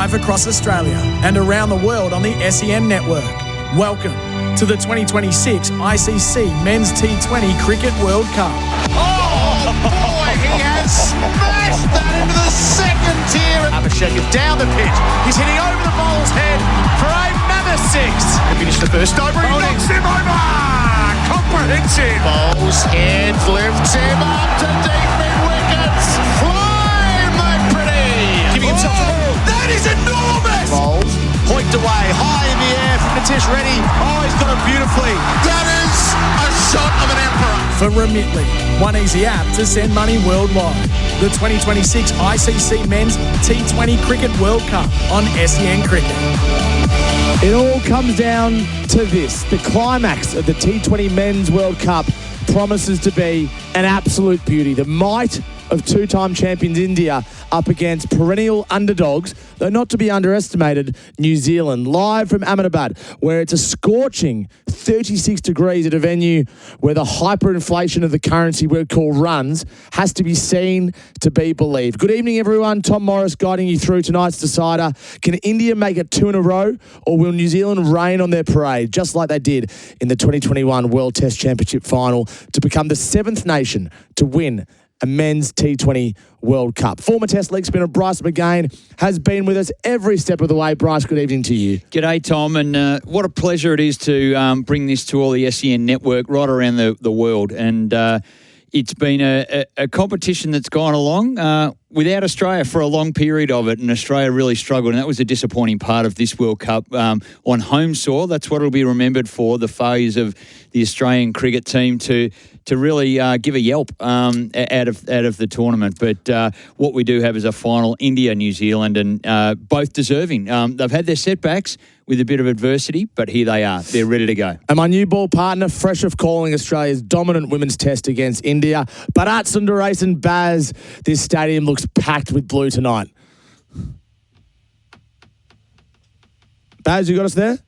live across Australia and around the world on the SEN network. Welcome to the 2026 ICC Men's T20 Cricket World Cup. Oh boy, he has smashed that into the second tier. Abhishek is down the pitch. He's hitting over the bowler's head for a mammoth six. He finished the first over. He knocks him over. Comprehensive. Bowls head, lifts him up to deep mid wickets. Fly, my pretty. Giving himself a ball. That is enormous. Bowls hoiked away high in the air from Nitish Reddy. Oh, he's got it beautifully. That is a shot of an emperor. For Remitly, one easy app to send money worldwide. The 2026 ICC Men's T20 Cricket World Cup on SEN Cricket. It all comes down to this. The climax of the T20 Men's World Cup promises to be an absolute beauty. The might of two-time champions India up against perennial underdogs, though not to be underestimated, New Zealand, live from Ahmedabad, where it's a scorching 36 degrees at a venue where the hyperinflation of the currency we call runs has to be seen to be believed. Good evening, everyone. Tom Morris guiding you through tonight's decider. Can India make it two in a row, or will New Zealand rain on their parade, just like they did in the 2021 World Test Championship final, to become the seventh nation to win a men's T20 World Cup? Former Test leg spinner Bryce McGain has been with us every step of the way. Bryce, good evening to you. G'day, Tom, and what a pleasure it is to bring this to all the SEN network right around the world. And it's been a competition that's gone along without Australia for a long period of it, and Australia really struggled, and that was a disappointing part of this World Cup on home soil. That's what it'll be remembered for, the failures of the Australian cricket team to really give a yelp out of the tournament. But what we do have is a final, India-New Zealand, and both deserving. They've had their setbacks with a bit of adversity, but here they are. They're ready to go. And my new ball partner, fresh of calling Australia's dominant women's test against India, Bharat, Sundaresan, Baz. This stadium looks packed with blue tonight. Baz, you got us there?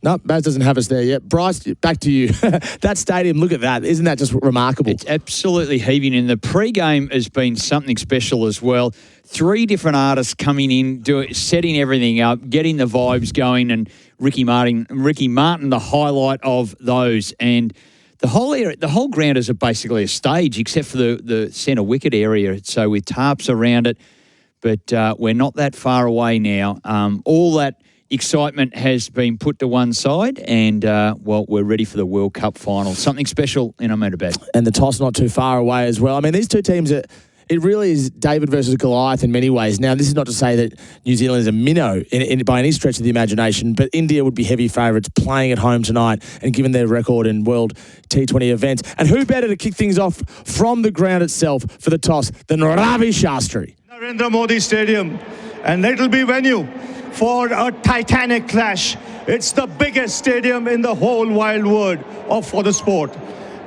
No, Baz doesn't have us there yet. Bryce, back to you. That stadium, look at that. Isn't that just remarkable? It's absolutely heaving in. The pre-game has been something special as well. 3 different artists coming in, setting everything up, getting the vibes going, and Ricky Martin, the highlight of those. And the whole area, the whole ground is basically a stage, except for the centre wicket area. So with tarps around it, but we're not that far away now. All that excitement has been put to one side, and, well, we're ready for the World Cup final. Something special in Ahmedabad. And the toss not too far away as well. I mean, these two teams, it really is David versus Goliath in many ways. Now, this is not to say that New Zealand is a minnow by any stretch of the imagination, but India would be heavy favourites playing at home tonight, and given their record in World T20 events. And who better to kick things off from the ground itself for the toss than Ravi Shastri? Narendra Modi Stadium, and it'll be venue for a titanic clash. It's the biggest stadium in the whole wide world for the sport.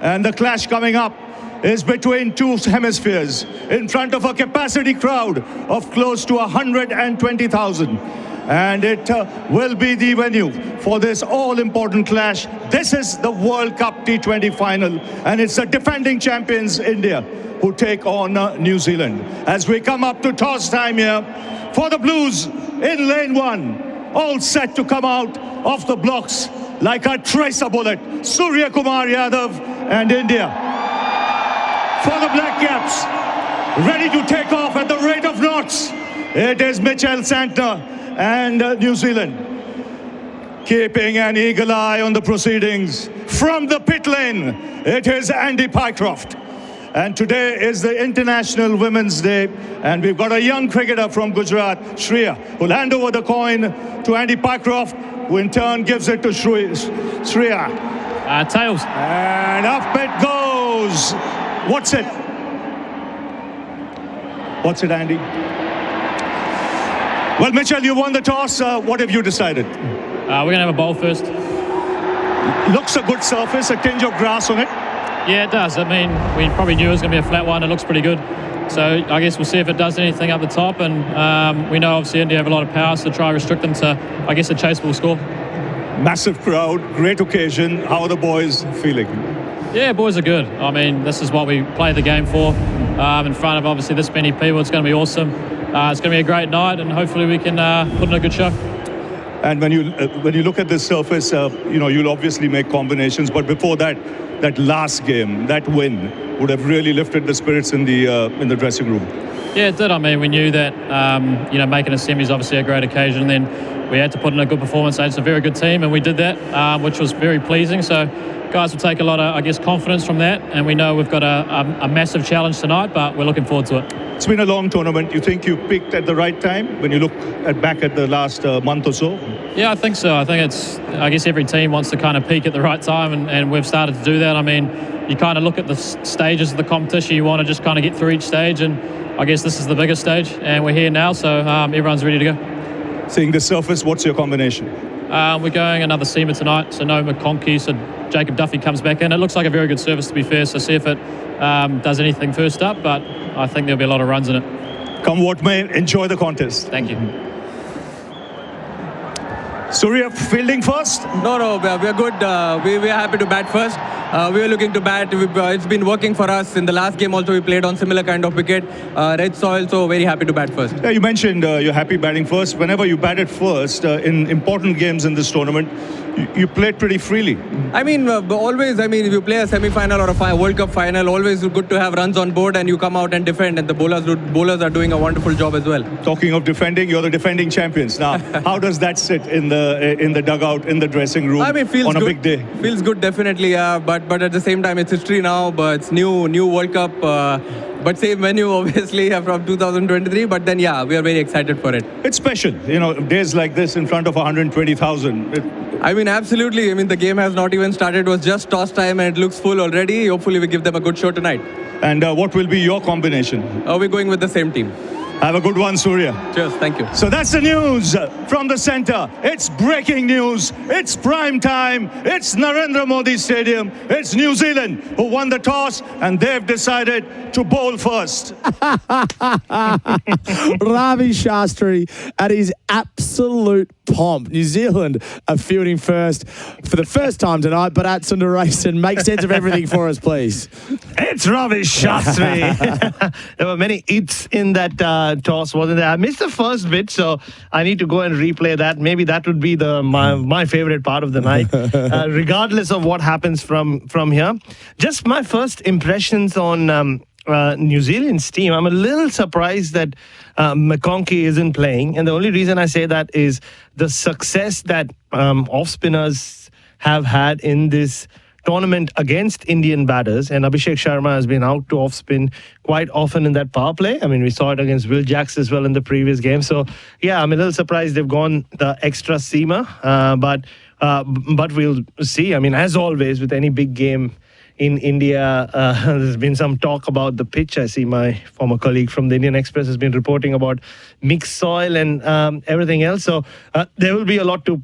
And the clash coming up is between two hemispheres in front of a capacity crowd of close to 120,000. And it will be the venue for this all-important clash. This is the World Cup T20 final, and it's the defending champions, India, who take on New Zealand. As we come up to toss time here for the Blues in lane 1, all set to come out of the blocks like a tracer bullet. Surya Kumar Yadav and India. For the Black Caps, ready to take off at the rate of knots, it is Mitchell Santner and New Zealand. Keeping an eagle eye on the proceedings from the pit lane, it is Andy Pycroft. And today is the International Women's Day, and we've got a young cricketer from Gujarat, Shreya, who'll hand over the coin to Andy Pycroft, who in turn gives it to Shreya. Tails. And up it goes. What's it? What's it, Andy? Well, Mitchell, you won the toss. What have you decided? We're going to have a bowl first. Looks a good surface, a tinge of grass on it. Yeah, it does. I mean, we probably knew it was going to be a flat one. It looks pretty good. So I guess we'll see if it does anything up the top. And we know, obviously, India have a lot of power, so try to restrict them to, I guess, a chaseable score. Massive crowd, great occasion. How are the boys feeling? Yeah, boys are good. I mean, this is what we play the game for. In front of, obviously, this many people, it's going to be awesome. it's going to be a great night, and hopefully we can put in a good show. And when you look at this surface, you'll obviously make combinations. But before that last game, that win would have really lifted the spirits in the dressing room. Yeah, it did. I mean, we knew that making a semi is obviously a great occasion. And then we had to put in a good performance. It's a very good team, and we did that, which was very pleasing. So guys will take a lot of, confidence from that. And we know we've got a massive challenge tonight, but we're looking forward to it. It's been a long tournament. You think you peaked at the right time when you look back at the last month or so? Yeah, I think so. I think every team wants to kind of peak at the right time, and we've started to do that. I mean, you kind of look at the stages of the competition. You want to just kind of get through each stage, and I guess this is the biggest stage, and we're here now, so everyone's ready to go. Seeing the surface, what's your combination? We're going another seamer tonight, so no McGain, so Jacob Duffy comes back in. It looks like a very good service, to be fair, so see if it does anything first up, but I think there'll be a lot of runs in it. Come what may, enjoy the contest. Thank you. Surya, fielding first? No, we're good. We are happy to bat first. We were looking to bat. It's been working for us. In the last game also, we played on similar kind of wicket, red soil, so very happy to bat first. Yeah, you mentioned you're happy batting first. Whenever you batted first in important games in this tournament, you played pretty freely. I mean, always, if you play a semi-final or a World Cup final, always good to have runs on board and you come out and defend, and the bowlers are doing a wonderful job as well. Talking of defending, you're the defending champions. Now, how does that sit in the dugout, in the dressing room feels on a good. big day? Feels good, definitely, but at the same time, it's history now, but it's new World Cup, but same venue, obviously, from 2023, but then, yeah, we are very excited for it. It's special, days like this in front of 120,000. Absolutely. The game has not even started. It was just toss time and it looks full already. Hopefully we give them a good show tonight. And what will be your combination? We're going with the same team. Have a good one, Surya. Cheers, thank you. So that's the news from the centre. It's breaking news. It's prime time. It's Narendra Modi Stadium. It's New Zealand who won the toss, and they've decided to bowl first. Ravi Shastri at his absolute pomp. New Zealand are fielding first for the first time tonight, but at Sundaresan, make sense of everything for us, please. It's Ravi Shastri. There were many hits in that toss, wasn't there? I missed the first bit, so I need to go and replay that. Maybe that would be my favorite part of the night, regardless of what happens from here. Just my first impressions on New Zealand's team. I'm a little surprised that McGain isn't playing, and the only reason I say that is the success that off spinners have had in this tournament against Indian batters, and Abhishek Sharma has been out to off spin quite often in that power play. We saw it against Will Jacks as well in the previous game. So yeah, I'm a little surprised they've gone the extra seamer, but we'll see. As always with any big game in India, there's been some talk about the pitch. I see my former colleague from the Indian Express has been reporting about mixed soil and everything else. So there will be a lot to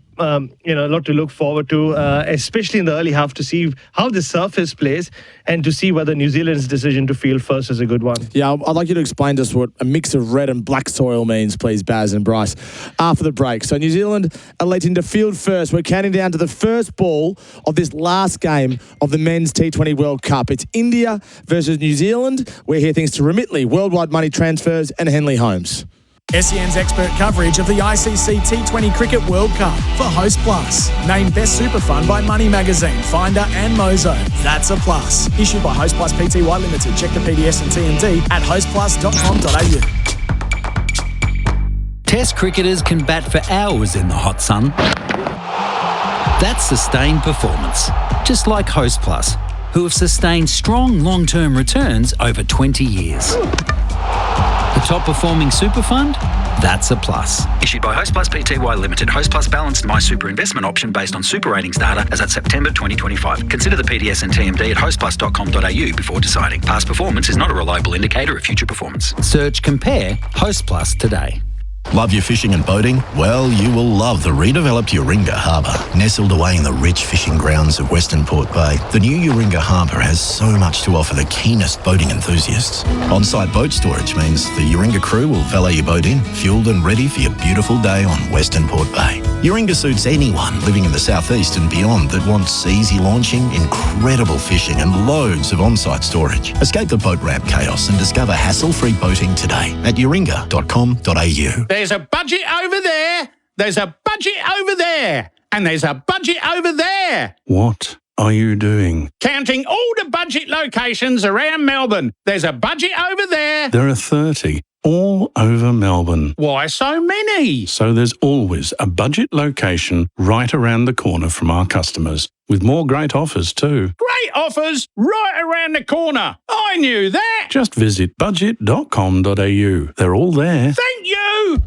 look forward to, especially in the early half, to see how the surface plays and to see whether New Zealand's decision to field first is a good one. Yeah, I'd like you to explain to us what a mix of red and black soil means, please, Baz and Bryce, after the break. So New Zealand electing to field first. We're counting down to the first ball of this last game of the Men's T20 World Cup. It's India versus New Zealand. We're here thanks to Remitly, Worldwide Money Transfers, and Henley Homes. SEN's expert coverage of the ICC T20 Cricket World Cup for Host Plus. Named Best Super Fund by Money Magazine, Finder and Mozo. That's a plus. Issued by Host Plus Pty Limited. Check the PDS and TMD at hostplus.com.au. Test cricketers can bat for hours in the hot sun. That's sustained performance. Just like Host Plus, who have sustained strong long-term returns over 20 years. The top performing super fund? That's a plus. Issued by Host Plus Pty Limited. Host Plus balanced My Super investment option based on super ratings data as at September 2025. Consider the PDS and TMD at hostplus.com.au before deciding. Past performance is not a reliable indicator of future performance. Search Compare Host Plus today. Love your fishing and boating? Well, you will love the redeveloped Yoringa Harbour. Nestled away in the rich fishing grounds of Western Port Bay, the new Yoringa Harbour has so much to offer the keenest boating enthusiasts. On-site boat storage means the Yoringa crew will valet your boat in, fueled and ready for your beautiful day on Western Port Bay. Yoringa suits anyone living in the southeast and beyond that wants easy launching, incredible fishing and loads of on-site storage. Escape the boat ramp chaos and discover hassle-free boating today at yoringa.com.au. There's a budget over there, there's a budget over there, and there's a budget over there. What are you doing? Counting all the budget locations around Melbourne. There's a budget over there. There are 30 all over Melbourne. Why so many? So there's always a budget location right around the corner from our customers, with more great offers too. Great offers right around the corner. I knew that. Just visit budget.com.au. They're all there. Thank you.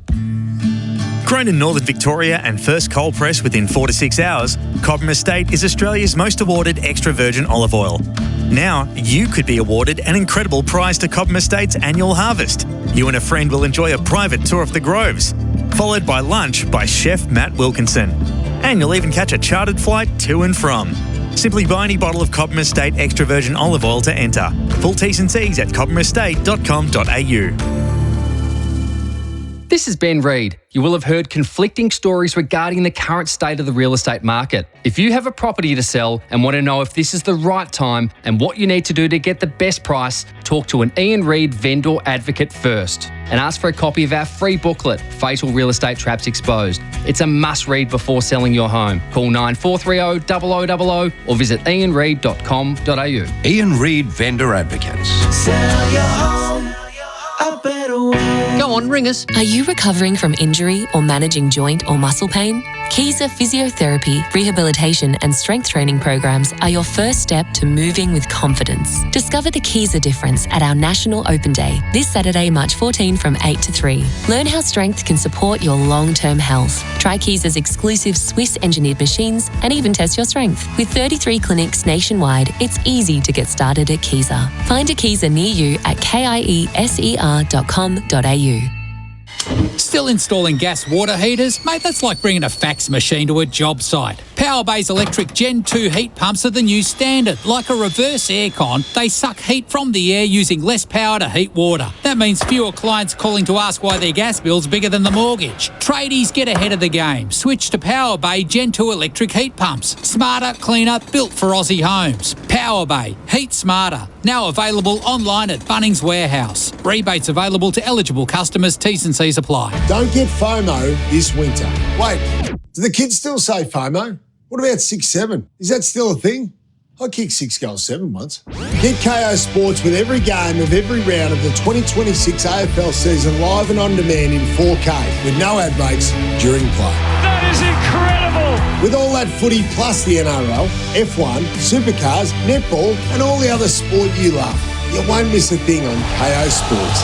Grown in Northern Victoria and first cold press within 4 to 6 hours, Cobram Estate is Australia's most awarded extra virgin olive oil. Now, you could be awarded an incredible prize to Cobram Estate's annual harvest. You and a friend will enjoy a private tour of the groves, followed by lunch by Chef Matt Wilkinson. And you'll even catch a chartered flight to and from. Simply buy any bottle of Cobram Estate extra virgin olive oil to enter. Full T's and C's at cobranestate.com.au. This is Ben Reid. You will have heard conflicting stories regarding the current state of the real estate market. If you have a property to sell and want to know if this is the right time and what you need to do to get the best price, talk to an Ian Reid vendor advocate first and ask for a copy of our free booklet, Fatal Real Estate Traps Exposed. It's a must-read before selling your home. Call 9430 0000 or visit ianreid.com.au. Ian Reid Vendor Advocates. Sell your home a better way. Go on, ring us. Are you recovering from injury or managing joint or muscle pain? Keyser Physiotherapy, Rehabilitation and Strength Training programs are your first step to moving with confidence. Discover the Keyser difference at our National Open Day this Saturday, March 14 from 8 to 3. Learn how strength can support your long-term health. Try Keyser's exclusive Swiss-engineered machines and even test your strength. With 33 clinics nationwide, it's easy to get started at Keyser. Find a Keyser near you at kieser.com.au. Still installing gas water heaters? Mate, that's like bringing a fax machine to a job site. Powerbay's electric Gen 2 heat pumps are the new standard. Like a reverse aircon, they suck heat from the air using less power to heat water. That means fewer clients calling to ask why their gas bill's bigger than the mortgage. Tradies, get ahead of the game. Switch to Powerbay Gen 2 electric heat pumps. Smarter, cleaner, built for Aussie homes. Powerbay. Heat smarter. Now available online at Bunnings Warehouse. Rebates available to eligible customers. T's and C's apply. Don't get FOMO this winter. Wait, do the kids still say FOMO? What about 6-7? Is that still a thing? I kicked 6 goals 7 once. Get KO Sports with every game of every round of the 2026 AFL season live and on demand in 4K with no ad breaks during play. That is incredible. With all that footy plus the NRL, F1, supercars, netball and all the other sport you love. You won't miss a thing on KO Sports.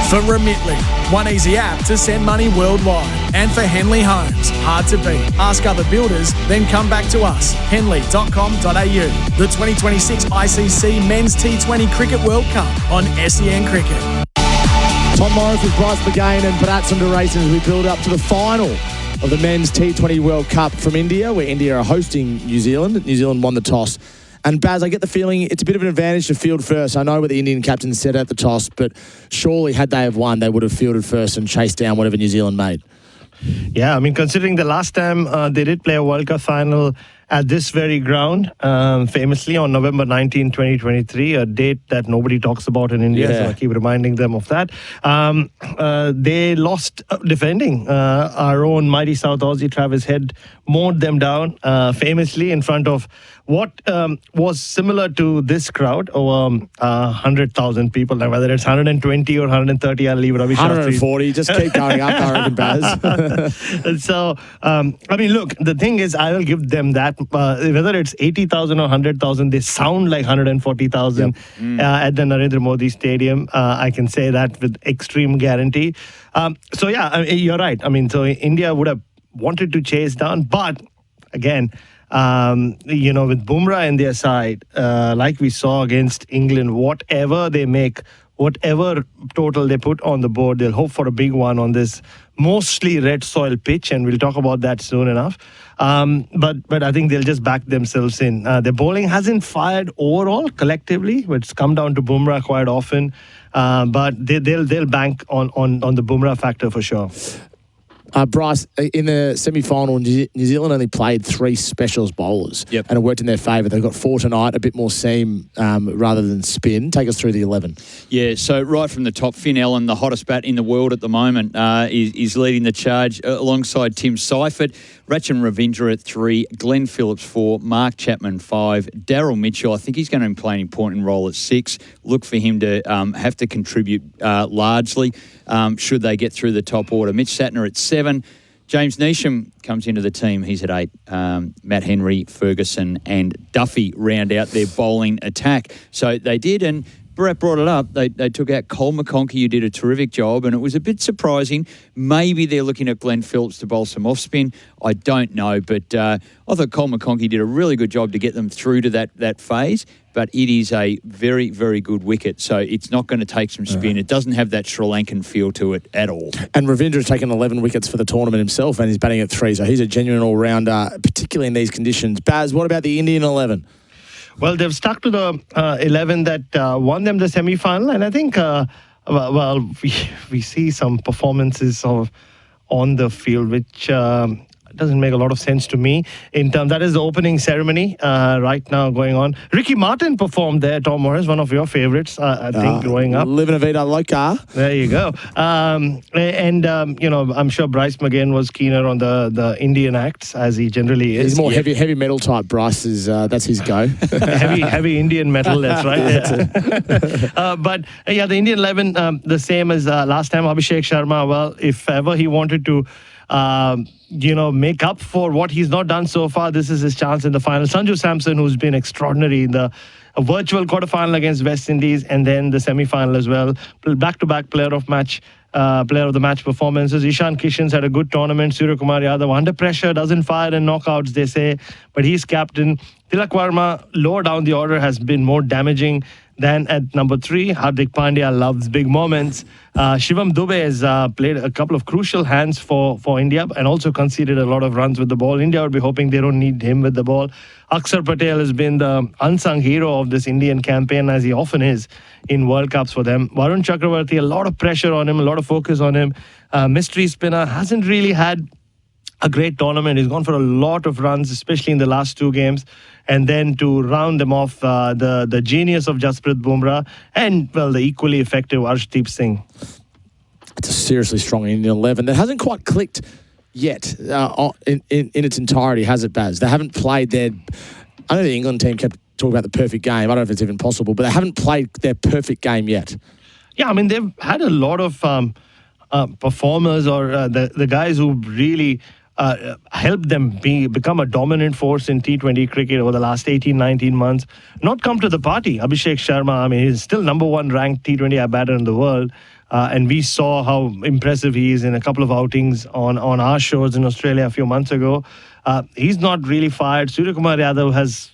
For Remitly, one easy app to send money worldwide. And for Henley Homes, hard to beat. Ask other builders, then come back to us. Henley.com.au. The 2026 ICC Men's T20 Cricket World Cup on SEN Cricket. Tom Morris with Bryce McGain and Bharat Sundaresan as we build up to the final of the Men's T20 World Cup from India, where India are hosting New Zealand. New Zealand won the toss. And Baz, I get the feeling it's a bit of an advantage to field first. I know what the Indian captain said at the toss, but surely had they have won, they would have fielded first and chased down whatever New Zealand made. Yeah, I mean, considering the last time they did play a World Cup final at this very ground, famously on November 19, 2023, a date that nobody talks about in India, so I keep reminding them of that. They lost defending. Our own mighty South Aussie Travis Head mowed them down famously in front of what was similar to this crowd, over 100,000 people. Now, whether it's 120 or 130, I'll leave Ravi Shastri. 140, just keep going up, I reckon, Baz. So, I mean, look, the thing is, I will give them that. Whether it's 80,000 or 100,000, they sound like 140,000 at the Narendra Modi Stadium. I can say that with extreme guarantee. So, yeah, you're right. I mean, so India would have wanted to chase down, but again, with Bumrah in their side, like we saw against England, whatever they make, whatever total they put on the board, they'll hope for a big one on this mostly red soil pitch, and we'll talk about that soon enough. But I think they'll just back themselves in. Their bowling hasn't fired overall collectively, but it's come down to Bumrah quite often. But they'll bank on the Bumrah factor for sure. Bryce, in the semi-final, New Zealand only played 3 specialist bowlers, and it worked in their favour. They've got 4 tonight, a bit more seam rather than spin. Take us through the 11. Yeah, so right from the top, Finn Allen, the hottest bat in the world at the moment, is leading the charge alongside Tim Seifert. Rachin Ravindra at 3, Glenn Phillips 4, Mark Chapman 5, Daryl Mitchell, I think he's going to play an important role at 6. Look for him to have to contribute largely should they get through the top order. Mitch Satner at 7. James Neesham comes into the team. He's at 8. Matt Henry, Ferguson and Duffy round out their bowling attack. So they did, and Bharat brought it up. They took out Cole McConkey, who did a terrific job, and it was a bit surprising. Maybe they're looking at Glenn Phillips to bowl some off-spin. I don't know, but I thought Cole McConkey did a really good job to get them through to that phase, but it is a very, very good wicket, so it's not going to take some spin. It doesn't have that Sri Lankan feel to it at all. And Ravindra's taken 11 wickets for the tournament himself, and he's batting at 3, so he's a genuine all-rounder, particularly in these conditions. Baz, what about the Indian 11? Well, they've stuck to the 11 that won them the semi-final, and I think, we see some performances on the field which doesn't make a lot of sense to me. That is the opening ceremony right now going on. Ricky Martin performed there, Tom Morris, one of your favorites, I think, growing up. Living a vida loca. There you go. I'm sure Bryce McGain was keener on the Indian acts, as he generally is. He's more heavy metal type. Bryce is that's his go. heavy Indian metal, that's right. But the Indian 11, the same as last time, Abhishek Sharma. Well, if ever he wanted to make up for what he's not done so far, this is his chance in the final. Sanju Samson, who's been extraordinary in the virtual quarterfinal against West Indies and then the semi-final as well. Back-to-back player of the match performances. Ishan Kishan's had a good tournament. Surya Kumar Yadav under pressure, doesn't fire in knockouts, they say, but he's captain. Tilak Verma, lower down the order, has been more damaging than at number 3. Hardik Pandya loves big moments. Shivam Dubey has played a couple of crucial hands for India and also conceded a lot of runs with the ball. India would be hoping they don't need him with the ball. Akshar Patel has been the unsung hero of this Indian campaign, as he often is in World Cups for them. Varun Chakravarti, a lot of pressure on him, a lot of focus on him. Mystery spinner, hasn't really had a great tournament. He's gone for a lot of runs, especially in the last 2 games. And then to round them off, the genius of Jasprit Bumrah and, the equally effective Arshdeep Singh. It's a seriously strong Indian 11 that hasn't quite clicked yet in its entirety, has it, Baz? They haven't played their... I know the England team kept talking about the perfect game. I don't know if it's even possible, but they haven't played their perfect game yet. Yeah, I mean, they've had a lot of performers or the guys who really... helped them become a dominant force in T20 cricket over the last 18-19 months, not come to the party. Abhishek Sharma, I mean, he's still number 1 ranked T20 batter in the world, and we saw how impressive he is in a couple of outings on our shows in Australia a few months ago. He's not really fired. Surya Kumar Yadav has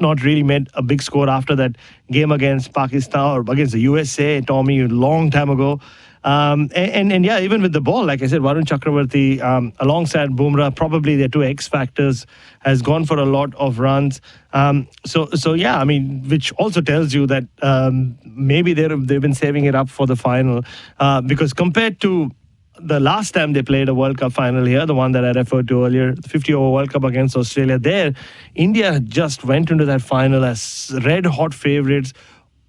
not really made a big score after that game against Pakistan or against the USA, Tommy, a long time ago. Even with the ball, like I said, Varun Chakravarti alongside Bumrah, probably their 2 X factors, has gone for a lot of runs. Which also tells you that maybe they've been saving it up for the final, because compared to the last time they played a World Cup final here, the one that I referred to earlier, the 50-over World Cup against Australia, there, India just went into that final as red-hot favourites.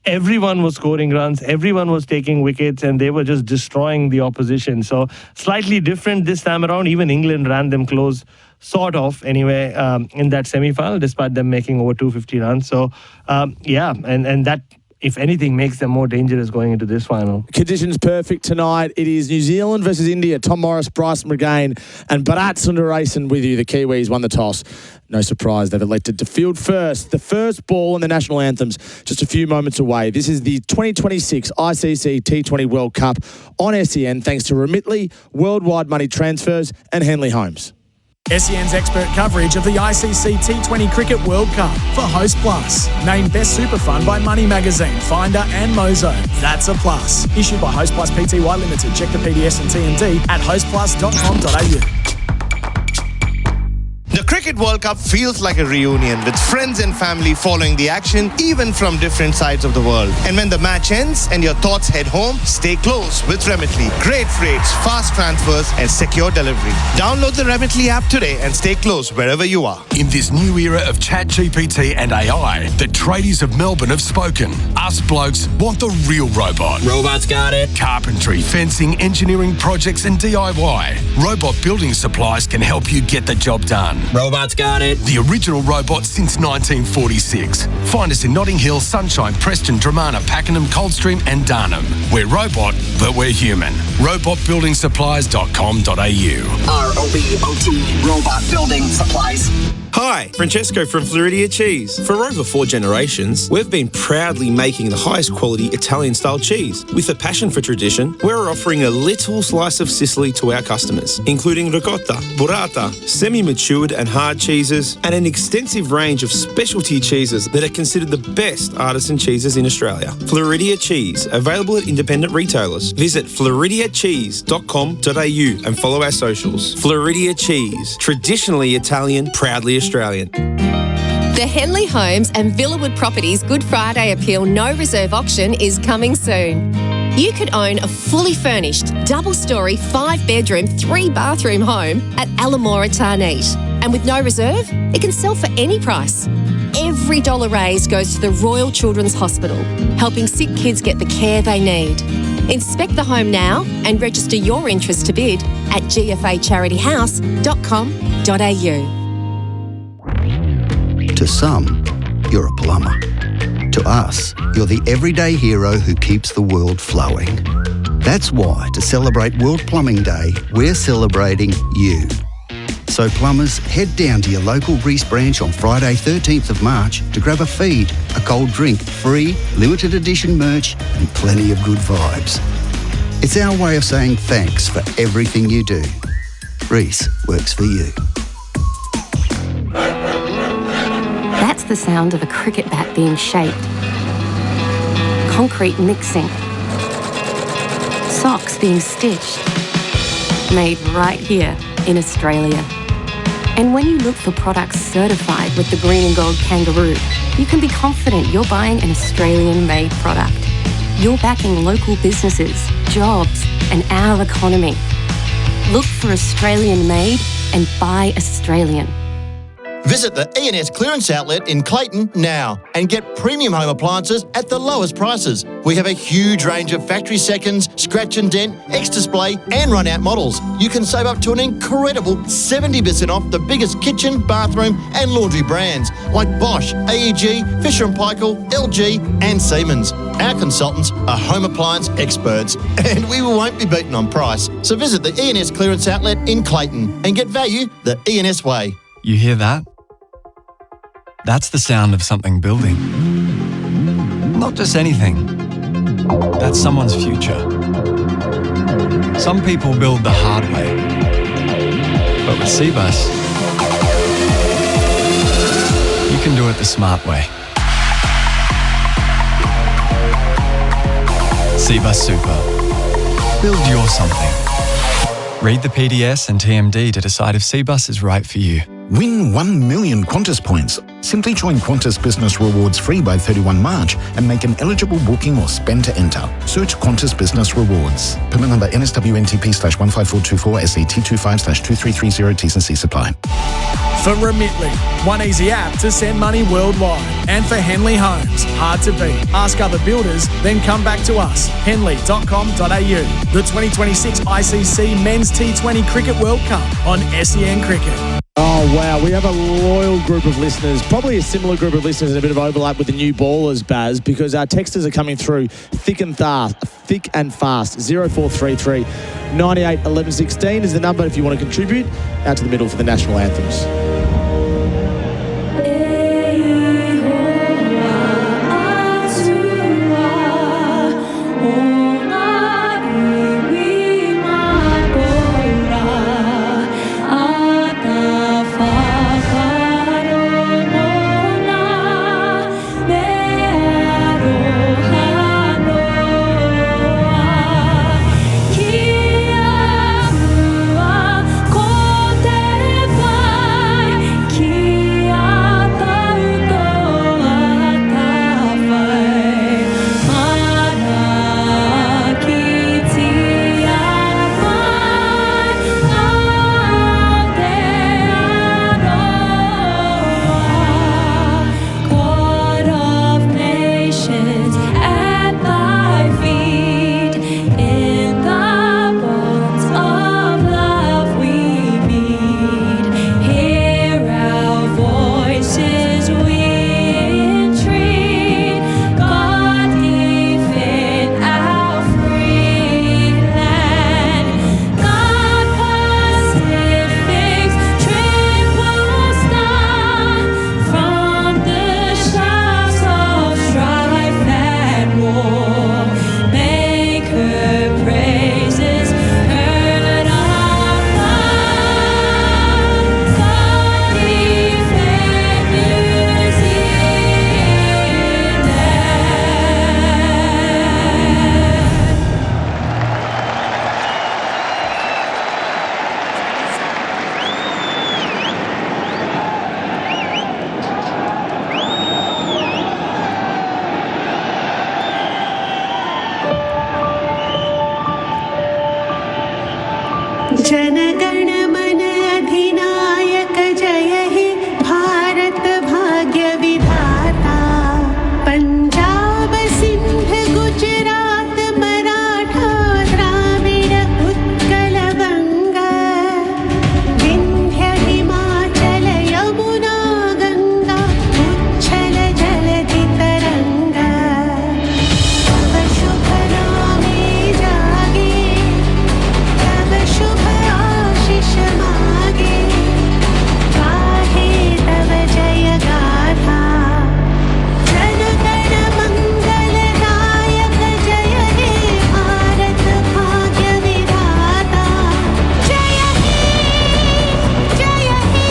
Everyone was scoring runs, everyone was taking wickets, and they were just destroying the opposition. So slightly different this time around. Even England ran them close, sort of, anyway, in that semi-final, despite them making over 250 runs. So, and that, if anything, makes them more dangerous going into this final. Conditions perfect tonight. It is New Zealand versus India. Tom Morris, Bryce McGain and Bharat Sundaresan with you. The Kiwis won the toss. No surprise, they've elected to field first. The first ball in the national anthems just a few moments away. This is the 2026 ICC T20 World Cup on SEN, thanks to Remitly, Worldwide Money Transfers and Henley Homes. SEN's expert coverage of the ICC T20 Cricket World Cup for Host Plus. Named Best Super Fund by Money Magazine, Finder and Mozo. That's a plus. Issued by Host Plus Pty Limited. Check the PDS and TMD at hostplus.com.au. The Cricket World Cup feels like a reunion with friends and family following the action, even from different sides of the world. And when the match ends and your thoughts head home, stay close with Remitly. Great rates, fast transfers, and secure delivery. Download the Remitly app today and stay close wherever you are. In this new era of ChatGPT and AI, the tradies of Melbourne have spoken. Us blokes want the real robot. Robots got it. Carpentry, fencing, engineering projects and DIY. Robot building supplies can help you get the job done. Robots got it. The original robot since 1946. Find us in Notting Hill, Sunshine, Preston, Dramana, Pakenham, Coldstream and Darnham. We're robot, but we're human. Robotbuildingsupplies.com.au. ROBOT, Robot Building Supplies. Hi, Francesco from Floridia Cheese. For over 4 generations, we've been proudly making the highest quality Italian-style cheese. With a passion for tradition, we're offering a little slice of Sicily to our customers, including ricotta, burrata, semi-matured and hard cheeses, and an extensive range of specialty cheeses that are considered the best artisan cheeses in Australia. Floridia Cheese, available at independent retailers. Visit floridiacheese.com.au and follow our socials. Floridia Cheese, traditionally Italian, proudly Australian. The Henley Homes and Villawood Properties Good Friday Appeal No Reserve auction is coming soon. You could own a fully furnished, double-storey, 5-bedroom, 3-bathroom home at Alamora Tarneet. And with no reserve, it can sell for any price. Every dollar raised goes to the Royal Children's Hospital, helping sick kids get the care they need. Inspect the home now and register your interest to bid at gfacharityhouse.com.au. To some, you're a plumber. To us, you're the everyday hero who keeps the world flowing. That's why, to celebrate World Plumbing Day, we're celebrating you. So plumbers, head down to your local Reece branch on Friday 13th of March to grab a feed, a cold drink, free, limited edition merch and plenty of good vibes. It's our way of saying thanks for everything you do. Reece works for you. That's the sound of a cricket bat being shaped. Concrete mixing. Socks being stitched. Made right here in Australia. And when you look for products certified with the green and gold kangaroo, you can be confident you're buying an Australian-made product. You're backing local businesses, jobs, and our economy. Look for Australian-made and buy Australian. Visit the E&S clearance outlet in Clayton now and get premium home appliances at the lowest prices. We have a huge range of factory seconds, scratch and dent, ex-display and run-out models. You can save up to an incredible 70% off the biggest kitchen, bathroom and laundry brands like Bosch, AEG, Fisher & Paykel, LG and Siemens. Our consultants are home appliance experts and we won't be beaten on price. So visit the E&S clearance outlet in Clayton and get value the E&S way. You hear that? That's the sound of something building. Not just anything. That's someone's future. Some people build the hard way. But with CBUS, you can do it the smart way. CBUS Super. Build your something. Read the PDS and TMD to decide if CBUS is right for you. Win 1 million Qantas points. Simply join Qantas Business Rewards free by 31 March and make an eligible booking or spend to enter. Search Qantas Business Rewards. Permit number NSWNTP/15424 SAT25/2330 T's and C's apply. For Remitly, one easy app to send money worldwide. And for Henley Homes, hard to beat. Ask other builders, then come back to us. Henley.com.au. The 2026 ICC Men's T20 Cricket World Cup on SEN Cricket. Oh, wow. We have a loyal group of listeners, probably a similar group of listeners and a bit of overlap with the new ballers, Baz, because our texters are coming through thick and fast. 0433 98 11 16 is the number if you want to contribute. Out to the middle for the national anthems. जनगण मन अधिनायक जय हे भारत भाग्य विधाता पंजाब सिंध गुजरात मराठा द्राविड़ उत्कल बंगा विंध्य हिमाचल यमुना गंगा उच्छल जलधि तरंगा तब शुभ नामे जागे तब शुभ आशीष मागे गाहे तब जय गाथा जनगण मंगलदायक जय हे भारत भाग्य विधाता जय हे जय हे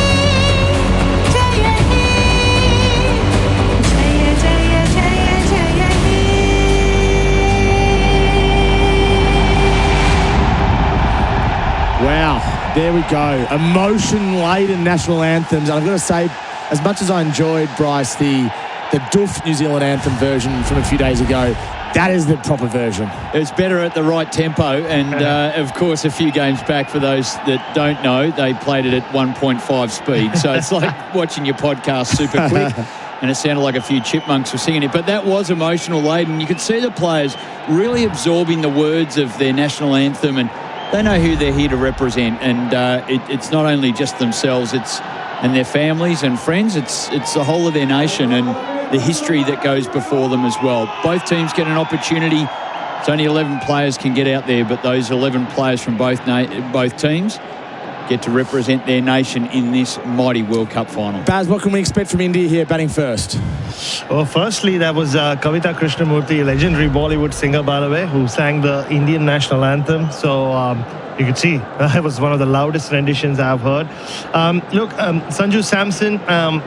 जय हे जय जय जय जय हे Wow, there we go. Emotion-laden national anthems. And I've got to say, as much as I enjoyed, Bryce, the Doof New Zealand anthem version from a few days ago, that is the proper version. It's better at the right tempo. And, of course, a few games back, for those that don't know, they played it at 1.5 speed. So it's like watching your podcast super quick. And it sounded like a few chipmunks were singing it. But that was emotional laden. You could see the players really absorbing the words of their national anthem, and they know who they're here to represent. And it's not only just themselves, and their families and friends, it's the whole of their nation and the history that goes before them as well. Both teams get an opportunity. It's only 11 players can get out there, but those 11 players from both teams get to represent their nation in this mighty World Cup final. Baz, what can we expect from India here batting first? Well, firstly, that was Kavita Krishnamurthy, legendary Bollywood singer, by the way, who sang the Indian national anthem. So you could see it was one of the loudest renditions I've heard. Look, Sanju Samson,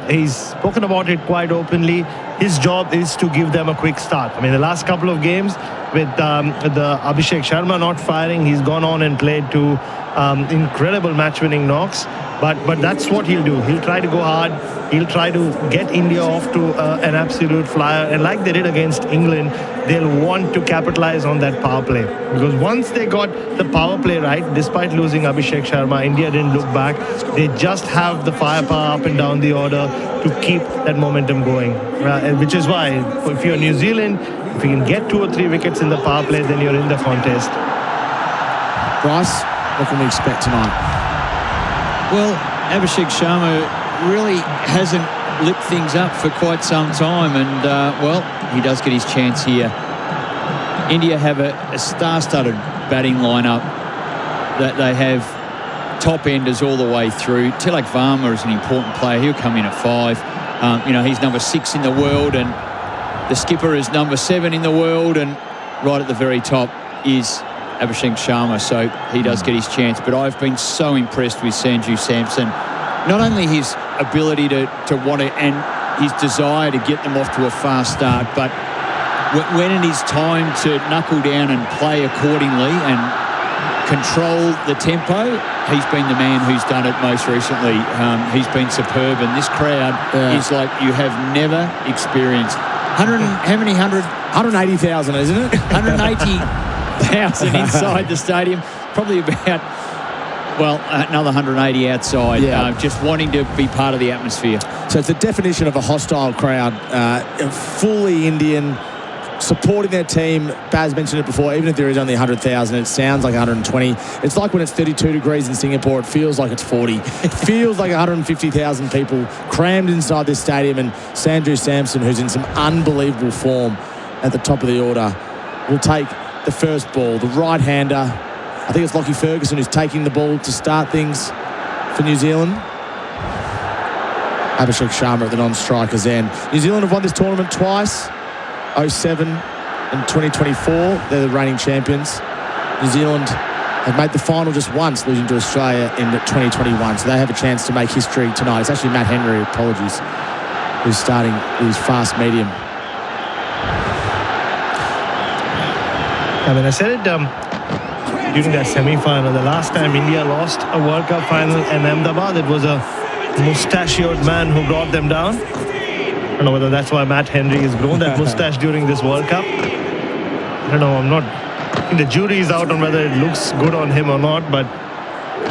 he's spoken about it quite openly. His job is to give them a quick start. I mean, the last couple of games with the Abhishek Sharma not firing, he's gone on and played two incredible match-winning knocks. But that's what he'll do. He'll try to go hard. He'll try to get India off to an absolute flyer. And like they did against England, they'll want to capitalize on that power play. Because once they got the power play right, despite losing Abhishek Sharma, India didn't look back. They just have the firepower up and down the order to keep that momentum going. Which is why, if you're New Zealand, if you can get 2 or 3 wickets in the power play, then you're in the contest. Bryce, what can we expect tonight? Well, Abhishek Sharma really hasn't lit things up for quite some time, and well, he does get his chance here. India have a star-studded batting lineup that they have top-enders all the way through. Tilak Varma is an important player. He'll come in at 5. He's number 6 in the world, and the skipper is number 7 in the world, and right at the very top is Abhishek Sharma, so he does get his chance. But I've been so impressed with Sanju Samson. Not only his ability to want to, and his desire to get them off to a fast start, but when it is time to knuckle down and play accordingly and control the tempo, he's been the man who's done it most recently. He's been superb, and this crowd is like you have never experienced. 180,000, isn't it? 180,000 inside the stadium, probably about, another 180 outside, just wanting to be part of the atmosphere. So it's the definition of a hostile crowd, fully Indian, supporting their team. Baz mentioned it before, even if there is only 100,000, it sounds like 120. It's like when it's 32 degrees in Singapore, it feels like it's 40. It feels like 150,000 people crammed inside this stadium, and Sanju Samson, who's in some unbelievable form at the top of the order, will take the first ball. The right-hander, I think it's Lockie Ferguson who's taking the ball to start things for New Zealand. Abhishek Sharma at the non-striker's end. New Zealand have won this tournament twice, 07 and 2024. They're the reigning champions. New Zealand have made the final just once, losing to Australia in 2021. So they have a chance to make history tonight. It's actually Matt Henry, apologies, who's starting with his fast medium. I mean, I said it during that semi-final. The last time India lost a World Cup final in Ahmedabad, it was a mustachioed man who brought them down. I don't know whether that's why Matt Henry has grown that mustache during this World Cup. I don't know. I think the jury is out on whether it looks good on him or not, but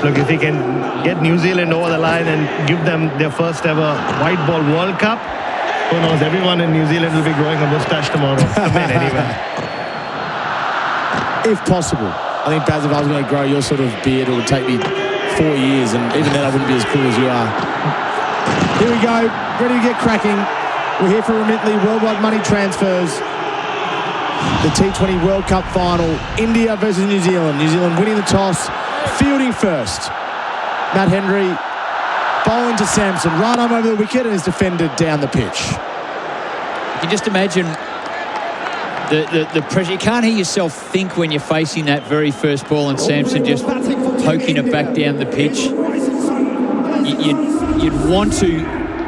Look, if he can get New Zealand over the line and give them their first ever white ball World Cup, who knows, everyone in New Zealand will be growing a moustache tomorrow. The men anyway. If possible. I think, Baz, if I was going to grow your sort of beard, it would take me 4 years, and even then I wouldn't be as cool as you are. Here we go, ready to get cracking. We're here for Remitly Worldwide Money Transfers. The T20 World Cup final, India versus New Zealand. New Zealand winning the toss, fielding first. Matt Henry bowling to Samson, right arm over the wicket, and is defended down the pitch. You can just imagine the pressure. You can't hear yourself think when you're facing that very first ball, and Samson just poking it back down the pitch. You'd want to,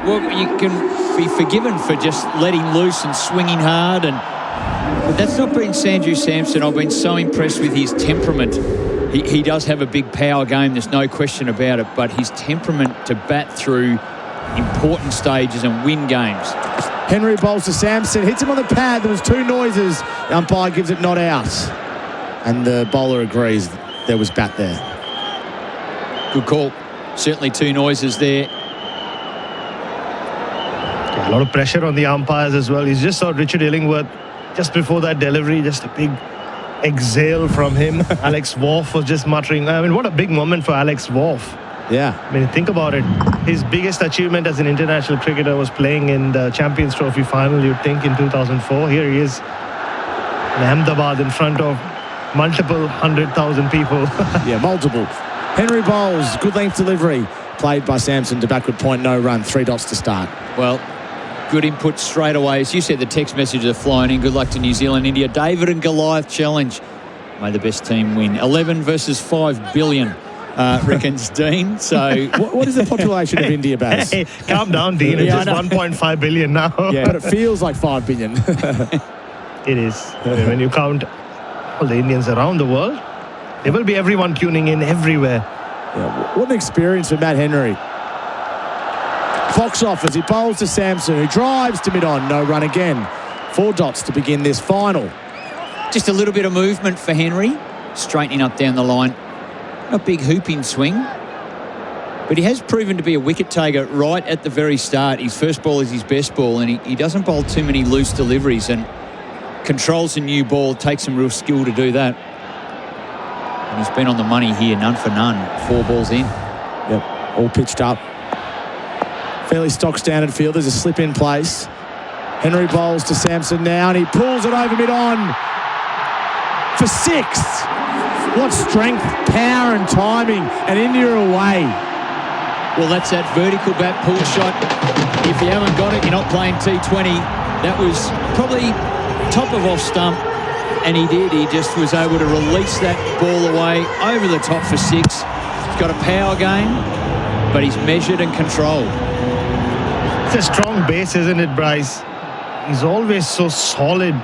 well, you can be forgiven for just letting loose and swinging hard, but that's not been Sanju Samson. I've been so impressed with his temperament. He does have a big power game, there's no question about it, but his temperament to bat through important stages and win games. Henry bowls to Samson, hits him on the pad. There was 2 noises. The umpire gives it not out. And the bowler agrees there was bat there. Good call. Certainly 2 noises there. A lot of pressure on the umpires as well. He's just saw Richard Illingworth just before that delivery, just a big exhale from him. Alex Worf was just muttering. I mean, what a big moment for Alex Worf. Yeah. I mean, think about it. His biggest achievement as an international cricketer was playing in the Champions Trophy final, you'd think, in 2004. Here he is in Ahmedabad in front of multiple 100,000 people. Yeah, multiple. Henry bowls, good length delivery. Played by Samson to backward point, no run, 3 dots to start. Well, good input straight away. As you said, the text messages are flying in. Good luck to New Zealand, India. David and Goliath challenge. May the best team win. 11 versus 5 billion. Reckons Dean. So, what is the population of India, Baz? Hey, calm down, Dean. It's just 1.5 billion now. Yeah, but it feels like 5 billion. It is. When you count all the Indians around the world, there will be everyone tuning in everywhere. Yeah, what an experience for Matt Henry. Fox off as he bowls to Samson, who drives to mid-on. No run again. 4 dots to begin this final. Just a little bit of movement for Henry. Straightening up down the line. A big hooping swing, but he has proven to be a wicket taker right at the very start. His first ball is his best ball, and he doesn't bowl too many loose deliveries and controls a new ball. Takes some real skill to do that. And he's been on the money here, none for none. 4 balls in. Yep, all pitched up. Fairly stock standard field. There's a slip in place. Henry bowls to Samson now, and he pulls it over mid-on for 6. What strength, power and timing, and India away. Well, that's that vertical bat pull shot. If you haven't got it, you're not playing T20. That was probably top of off stump, and he did. He just was able to release that ball away over the top for 6. He's got a power game, but he's measured and controlled. It's a strong base, isn't it, Bryce? He's always so solid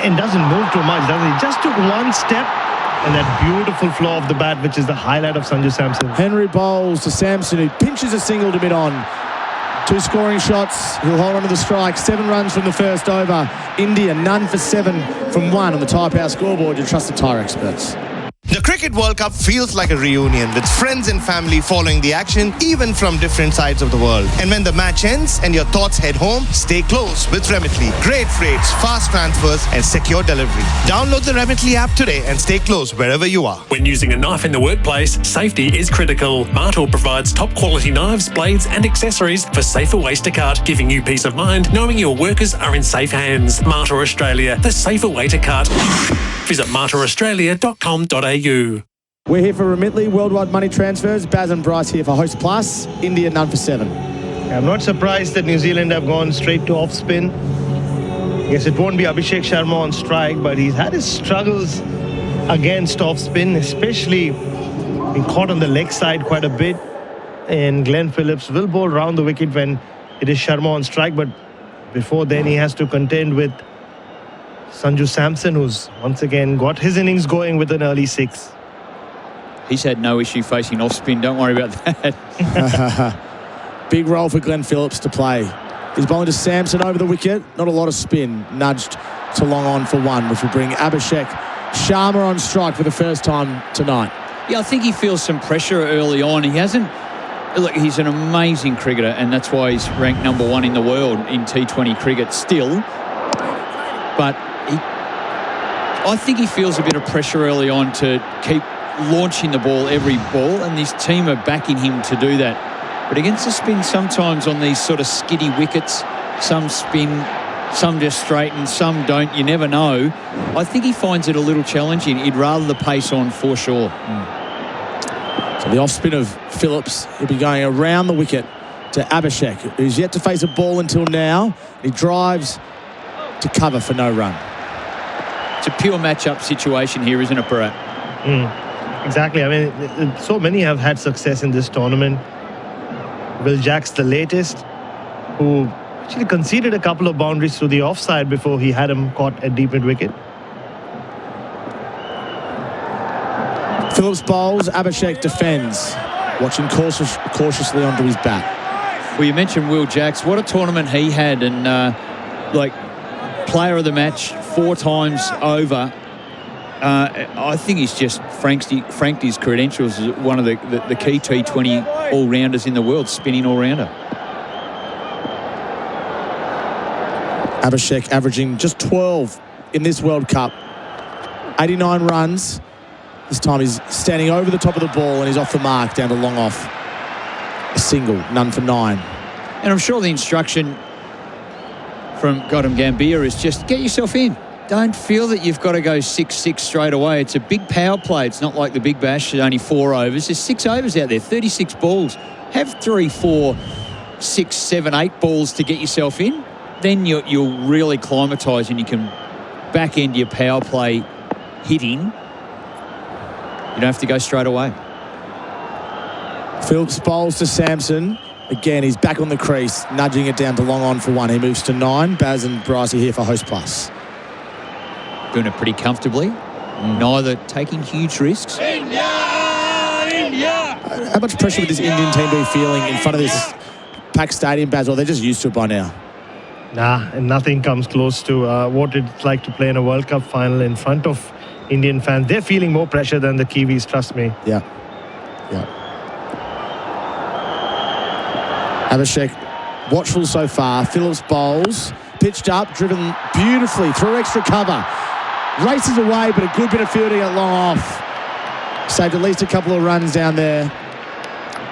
and doesn't move too much, does he? Just took 1 step, and that beautiful flow of the bat, which is the highlight of Sanju Samson. Henry bowls to Samson, who pinches a single to mid-on. 2 scoring shots. He'll hold on to the strike. 7 runs from the first over. India, none for 7 from 1 on the Tyre Power scoreboard. You trust the tyre experts. The Cricket World Cup feels like a reunion with friends and family following the action, even from different sides of the world. And when the match ends and your thoughts head home, stay close with Remitly. Great rates, fast transfers, and secure delivery. Download the Remitly app today and stay close wherever you are. When using a knife in the workplace, safety is critical. Martel provides top quality knives, blades, and accessories for safer ways to cut, giving you peace of mind knowing your workers are in safe hands. Martel Australia, the safer way to cut. Visit martelaustralia.com.au. We're here for Remitly Worldwide Money Transfers. Baz and Bryce here for Host Plus. India, none for 7. I'm not surprised that New Zealand have gone straight to off spin. Yes, it won't be Abhishek Sharma on strike, but he's had his struggles against off spin, especially been caught on the leg side quite a bit. And Glenn Phillips will bowl round the wicket when it is Sharma on strike, but before then he has to contend with Sanju Samson, who's once again got his innings going with an early 6. He's had no issue facing off spin. Don't worry about that. Big role for Glenn Phillips to play. He's bowling to Samson over the wicket. Not a lot of spin. Nudged to long on for 1, which will bring Abhishek Sharma on strike for the first time tonight. Yeah, I think he feels some pressure early on. He hasn't... Look, he's an amazing cricketer, and that's why he's ranked number 1 in the world in T20 cricket still. But I think he feels a bit of pressure early on to keep launching the ball every ball, and this team are backing him to do that. But against the spin, sometimes on these sort of skiddy wickets, some spin, some just straighten, some don't. You never know. I think he finds it a little challenging. He'd rather the pace on for sure. So the off-spin of Phillips, he'll be going around the wicket to Abhishek, who's yet to face a ball until now. He drives to cover for no run. It's a pure match-up situation here, isn't it, Bharat? Exactly. I mean, so many have had success in this tournament. Will Jack's the latest, who actually conceded a couple of boundaries to the offside before he had him caught at deep mid-wicket. Phillips bowls, Abhishek defends, watching cautiously onto his bat. Well, you mentioned Will Jacks. What a tournament he had, and player of the match 4 times over. I think he's just franked his credentials as one of the key T20 all-rounders in the world, spinning all-rounder. Abhishek averaging just 12 in this World Cup. 89 runs. This time he's standing over the top of the ball and he's off the mark down to long off. A single, none for 9. And I'm sure the instruction from Gautam Gambhir is just get yourself in. Don't feel that you've got to go 6-6 straight away. It's a big power play. It's not like the Big Bash, it's only 4 overs. There's 6 overs out there, 36 balls. Have 3, 4, 6, 7, 8 balls to get yourself in. Then you'll really climatise and you can back end your power play hitting. You don't have to go straight away. Phillips bowls to Samson. Again, he's back on the crease, nudging it down to long on for 1. He moves to 9. Baz and Bryce are here for Host Plus. Doing it pretty comfortably. Neither taking huge risks. India! How much pressure would this Indian team be feeling in front of this packed stadium, Baz? Or they're just used to it by now? Nah, and nothing comes close to what it's like to play in a World Cup final in front of Indian fans. They're feeling more pressure than the Kiwis, trust me. Yeah. Abhishek, watchful so far. Phillips bowls, pitched up, driven beautifully through extra cover. Races away, but a good bit of fielding at long off. Saved at least a couple of runs down there.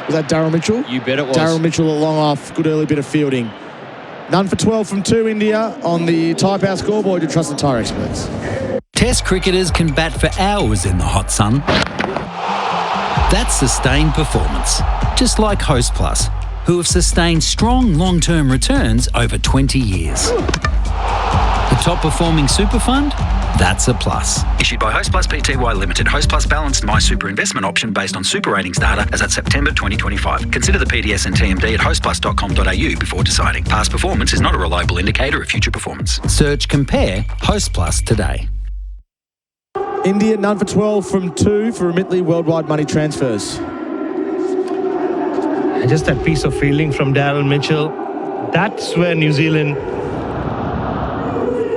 Was that Daryl Mitchell? You bet it was. Daryl Mitchell at long off. Good early bit of fielding. None for 12 from 2 India on the Tyre Power scoreboard. You trust the tyre experts. Test cricketers can bat for hours in the hot sun. That's sustained performance, just like Host Plus, who have sustained strong long-term returns over 20 years. The top performing super fund? That's a plus. Issued by Host Plus Pty Limited. Host Plus balanced My Super investment option based on super ratings data as at September 2025. Consider the PDS and TMD at hostplus.com.au before deciding. Past performance is not a reliable indicator of future performance. Search Compare Host Plus today. India, none for 12 from 2 for Remitly worldwide money transfers. And just that piece of fielding from Daryl Mitchell, that's where New Zealand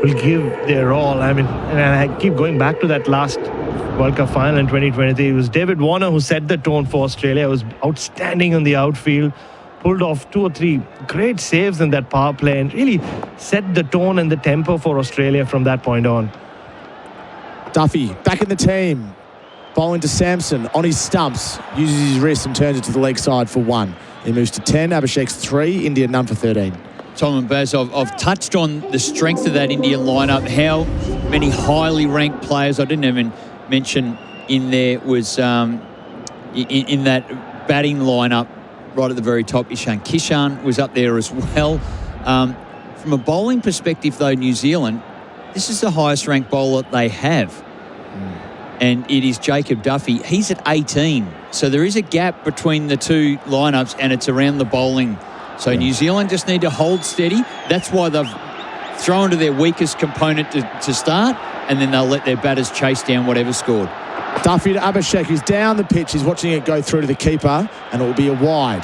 will give their all. I mean, and I keep going back to that last World Cup final in 2023. It was David Warner who set the tone for Australia. It was outstanding on the outfield. Pulled off 2 or 3 great saves in that power play and really set the tone and the tempo for Australia from that point on. Duffy back in the team. Bowling to Samson on his stumps. Uses his wrist and turns it to the leg side for 1. He moves to 10. Abhishek's 3. India none for 13. Tom and Baz, I've touched on the strength of that Indian lineup, how many highly ranked players. I didn't even mention in there was in that batting lineup right at the very top, Ishan Kishan was up there as well. From a bowling perspective, though, New Zealand, this is the highest ranked bowler they have. And it is Jacob Duffy. He's at 18. So there is a gap between the 2 lineups, and it's around the bowling. So New Zealand just need to hold steady. That's why they've thrown to their weakest component to start, and then they'll let their batters chase down whatever's scored. Duffy to Abhishek, who's down the pitch. He's watching it go through to the keeper, and it will be a wide.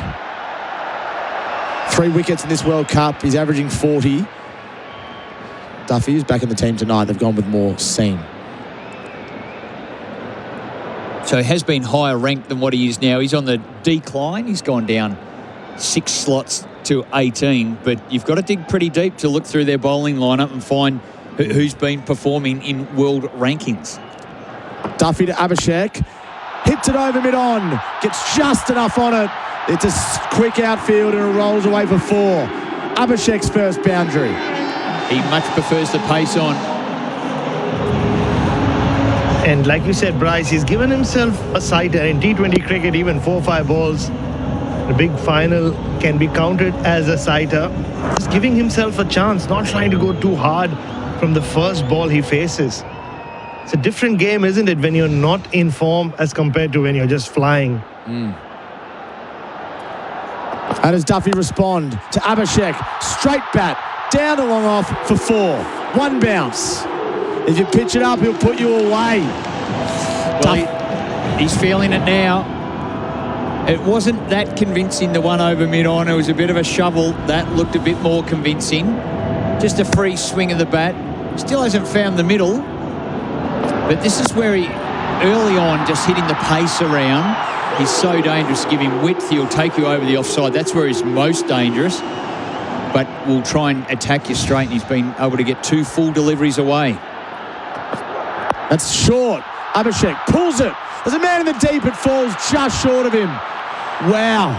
3 wickets in this World Cup. He's averaging 40. Duffy is back in the team tonight. They've gone with more seam. So he has been higher ranked than what he is now. He's on the decline. He's gone down 6 slots to 18. But you've got to dig pretty deep to look through their bowling lineup and find who's been performing in world rankings. Duffy to Abhishek. Hits it over mid-on. Gets just enough on it. It's a quick outfield and it rolls away for 4. Abhishek's first boundary. He much prefers the pace on. And like you said, Bryce, he's given himself a sighter. In T20 cricket, even 4-5 balls, the big final can be counted as a sighter. Just giving himself a chance, not trying to go too hard from the first ball he faces. It's a different game, isn't it, when you're not in form as compared to when you're just flying. How does Duffy respond to Abhishek? Straight bat, down to long off for 4. 1 bounce. If you pitch it up, he'll put you away. Well, he's feeling it now. It wasn't that convincing, the one over mid-on. It was a bit of a shovel. That looked a bit more convincing. Just a free swing of the bat. Still hasn't found the middle. But this is where he, early on, just hitting the pace around. He's so dangerous. Give him width, he'll take you over the offside. That's where he's most dangerous. But we'll try and attack you straight, and he's been able to get 2 full deliveries away. That's short. Abhishek pulls it. There's a man in the deep. It falls just short of him. Wow.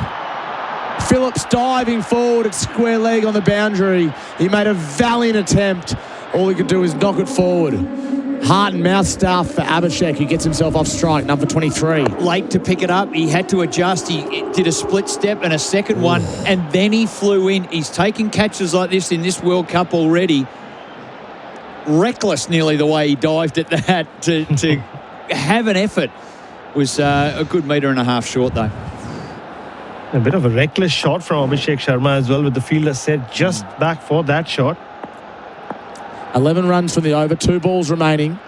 Phillips diving forward at square leg on the boundary. He made a valiant attempt. All he could do is knock it forward. Heart and mouth stuff for Abhishek, who gets himself off strike, number 23. Late to pick it up. He had to adjust. He did a split step and a second one, and then he flew in. He's taken catches like this in this World Cup already. Reckless nearly the way he dived at that to have an effort. Was a good 1.5 meters short though. A bit of a reckless shot from Abhishek Sharma as well, with the fielder set just back for that shot. 11 runs from the over, 2 balls remaining.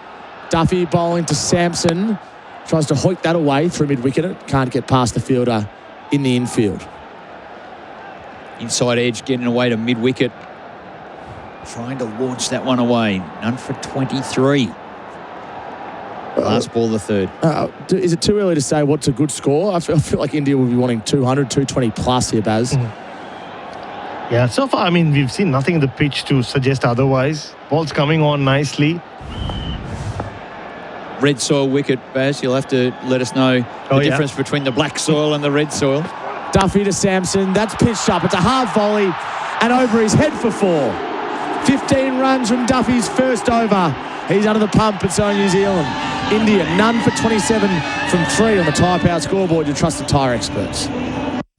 Duffy bowling to Sampson. Tries to hoik that away through mid-wicket. Can't get past the fielder in the infield. Inside edge getting away to mid-wicket. Trying to launch that one away. None for 23. Last ball, the third. Is it too early to say what's a good score? I feel like India will be wanting 200, 220 plus here, Baz. Yeah, so far, I mean, we've seen nothing in the pitch to suggest otherwise. Ball's coming on nicely. Red soil wicket, Baz. You'll have to let us know the difference between the black soil and the red soil. Duffy to Sampson. That's pitched up. It's a hard volley and over his head for 4. 15 runs from Duffy's first over. He's under the pump at so New Zealand. India, none for 27 from 3 on the Tyre Power scoreboard. You trust the tyre experts.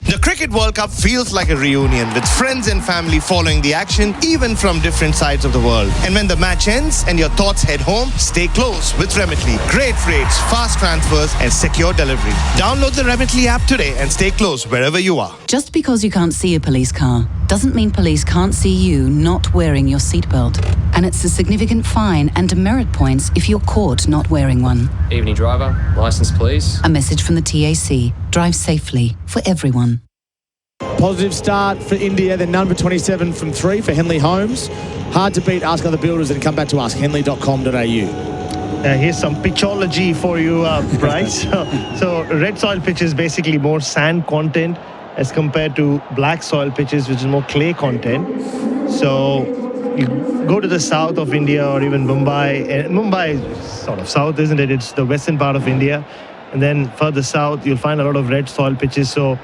The Cricket World Cup feels like a reunion, with friends and family following the action, even from different sides of the world. And when the match ends and your thoughts head home, stay close with Remitly. Great rates, fast transfers, and secure delivery. Download the Remitly app today and stay close wherever you are. Just because you can't see a police car doesn't mean police can't see you not wearing your seatbelt. And it's a significant fine and demerit points if you're caught not wearing one. Evening driver, licence please. A message from the TAC. Drive safely for everyone. Positive start for India, then none for 27 from 3 for Henley Holmes. Hard to beat. Ask other builders and come back to us, henley.com.au. Here's some pitchology for you, Bryce. So red soil pitch is basically more sand content as compared to black soil pitches, which is more clay content. So you go to the south of India or even Mumbai. And Mumbai is sort of south, isn't it? It's the western part of India. And then further south, you'll find a lot of red soil pitches. So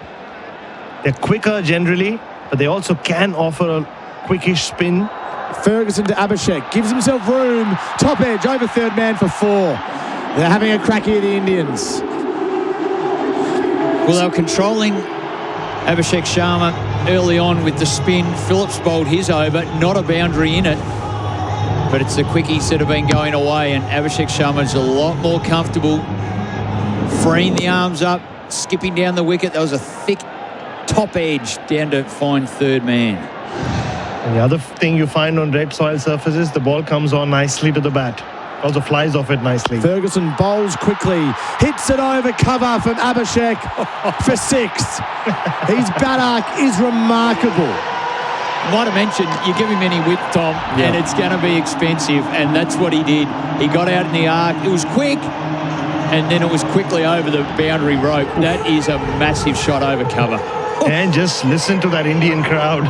they're quicker generally, but they also can offer a quickish spin. Ferguson to Abhishek. Gives himself room. Top edge over third man for 4. They're having a crack here, the Indians. Well, they were controlling Abhishek Sharma early on with the spin. Phillips bowled his over, not a boundary in it. But it's the quickies that have been going away, and Abhishek Sharma's a lot more comfortable freeing the arms up, skipping down the wicket. That was a thick top edge down to find third man. And the other thing you find on red soil surfaces, the ball comes on nicely to the bat. Also flies off it nicely. Ferguson bowls quickly, hits it over cover from Abhishek for 6. His bat arc is remarkable. Might have mentioned, you give him any width, Tom, and it's going to be expensive, and that's what he did. He got out in the arc. It was quick, and then it was quickly over the boundary rope. That is a massive shot over cover. And just listen to that Indian crowd.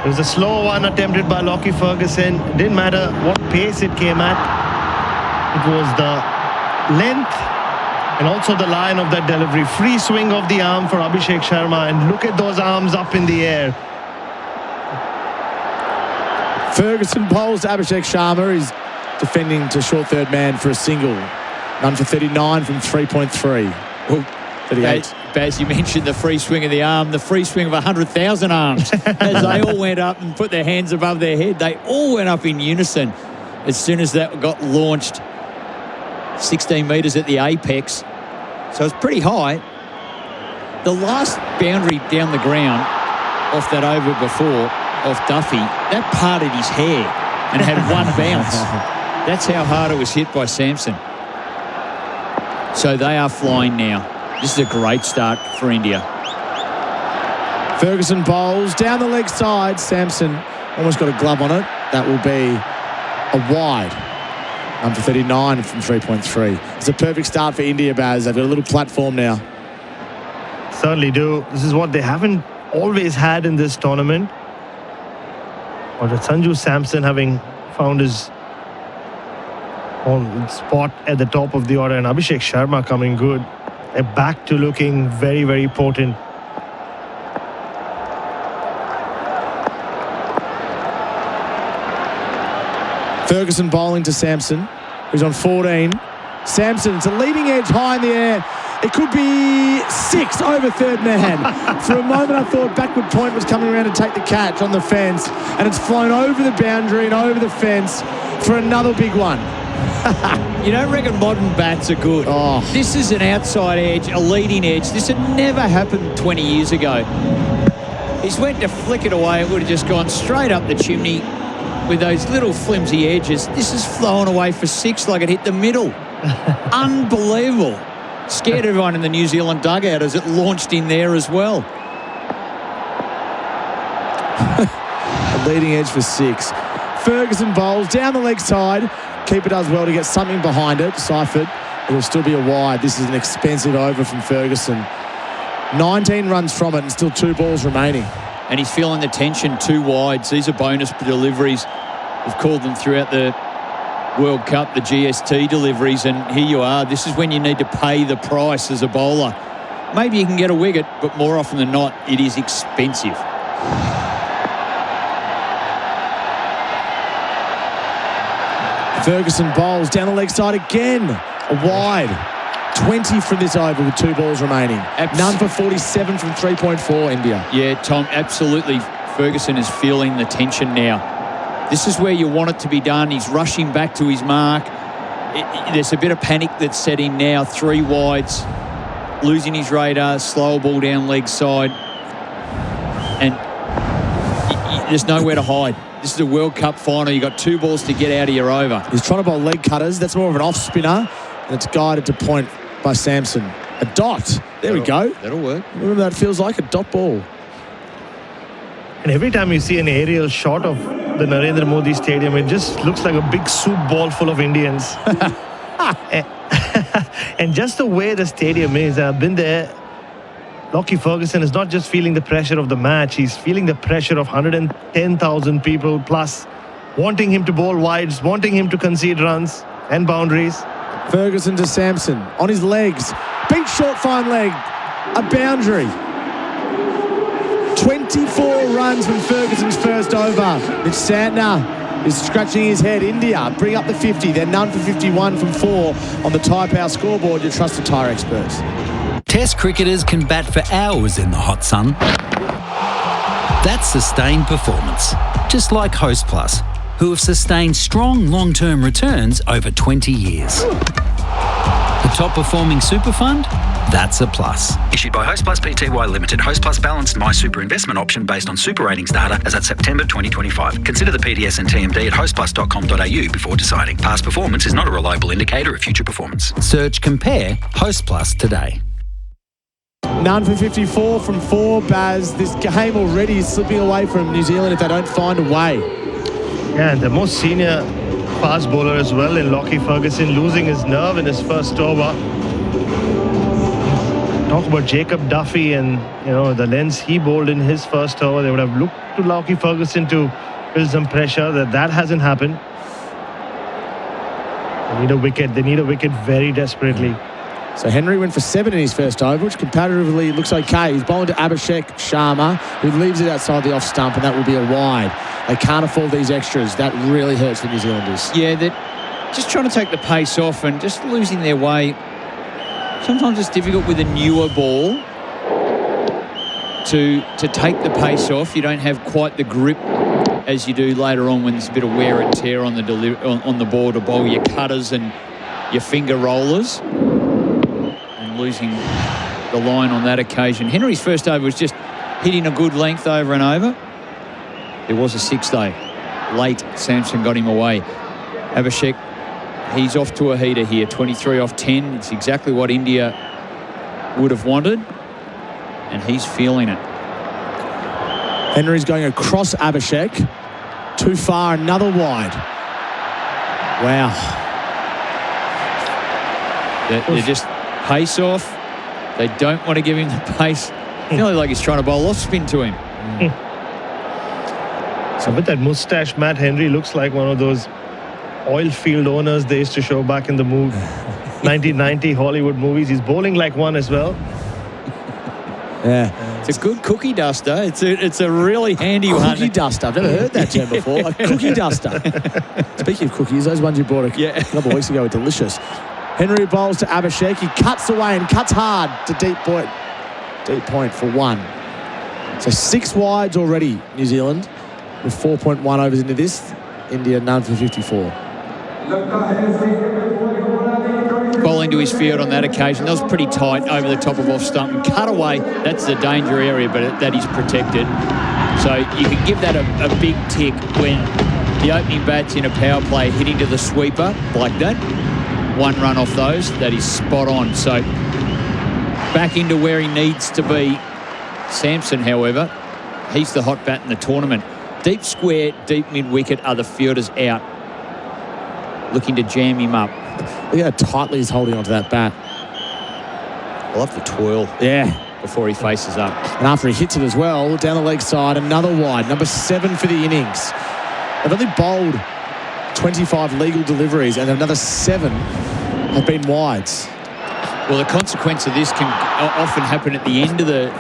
It was a slow one attempted by Lockie Ferguson. It didn't matter what pace it came at. It was the length and also the line of that delivery. Free swing of the arm for Abhishek Sharma. And look at those arms up in the air. Ferguson bowls to Abhishek Sharma. He's defending to short third man for a single. Run for 39 from 3.3. Well, 38. Baz, you mentioned the free swing of the arm, the free swing of 100,000 arms. As they all went up and put their hands above their head, they all went up in unison as soon as that got launched. 16 metres at the apex. So it's pretty high. The last boundary down the ground off that over before, off Duffy, that parted his hair and had one bounce. That's how hard it was hit by Samson. So they are flying now. This is a great start for India. Ferguson bowls down the leg side. Samson almost got a glove on it. That will be a wide. Run for 39 from 3.3. It's a perfect start for India, Baz. They've got a little platform now. Certainly do. This is what they haven't always had in this tournament. But with Sanju Samson having found his own spot at the top of the order and Abhishek Sharma coming good. They're back to looking very, very potent. Ferguson bowling to Samson, who's on 14. Samson, it's a leading edge high in the air. It could be 6 over third man. For a moment, I thought backward point was coming around to take the catch on the fence, and it's flown over the boundary and over the fence for another big one. You don't reckon modern bats are good? Oh. This is an outside edge, a leading edge. This had never happened 20 years ago. He's went to flick it away. It would have just gone straight up the chimney with those little flimsy edges. This is flowing away for 6 like it hit the middle. Unbelievable. Scared everyone in the New Zealand dugout as it launched in there as well. A leading edge for 6. Ferguson bowls down the leg side. Keeper does well to get something behind it. Seifert. It'll still be a wide. This is an expensive over from Ferguson. 19 runs from it and still 2 balls remaining. And he's feeling the tension, 2 wides. These are bonus deliveries. We've called them throughout the World Cup, the GST deliveries, and here you are. This is when you need to pay the price as a bowler. Maybe you can get a wicket, but more often than not, it is expensive. Ferguson bowls down the leg side again. A wide. 20 from this over with 2 balls remaining. None for 47 from 3.4, India. Yeah, Tom, absolutely. Ferguson is feeling the tension now. This is where you want it to be done. He's rushing back to his mark. There's a bit of panic that's set in now. 3 wides. Losing his radar. Slower ball down leg side. And there's nowhere to hide. This is a World Cup final. You've got 2 balls to get out of your over. He's trying to bowl leg cutters. That's more of an off spinner. And it's guided to point by Samson. A dot. There we go. That'll work. Whatever that feels like, a dot ball. And every time you see an aerial shot of the Narendra Modi Stadium, it just looks like a big soup ball full of Indians. And just the way the stadium is, I've been there. Lockie Ferguson is not just feeling the pressure of the match, he's feeling the pressure of 110,000 people plus wanting him to bowl wides, wanting him to concede runs and boundaries. Ferguson to Samson on his legs. Beat short fine leg. A boundary. 24 runs from Ferguson's first over. Mitch Santner is scratching his head. India bring up the 50. They're none for 51 from 4 on the Tyre Power scoreboard. Your trusted tyre experts. Test cricketers can bat for hours in the hot sun. That's sustained performance, just like Host Plus, who have sustained strong long-term returns over 20 years. The top-performing super fund? That's a plus. Issued by Host Plus Pty Limited. Host Plus balanced My Super investment option based on super ratings data as at September 2025. Consider the PDS and TMD at hostplus.com.au before deciding. Past performance is not a reliable indicator of future performance. Search Compare Host Plus today. None for 54 from 4, Baz. This game already is slipping away from New Zealand if they don't find a way. Yeah, and the most senior fast bowler as well in Lockie Ferguson, losing his nerve in his first over. Talk about Jacob Duffy and the lengths he bowled in his first over. They would have looked to Lockie Ferguson to build some pressure. That hasn't happened. They need a wicket. They need a wicket very desperately. So Henry went for 7 in his first over, which comparatively looks okay. He's bowling to Abhishek Sharma, who leaves it outside the off stump, and that will be a wide. They can't afford these extras. That really hurts the New Zealanders. Yeah, they're just trying to take the pace off and just losing their way. Sometimes it's difficult with a newer ball to take the pace off. You don't have quite the grip as you do later on when there's a bit of wear and tear on the ball to bowl your cutters and your finger rollers. Losing the line on that occasion. Henry's first over was just hitting a good length over and over. There was a 6 though. Late, Samson got him away. Abhishek, he's off to a heater here. 23 off 10. It's exactly what India would have wanted. And he's feeling it. Henry's going across Abhishek. Too far, another wide. Wow. They're just pace off. They don't want to give him the pace. It's nearly like he's trying to bowl off spin to him. So with that moustache, Matt Henry looks like one of those oil field owners they used to show back in the 1990 Hollywood movies. He's bowling like one as well. Yeah. It's a good cookie duster. It's a really handy one. Cookie duster. I've never heard that term before. A cookie duster. Speaking of cookies, those ones you bought a couple of weeks ago were delicious. Henry bowls to Abhishek. He cuts away and cuts hard to deep point for 1. So 6 wides already, New Zealand, with 4.1 overs into this. India none for 54. Bowling to his field on that occasion. That was pretty tight over the top of off stump and cut away. That's the danger area, but that is protected. So you can give that a big tick when the opening bat's in a power play hitting to the sweeper like that. 1 run off those, that is spot on. So back into where he needs to be. Samson, however, he's the hot bat in the tournament. Deep square, deep mid-wicket are the fielders out, looking to jam him up. Look how tightly he's holding onto that bat. I love the twirl. Yeah. Before he faces up. And after he hits it as well, down the leg side, another wide. Number 7 for the innings. They've only bowled 25 legal deliveries and another 7 have been wides. Well, the consequence of this can often happen at the end of the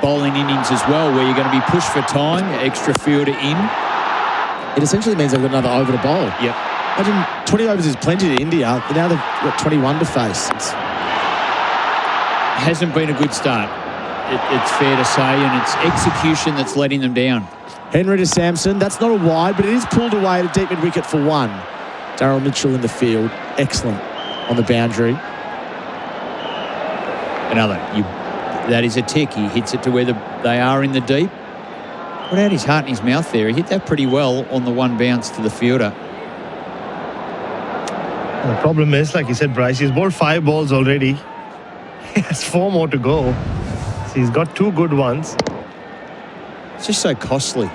bowling innings as well, where you're going to be pushed for time, extra fielder in. It essentially means they've got another over to bowl. Yep. Imagine 20 overs is plenty to India, but now they've got 21 to face. It hasn't been a good start, it's fair to say, and it's execution that's letting them down. Henry to Samson. That's not a wide, but it is pulled away to deep mid-wicket for 1. Darryl Mitchell in the field. Excellent on the boundary. Another. That is a tick. He hits it to where they are in the deep. Put out his heart in his mouth there. He hit that pretty well on the 1 bounce to the fielder. The problem is, like you said, Bryce, he's bowled 5 balls already. He has 4 more to go. So he's got 2 good ones. It's just so costly.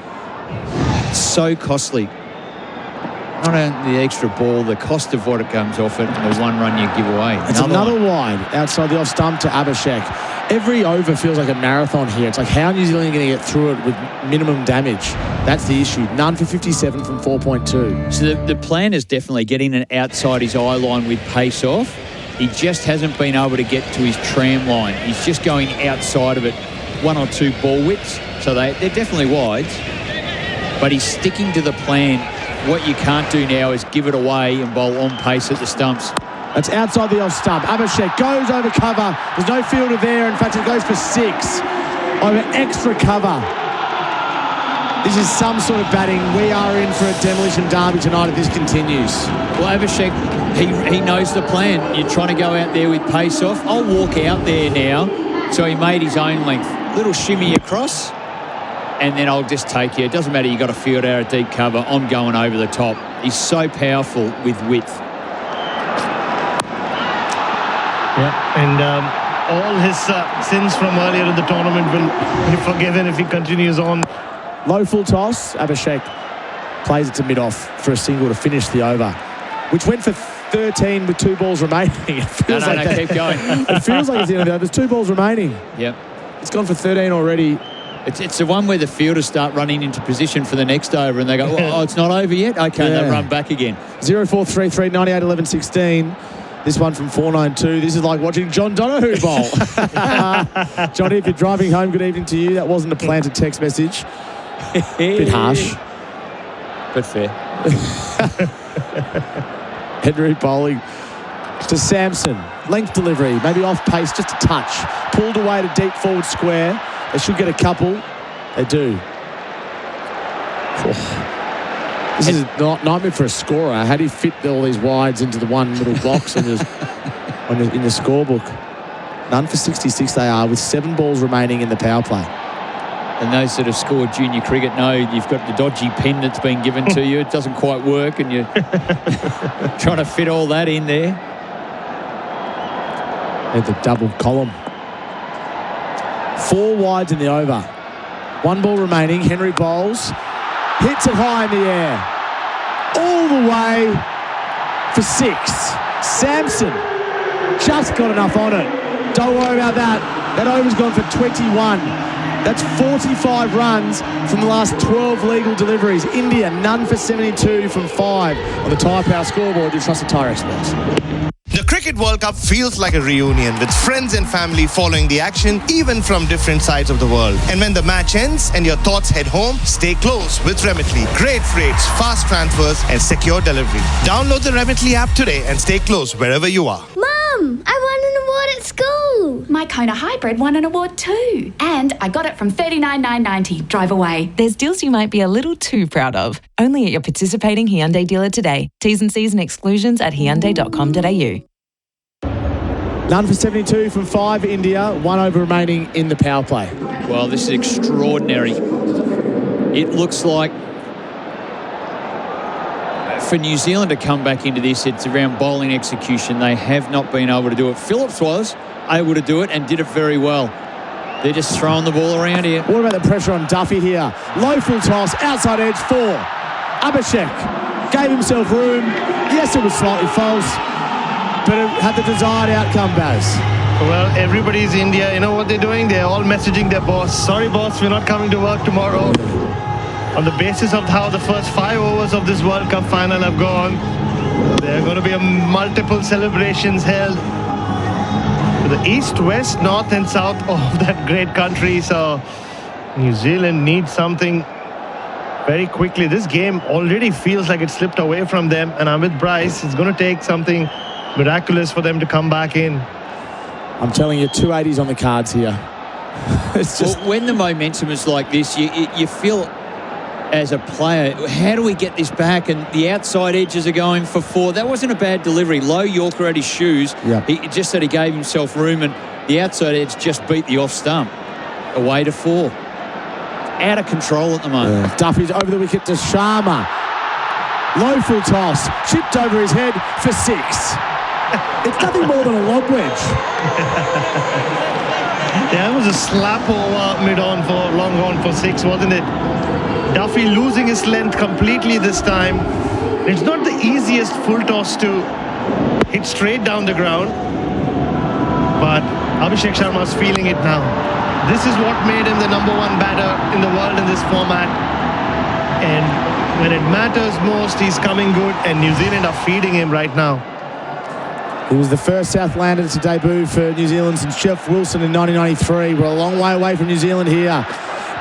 It's so costly. Not only the extra ball, the cost of what it comes off it, and the 1 run you give away. It's another wide outside the off stump to Abhishek. Every over feels like a marathon here. It's like, how are New Zealand going to get through it with minimum damage? That's the issue. None for 57 from 4.2. So the plan is definitely getting an outside his eye line with pace off. He just hasn't been able to get to his tram line. He's just going outside of it 1 or 2 ball widths. So they're definitely wides. But he's sticking to the plan. What you can't do now is give it away and bowl on pace at the stumps. That's outside the off stump. Abhishek goes over cover. There's no fielder there. In fact, it goes for 6 over extra cover. This is some sort of batting. We are in for a demolition derby tonight if this continues. Well, Abhishek, he knows the plan. You're trying to go out there with pace off. I'll walk out there now. So he made his own length. Little shimmy across, and then I'll just take you. It doesn't matter, you got a field out of deep cover. I'm going over the top. He's so powerful with width. Yeah, and all his sins from earlier in the tournament will be forgiven if he continues on. Low full toss. Abhishek plays it to mid-off for a single to finish the over. which went for 13 with 2 balls remaining. It feels No, like that. keep going. It feels like it's the end of the over. There's 2 balls remaining. Yep. It's gone for 13 already. It's the one where the fielders start running into position for the next over and they go, oh, it's not over yet? Okay, Yeah. they run back again. 0433 98 11 16. This one from 492. This is like watching John Donahue bowl. Johnny, if you're driving home, good evening to you. That wasn't a planted text message. Bit harsh. But fair. Henry bowling to Samson. Length delivery, maybe off pace, just a touch. Pulled away to deep forward square. They should get a couple. They do. This is not nightmare for a scorer. How do you fit all these wides into the one little box in the scorebook? None for 66 they are, with 7 balls remaining in the power play. And those that have scored junior cricket know you've got the dodgy pen that's been given to you. It doesn't quite work and you're trying to fit all that in there. And the double column. 4 wides in the over. 1 ball remaining. Henry bowls. Hits it high in the air. All the way for 6. Samson just got enough on it. Don't worry about that. That over's gone for 21. That's 45 runs from the last 12 legal deliveries. India, none for 72 from 5 on the Tyre Power scoreboard. You trust the Tyre experts. The Cricket World Cup feels like a reunion with friends and family following the action, even from different sides of the world. And when the match ends and your thoughts head home, stay close with Remitly. Great rates, fast transfers, and secure delivery. Download the Remitly app today and stay close wherever you are. Mum, I won an award at school. My Kona Hybrid won an award too. And I got it from $39,990. Drive away. There's deals you might be a little too proud of. Only at your participating Hyundai dealer today. T's and C's and exclusions at hyundai.com.au. None for 72 from 5, India. 1 over remaining in the power play. Well, this is extraordinary. It looks like for New Zealand to come back into this, it's around bowling execution. They have not been able to do it. Phillips was able to do it and did it very well. They're just throwing the ball around here. What about the pressure on Duffy here? Low full toss, outside edge 4. Abhishek gave himself room. Yes, it was slightly false, but it had the desired outcome, Baz. Well, everybody's India. You know what they're doing? They're all messaging their boss. Sorry, boss, we're not coming to work tomorrow. On the basis of how the first 5 overs of this World Cup final have gone, there are going to be multiple celebrations held to the east, west, north and south of that great country. So New Zealand needs something very quickly. This game already feels like it slipped away from them, and I'm with Bryce. It's going to take something miraculous for them to come back in. I'm telling you, 280s on the cards here. It's just when the momentum is like this, you feel as a player, how do we get this back? And the outside edges are going for 4. That wasn't a bad delivery. Low Yorker at his shoes. Yep. He just said he gave himself room, and the outside edge just beat the off stump. Away to 4. Out of control at the moment. Yeah. Duffy's over the wicket to Sharma. Low full toss, chipped over his head for 6. It's nothing more than a lob wedge. Yeah, it was a slap over mid-on for long on for 6, wasn't it? Duffy losing his length completely this time. It's not the easiest full toss to hit straight down the ground, but Abhishek Sharma's feeling it now. This is what made him the #1 batter in the world in this format. And when it matters most, he's coming good, and New Zealand are feeding him right now. He was the first Southlander to debut for New Zealand since Jeff Wilson in 1993. We're a long way away from New Zealand here.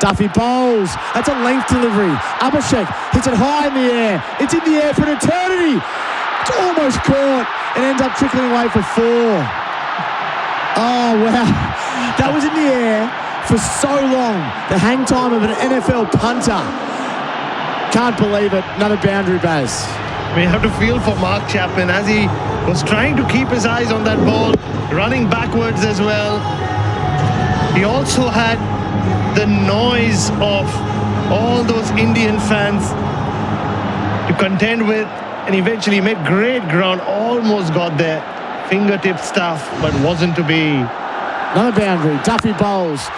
Duffy bowls. That's a length delivery. Abhishek hits it high in the air. It's in the air for an eternity. It's almost caught and ends up trickling away for 4. Oh, wow. That was in the air for so long. The hang time of an NFL punter. Can't believe it. Another boundary, Baz. We have to feel for Mark Chapman as he was trying to keep his eyes on that ball, running backwards as well. He also had the noise of all those Indian fans to contend with, and eventually made great ground, almost got there. Fingertip stuff, but wasn't to be. Another boundary. Duffy bowls.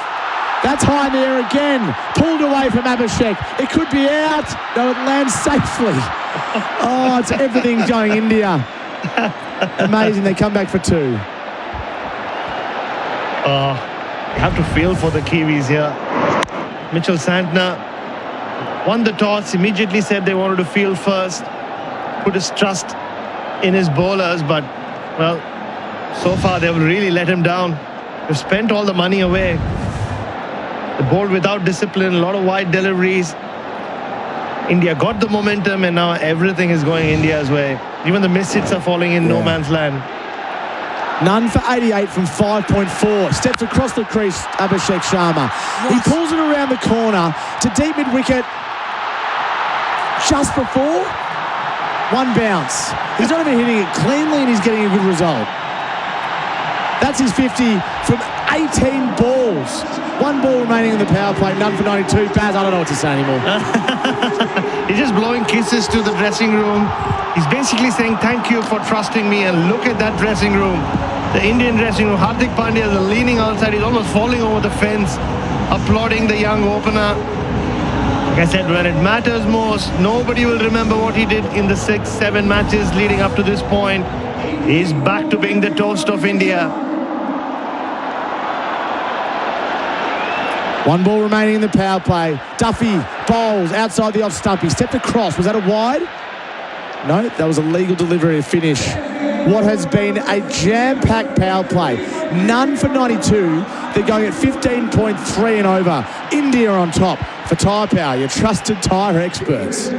That's high in the air again. Pulled away from Abhishek. It could be out. No, it lands safely. Oh, it's everything going India. Amazing. They come back for 2. You have to feel for the Kiwis here. Mitchell Santner won the toss, immediately said they wanted to field first, put his trust in his bowlers, but, well, so far they've really let him down. They've spent all the money away. They bowled without discipline, a lot of wide deliveries. India got the momentum, and now everything is going India's way. Even the missed hits are falling in no man's land. None for 88 from 5.4. Steps across the crease, Abhishek Sharma. He pulls it around the corner to deep mid-wicket just before. 1 bounce. He's not even hitting it cleanly, and he's getting a good result. That's his 50 from 18 balls. 1 ball remaining in the power play. None for 92. Baz, I don't know what to say anymore. He's just blowing kisses to the dressing room. He's basically saying thank you for trusting me, and look at that dressing room. The Indian dressing room. Hardik Pandya is leaning outside. He's almost falling over the fence, applauding the young opener. Like I said, when it matters most, nobody will remember what he did in the 6-7 matches leading up to this point. He's back to being the toast of India. 1 ball remaining in the power play. Duffy bowls outside the off stump. He stepped across. Was that a wide? No, that was a legal delivery to finish what has been a jam-packed power play. None for 92. They're going at 15.3 and over. India on top for Tyre Power, your trusted tyre experts.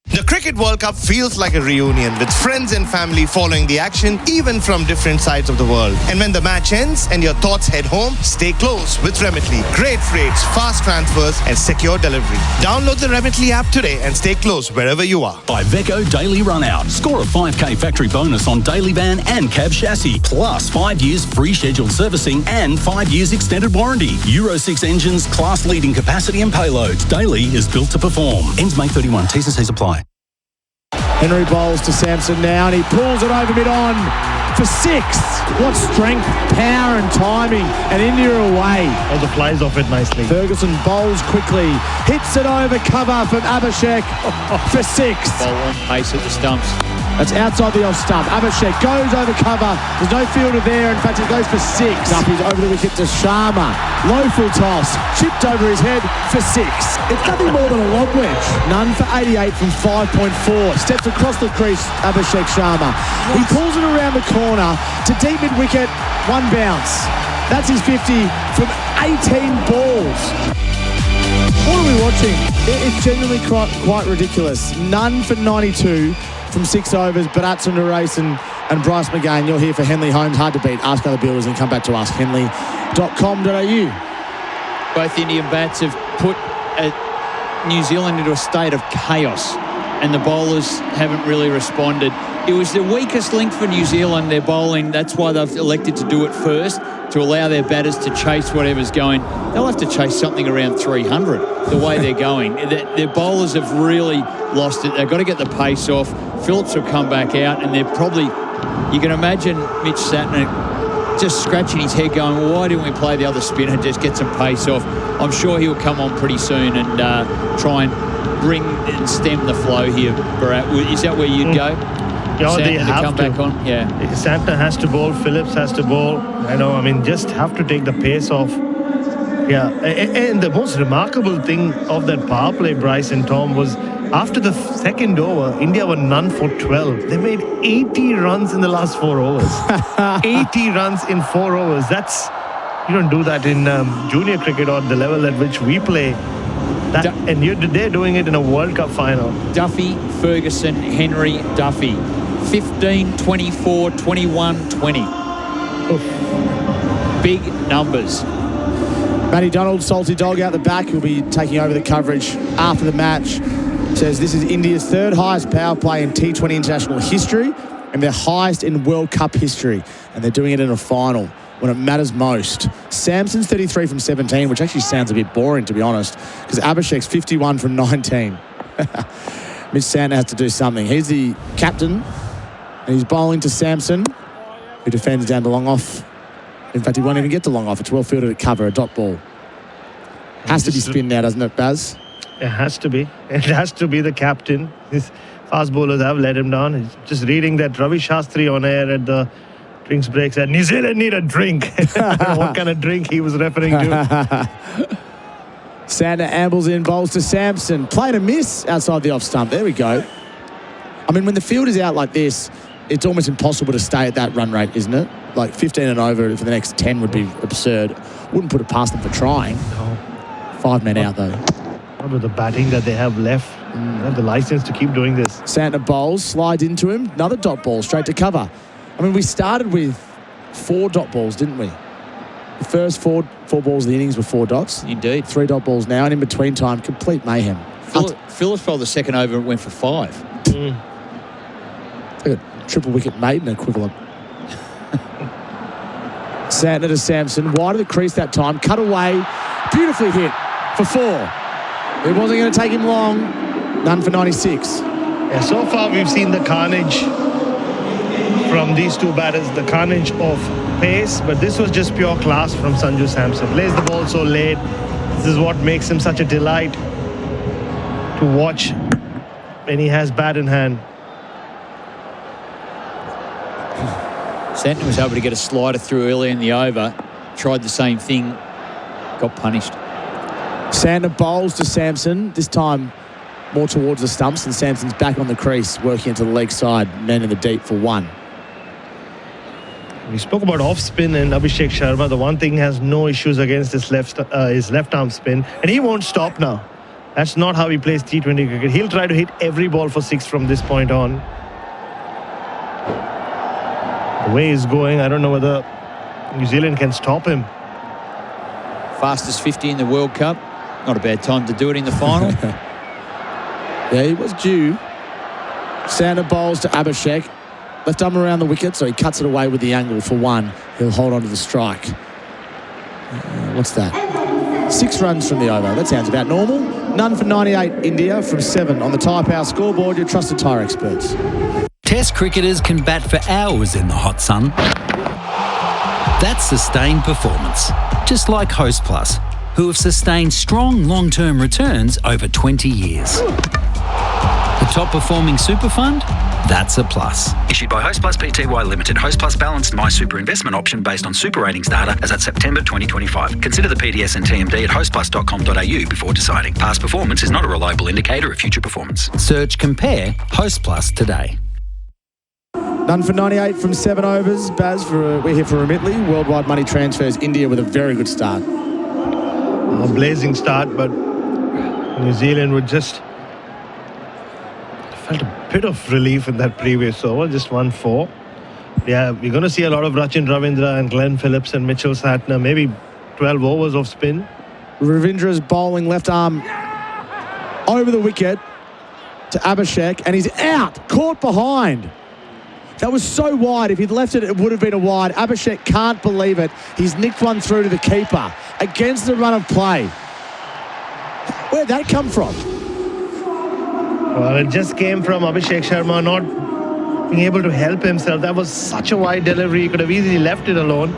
The Cricket World Cup feels like a reunion with friends and family following the action, even from different sides of the world. And when the match ends and your thoughts head home, stay close with Remitly. Great rates, fast transfers, and secure delivery. Download the Remitly app today and stay close wherever you are. Iveco Daily Run Out. Score a 5K factory bonus on daily van and cab chassis, plus 5 years free scheduled servicing and 5 years extended warranty. Euro 6 engines, class-leading capacity and payloads. Daily is built to perform. Ends May 31. T's and C's apply. Henry bowls to Samson now, and he pulls it over mid-on for 6. What strength, power and timing, and India away. Also flies off it nicely. Ferguson bowls quickly, hits it over cover from Abhishek for 6. Bowl on pace at the stumps. That's outside the off stump. Abhishek goes over cover. There's no fielder there. In fact, it goes for 6. Duffy's over the wicket to Sharma. Low full toss. Chipped over his head for 6. It's nothing more than a lob wedge. None for 88 from 5.4. Steps across the crease, Abhishek Sharma. He pulls it around the corner to deep mid-wicket. 1 bounce. That's his 50 from 18 balls. What are we watching? It's genuinely quite ridiculous. None for 92. From 6 overs, Bharat, Sundaresan and Bryce McGain. You're here for Henley Homes. Hard to beat. Ask other builders and come back to askhenley.com.au. Both Indian bats have put New Zealand into a state of chaos, and the bowlers haven't really responded. It was the weakest link for New Zealand, their bowling. That's why they've elected to do it first, to allow their batters to chase whatever's going. They'll have to chase something around 300 the way they're going. Their bowlers have really lost it. They've got to get the pace off. Phillips will come back out, and they're probably, you can imagine Mitch Santner just scratching his head going, well, why didn't we play the other spinner and just get some pace off? I'm sure he'll come on pretty soon and try and bring and stem the flow here, Bharat. Is that where you'd go? Yeah, they have to come back on. Yeah, Santner has to bowl, Phillips has to bowl. Just have to take the pace off. Yeah, and the most remarkable thing of that power play, Bryce and Tom, was after the second over, India were none for 12. They made 80 runs in the last 4 overs. 80 runs in 4 overs. You don't do that in junior cricket or the level at which we play. They're doing it in a World Cup final. Duffy, Ferguson, Henry, Duffy. 15, 24, 21, 20. Oof. Big numbers. Matty Donald, salty dog out the back, who'll be taking over the coverage after the match. Says this is India's 3rd highest power play in T20 international history and their highest in World Cup history. And they're doing it in a final when it matters most. Samson's 33 from 17, which actually sounds a bit boring, to be honest, because Abhishek's 51 from 19. Mitch Santner has to do something. He's the captain, and he's bowling to Samson, who defends down to long off. In fact, he won't even get to long off. It's well fielded at cover, a dot ball. Has to be spin now, doesn't it, Baz? It has to be. It has to be the captain. His fast bowlers have let him down. He's just reading that Ravi Shastri on air at the drinks break said, New Zealand need a drink. What kind of drink he was referring to. Sander ambles in, bowls to Sampson. Playing a miss outside the off stump. There we go. I mean, when the field is out like this, it's almost impossible to stay at that run rate, isn't it? Like 15 and over for the next 10 would be absurd. Wouldn't put it past them for trying. No. 5 men out, though. Not with the batting that they have left. They have the license to keep doing this. Sander bowls, slides into him. Another dot ball straight to cover. I mean, we started with 4 dot balls, didn't we? The first four balls of the innings were 4 dots. Indeed. 3 dot balls now, and in between time, complete mayhem. Phillips bowled the second over and went for 5. It's like a triple wicket maiden equivalent. Sander to Sampson, wide of the crease that time, cut away, beautifully hit for 4. It wasn't going to take him long. None for 96. Yeah, so far we've seen the carnage from these two batters, the carnage of pace, but this was just pure class from Sanju Samson. Plays the ball so late. This is what makes him such a delight to watch when he has bat in hand. Stanton was able to get a slider through early in the over. Tried the same thing. Got punished. Sander bowls to Sampson. This time more towards the stumps, and Sampson's back on the crease, working into the leg side, men in the deep for 1. We spoke about off spin and Abhishek Sharma. The one thing he has no issues against his left arm spin, and he won't stop now. That's not how he plays T20 cricket. He'll try to hit every ball for 6 from this point on. The way he's going, I don't know whether New Zealand can stop him. Fastest 50 in the World Cup. Not a bad time to do it in the final. Yeah, he was due. Sander bowls to Abhishek. Left arm around the wicket, so he cuts it away with the angle for 1. He'll hold on to the strike. What's that? 6 runs from the over. That sounds about normal. None for 98 India from 7 on the Tyre Power scoreboard. Your trusted tyre experts. Test cricketers can bat for hours in the hot sun. That's sustained performance, just like Host Plus, who have sustained strong long-term returns over 20 years. The top performing super fund? That's a plus. Issued by Host Plus Pty Limited. Host Plus balanced My Super investment option based on super ratings data as at September 2025. Consider the PDS and TMD at hostplus.com.au before deciding. Past performance is not a reliable indicator of future performance. Search Compare Host Plus today. None for 98 from 7 overs. Baz, we're here for Remitly. Worldwide money transfers. India with a very good start. A blazing start, but New Zealand would just felt a bit of relief in that previous over, just 1-4. Yeah, we're going to see a lot of Rachin Ravindra and Glenn Phillips and Mitchell Satner, maybe 12 overs of spin. Ravindra's bowling left arm over the wicket to Abhishek, and he's out, caught behind. That was so wide. If he'd left it, it would have been a wide. Abhishek can't believe it. He's nicked one through to the keeper against the run of play. Where'd that come from? Well, it just came from Abhishek Sharma not being able to help himself. That was such a wide delivery. He could have easily left it alone.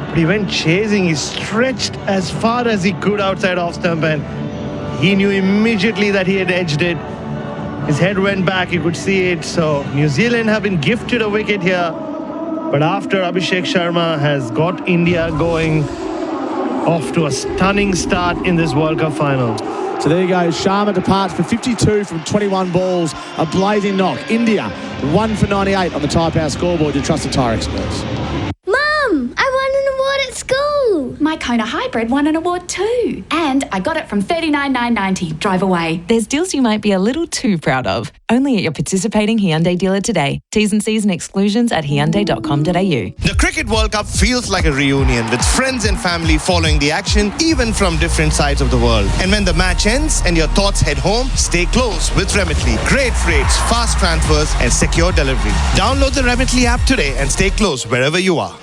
But he went chasing. He stretched as far as he could outside off stump, and he knew immediately that he had edged it. His head went back. You could see it. So New Zealand have been gifted a wicket here. But after Abhishek Sharma has got India going off to a stunning start in this World Cup final. So there you go. Sharma departs for 52 from 21 balls. A blazing knock. India, 1 for 98 on the Tyre Power scoreboard. Your trusted tyre experts. Mum, I won an award at school. My Kona Hybrid won an award too. And I got it from $39,990. Drive away. There's deals you might be a little too proud of. Only at your participating Hyundai dealer today. T's and C's and exclusions at hyundai.com.au. The Cricket World Cup feels like a reunion with friends and family following the action, even from different sides of the world. And when the match ends and your thoughts head home, stay close with Remitly. Great rates, fast transfers, and secure delivery. Download the Remitly app today and stay close wherever you are.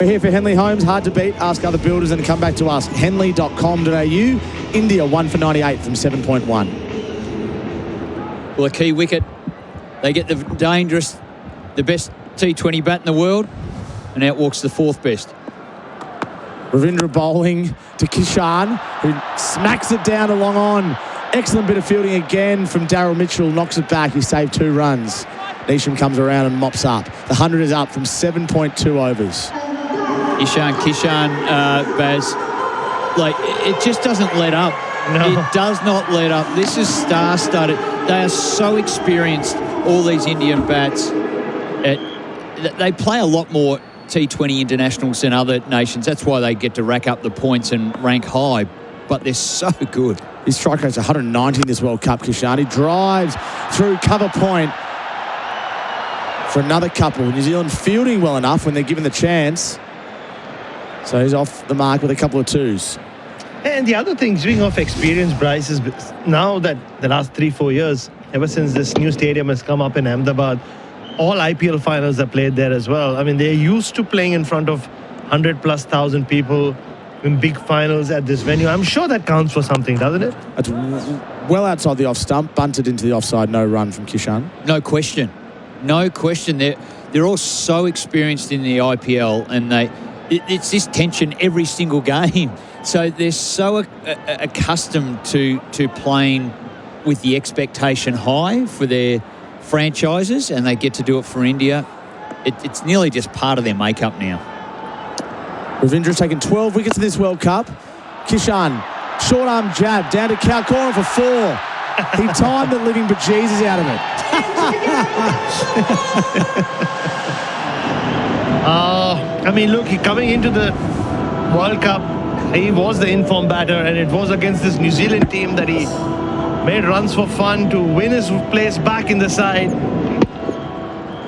We're here for Henley Homes. Hard to beat. Ask other builders and come back to us. Henley.com.au. India 1 for 98 from 7.1. Well, a key wicket. They get the dangerous, the best T20 bat in the world, and out walks the 4th best. Ravindra bowling to Kishan, who smacks it down to long on. Excellent bit of fielding again from Daryl Mitchell, knocks it back. He saved 2 runs. Neesham comes around and mops up. The 100 is up from 7.2 overs. Kishan, Baz, like, it just doesn't let up. No. It does not let up. This is star-studded. They are so experienced, all these Indian bats. They play a lot more T20 internationals than other nations. That's why they get to rack up the points and rank high. But they're so good. His strike rate's 190 in this World Cup, Kishan. He drives through cover point for another couple. New Zealand fielding well enough when they're given the chance. So he's off the mark with a couple of 2s. And the other thing, speaking of experience, Bryce, is now that the last 3-4 years, ever since this new stadium has come up in Ahmedabad, all IPL finals are played there as well. I mean, they're used to playing in front of 100,000+ people in big finals at this venue. I'm sure that counts for something, doesn't it? That's well outside the off stump, bunted into the offside, no run from Kishan. No question. No question. They're all so experienced in the IPL, and it's this tension every single game. So they're so accustomed to playing with the expectation high for their franchises, and they get to do it for India. It's nearly just part of their makeup now. Ravindra's taken 12 wickets in this World Cup. Kishan, short arm jab, down to cow corner for 4. He timed the living bejesus out of it. I mean, look, coming into the World Cup, he was the informed batter, and it was against this New Zealand team that he made runs for fun to win his place back in the side.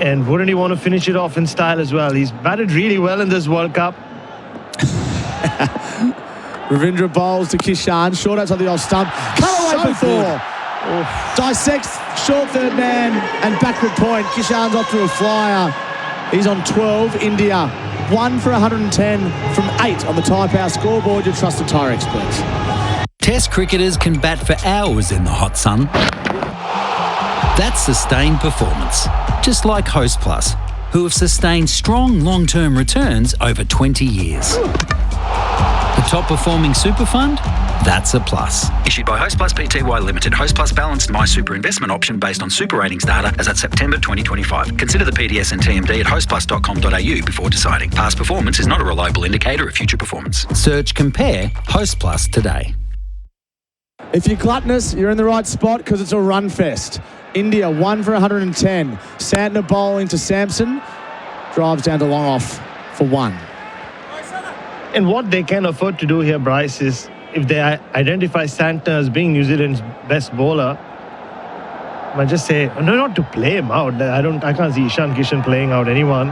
And wouldn't he want to finish it off in style as well? He's batted really well in this World Cup. Ravindra bowls to Kishan, short outside the off stump. Cut away for 4. Dissects short third man and backward point. Kishan's off to a flyer. He's on 12. India 1 for 110 from 8 on the Tyre Power scoreboard. Your trusted tyre experts. Test cricketers can bat for hours in the hot sun. That's sustained performance, just like Host Plus, who have sustained strong long-term returns over 20 years. The top performing super fund? That's a plus. Issued by Host Plus Pty Limited. Host Plus balanced My Super investment option based on super ratings data as at September 2025. Consider the PDS and TMD at hostplus.com.au before deciding. Past performance is not a reliable indicator of future performance. Search Compare Host Plus today. If you're gluttonous, you're in the right spot because it's a run fest. India 1 for 110. Santner bowling to Samson. Drives down to long off for 1. And what they can afford to do here, Bryce, is if they identify Santner as being New Zealand's best bowler, I just say, no, not to play him out. I can't see Ishan Kishan playing out anyone,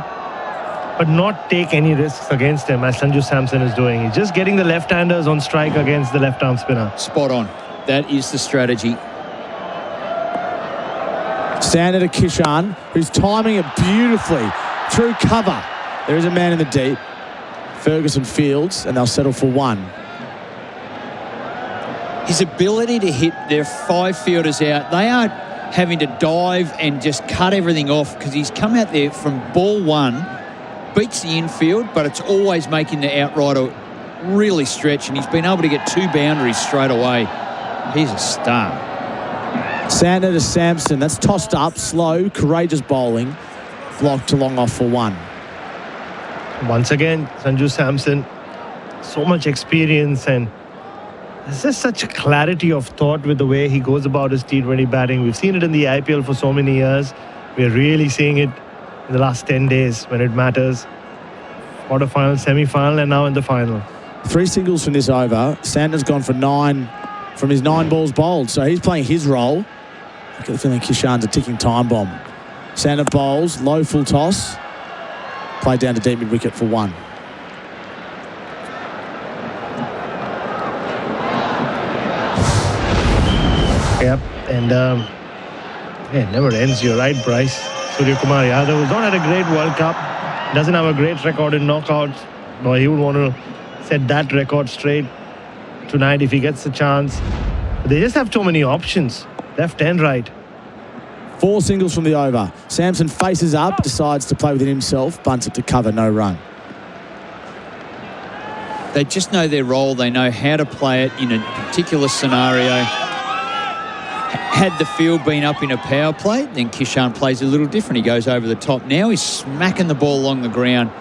but not take any risks against him as Sanju Samson is doing. He's just getting the left-handers on strike against the left-arm spinner. Spot on. That is the strategy. Santner to Kishan, who's timing it beautifully through cover. There is a man in the deep. Ferguson fields, and they'll settle for 1. His ability to hit their 5 fielders out, they aren't having to dive and just cut everything off because he's come out there from ball 1, beats the infield, but it's always making the outrider really stretch, and he's been able to get 2 boundaries straight away. He's a star. Santner to Samson. That's tossed up, slow, courageous bowling. Blocked to long off for 1. Once again, Sanju Samson, so much experience, and there's just such a clarity of thought with the way he goes about his T20 batting. We've seen it in the IPL for so many years. We're really seeing it in the last 10 days when it matters. Quarterfinal, semi-final, and now in the final. 3 singles from this over. Santner's gone for 9 from his 9 balls bowled, so he's playing his role. I get the feeling Kishan's a ticking time bomb. Santner bowls, low full toss. Played down to deep mid-wicket for 1. Yep, and it never ends. You're right, Bryce. Surya Kumar Yadav has not had a great World Cup. Doesn't have a great record in knockouts. But he would want to set that record straight tonight if he gets the chance. But they just have too many options, left and right. 4 singles from the over. Samson faces up, decides to play within himself, bunts it to cover, no run. They just know their role. They know how to play it in a particular scenario. Had the field been up in a power play, then Kishan plays a little different. He goes over the top. Now he's smacking the ball along the ground,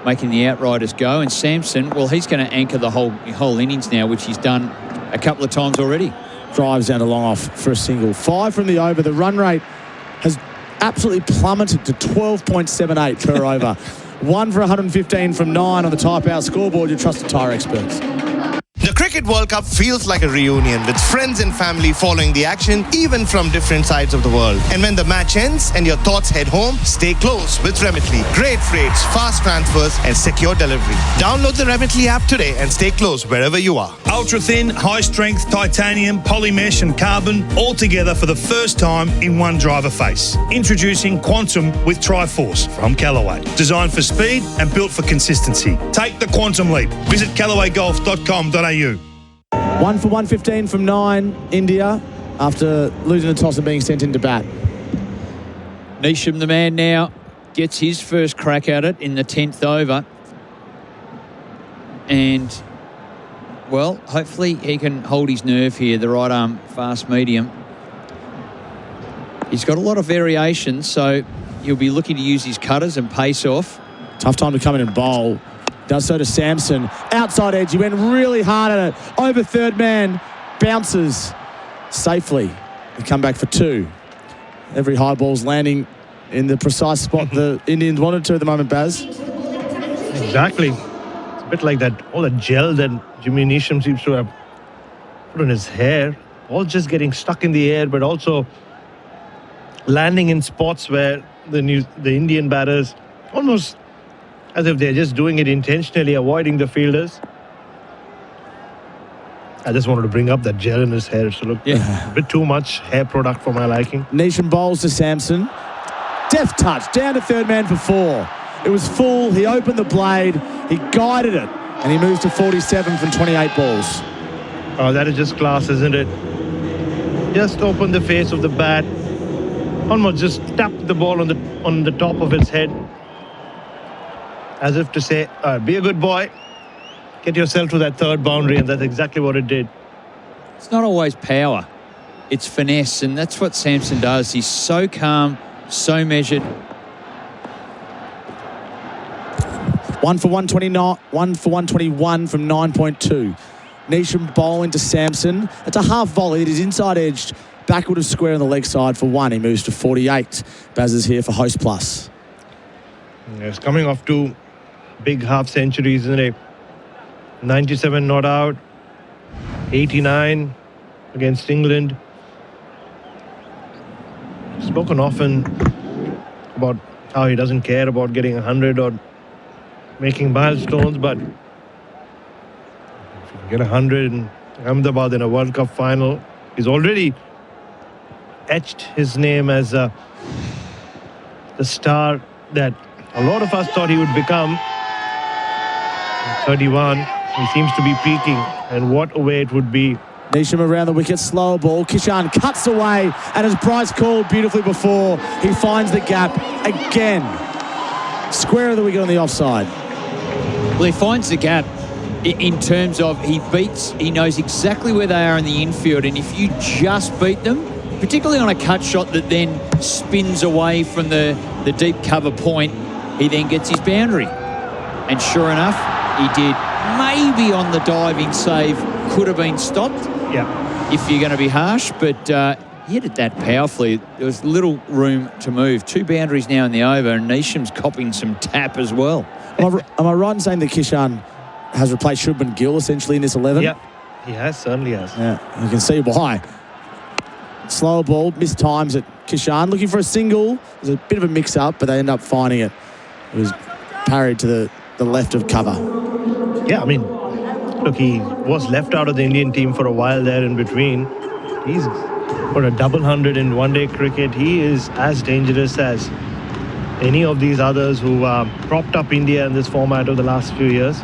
making the outriders go. And Samson, well, he's going to anchor the whole innings now, which he's done a couple of times already. Drives down to long off for a single. 5 from the over. The run rate has absolutely plummeted to 12.78 per over. 1 for 115 from 9 on the Type House scoreboard. Your trusted tyre experts. The Cricket World Cup feels like a reunion with friends and family following the action, even from different sides of the world. And when the match ends and your thoughts head home, stay close with Remitly. Great rates, fast transfers, and secure delivery. Download the Remitly app today and stay close wherever you are. Ultra thin, high strength titanium, polymesh, and carbon all together for the first time in one driver face. Introducing Quantum with Triforce from Callaway. Designed for speed and built for consistency. Take the quantum leap. Visit CallawayGolf.com.au. 1 for 115 from 9, India, after losing the toss and being sent into bat. Neesham, the man now, gets his first crack at it in the 10th over. And, well, hopefully he can hold his nerve here, the right arm fast medium. He's got a lot of variations, so he'll be looking to use his cutters and pace off. Tough time to come in and bowl. Does so to Samson. Outside edge. He went really hard at it. Over third man. Bounces safely. And come back for 2. Every high ball's landing in the precise spot the Indians wanted to at the moment, Baz. Exactly. It's a bit like that, all the gel that Jimmy Neesham seems to have put on his hair. All just getting stuck in the air, but also landing in spots where the Indian batters almost as if they're just doing it intentionally, avoiding the fielders. I just wanted to bring up that gel in his hair. So look, a bit too much hair product for my liking. Neesham bowls to Samson. Deft touch, down to third man for 4. It was full, he opened the blade, he guided it, and he moves to 47 from 28 balls. Oh, that is just class, isn't it? Just opened the face of the bat. Almost just tapped the ball on the top of its head. As if to say, be a good boy, get yourself to that third boundary, and that's exactly what it did. It's not always power, it's finesse, and that's what Samson does. He's so calm, so measured. 1 for 129, 1 for 121 from 9.2. Neesham bowling to Samson. It's a half volley. It is inside edged, backward of square on the leg side for 1. He moves to 48. Baz is here for Host Plus. It's coming off 2 big half centuries, isn't it? 97 not out, 89 against England. Spoken often about how he doesn't care about getting 100 or making milestones, but if you can get 100 in Ahmedabad in a World Cup final, he's already etched his name as the star that a lot of us thought he would become. 31, he seems to be peaking, and what a way it would be. Neesham around the wicket, slow ball. Kishan cuts away, and as Bryce called beautifully before, he finds the gap again. Square of the wicket on the offside. Well, he finds the gap in terms of he knows exactly where they are in the infield, and if you just beat them, particularly on a cut shot that then spins away from the deep cover point, he then gets his boundary. And sure enough, he did. Maybe on the diving save, could have been stopped. Yeah. If you're going to be harsh, but he hit it that powerfully. There was little room to move. 2 boundaries now in the over, and Neesham's copping some tap as well. Am I right in saying that Kishan has replaced Shubman Gill essentially in this 11? Yep, he has, certainly has. Yeah, you can see why. Slower ball, missed times at Kishan, looking for a single. There's a bit of a mix-up, but they end up finding it. It was parried to the left of cover. Yeah, I mean, look, he was left out of the Indian team for a while there in between. He's got a double 100 in one-day cricket. He is as dangerous as any of these others who propped up India in this format over the last few years.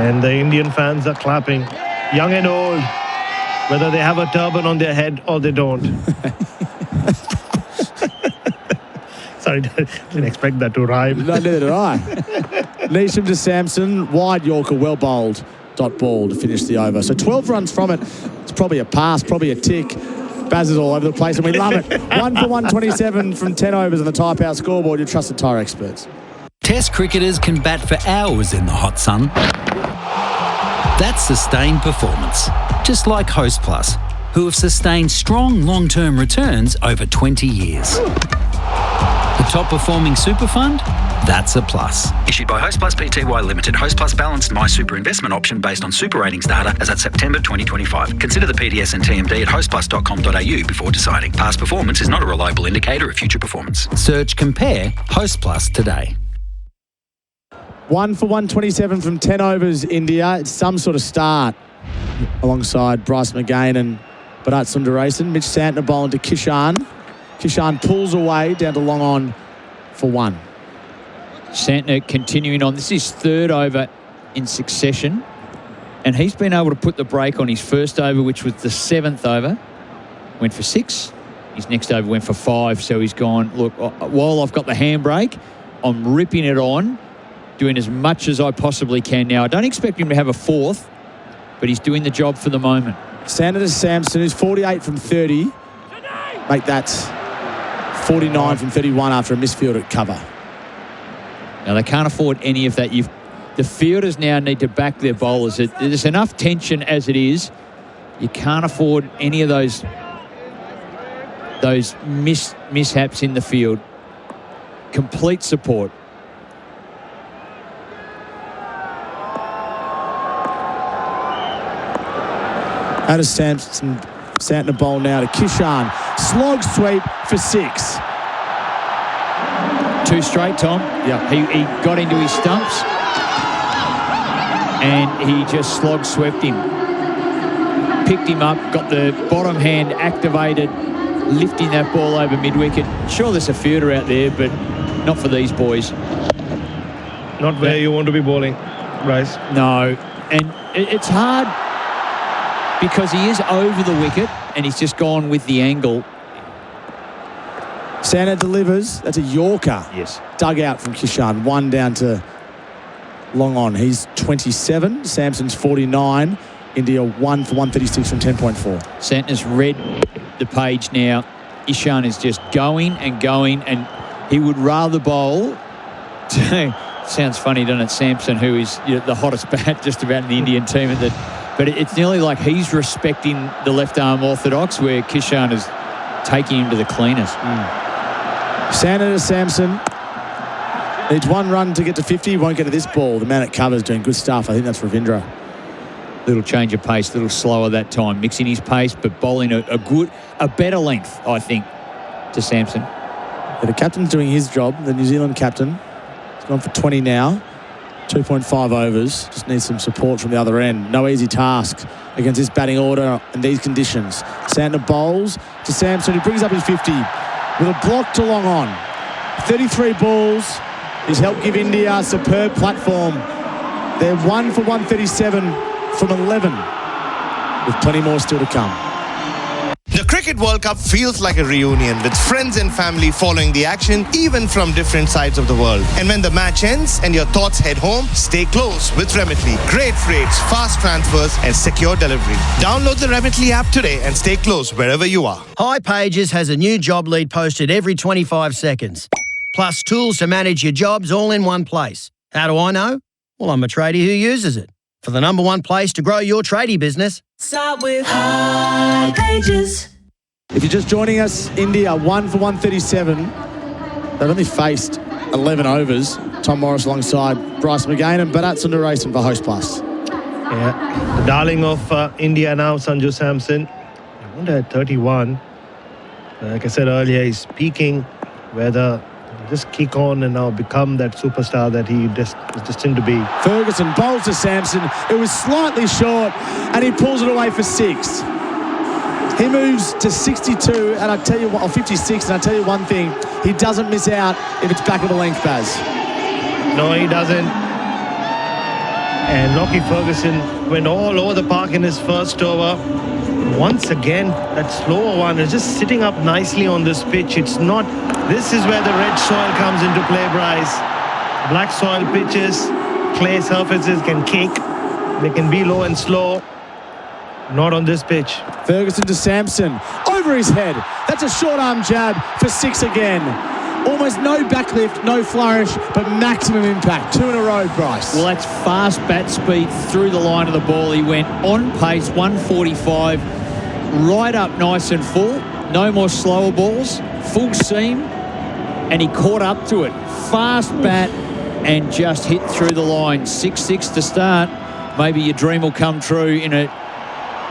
And the Indian fans are clapping, young and old, whether they have a turban on their head or they don't. Sorry, didn't expect that to rhyme. No, neither did I. Neesham to Samson, wide Yorker, well bowled, dot ball to finish the over. So 12 runs from it. It's probably a pass, probably a tick. Baz is all over the place and we love it. 1 for 127 from 10 overs on the Tyre Power scoreboard, your trusted tyre experts. Test cricketers can bat for hours in the hot sun. That's sustained performance, just like Host Plus, who have sustained strong long-term returns over 20 years. The top performing super fund? That's a plus. Issued by Host Plus Pty Limited. Host Plus balanced My Super investment option based on super ratings data as at September 2025. Consider the PDS and TMD at hostplus.com.au before deciding. Past performance is not a reliable indicator of future performance. Search Compare Host Plus today. 1 for 127 from 10 overs, India. It's some sort of start alongside Bryce McGain and Bharat Sundaresan. Mitch Santner bowling to Kishan. Kishan pulls away down to long on for 1. Santner continuing on. This is third over in succession. And he's been able to put the break on his first over, which was the 7th over. Went for 6. His next over went for 5. So he's gone, look, while I've got the handbrake, I'm ripping it on, doing as much as I possibly can now. I don't expect him to have a 4th, but he's doing the job for the moment. Santner to Samson, who's 48 from 30. Make that 49 from 31 after a misfield at cover. Now, they can't afford any of that. The fielders now need to back their bowlers. There's enough tension as it is. You can't afford any of those mishaps in the field. Complete support. Out of Samson, Santner bowl now to Kishan. Slog sweep for 6. 2 straight, Tom. Yeah. He got into his stumps and he just slog swept him. Picked him up, got the bottom hand activated, lifting that ball over mid-wicket. Sure, there's a fielder out there, but not for these boys. Not where you want to be bowling, Bryce. No, and it's hard because he is over the wicket and he's just gone with the angle. Santner delivers. That's a Yorker. Yes. Dug out from Kishan. 1 down to long on. He's 27. Samson's 49. India 1 for 136 from 10.4. Santner's read the page now. Ishan is just going and going, and he would rather bowl to, sounds funny, doesn't it, Samson, who is the hottest bat just about in the Indian team. But it's nearly like he's respecting the left-arm orthodox, where Kishan is taking him to the cleaners. Santner to Samson. Needs 1 run to get to 50. Won't get to this ball. The man at cover is doing good stuff. I think that's Ravindra. Little change of pace, a little slower that time. Mixing his pace, but bowling a better length, I think, to Samson. Yeah, the captain's doing his job, the New Zealand captain. He's gone for 20 now. 2.5 overs. Just needs some support from the other end. No easy task against this batting order in these conditions. Santner bowls to Samson, who brings up his 50 with a block to long on. 33 balls. He's helped give India a superb platform. They're 1 for 137 from 11, with plenty more still to come. The Cricket World Cup feels like a reunion with friends and family following the action, even from different sides of the world. And when the match ends and your thoughts head home, stay close with Remitly. Great rates, fast transfers, and secure delivery. Download the Remitly app today and stay close wherever you are. High Pages has a new job lead posted every 25 seconds. Plus tools to manage your jobs all in one place. How do I know? Well, I'm a tradie who uses it. For the #1 place to grow your tradie business, start with High Pages. If you're just joining us, India 1 for 137. They've only faced 11 overs. Tom Morris alongside Bryce McGain and Bharat Sundaresan for Host Plus. Yeah, the darling of India now, Sanju Samson. I wonder at 31. Like I said earlier, he's peaking. Whether just kick on and now become that superstar that he is destined to be. Ferguson bowls to Samson. It was slightly short, and he pulls it away for 6. He moves to 62, and I tell you what, 56, and I tell you one thing: he doesn't miss out if it's back of the length, Baz. No, he doesn't. And Lockie Ferguson went all over the park in his first over. Once again, that slower one is just sitting up nicely on this pitch. It's not. This is where the red soil comes into play, Bryce. Black soil pitches, clay surfaces can kick. They can be low and slow. Not on this pitch. Ferguson to Sampson. Over his head. That's a short arm jab for 6 again. Almost no backlift, no flourish, but maximum impact. 2 in a row, Bryce. Well, that's fast bat speed through the line of the ball. He went on pace, 145, right up nice and full. No more slower balls, full seam, and he caught up to it. Fast bat and just hit through the line. 6-6 to start. Maybe your dream will come true in a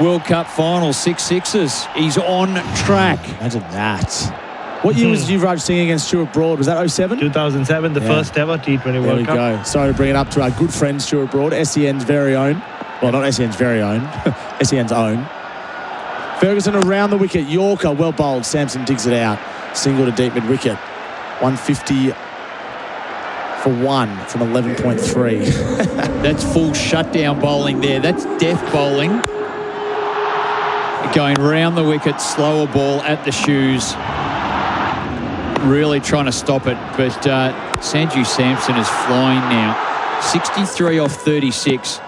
World Cup final. 6 sixes. He's on track. Imagine that. What year was Yuvraj singing against Stuart Broad? Was that 07? 2007, the first ever T20 There World we Cup. go. Sorry to bring it up to our good friend Stuart Broad, SEN's very own. Well, not SEN's very own, SEN's own. Ferguson around the wicket. Yorker, well bowled. Sampson digs it out. Single to deep mid-wicket. 150 for 1 from 11.3. That's full shutdown bowling there. That's death bowling. Going round the wicket, slower ball at the shoes. Really trying to stop it, but Sanju Sampson is flying now. 63 off 36.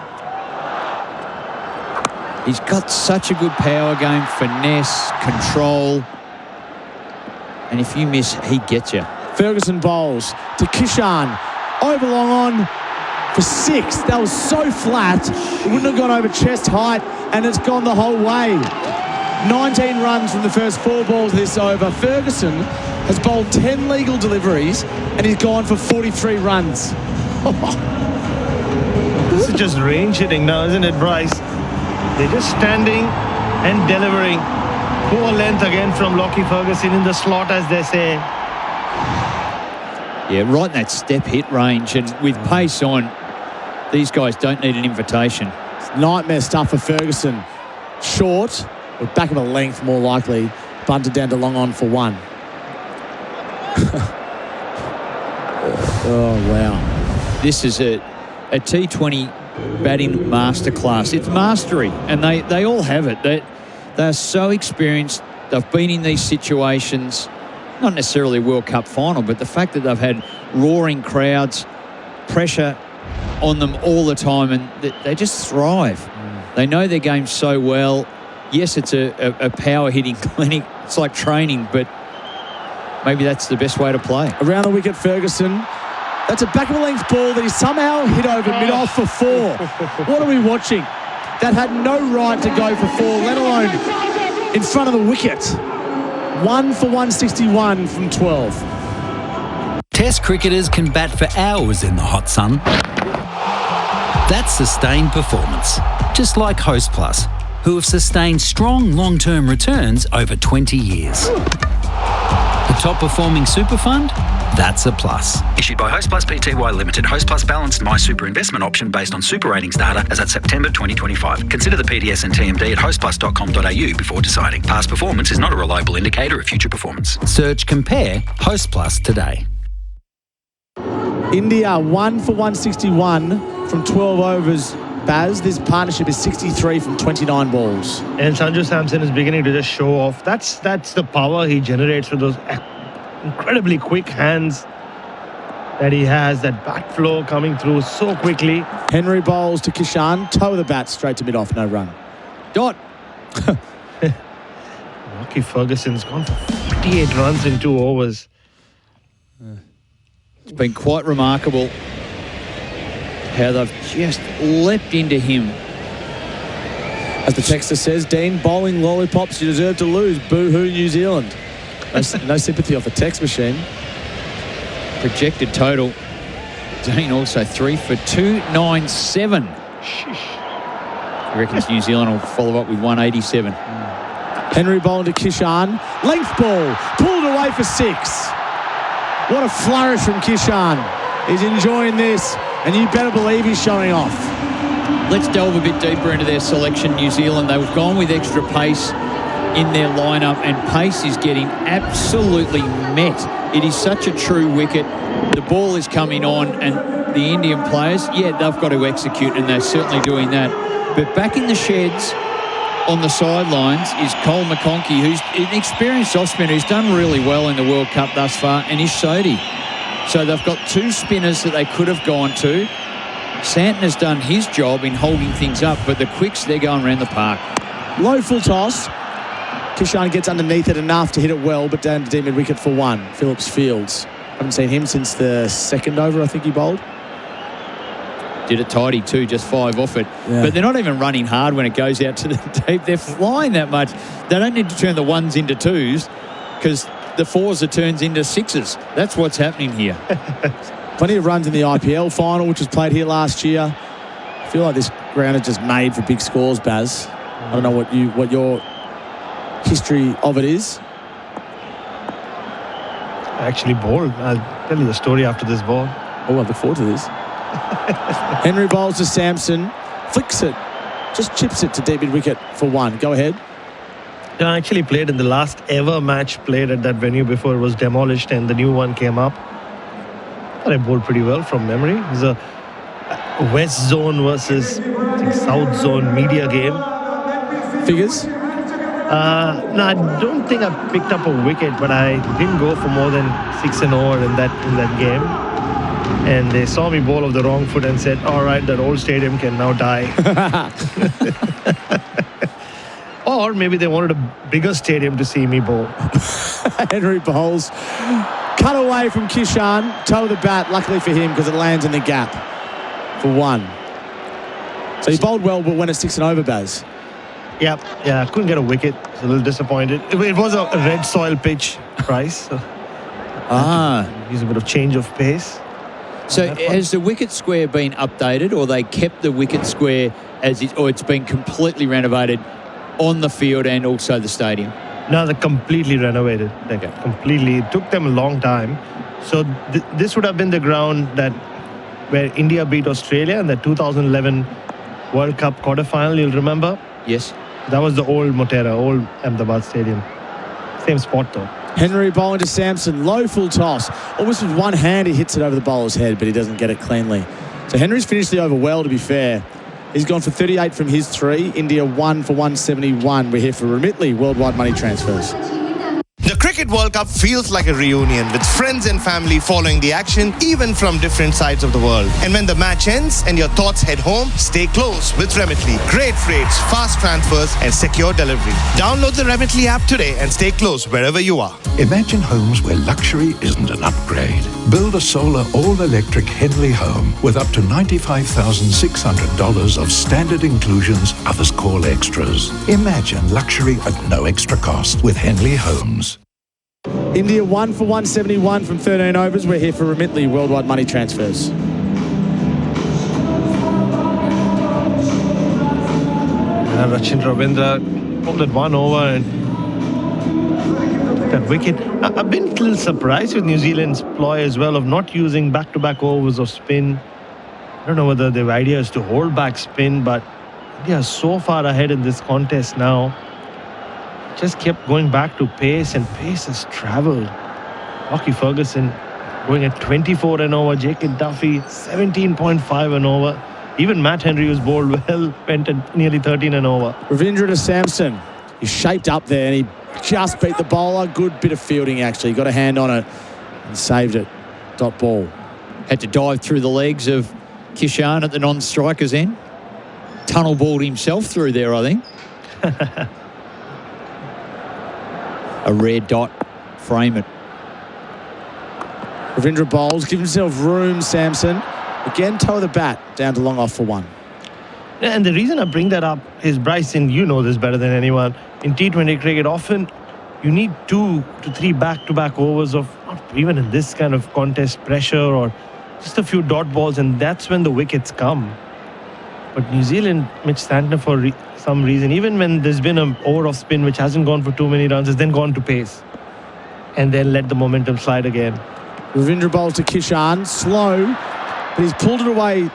He's got such a good power game, finesse, control. And if you miss, he gets you. Ferguson bowls to Kishan. Over long on for 6. That was so flat. It wouldn't have gone over chest height, and it's gone the whole way. 19 runs from the first 4 balls this over. Ferguson has bowled 10 legal deliveries, and he's gone for 43 runs. This is just range hitting now, isn't it, Bryce? They're just standing and delivering. Poor length again from Lockie Ferguson in the slot, as they say. Yeah, right in that step hit range, and with pace on, these guys don't need an invitation. It's nightmare stuff for Ferguson. Short, or back of a length more likely, bunted down to long on for 1. Oh, wow. This is a T20 batting masterclass. It's mastery, and they all have it. They're so experienced. They've been in these situations, not necessarily a World Cup final, but the fact that they've had roaring crowds, pressure on them all the time, and they just thrive. They know their game so well. Yes, it's a power hitting clinic. It's like training, but maybe that's the best way to play. Around the wicket, Ferguson. That's a back of a length ball that he somehow hit over mid-off for 4. What are we watching? That had no right to go for 4, let alone in front of the wicket. 1 for 161 from 12. Test cricketers can bat for hours in the hot sun. That's sustained performance, just like Host Plus, who have sustained strong long-term returns over 20 years. The top performing super fund? That's a plus. Issued by Host Plus Pty Limited. Host Plus balanced My Super investment option based on super ratings data as at September 2025. Consider the PDS and TMD at hostplus.com.au before deciding. Past performance is not a reliable indicator of future performance. Search Compare Host Plus today. India 1 for 161 from 12 overs. Baz, this partnership is 63 from 29 balls. And Sanju Sampson is beginning to just show off. That's the power he generates with those incredibly quick hands that he has. That bat flow coming through so quickly. Henry bowls to Kishan. Toe of the bat straight to mid-off. No run. Dot. Lockie Ferguson's gone for 48 runs in 2 overs. It's been quite remarkable how they've just leapt into him. As the texter says, Dean, bowling lollipops, you deserve to lose. Boo-hoo, New Zealand. No sympathy off the text machine. Projected total. Dean also 3 for 297. He reckons New Zealand will follow up with 187. Henry bowling to Kishan. Length ball. Pulled away for 6. What a flourish from Kishan. He's enjoying this, and you better believe he's showing off. Let's delve a bit deeper into their selection, New Zealand. They've gone with extra pace in their lineup, and pace is getting absolutely met. It is such a true wicket. The ball is coming on, and the Indian players, yeah, they've got to execute, and they're certainly doing that. But back in the sheds on the sidelines is Cole McConkey, who's an experienced off-spinner who's done really well in the World Cup thus far, and Ish Sodhi. So they've got 2 spinners that they could have gone to. Santon has done his job in holding things up, but the quicks, they're going around the park. Low full toss. Kishan gets underneath it enough to hit it well, but down to deep mid-wicket for one. Phillips Fields. Haven't seen him since the second over, I think he bowled. Did it tidy too, just 5 off it. Yeah. But they're not even running hard when it goes out to the deep. They're flying that much. They don't need to turn the 1s into 2s because the 4s are turns into 6s. That's what's happening here. Plenty of runs in the IPL final, which was played here last year. I feel like this ground is just made for big scores, Baz. I don't know what your history of it is. I actually bowled. I'll tell you the story after this ball. Oh, I look forward to this. Henry bowls to Samson, flicks it, just chips it to deep mid-wicket for one. Go ahead. Yeah, I actually played in the last ever match played at that venue before it was demolished and the new one came up. But I bowled pretty well from memory. It was a West Zone versus South Zone media game. Figures? No, I don't think I picked up a wicket, but I didn't go for more than 6 an over in that game. And they saw me bowl off the wrong foot and said, all right, that old stadium can now die. Or maybe they wanted a bigger stadium to see me bowl. Henry bowls. Cut away from Kishan. Toe of the bat, luckily for him, because it lands in the gap for one. So he bowled well, but went at 6 and over, Baz. Yeah, I couldn't get a wicket. I was a little disappointed. It was a red soil pitch, Bryce. So use a bit of change of pace. So has the wicket square been updated, or they kept the wicket square as it, or it's been completely renovated on the field and also the stadium? No, they're completely renovated. Completely. It took them a long time. So this would have been the ground where India beat Australia in the 2011 World Cup quarterfinal, you'll remember? Yes. That was the old Motera, old Ahmedabad Stadium. Same spot though. Henry bowling to Samson, low full toss. Almost with one hand he hits it over the bowler's head, but he doesn't get it cleanly. So Henry's finished the over well, to be fair. He's gone for 38 from his 3. India 1 for 171. We're here for Remitly Worldwide Money Transfers. The Cricket World Cup feels like a reunion with friends and family following the action, even from different sides of the world. And when the match ends and your thoughts head home, stay close with Remitly. Great rates, fast transfers, and secure delivery. Download the Remitly app today and stay close wherever you are. Imagine homes where luxury isn't an upgrade. Build a solar all-electric Henley home with up to $95,600 of standard inclusions others call extras. Imagine luxury at no extra cost with Henley Homes. India 1 for 171 from 13 overs. We're here for Remitly Worldwide Money Transfers. Rachin Ravindra pulled at 1 over and took that wicket. I've been a little surprised with New Zealand's ploy as well of not using back-to-back overs of spin. I don't know whether the idea is to hold back spin, but they are so far ahead in this contest now. Just kept going back to pace, and pace has travelled. Lockie Ferguson going at 24 and over. Jacob Duffy 17.5 and over. Even Matt Henry, who's bowled well, went at nearly 13 and over. Ravindra to Samson. He's shaped up there and he just beat the bowler. Good bit of fielding, actually. Got a hand on it and saved it. Dot ball. Had to dive through the legs of Kishan at the non-striker's end. Tunnel balled himself through there, I think. A rare dot. Frame it. Ravindra bowls. Give himself room, Samson. Again, toe of the bat. Down to long off for one. Yeah, and the reason I bring that up is, Bryce, and you know this better than anyone, in T20 cricket, often you need 2 to 3 back-to-back overs of, not even in this kind of contest, pressure or just a few dot balls, and that's when the wickets come. But New Zealand, Mitch Santner, for some reason, even when there's been an over of spin which hasn't gone for too many runs, has then gone to pace and then let the momentum slide again. Ravindra bowls to Kishan. Slow, but he's pulled it away.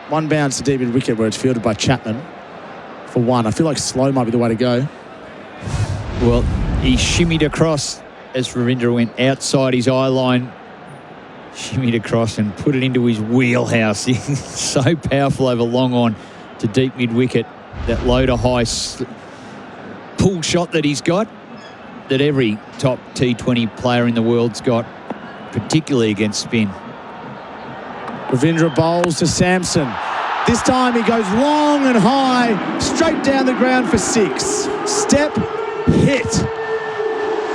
One bounce to deep mid wicket where it's fielded by Chapman for one. I feel like slow might be the way to go. Well, he shimmied across as Ravindra went outside his eye line. Shimmied across and put it into his wheelhouse. He's so powerful over long on to deep mid wicket. That low to high pull shot that he's got, that every top T20 player in the world's got, particularly against spin. Ravindra bowls to Samson. This time he goes long and high, straight down the ground for 6. Step, hit.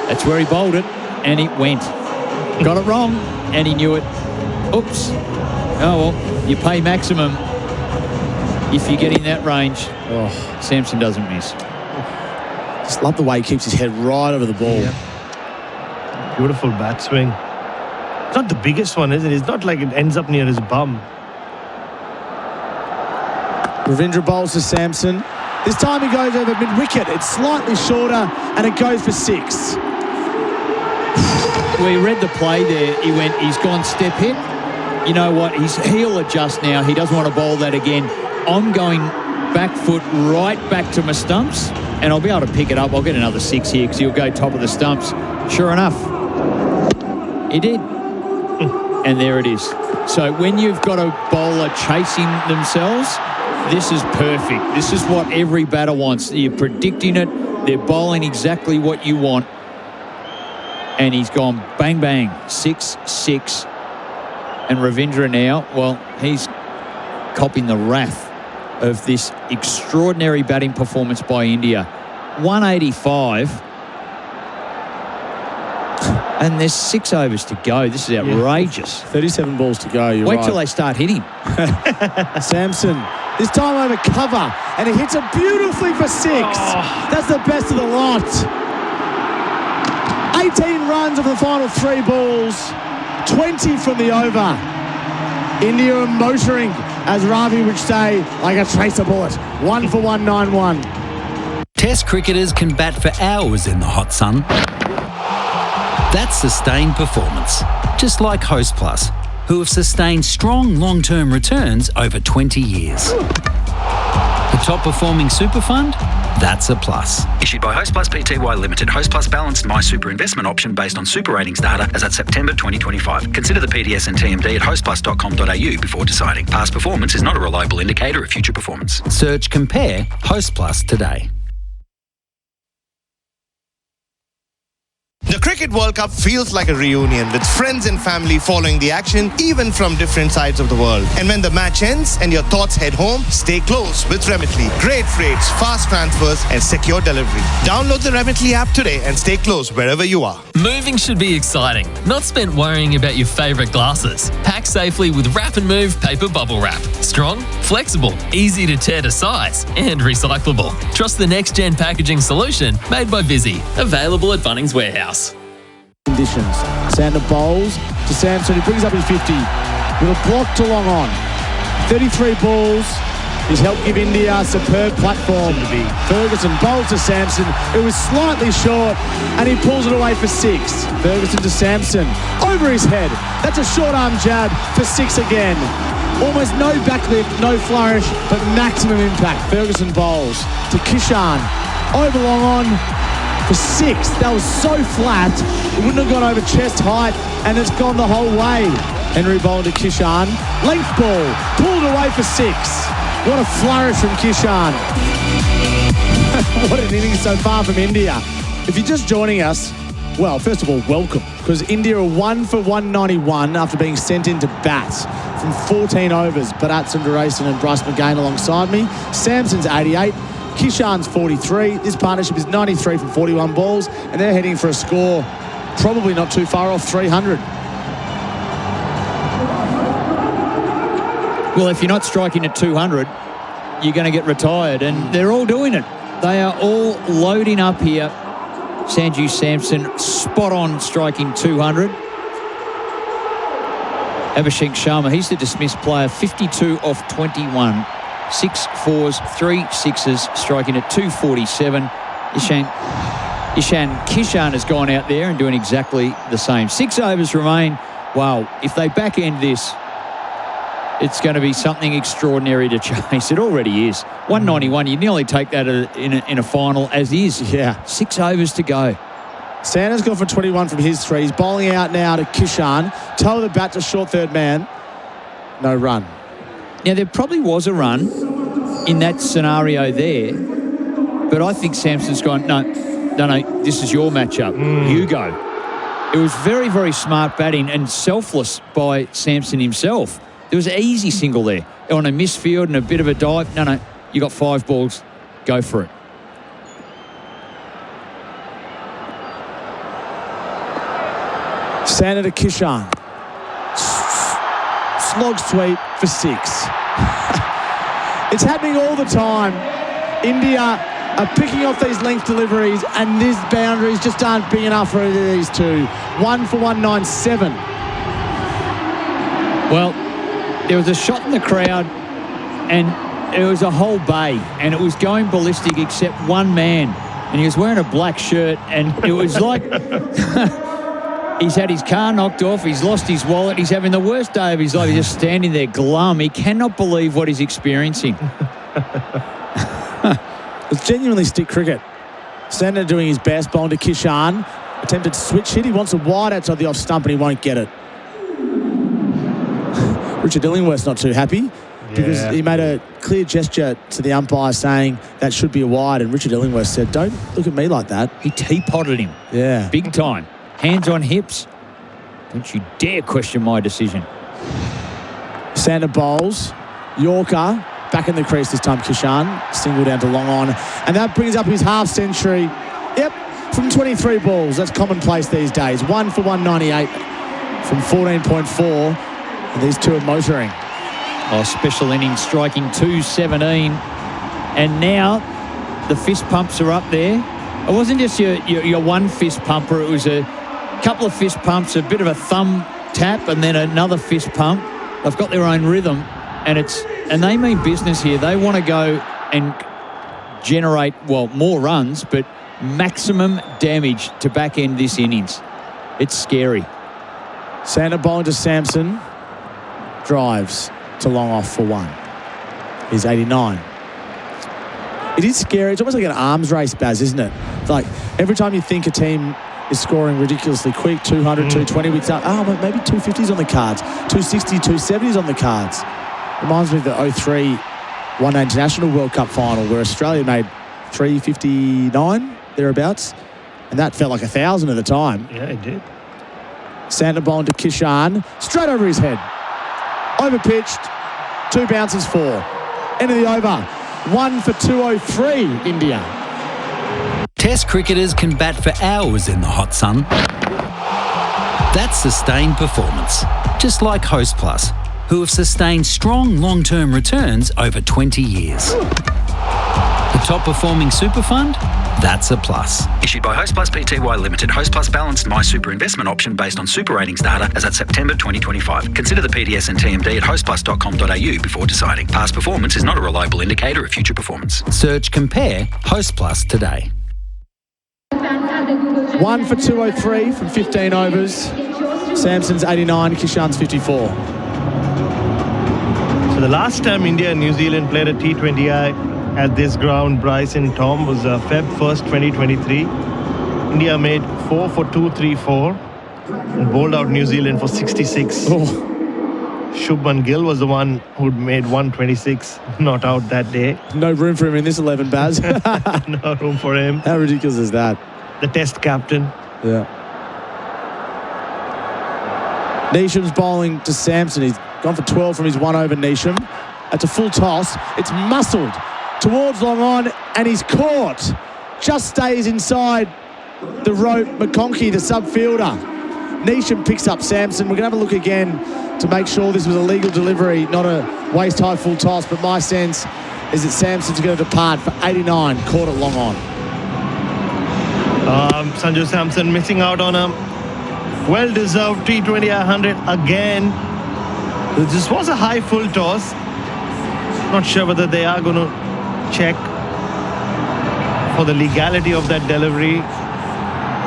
That's where he bowled it, and it went. Got it wrong, and he knew it. Oops. Oh, well, you pay maximum if you get in that range. Oh, Samson doesn't miss. Just love the way he keeps his head right over the ball. Yeah. Beautiful bat swing. It's not the biggest one, is it? It's not like it ends up near his bum. Ravindra bowls to Samson. This time he goes over mid-wicket. It's slightly shorter, and it goes for 6. We read the play there. He's gone step hit. You know what? He'll adjust now. He doesn't want to bowl that again. I'm going back foot right back to my stumps, and I'll be able to pick it up. I'll get another 6 here because he'll go top of the stumps. Sure enough, he did. And there it is. So when you've got a bowler chasing themselves, this is perfect. This is what every batter wants. You're predicting it. They're bowling exactly what you want. And he's gone bang, bang, 6-6. And Ravindra now, well, he's copping the wrath of this extraordinary batting performance by India. 185. And there's 6 overs to go. This is outrageous. 37 balls to go. Wait till they start hitting. Samson, this time over cover, and he hits it beautifully for 6. That's the best of the lot. 18 runs of the final 3 balls, 20 from the over. India are motoring, as Ravi would say, like a tracer bullet. 1 for 191. Test cricketers can bat for hours in the hot sun. That's sustained performance, just like Host Plus, who have sustained strong long-term returns over 20 years. The top-performing super fund? That's a plus. Issued by Host Plus Pty Limited. Host Plus balanced My Super investment option based on super ratings data as at September 2025. Consider the PDS and TMD at hostplus.com.au before deciding. Past performance is not a reliable indicator of future performance. Search Compare Host Plus today. The Cricket World Cup feels like a reunion with friends and family following the action, even from different sides of the world. And when the match ends and your thoughts head home, stay close with Remitly. Great rates, fast transfers, and secure delivery. Download the Remitly app today and stay close wherever you are. Moving should be exciting, not spent worrying about your favourite glasses. Pack safely with Wrap and Move paper bubble wrap. Strong, flexible, easy to tear to size, and recyclable. Trust the next-gen packaging solution made by Visi. Available at Bunnings Warehouse. Conditions. Sander bowls to Samson, who brings up his 50 with a block to long on. 33 balls. He's helped give India a superb platform. Ferguson bowls to Samson, who was slightly short, and he pulls it away for 6. Ferguson to Samson, over his head. That's a short arm jab for 6 again. Almost no backlift, no flourish, but maximum impact. Ferguson bowls to Kishan, over long on for 6. That was so flat, it wouldn't have gone over chest height, and it's gone the whole way. Henry bowled to Kishan, length ball, pulled away for 6. What a flourish from Kishan. What an innings so far from India. If you're just joining us, well, first of all, welcome, because India are 1 for 191 after being sent into bats from 14 overs. Bharat, Sundaresan and Bryce McGain alongside me. Samson's 88. Kishan's 43. This partnership is 93 from 41 balls, and they're heading for a score probably not too far off 300. Well, if you're not striking at 200, you're going to get retired, and they're all doing it. They are all loading up here. Sanju Samson, spot on striking 200. Abhishek Sharma, he's the dismissed player, 52 off 21. 6 fours, 3 sixes, striking at 247. Ishan Kishan has gone out there and doing exactly the same. 6 overs remain. Wow, if they back end this, it's going to be something extraordinary to chase. It already is. 191, you nearly take that in a final as is. Yeah. 6 overs to go. Santa's gone for 21 from his 3. He's bowling out now to Kishan. Toe of the bat to short third man. No run. Now, there probably was a run in that scenario there, but I think Samson's gone, no, this is your matchup. You go. It was very, very smart batting and selfless by Samson himself There was an easy single there on a misfield and a bit of a dive. No, you got 5 balls. Go for it. Sander to Kishan. Slog sweep for 6. It's happening all the time. India are picking off these length deliveries, and these boundaries just aren't big enough for either of these two. 1 for 197. Well, there was a shot in the crowd, and it was a whole bay, and it was going ballistic except one man, and he was wearing a black shirt, and it was like he's had his car knocked off, he's lost his wallet, he's having the worst day of his life. He's just standing there glum. He cannot believe what he's experiencing. It's genuinely stick cricket. Sander doing his best, bowling to Kishan. Attempted switch hit. He wants a wide outside the off stump and he won't get it. Richard Illingworth's not too happy because he made a clear gesture to the umpire saying that should be a wide, and Richard Illingworth said, "Don't look at me like that." He teapotted him. Yeah. Big time. Hands on hips. Don't you dare question my decision. Sander bowls. Yorker back in the crease this time. Kishan single down to long on, and that brings up his half century. Yep, from 23 balls. That's commonplace these days. 1 for 198 from 14.4, and these two are motoring. Oh, special innings striking 217, and now the fist pumps are up there. It wasn't just your one fist pumper. It was a couple of fist pumps, a bit of a thumb tap, and then another fist pump. They've got their own rhythm, and they mean business here. They want to go and generate, well, more runs, but maximum damage to back end this innings. It's scary. Sander bowling to Samson. Drives to long off for 1. He's 89. It is scary. It's almost like an arms race, Baz, isn't it? It's like every time you think a team is scoring ridiculously quick, 200, 220, we start, maybe 250s on the cards, 260, 270s on the cards. Reminds me of the 03 One-Day International World Cup final where Australia made 359, thereabouts, and that felt like 1,000 at the time. Yeah, it did. Sander bowling to Kishan, straight over his head. Overpitched, 2 bounces, 4. End of the over. 1 for 203, India. Test cricketers can bat for hours in the hot sun. That's sustained performance, just like Host Plus, who have sustained strong long-term returns over 20 years. The top-performing super fund? That's a plus. Issued by Host Plus Pty Limited. Host Plus balanced My Super investment option based on super ratings data as at September 2025. Consider the PDS and TMD at hostplus.com.au before deciding. Past performance is not a reliable indicator of future performance. Search Compare Host Plus today. 1 for 203 from 15 overs. Samson's 89, Kishan's 54. So the last time India and New Zealand played a T20I at this ground, Bryce and Tom, was Feb 1st, 2023. India made 4 for 234 and bowled out New Zealand for 66. Shubman Gill was the one who'd made 126, not out that day. No room for him in this 11, Baz. No room for him. How ridiculous is that? The test captain. Yeah. Neesham's bowling to Samson. He's gone for 12 from his 1 over, Neesham. That's a full toss. It's muscled towards long on, and he's caught. Just stays inside the rope. McConkey, the sub-fielder. Neesham picks up Samson. We're going to have a look again to make sure this was a legal delivery, not a waist-high full toss, but my sense is that Samson's going to depart for 89, caught it long on. Sanju Samson missing out on a well-deserved T20 100 again. This was a high full toss. Not sure whether they are going to check for the legality of that delivery.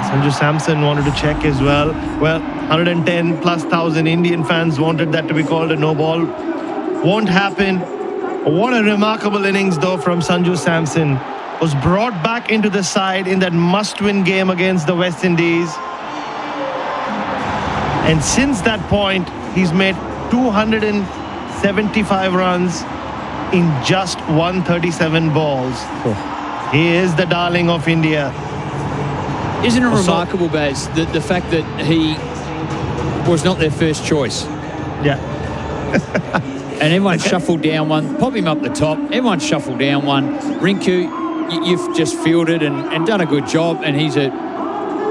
Sanju Samson wanted to check as well. Well, 110 plus thousand Indian fans wanted that to be called a no ball. Won't happen. What a remarkable innings though from Sanju Samson. Was brought back into the side in that must-win game against the West Indies. And since that point, he's made 275 runs in just 137 balls. He is the darling of India. Isn't it remarkable, Baz, the fact that he was not their first choice? Yeah. And everyone shuffled down one. Pop him up the top. Everyone shuffled down one. Rinku, you've just fielded and done a good job. And he's a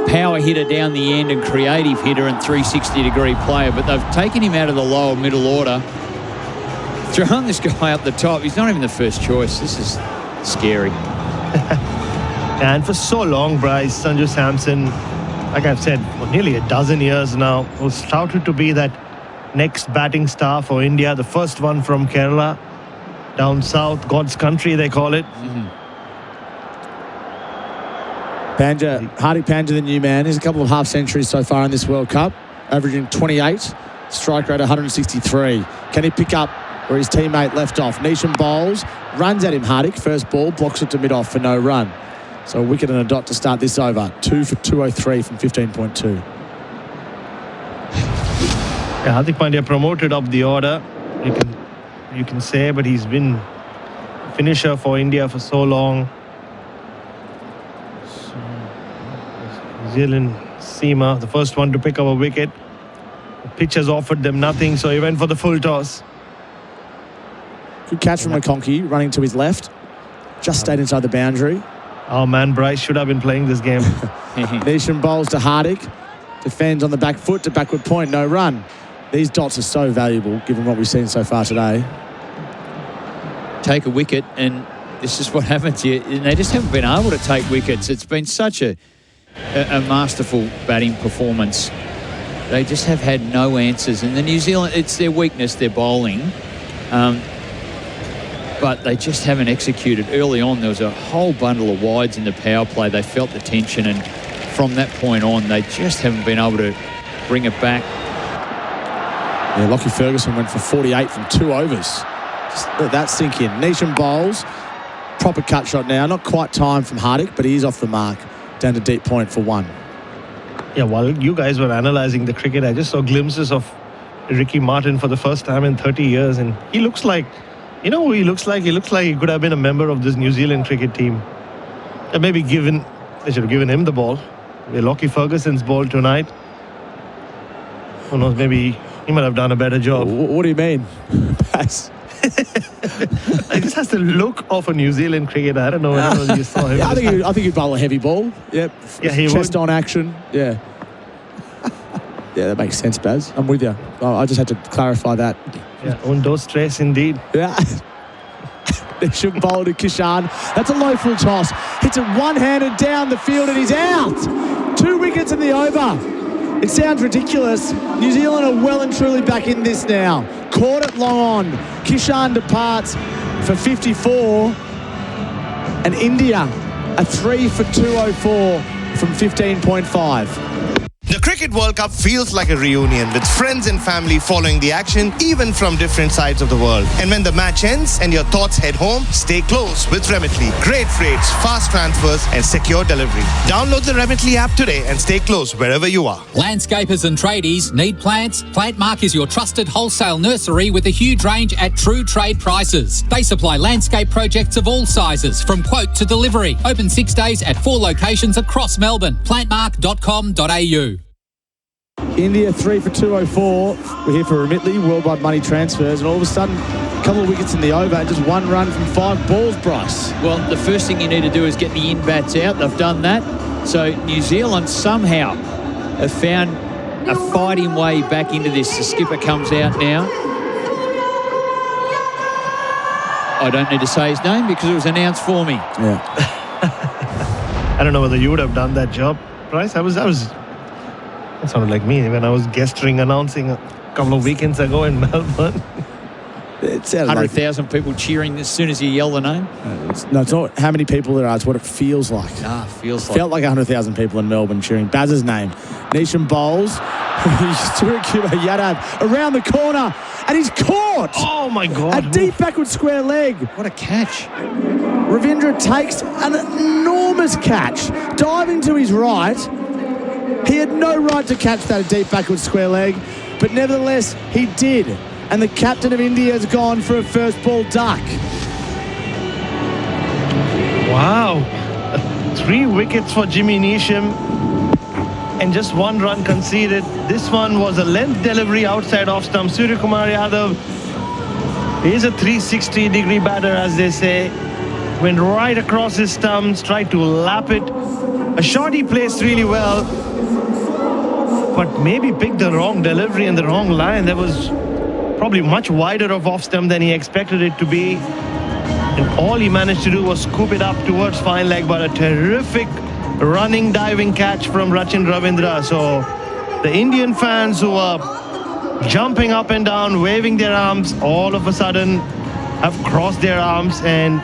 power hitter down the end and creative hitter and 360-degree player. But they've taken him out of the lower middle order. Throwing this guy up the top. He's not even the first choice. This is scary. And for so long, Bryce, Sanju Samson, like I've said, for nearly a dozen years now, was touted to be that next batting star for India, the first one from Kerala, down south, God's country, they call it. Hardik Pandya, the new man. He's a couple of half centuries so far in this World Cup, averaging 28, strike rate 163. Can he pick up where his teammate left off? Neesham bowls, runs at him, Hardik. First ball, blocks it to mid-off for no run. So a wicket and a dot to start this over. 2 for 203 from 15.2. Yeah, Hardik Pandya promoted up the order, you can say, but he's been a finisher for India for so long. New Zealand seamer, the first one to pick up a wicket. The pitch has offered them nothing, so he went for the full toss. Good catch from McConkey, running to his left. Just stayed inside the boundary. Oh man, Bryce should have been playing this game. Neesham bowls to Hardik. Defends on the back foot to backward point, no run. These dots are so valuable given what we've seen so far today. Take a wicket and this is what happens here. They just haven't been able to take wickets. It's been such a masterful batting performance. They just have had no answers. And the New Zealand, it's their weakness, their bowling. But they just haven't executed. Early on, there was a whole bundle of wides in the power play. They felt the tension, and from that point on, they just haven't been able to bring it back. Yeah, Lockie Ferguson went for 48 from 2 overs. Just let that sink in. Neesham bowls. Proper cut shot now. Not quite time from Hardik, but he is off the mark. Down to deep point for 1. Yeah, while you guys were analysing the cricket, I just saw glimpses of Ricky Martin for the first time in 30 years, and he looks like, you know who he looks like? He looks like he could have been a member of this New Zealand cricket team. And maybe they should have given him the ball. Lockie Ferguson's ball tonight. Who knows, maybe he might have done a better job. What do you mean? Pass. He just has the look of a New Zealand cricketer. I don't know whether you saw him. Yeah, I think he'd bowl a heavy ball. Yep. Yeah, he chest would. on action. Yeah. Yeah, that makes sense, Baz. I'm with you. I just had to clarify that. Yeah, undo stress indeed. Yeah. Neesham bowl to Kishan. That's a low full toss. Hits it one-handed down the field and he's out. 2 wickets in the over. It sounds ridiculous. New Zealand are well and truly back in this now. Caught it long on. Kishan departs for 54. And India a 3 for 204 from 15.5. The Cricket World Cup feels like a reunion with friends and family following the action, even from different sides of the world. And when the match ends and your thoughts head home, stay close with Remitly. Great rates, fast transfers, and secure delivery. Download the Remitly app today and stay close wherever you are. Landscapers and tradies need plants? Plantmark is your trusted wholesale nursery with a huge range at true trade prices. They supply landscape projects of all sizes, from quote to delivery. Open 6 days at 4 locations across Melbourne. Plantmark.com.au. India 3 for 204. We're here for Remitly, worldwide money transfers, and all of a sudden, a couple of wickets in the over and just 1 run from 5 balls, Bryce. Well, the first thing you need to do is get the in-bats out. They've done that. So New Zealand somehow have found a fighting way back into this. The skipper comes out now. I don't need to say his name because it was announced for me. Yeah. I don't know whether you would have done that job, Bryce. That sounded like me when I was guest-ring announcing a couple of weekends ago in Melbourne. It sounded 100,000 people cheering as soon as you yell the name. It's not how many people there are, it's what it feels like. Feels like. Felt like 100,000 people in Melbourne cheering Baz's name. Neesham bowls. Yadav around the corner, and he's caught! Oh my God. A deep backward square leg. What a catch. Ravindra takes an enormous catch, diving to his right. He had no right to catch that deep backward square leg, but nevertheless, he did. And the captain of India has gone for a first ball duck. Wow. 3 wickets for Jimmy Neesham. and just 1 run conceded. This one was a length delivery outside off stump. Suryakumar Yadav is a 360-degree batter, as they say. Went right across his stumps, tried to lap it. A shot he placed really well, but maybe picked the wrong delivery and the wrong line. That was probably much wider of off stump than he expected it to be. And all he managed to do was scoop it up towards fine leg, but a terrific running, diving catch from Rachin Ravindra. So the Indian fans who are jumping up and down, waving their arms, all of a sudden have crossed their arms and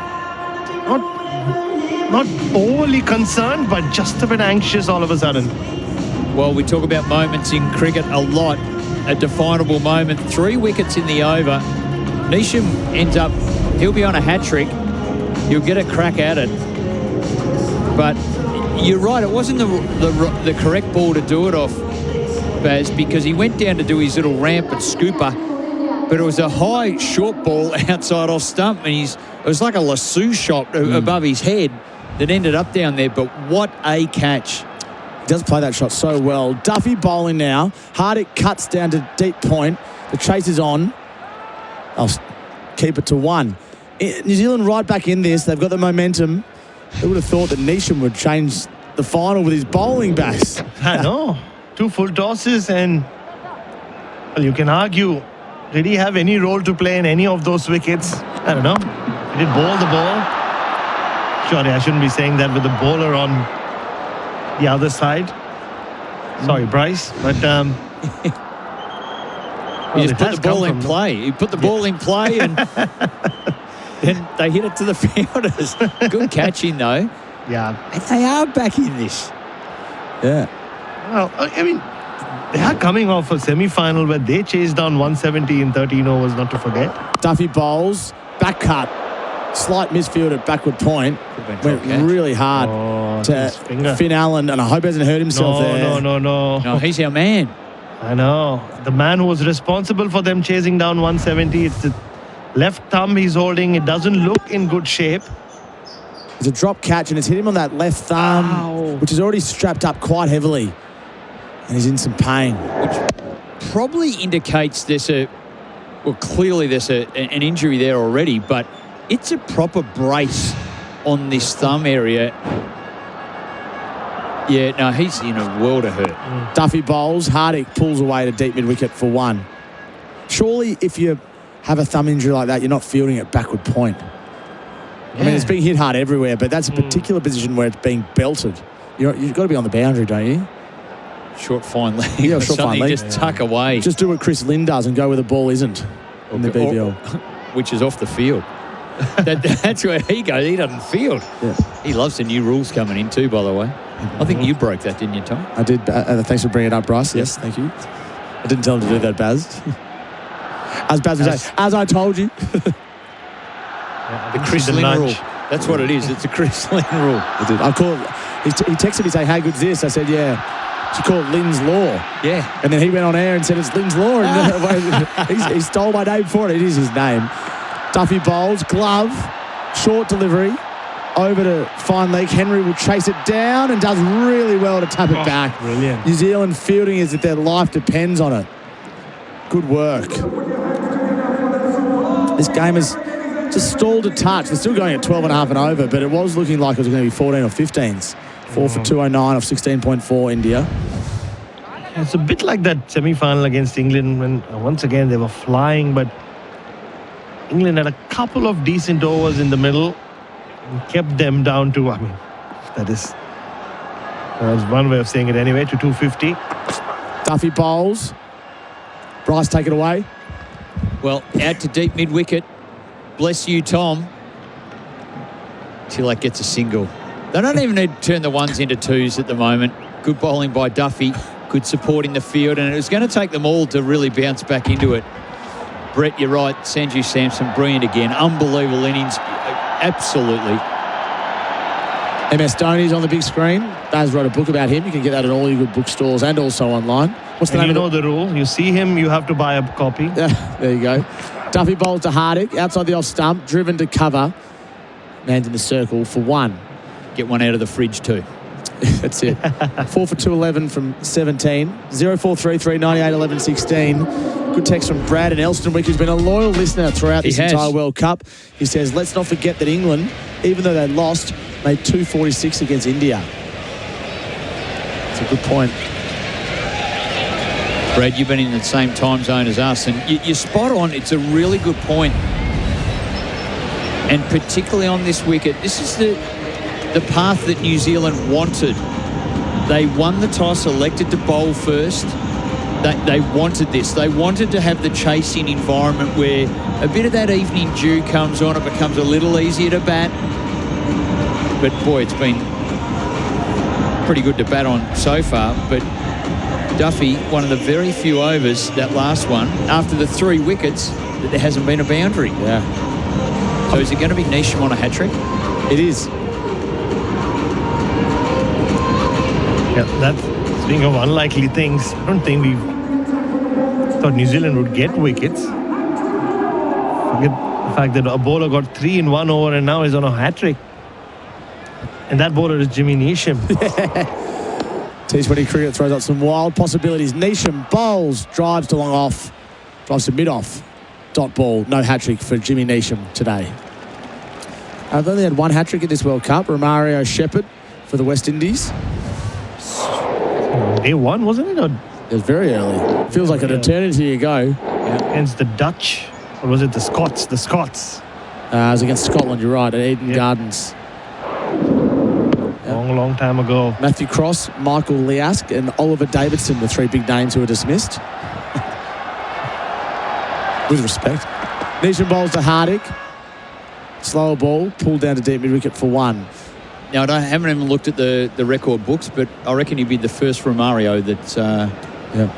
not overly concerned, but just a bit anxious all of a sudden. Well, we talk about moments in cricket a lot. A definable moment. 3 wickets in the over. Neesham ends up, he'll be on a hat-trick. He'll get a crack at it. But you're right, it wasn't the correct ball to do it off, Baz, because he went down to do his little rampant scooper, but it was a high, short ball outside off stump, and it was like a lasso shot above his head that ended up down there. But what a catch. He does play that shot so well. Duffy bowling now. Hardik cuts down to deep point. The chase is on. I'll keep it to 1. New Zealand right back in this. They've got the momentum. Who would have thought that Neesham would change the final with his bowling bats? I know. 2 full tosses, and well, you can argue, did he have any role to play in any of those wickets? I don't know. He did bowl the ball. Sorry, I shouldn't be saying that with the bowler on the other side. Sorry, Bryce, but he just put the ball in play. He put the ball in play, and then they hit it to the fielders. Good catching, though. Yeah. And they are back in this. Yeah. Well, I mean, they are coming off a semi-final where they chased down 170 in 13 overs, not to forget. Duffy bowls, back cut, slight misfield at backward point. Went really hard to Finn Allen, and I hope he hasn't hurt himself there. No, he's our man. I know. The man who was responsible for them chasing down 170. It's the left thumb he's holding. It doesn't look in good shape. It's a drop catch, and it's hit him on that left thumb, which is already strapped up quite heavily. And he's in some pain. Which probably indicates clearly there's an injury there already, but it's a proper brace on this thumb area. Yeah, no, he's in a world of hurt. Duffy bowls. Hardik pulls away to deep mid-wicket for 1. Surely, if you have a thumb injury like that, you're not fielding at backward point. I mean, it's being hit hard everywhere, but that's a particular position where it's being belted. You've got to be on the boundary, don't you? Short, fine leg. Yeah, short, fine leg. Just tuck away. Just do what Chris Lynn does and go where the ball isn't in the BBL. Which is off the field. That's where he goes. He doesn't field. Yeah. He loves the new rules coming in too, by the way. I think you broke that, didn't you, Tom? I did. Thanks for bringing it up, Bryce. Yes, thank you. I didn't tell him to do that, Baz. As Baz would say, as I told you. The Chris Lynn rule. That's what it is. It's a Chris Lynn rule. I did. I called. He texted me saying, "How good's this?" I said, "Yeah." She called Lynn's Law. Yeah. And then he went on air and said, "It's Lynn's Law." And he stole my name for it. It is his name. Duffy bowls, glove, short delivery, over to fine leg. Henry will chase it down and does really well to tap it back. Brilliant. New Zealand fielding as if their life depends on it. Good work. This game has just stalled a touch. They're still going at 12.5 and over, but it was looking like it was going to be 14 or 15s. 4 for 209 off 16.4 India. It's a bit like that semi-final against England when once again they were flying, but England had a couple of decent overs in the middle and kept them down to, that's one way of saying it anyway, to 250. Duffy bowls. Bryce, take it away. Well, out to deep mid-wicket. Bless you, Tom. Till that gets a single. They don't even need to turn the ones into twos at the moment. Good bowling by Duffy. Good support in the field. And it was going to take them all to really bounce back into it. Brett, you're right. Sanju Samson, brilliant again. Unbelievable innings. Absolutely. MS Dhoni's on the big screen. Baz wrote a book about him. You can get that at all your good bookstores and also online. What's the name? You know the rule. You see him, you have to buy a copy. There you go. Duffy bowls to Hardik. Outside the off stump. Driven to cover. Man's in the circle for 1. Get one out of the fridge too. That's it. 4 for 211 from 17. 0433 98 11 16. Good text from Brad in Elstonwick, who's been a loyal listener throughout this entire World Cup. He says, let's not forget that England, even though they lost, made 246 against India. That's a good point. Brad, you've been in the same time zone as us, and you're spot on. It's a really good point. And particularly on this wicket, this is the path that New Zealand wanted. They won the toss, elected to bowl first. They wanted this. They wanted to have the chasing environment where a bit of that evening dew comes on. It becomes a little easier to bat. But, boy, it's been pretty good to bat on so far. But Duffy, one of the very few overs, that last one, after the 3 wickets, that there hasn't been a boundary. Yeah. So is it going to be Neesham on a hat-trick? It is. Yeah, that's, speaking of unlikely things, I don't think we thought New Zealand would get wickets. Forget the fact that a bowler got 3 in 1 over and now is on a hat-trick. And that bowler is Jimmy Neesham. T20 cricket throws out some wild possibilities. Neesham bowls, drives to long off, drives to mid-off. Dot ball, no hat-trick for Jimmy Neesham today. I've only had 1 hat-trick in this World Cup. Romario Shepherd for the West Indies. Day 1, wasn't it? Or? It was very early. Feels like an eternity ago. Against the Dutch. Or was it the Scots? The Scots. It was against Scotland, you're right, at Eden Gardens. Long time ago. Matthew Cross, Michael Liask and Oliver Davidson, the 3 big names who were dismissed. With respect. Neesham bowls to Hardik. Slower ball, pulled down to deep mid-wicket for 1. Now, I haven't even looked at the record books, but I reckon he'd be the first Romario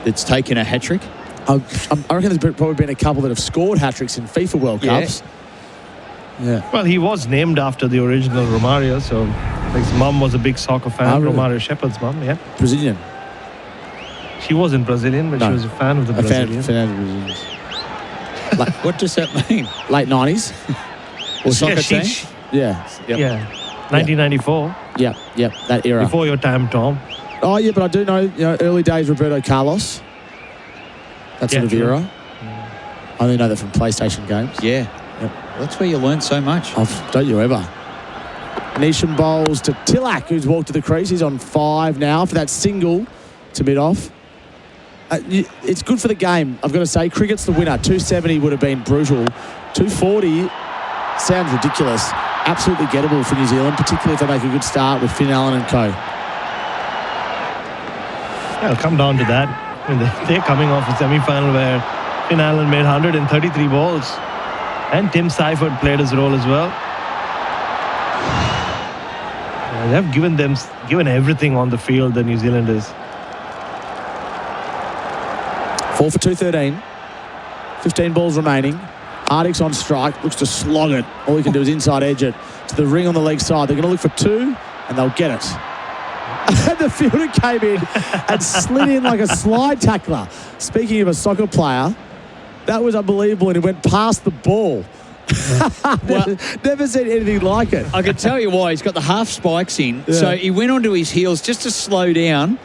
that's taken a hat-trick. I reckon there's probably been a couple that have scored hat-tricks in FIFA World Cups. Yeah. Well, he was named after the original Romario, so his mum was a big soccer fan. Really? Romario Shepherd's mum, yeah. Brazilian. She wasn't Brazilian, but she was a fan of the Brazilians. Fan of the Brazilians. What does that mean? Late 90s? Or soccer team? Yeah. Yep. Yeah. 1994. Yep, that era. Before your time, Tom. Oh, yeah, but I do know, early days Roberto Carlos. That sort of era. I only know that from PlayStation games. Yeah. Yep. That's where you learn so much. Don't you ever. Neesham bowls to Tilak, who's walked to the crease. He's on 5 now for that single to mid-off. It's good for the game, I've got to say. Cricket's the winner. 270 would have been brutal. 240 sounds ridiculous. Absolutely gettable for New Zealand, particularly if they make a good start with Finn Allen and co. Yeah, it'll come down to that. I mean, they're coming off a semi-final where Finn Allen made 133 balls. And Tim Seifert played his role as well. Yeah, they have given everything on the field, the New Zealanders. 4 for 213. 15 balls remaining. Hardik's on strike, looks to slog it. All he can do is inside edge it to the ring on the leg side. They're going to look for 2, and they'll get it. And the fielder came in and slid in like a slide tackler. Speaking of a soccer player, that was unbelievable, and it went past the ball. Well, never seen anything like it. I can tell you why. He's got the half spikes in, so he went onto his heels just to slow down,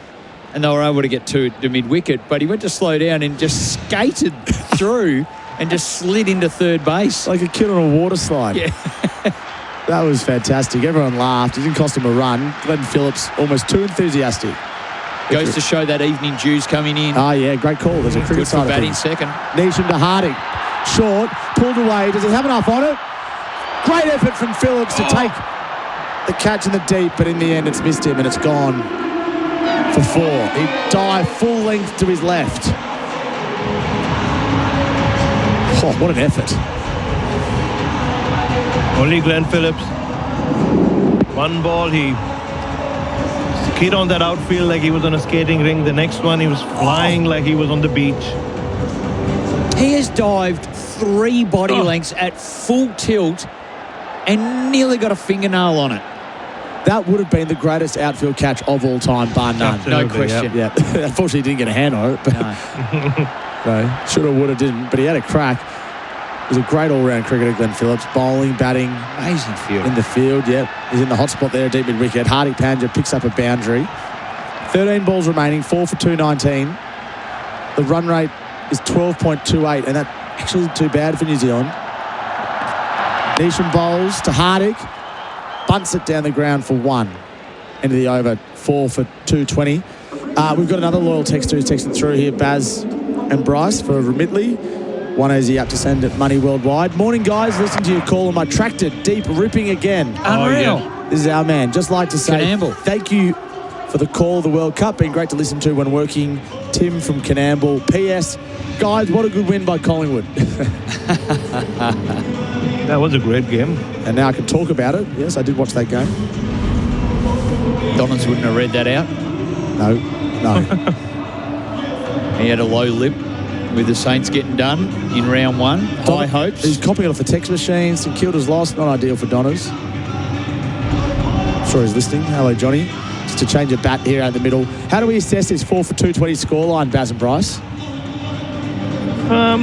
and they were able to get to the mid-wicket, but he went to slow down and just skated through and just slid into third base. Like a kid on a water slide. Yeah. That was fantastic. Everyone laughed. It didn't cost him a run. Glenn Phillips almost too enthusiastic. Goes to show that evening dew's coming in. Oh, yeah, great call. There's a cricket good for side batting second. Neesham to Hardik. Short, pulled away. Does he have enough on it? Great effort from Phillips to take the catch in the deep, but in the end it's missed him and it's gone for 4. He dived full length to his left. Oh, what an effort. Only Glenn Phillips. 1 ball, he skid on that outfield like he was on a skating ring. The next one, he was flying like he was on the beach. He has dived 3 body lengths at full tilt and nearly got a fingernail on it. That would have been the greatest outfield catch of all time, bar none. Absolutely, no question. Yeah. Unfortunately, he didn't get a hand on it. But no. Should have, would have, didn't. But he had a crack. He's a great all-round cricketer, Glenn Phillips. Bowling, batting. Amazing field. In the field, yep. He's in the hot spot there, deep mid-wicket. Hardik Pandya picks up a boundary. 13 balls remaining, 4 for 219. The run rate is 12.28, and that actually isn't too bad for New Zealand. Neesham bowls to Hardik. Bunts it down the ground for 1. End of the over, 4 for 220. We've got another loyal texter who's texted through here, Baz and Bryce for Remitly. 1AZ up to send it money worldwide. Morning, guys. Listen to your call on my tractor. Deep ripping again. Unreal. This is our man. Just like to say thank you for the call of the World Cup. Been great to listen to when working. Tim from Canamble. P.S. Guys, what a good win by Collingwood. That was a great game. And now I can talk about it. Yes, I did watch that game. Donners wouldn't have read that out. No. He had a low lip with the Saints getting done in round 1. High hopes. He's copying it off the text machine. St Kilda's lost. Not ideal for Donners. I'm sure he's listening. Hello, Johnny. Just to change a bat here out in the middle. How do we assess this 4 for 220 scoreline, Baz and Bryce? I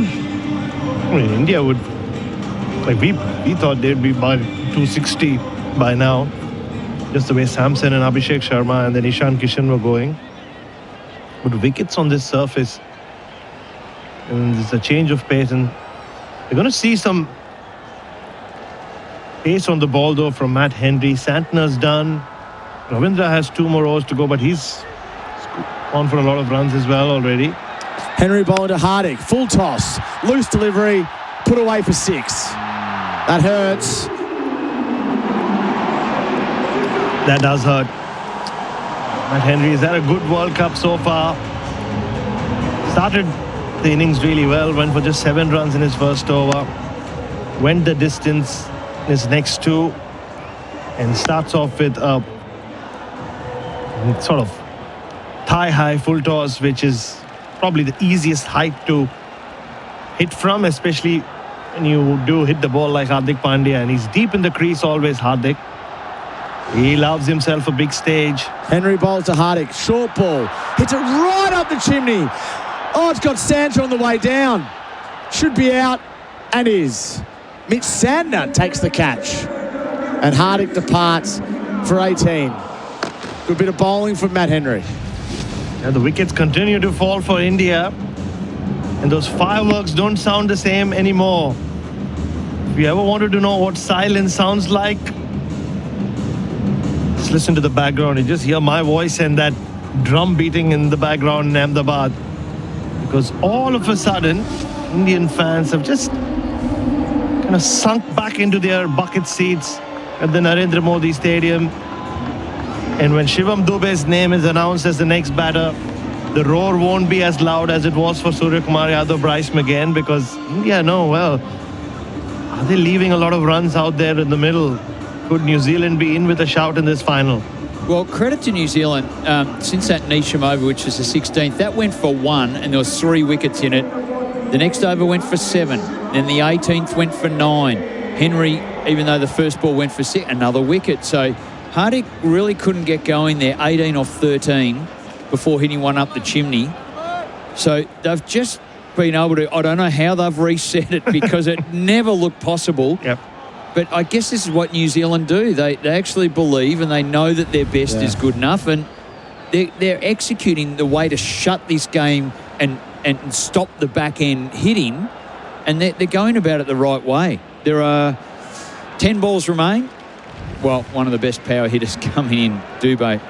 mean, India would... Like, we thought they'd be by 260 by now. Just the way Samson and Abhishek Sharma and then Ishan Kishan were going. But wickets on this surface... And there's a change of pace, and we're going to see some pace on the ball, though, from Matt Henry. Santner's done. Ravindra has 2 more overs to go, but he's on for a lot of runs as well already. Henry bowling to Hardik. Full toss. Loose delivery. Put away for 6. That hurts. That does hurt. Matt Henry has had a good World Cup so far. Started the innings really well, went for just 7 runs in his first over, went the distance in his next 2, and starts off with a sort of thigh-high full toss, which is probably the easiest height to hit from, especially when you do hit the ball like Hardik Pandya, and he's deep in the crease always, Hardik. He loves himself a big stage. Henry bowls to Hardik. Short ball. Hits it right up the chimney. Oh, it's got Sandra on the way down. Should be out, and is. Mitch Sandner takes the catch. And Hardik departs for 18. Good bit of bowling from Matt Henry. And the wickets continue to fall for India. And those fireworks don't sound the same anymore. If you ever wanted to know what silence sounds like, just listen to the background. You just hear my voice and that drum beating in the background in Ahmedabad. Because all of a sudden, Indian fans have just kind of sunk back into their bucket seats at the Narendra Modi Stadium. And when Shivam Dube's name is announced as the next batter, the roar won't be as loud as it was for Surya Kumar Yadav, Bryce McGain, because India know, well, are they leaving a lot of runs out there in the middle? Could New Zealand be in with a shout in this final? Well, credit to New Zealand. Since that Neesham over, which was the 16th, that went for 1, and there was 3 wickets in it. The next over went for 7. Then the 18th went for 9. Henry, even though the first ball went for 6, another wicket. So Hardik really couldn't get going there, 18 off 13, before hitting one up the chimney. So they've just been able to, I don't know how they've reset it because it never looked possible. Yep. But I guess this is what New Zealand do. They actually believe and they know that their best is good enough, and they're executing the way to shut this game and stop the back end hitting, and they're going about it the right way. There are 10 balls remain. Well, one of the best power hitters coming in, Dubé.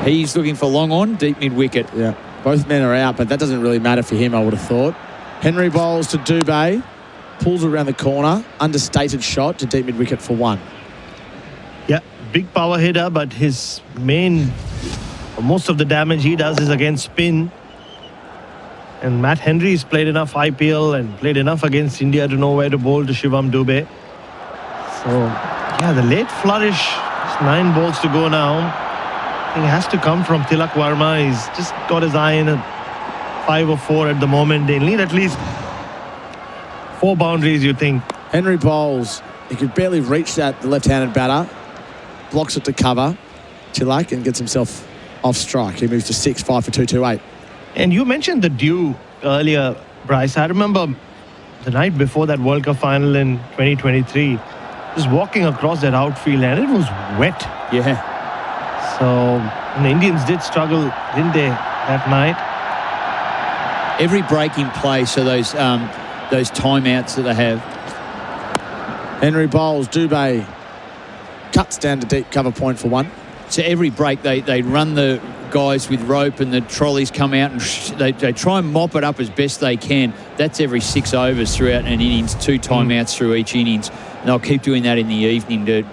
He's looking for long on, deep mid-wicket. Yeah, both men are out, but that doesn't really matter for him, I would have thought. Henry bowls to Dubé. Pulls around the corner, understated shot to deep mid-wicket for 1. Yeah, big power hitter, but his most of the damage he does is against spin. And Matt Henry's played enough IPL and played enough against India to know where to bowl to Shivam Dube. So, yeah, the late flourish, just 9 balls to go now. I think it has to come from Tilak Varma. He's just got his eye in at 5 or 4 at the moment. They need at least 4 boundaries, you think. Henry bowls. He could barely reach that, the left-handed batter. Blocks it to cover. Tilak, and gets himself off strike. He moves to 6, 5 for 228. And you mentioned the dew earlier, Bryce. I remember the night before that World Cup final in 2023, just walking across that outfield, and it was wet. Yeah. So the Indians did struggle, didn't they, that night? Every break in play, so those timeouts that they have. Henry bowls, Dubé cuts down to deep cover point for one. So every break they run the guys with rope and the trolleys come out and they try and mop it up as best they can. That's every 6 overs throughout an innings, 2 timeouts through each innings. And they'll keep doing that in the evening to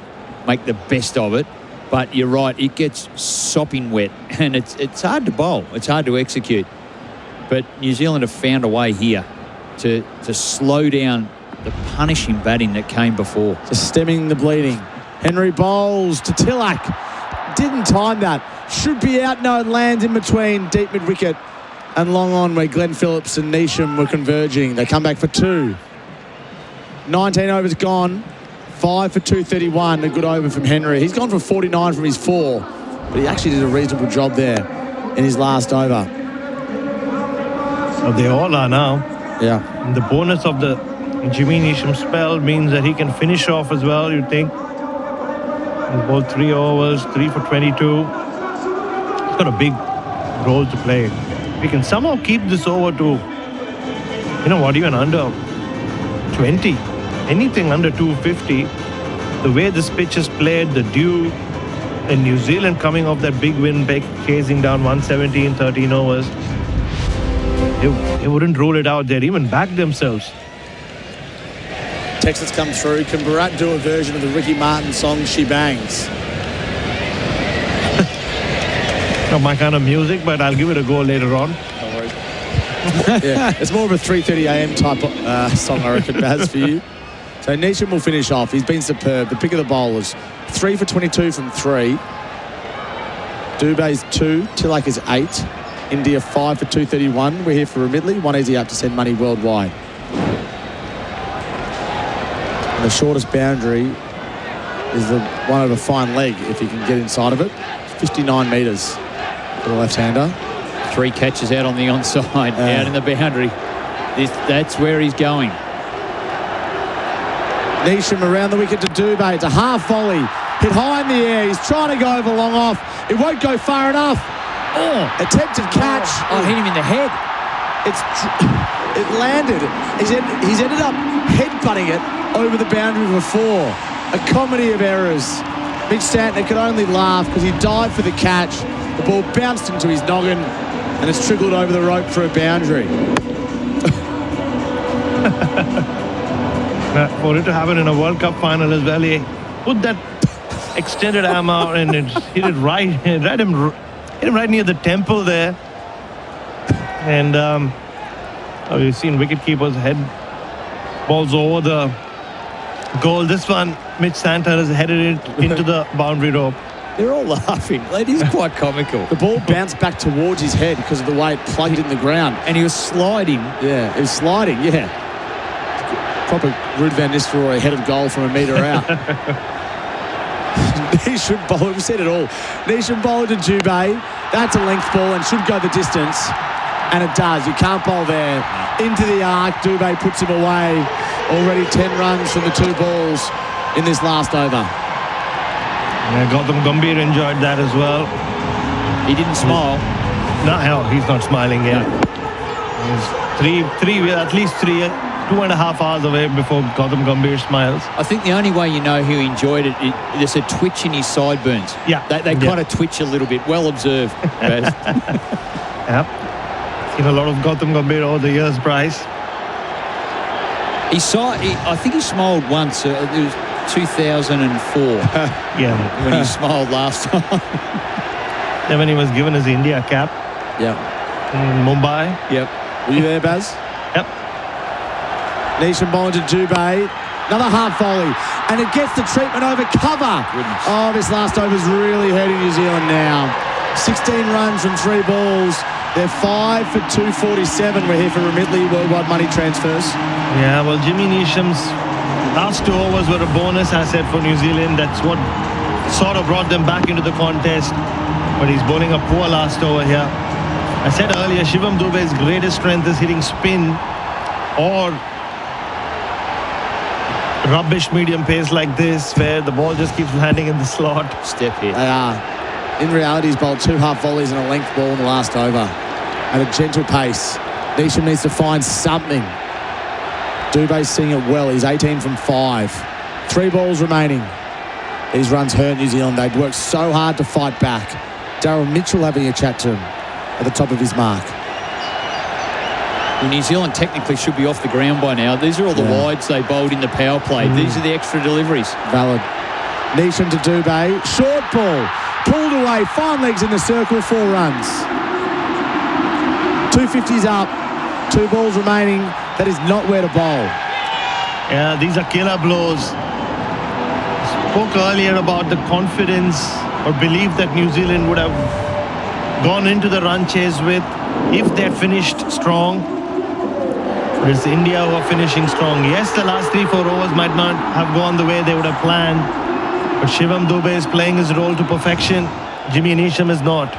make the best of it. But you're right, it gets sopping wet and it's hard to bowl. It's hard to execute. But New Zealand have found a way here to slow down the punishing batting that came before. Just stemming the bleeding. Henry bowls to Tilak. Didn't time that. Should be out. No, it lands in between deep mid-wicket and long on where Glenn Phillips and Neesham were converging. They come back for 2. 19 overs gone. 5 for 231. A good over from Henry. He's gone for 49 from his 4, but he actually did a reasonable job there in his last over. So they all are now. Yeah. And the bonus of the Jimmy Neesham spell means that he can finish off as well, you'd think. He's bowled 3 overs, 3 for 22. He's got a big role to play. We can somehow keep this over to, even under 20. Anything under 250. The way this pitch is played, the dew, and New Zealand coming off that big win, chasing down 170 in 13 overs. They wouldn't rule it out. They'd even back themselves. Text that's come through. Can Bharat do a version of the Ricky Martin song She Bangs? Not my kind of music, but I'll give it a go later on. No worries. Yeah, it's more of a 3:30 a.m. type song, I reckon, Baz, for you. So Neesham will finish off. He's been superb. The pick of the bowlers. 3 for 22 from 3. Dubé's 2. Tilak is 8. India 5 for 231. We're here for Remitly. One easy app to send money worldwide. And the shortest boundary is the one over fine leg, if you can get inside of it. 59 metres for the left-hander. 3 catches out on the onside, out in the boundary. That's where he's going. Neesham around the wicket to Dubé. It's a half volley. Hit high in the air. He's trying to go over long off. It won't go far enough. Attempted catch. Hit him in the head. It landed. He's ended up headbutting it over the boundary for 4. A comedy of errors. Mitch Santner could only laugh because he dived for the catch. The ball bounced into his noggin and it's trickled over the rope for a boundary. For it to happen in a World Cup final as well, he put that extended arm out and it hit it right, hit him right near the temple there. And we've seen wicketkeepers head balls over the goal. This one, Mitch Santner has headed it into the boundary rope. They're all laughing. It is quite comical. The ball bounced back towards his head because of the way it plugged in the ground. And he was sliding. Yeah, he was sliding, yeah. Proper Ruud van Nistelrooy head of goal from a metre out. Neesham bowler, we've said it all. Neesham bowler to Dubé. That's a length ball and should go the distance. And it does. You can't bowl there. Into the arc. Dubé puts him away. Already 10 runs from the 2 balls in this last over. Yeah, Gautam Gambhir enjoyed that as well. He didn't smile. No, hell, he's not smiling yet. He's at least 2.5 hours away before Gautam Gambhir smiles. I think the only way you know he enjoyed it, there's a twitch in his sideburns. Yeah. They kind of twitch a little bit. Well observed. Yep. Seen a lot of Gautam Gambhir over the years, Bryce. I think he smiled once. It was 2004. Yeah. When he smiled last time. Yeah, when he was given his India cap. Yeah. In Mumbai. Yep. Were you there, Baz? Yep. Neesham bowling to Dubé. Another half volley. And it gets the treatment over cover. Goodness. Oh, this last over is really hurting New Zealand now. 16 runs from 3 balls. They're 5 for 247. We're here for Remitly Worldwide Money Transfers. Yeah, well, Jimmy Neesham's last 2 overs were a bonus asset for New Zealand. That's what sort of brought them back into the contest. But he's bowling a poor last over here. I said earlier, Shivam Dube's greatest strength is hitting spin or rubbish medium pace like this, where the ball just keeps landing in the slot. Step here. They are. In reality, he's bowled 2 half volleys and a length ball in the last over at a gentle pace. Neesham needs to find something. Dubé's seeing it well. He's 18 from 5. 3 balls remaining. These runs hurt New Zealand. They've worked so hard to fight back. Daryl Mitchell having a chat to him at the top of his mark. Well, New Zealand technically should be off the ground by now. These are all the wides they bowled in the power play. These are the extra deliveries. Valid. Neesham to Dubé. Short ball. Pulled away. Fine legs in the circle. 4 runs. 250s up. 2 balls remaining. That is not where to bowl. Yeah, these are killer blows. Spoke earlier about the confidence or belief that New Zealand would have gone into the run chase with if they had finished strong. But it's India who are finishing strong. Yes, the last 3-4 overs might not have gone the way they would have planned. But Shivam Dube is playing his role to perfection. Jimmy Neesham is not.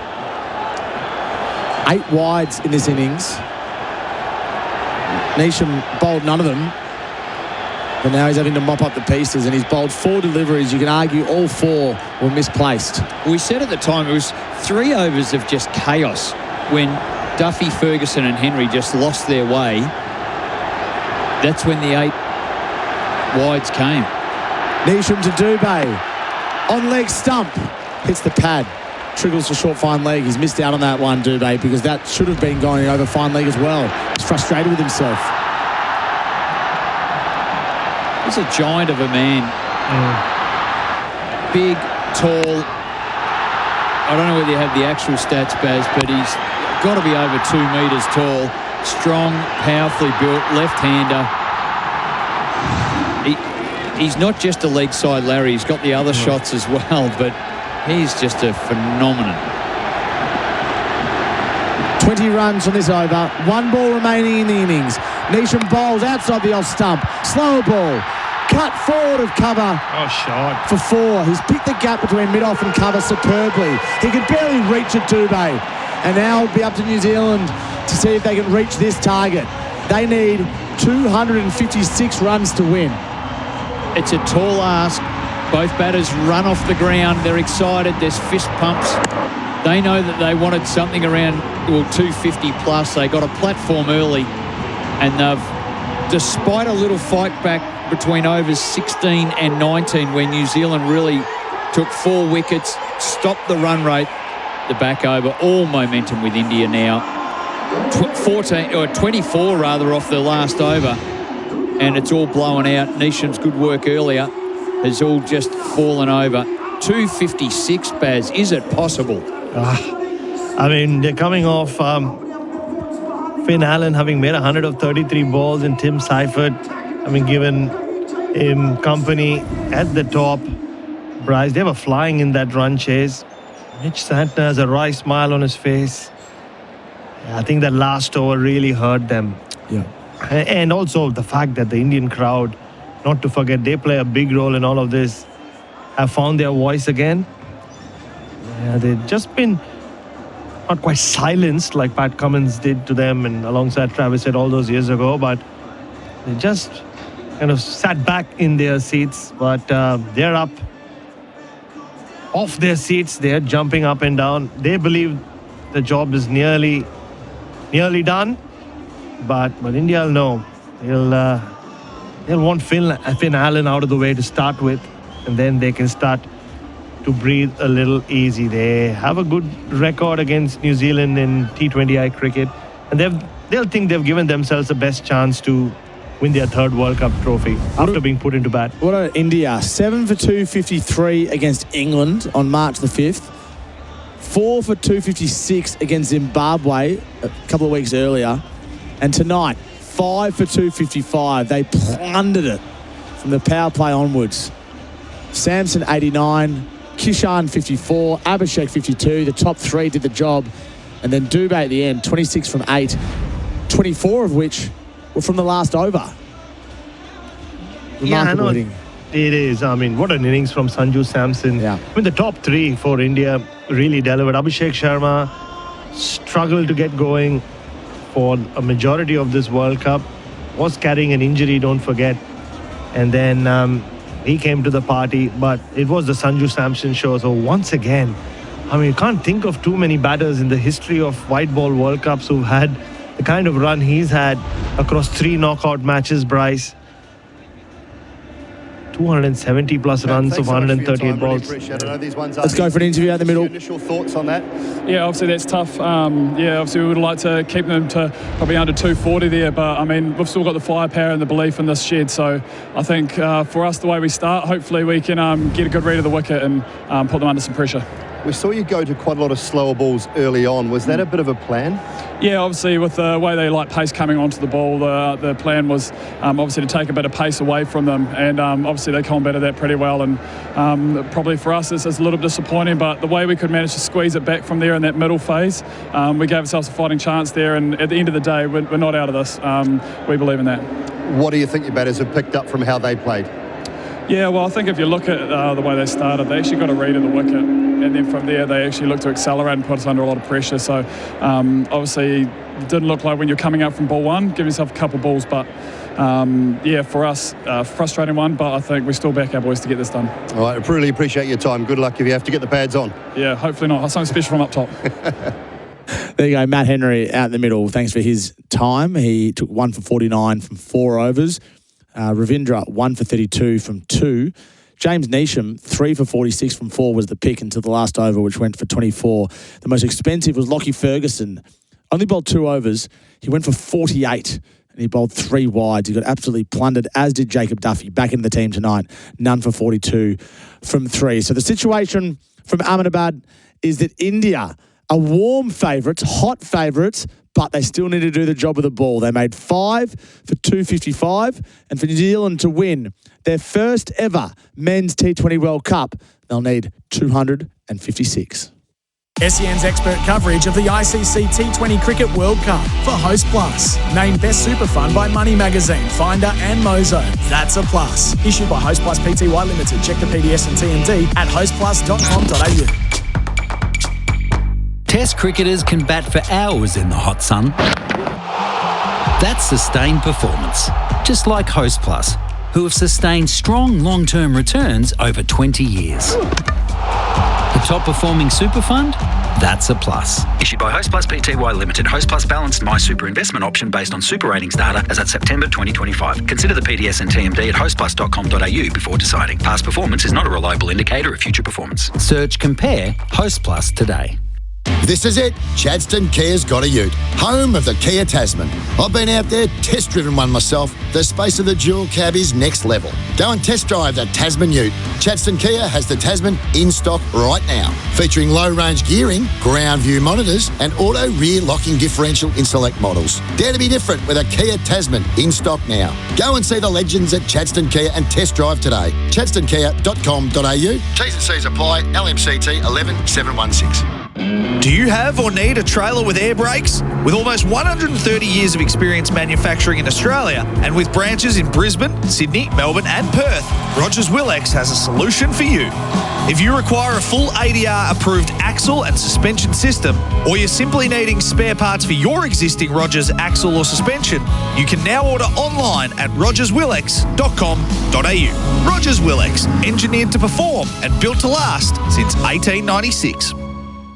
8 wides in this innings. Neesham bowled none of them. But now he's having to mop up the pieces, and he's bowled 4 deliveries. You can argue all 4 were misplaced. We said at the time it was 3 overs of just chaos when Duffy, Ferguson and Henry just lost their way. That's when the 8 wides came. Neesham to Dube. On leg stump. Hits the pad. Triggles for short fine leg. He's missed out on that one, Dube, because that should have been going over fine leg as well. He's frustrated with himself. He's a giant of a man. Big, tall. I don't know whether you have the actual stats, Baz, but he's got to be over 2 metres tall. Strong, powerfully built, left-hander. He's not just a leg side Larry. He's got the other shots as well, but he's just a phenomenon. 20 runs on this over. 1 ball remaining in the innings. Neesham bowls outside the off stump. Slower ball. Cut forward of cover. Oh, shot. For 4. He's picked the gap between mid-off and cover superbly. He could barely reach at Dube. And now it'll be up to New Zealand to see if they can reach this target. They need 256 runs to win. It's a tall ask. Both batters run off the ground. They're excited. There's fist pumps. They know that they wanted something around 250 plus. They got a platform early, and they've, despite a little fight back between overs 16 and 19, where New Zealand really took 4 wickets, stopped the run rate, the back over, all momentum with India now. 24 rather off the last over, and it's all blown out. Neesham's good work earlier has all just fallen over. 256, Baz. Is it possible? I mean, they're coming off Finn Allen having made 100 of 33 balls, and Tim Seifert having given him company at the top. Bryce, they were flying in that run chase. Mitch Santner has a wry smile on his face. I think that last over really hurt them. Yeah. And also the fact that the Indian crowd, not to forget, they play a big role in all of this, have found their voice again. Yeah, they've just been not quite silenced like Pat Cummins did to them and alongside Travis said all those years ago, but they just kind of sat back in their seats. But they're up off their seats. They're jumping up and down. They believe the job is nearly done. But India will know. They'll want Finn Allen out of the way to start with, and then they can start to breathe a little easy. They have a good record against New Zealand in T20I cricket, and they'll think they've given themselves the best chance to win their 3rd World Cup trophy after being put into bat. What about India? 7 for 253 against England on March the 5th. 4 for 256 against Zimbabwe a couple of weeks earlier. And tonight, 5 for 255. They plundered it from the power play onwards. Samson, 89. Kishan, 54. Abhishek, 52. The top 3 did the job. And then Dube at the end, 26 from 8. 24 of which were from the last over. Remarkable inning. It is. I mean, what an innings from Sanju Samson. Yeah. I mean, the top 3 for India really delivered. Abhishek Sharma struggled to get going for a majority of this World Cup. Was carrying an injury, don't forget. And then he came to the party, but it was the Sanju Samson show. So once again, I mean, you can't think of too many batters in the history of white ball World Cups who've had the kind of run he's had across 3 knockout matches, Bryce. 270 plus runs of 138 balls. Let's go for an interview out the middle. Initial thoughts on that? Yeah, obviously that's tough. Obviously we would like to keep them to probably under 240 there, but I mean, we've still got the firepower and the belief in this shed. So I think for us, the way we start, hopefully we can get a good read of the wicket and put them under some pressure. We saw you go to quite a lot of slower balls early on. Was that a bit of a plan? Yeah, obviously with the way they like pace coming onto the ball, the plan was obviously to take a bit of pace away from them, and obviously they combated that pretty well, and probably for us it's a little bit disappointing, but the way we could manage to squeeze it back from there in that middle phase, we gave ourselves a fighting chance there, and at the end of the day we're not out of this. We believe in that. What do you think your batters have picked up from how they played? Yeah, well, I think if you look at the way they started, they actually got a read of the wicket, and then from there they actually looked to accelerate and put us under a lot of pressure. So obviously it didn't look like when you're coming up from ball one, give yourself a couple balls, but for us, frustrating one, but I think we still back our boys to get this done. All right, I really appreciate your time. Good luck if you have to get the pads on. Yeah, hopefully not. Something special from up top. There you go, Matt Henry out in the middle. Thanks for his time. He took 1 for 49 from 4 overs. Ravindra, 1 for 32 from 2. James Neesham, 3 for 46 from 4 was the pick until the last over, which went for 24. The most expensive was Lockie Ferguson. Only bowled 2 overs. He went for 48 and he bowled 3 wides. He got absolutely plundered, as did Jacob Duffy, back in the team tonight. None for 42 from 3. So the situation from Ahmedabad is that India are warm favourites, hot favourites, but they still need to do the job of the ball. They made 5 for 255, and for New Zealand to win their first ever Men's T20 World Cup, they'll need 256. SEN's expert coverage of the ICC T20 Cricket World Cup for Host Plus. Named Best Super Fund by Money Magazine, Finder and Mozo. That's a plus. Issued by Host Plus Pty Limited. Check the PDS and TMD at hostplus.com.au. Test cricketers can bat for hours in the hot sun. That's sustained performance, just like Host Plus, who have sustained strong long-term returns over 20 years. The top-performing super fund? That's a plus. Issued by Host Plus Pty Limited. Host Plus balanced My Super investment option based on super ratings data as at September 2025. Consider the PDS and TMD at hostplus.com.au before deciding. Past performance is not a reliable indicator of future performance. Search Compare Host Plus today. This is it. Chadstone Kia's got a ute. Home of the Kia Tasman. I've been out there, test-driven one myself. The space of the dual cab is next level. Go and test drive that Tasman ute. Chadstone Kia has the Tasman in stock right now. Featuring low-range gearing, ground view monitors and auto rear locking differential in select models. Dare to be different with a Kia Tasman in stock now. Go and see the legends at Chadstone Kia and test drive today. chadstonekia.com.au. T's and C's apply. LMCT 11716. Do you have or need a trailer with air brakes? With almost 130 years of experience manufacturing in Australia and with branches in Brisbane, Sydney, Melbourne and Perth, Rogers Willex has a solution for you. If you require a full ADR approved axle and suspension system, or you're simply needing spare parts for your existing Rogers axle or suspension, you can now order online at rogerswillex.com.au. Rogers Willex, engineered to perform and built to last since 1896.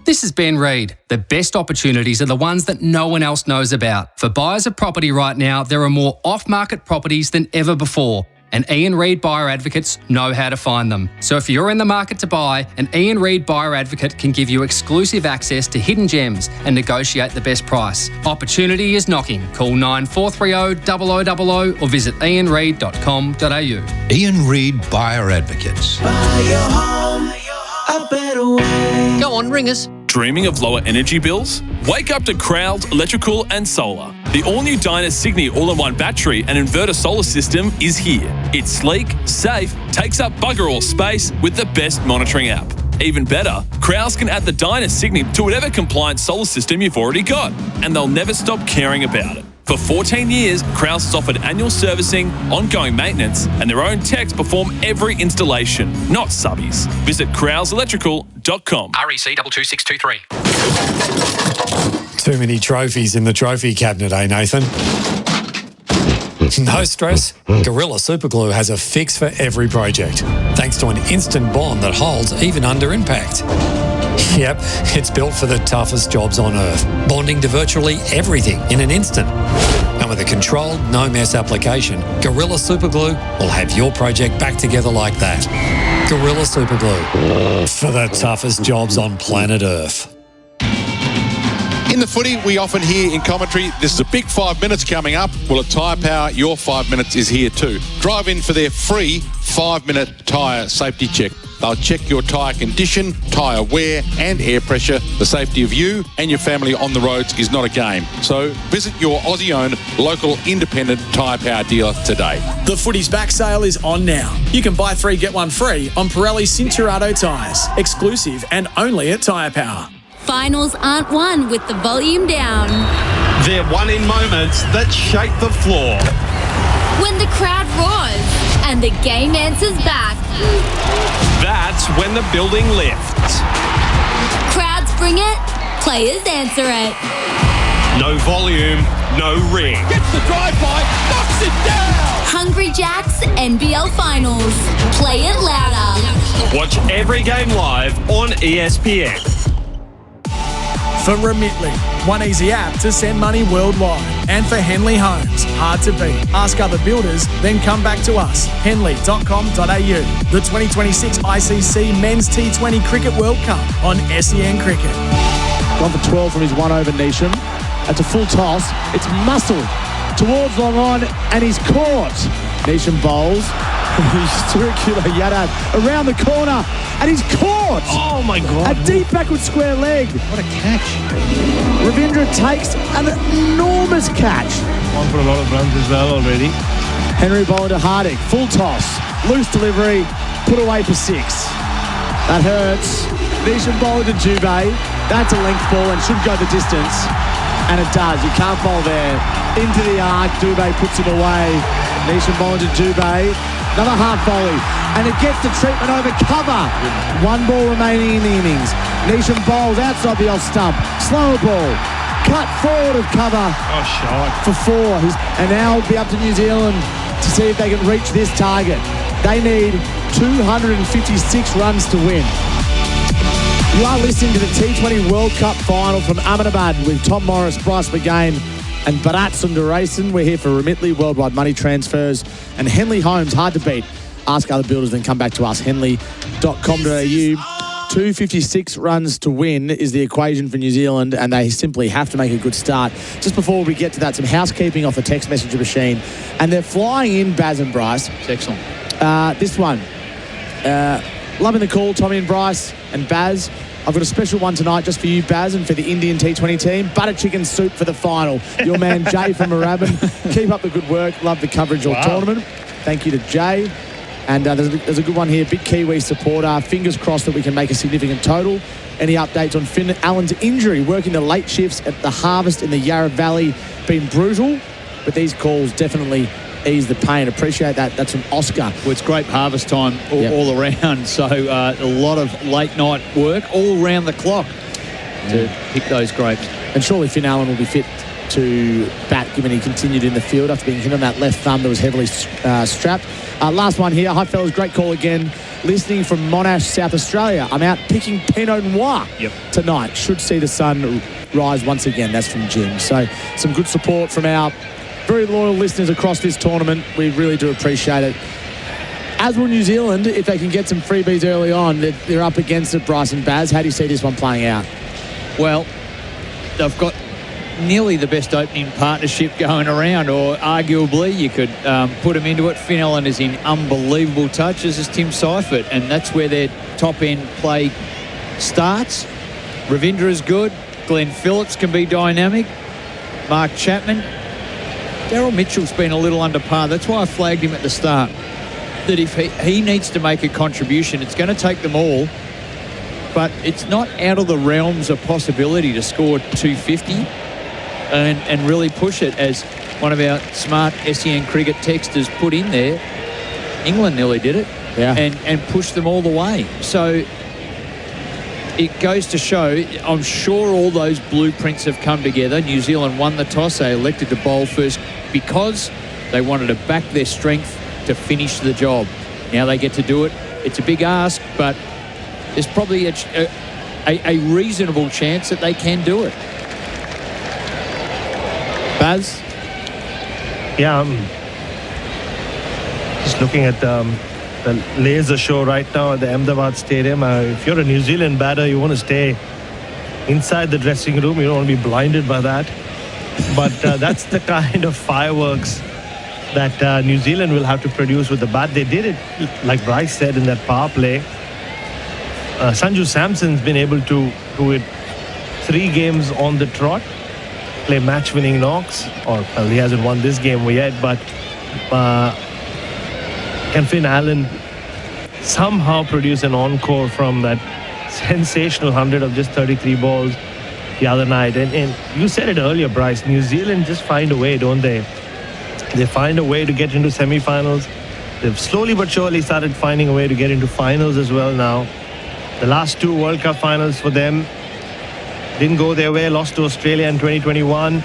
This is Ben Reid. The best opportunities are the ones that no one else knows about. For buyers of property right now, there are more off-market properties than ever before, and Ian Reid Buyer Advocates know how to find them. So if you're in the market to buy, an Ian Reid Buyer Advocate can give you exclusive access to hidden gems and negotiate the best price. Opportunity is knocking. Call 9430 0000 or visit ianreid.com.au. Ian Reid Buyer Advocates. Buy your home a better way. Go on, ring us. Dreaming of lower energy bills? Wake up to Crowd Electrical and Solar. The all-new Dyna Signy all-in-one battery and inverter solar system is here. It's sleek, safe, takes up bugger all space with the best monitoring app. Even better, Crowds can add the Dyna Signy to whatever compliant solar system you've already got, and they'll never stop caring about it. For 14 years, Krause has offered annual servicing, ongoing maintenance, and their own techs perform every installation, not subbies. Visit krauseelectrical.com. REC 22623. Too many trophies in the trophy cabinet, eh, Nathan? No stress. Gorilla Superglue has a fix for every project, thanks to an instant bond that holds even under impact. Yep, it's built for the toughest jobs on Earth, bonding to virtually everything in an instant. And with a controlled, no-mess application, Gorilla Superglue will have your project back together like that. Gorilla Superglue, for the toughest jobs on planet Earth. In the footy, we often hear in commentary, this is a big 5 minutes coming up. Well, at Tyre Power, your 5 minutes is here too. Drive in for their free 5-minute tyre safety check. They'll check your tyre condition, tyre wear and air pressure. The safety of you and your family on the roads is not a game. So visit your Aussie-owned local independent Tyre Power dealer today. The footy's back sale is on now. You can buy 3 get 1 free on Pirelli Cinturato tyres. Exclusive and only at Tyre Power. Finals aren't won with the volume down. They're won in moments that shake the floor. When the crowd roars and the game answers back. That's when the building lifts. Crowds bring it, players answer it. No volume, no ring. Gets the drive-by, knocks it down. Hungry Jacks NBL Finals. Play it louder. Watch every game live on ESPN. For Remitly, one easy app to send money worldwide. And for Henley Homes, hard to beat. Ask other builders, then come back to us. Henley.com.au. The 2026 ICC Men's T20 Cricket World Cup on SEN Cricket. Gone for 12 from his one over Neesham. That's a full toss. It's muscle towards long on, and he's caught. Neesham bowls. Circular Yadad around the corner, and he's caught. Oh my God. A deep backward square leg. What a catch. Ravindra takes an enormous catch. On for a lot of runs as well already. Henry bowling to Hardick. Full toss. Loose delivery. Put away for 6. That hurts. Neesham bowling to Dubé. That's a length ball and should go the distance. And it does. You can't bowl there. Into the arc. Dubé puts him away. Neesham bowling to Dubé. Another half volley, and it gets the treatment over cover. 1 ball remaining in the innings. Neesham bowls outside the off stump. Slow ball. Cut forward of cover. Oh, shot. For 4. And now it'll be up to New Zealand to see if they can reach this target. They need 256 runs to win. You are listening to the T20 World Cup final from Ahmedabad with Tom Morris, Bryce McGain, and Bharat Sundaresan. We're here for Remitly, worldwide money transfers, and Henley Homes, hard to beat. Ask other builders, then come back to us. Henley.com.au. 256 runs to win is the equation for New Zealand, and they simply have to make a good start. Just before we get to that, some housekeeping off the text messenger machine, and they're flying in, Baz and Bryce. It's excellent. This one. Loving the call, Tommy and Bryce and Baz. I've got a special one tonight just for you, Baz, and for the Indian T20 team. Butter chicken soup for the final. Your man, Jay from Moorabbin. Keep up the good work. Love the coverage all tournament. Thank you to Jay. And there's a good one here. Big Kiwi supporter. Fingers crossed that we can make a significant total. Any updates on Finn Allen's injury? Working the late shifts at the Harvest in the Yarra Valley. Been brutal, but these calls definitely ease the pain. Appreciate that. That's from Oscar. Well, it's great harvest time all around, so a lot of late night work all around the clock to pick those grapes. And surely Finn Allen will be fit to bat, given he continued in the field after being hit on that left thumb that was heavily strapped. Last one here. Hi, fellas. Great call again. Listening from Monash, South Australia. I'm out picking Pinot Noir tonight. Should see the sun rise once again. That's from Jim. So some good support from our very loyal listeners across this tournament. We really do appreciate it. As will New Zealand, if they can get some freebies early on. They're up against it, Bryce and Baz. How do you see this one playing out? Well, they've got nearly the best opening partnership going around, or arguably you could put them into it. Finn Allen is in unbelievable touch, as is Tim Seifert, and that's where their top-end play starts. Ravindra is good. Glenn Phillips can be dynamic. Mark Chapman. Daryl Mitchell's been a little under par. That's why I flagged him at the start. That if he needs to make a contribution, it's going to take them all. But it's not out of the realms of possibility to score 250 and really push it, as one of our smart SEN cricket texters put in there. England nearly did it. And pushed them all the way. So it goes to show, I'm sure all those blueprints have come together. New Zealand won the toss. They elected to bowl first because They wanted to back their strength to finish the job. Now they get to do it. It's a big ask, but there's probably a reasonable chance that they can do it. Baz? Yeah, I'm just looking at the laser show right now at the Ahmedabad Stadium. If you're a New Zealand batter, you want to stay inside the dressing room. You don't want to be blinded by that. But that's the kind of fireworks that New Zealand will have to produce with the bat. They did it, like Bryce said, in that power play. Sanju Samson's been able to do it 3 games on the trot, play match-winning knocks. Well, he hasn't won this game yet, but can Finn Allen somehow produce an encore from that sensational 100 of just 33 balls the other night? And you said it earlier, Bryce, New Zealand just find a way, don't they? They find a way to get into semi-finals. They've slowly but surely started finding a way to get into finals as well now. The last 2 World Cup finals for them didn't go their way. Lost to Australia in 2021 in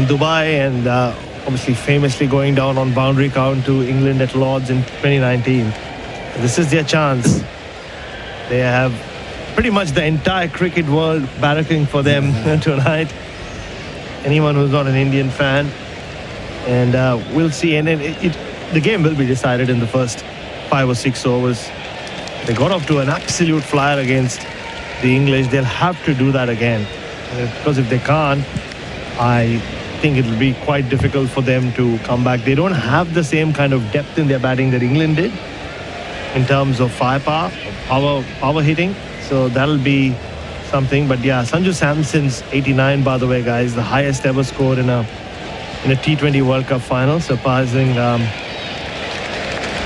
Dubai, and obviously famously going down on boundary count to England at Lord's in 2019. This is their chance. They have pretty much the entire cricket world barracking for them tonight. Anyone who's not an Indian fan. And we'll see. And the game will be decided in the first 5 or 6 overs. They got off to an absolute flyer against the English. They'll have to do that again. Because if they can't, I think it'll be quite difficult for them to come back. They don't have the same kind of depth in their batting that England did in terms of firepower, power hitting. So that'll be something. But yeah, Sanju Samson's 89, by the way, guys, the highest ever scored in a T20 World Cup final, surpassing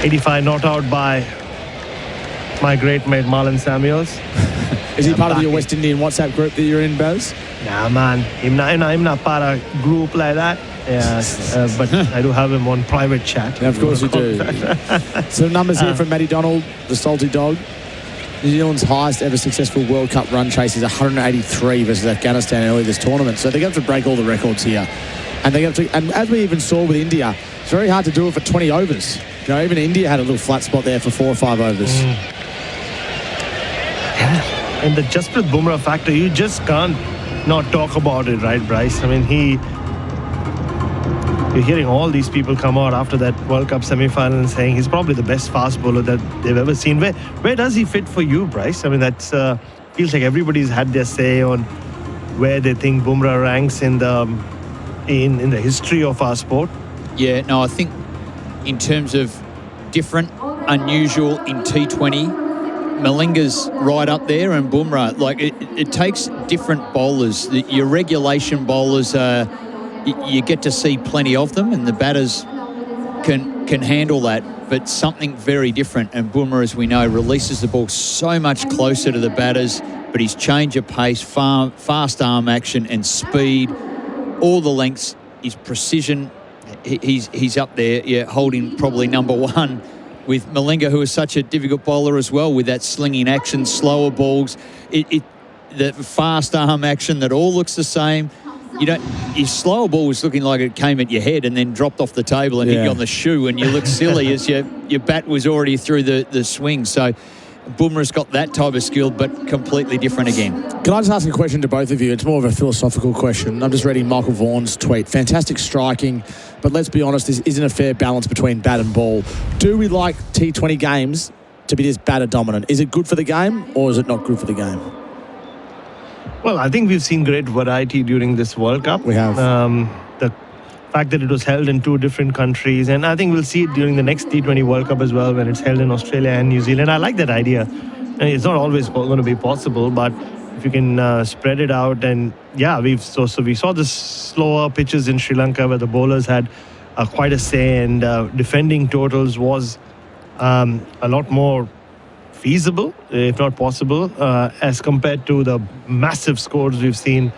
85, not out by my great mate Marlon Samuels. Is he part of your West Indian WhatsApp group that you're in, Baz? Nah, man. I'm not part of a group like that. Yeah, but I do have him on private chat. Yeah, of course you do. So numbers here from Matty Donald, the salty dog. New Zealand's highest ever successful World Cup run chase is 183 versus Afghanistan early this tournament. So they're going to have to break all the records here. And they have to, and as we even saw with India, it's very hard to do it for 20 overs. You know, even India had a little flat spot there for 4 or 5 overs. Yeah. And the Jasprit Bumrah factor, you just can't not talk about it, right, Bryce? I mean, you're hearing all these people come out after that World Cup semi-final and saying he's probably the best fast bowler that they've ever seen. Where does he fit for you, Bryce? I mean, that's feels like everybody's had their say on where they think Bumrah ranks in the history of our sport. Yeah, no, I think in terms of different, unusual in T20, Malinga's right up there, and Bumrah. Like it takes different bowlers. Your regulation bowlers you get to see plenty of them, and the batters can handle that. But something very different, and Bumrah, as we know, releases the ball so much closer to the batters. But his change of pace, fast arm action, and speed, all the lengths, his precision, he's up there, yeah, holding probably number 1 with Malinga, who is such a difficult bowler as well, with that slinging action, slower balls, the fast arm action that all looks the same. His slower ball was looking like it came at your head and then dropped off the table and hit you on the shoe, and you look silly as your bat was already through the swing. So Bumrah's got that type of skill, but completely different again. Can I just ask a question to both of you? It's more of a philosophical question. I'm just reading Michael Vaughan's tweet. Fantastic striking, but let's be honest, this isn't a fair balance between bat and ball. Do we like T20 games to be this batter dominant? Is it good for the game, or is it not good for the game? Well, I think we've seen great variety during this World Cup. We have. The fact that it was held in 2 different countries, and I think we'll see it during the next T20 World Cup as well, when it's held in Australia and New Zealand. I like that idea. It's not always going to be possible, but if you can spread it out, and yeah, we saw the slower pitches in Sri Lanka where the bowlers had quite a say, and defending totals was a lot more feasible, if not possible, as compared to the massive scores we've seen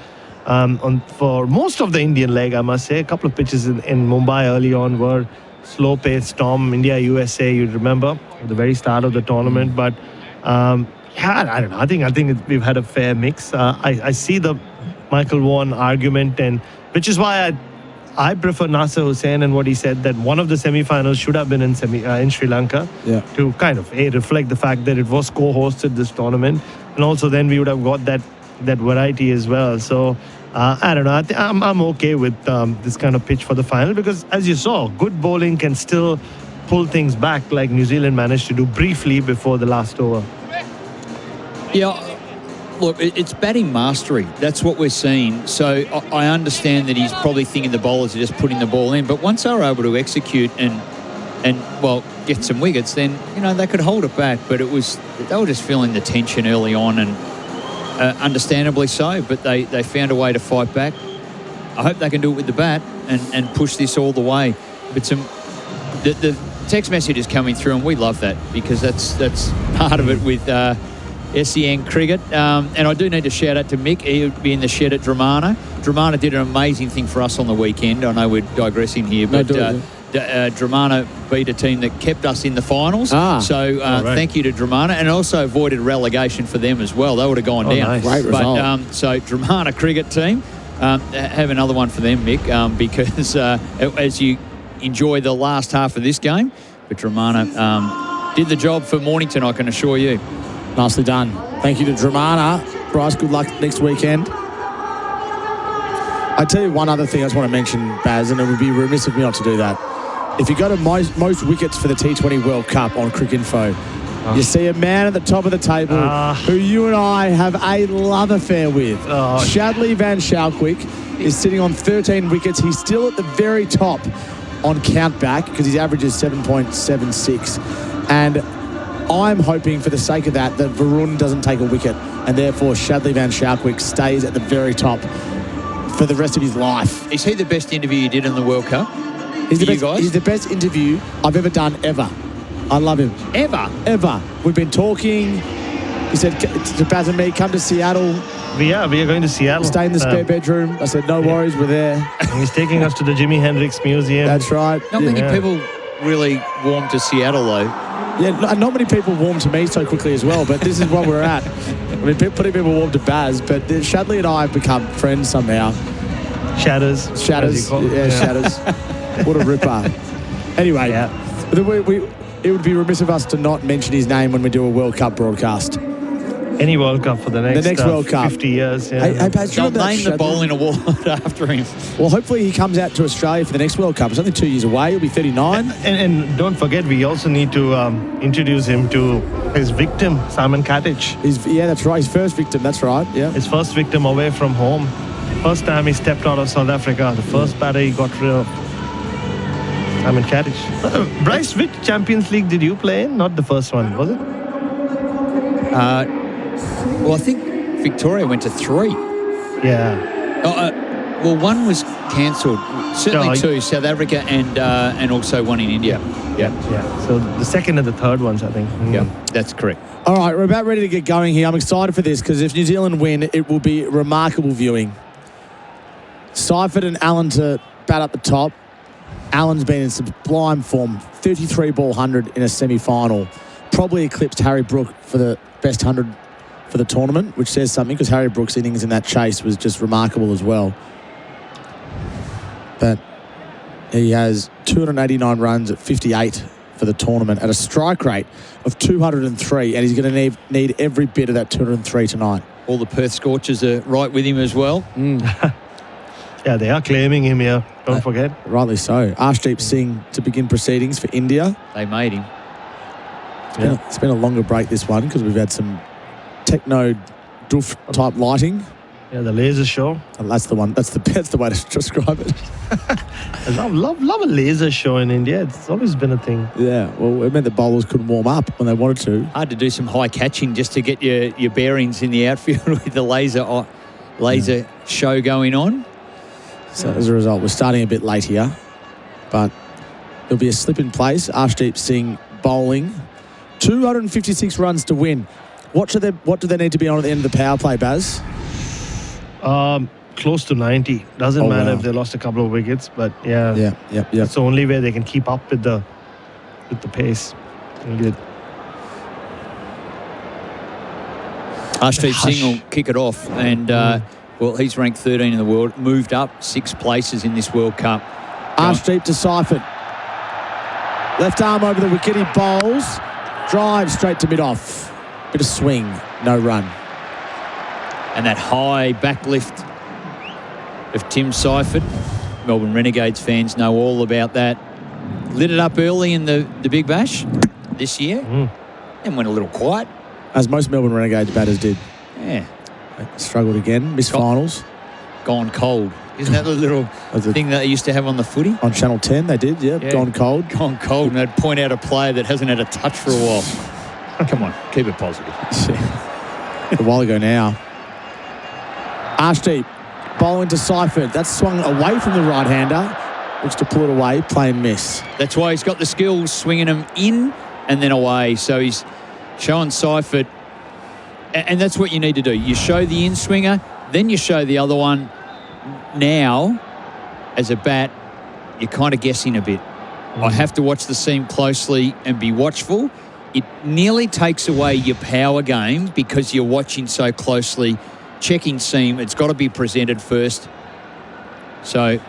for most of the Indian leg, I must say. A couple of pitches in Mumbai early on were slow-paced. Tom, India, USA, you remember, at the very start of the tournament. But I don't know. I think we've had a fair mix. I see the Michael Vaughan argument, and which is why I I prefer Nasser Hussain and what he said that one of the semi-finals should have been in Sri Lanka to kind of reflect the fact that it was co-hosted this tournament, and also then we would have got that variety as well. So I don't know. I'm okay with this kind of pitch for the final because, as you saw, good bowling can still pull things back, like New Zealand managed to do briefly before the last over. Yeah. Look, it's batting mastery. That's what we're seeing. So I understand that he's probably thinking the bowlers are just putting the ball in. But once they were able to execute and get some wickets, then, they could hold it back. But they were just feeling the tension early on, and understandably so. But they found a way to fight back. I hope they can do it with the bat and push this all the way. But the text message is coming through, and we love that because that's part of it with SEN cricket. And I do need to shout out to Mick. He would be in the shed at Dramana. Dramana did an amazing thing for us on the weekend. I know we're digressing here, but Dramana beat a team that kept us in the finals. Thank you to Dramana, and also avoided relegation for them as well. They would have gone down. Nice. Great result. So Dramana cricket team, have another one for them, Mick, because as you enjoy the last half of this game, but Dramana did the job for Mornington, I can assure you. Nicely done. Thank you to Dramana. Bryce, good luck next weekend. I tell you one other thing I just want to mention, Baz, and it would be remiss of me not to do that. If you go to most wickets for the T20 World Cup on Cricinfo, you see a man at the top of the table who you and I have a love affair with. Shadley Van Schalkwijk is sitting on 13 wickets. He's still at the very top on countback because his average is 7.76. And I'm hoping, for the sake of that Varun doesn't take a wicket, and therefore Shadley Van Schalkwijk stays at the very top for the rest of his life. Is he the best interview you did in the World Cup? He's the best interview I've ever done, ever. I love him. Ever. We've been talking. He said to Baz and me, come to Seattle. We are going to Seattle. Stay in the spare bedroom. I said, no worries, we're there. And he's taking us to the Jimi Hendrix Museum. That's right. Not many people really warm to Seattle, though. Yeah, not many people warm to me so quickly as well, but this is what we're at. I mean, plenty people warm to Baz, but Shadley and I have become friends somehow. Shatters. Yeah, Shatters. What a ripper. Anyway, it would be remiss of us to not mention his name when we do a World Cup broadcast. Any World Cup for the next World Cup. 50 years. Yeah. Hey, Baz, they'll name the bowling award after him. Well, hopefully he comes out to Australia for the next World Cup. It's only 2 years away. He'll be 39. And don't forget, we also need to introduce him to his victim, Simon Katich. Yeah, that's right. His first victim. That's right. Yeah. His first victim away from home. First time he stepped out of South Africa. The first batter he got rid of. Simon Katich. Bryce, which Champions League did you play in? Not the first one, was it? Well, I think Victoria went to 3. Yeah. Well, one was cancelled. Certainly 2, South Africa and also one in India. Yeah. So the second and the third ones, I think. Yeah, that's correct. All right, we're about ready to get going here. I'm excited for this because if New Zealand win, it will be remarkable viewing. Seifert and Allen to bat up the top. Allen's been in sublime form. 33 ball 100 in a semi-final. Probably eclipsed Harry Brook for the best 100 for the tournament, which says something because Harry Brook's innings in that chase was just remarkable as well. But he has 289 runs at 58 for the tournament at a strike rate of 203, and he's going to need every bit of that 203 tonight. All the Perth Scorchers are right with him as well. Yeah, they are claiming him here. Don't forget. Rightly so. Arshdeep Singh to begin proceedings for India. They made him. It's been a longer break, this one, because we've had some techno doof type lighting. Yeah, the laser show. And that's the one. That's the way to describe it. I love a laser show in India. It's always been a thing. Yeah, well, it meant the bowlers couldn't warm up when they wanted to. Hard to do some high catching just to get your bearings in the outfield with the laser show going on. So as a result, we're starting a bit late here, but there'll be a slip in place. Arshdeep Singh bowling, 256 runs to win. What do they need to be on at the end of the power play, Baz? Close to 90. Doesn't matter if they lost a couple of wickets, but yeah. It's the only way they can keep up with the pace. Arshdeep Singh will kick it off, and Well, he's ranked 13 in the world, moved up 6 places in this World Cup. Archdeep to Seifert. Left arm over the wicket, he bowls. Drive straight to mid-off. Bit of swing, no run. And that high back lift of Tim Seifert. Melbourne Renegades fans know all about that. Lit it up early in the Big Bash this year and went a little quiet. As most Melbourne Renegades batters did. Yeah. Struggled again, missed finals. Gone cold. Isn't that the little thing that they used to have on the footy? On Channel 10 they did, yeah. Gone cold. Gone cold, and they'd point out a player that hasn't had a touch for a while. Come on, keep it positive. A while ago now. Archdeep, bowling to Seifert. That's swung away from the right-hander. Looks to pull it away, play and miss. That's why he's got the skills, swinging them in and then away. So he's showing Seifert, and that's what you need to do. You show the in-swinger, then you show the other one. Now, as a bat, you're kind of guessing a bit. I have to watch the seam closely and be watchful. It nearly takes away your power game because you're watching so closely. Checking seam, it's got to be presented first. So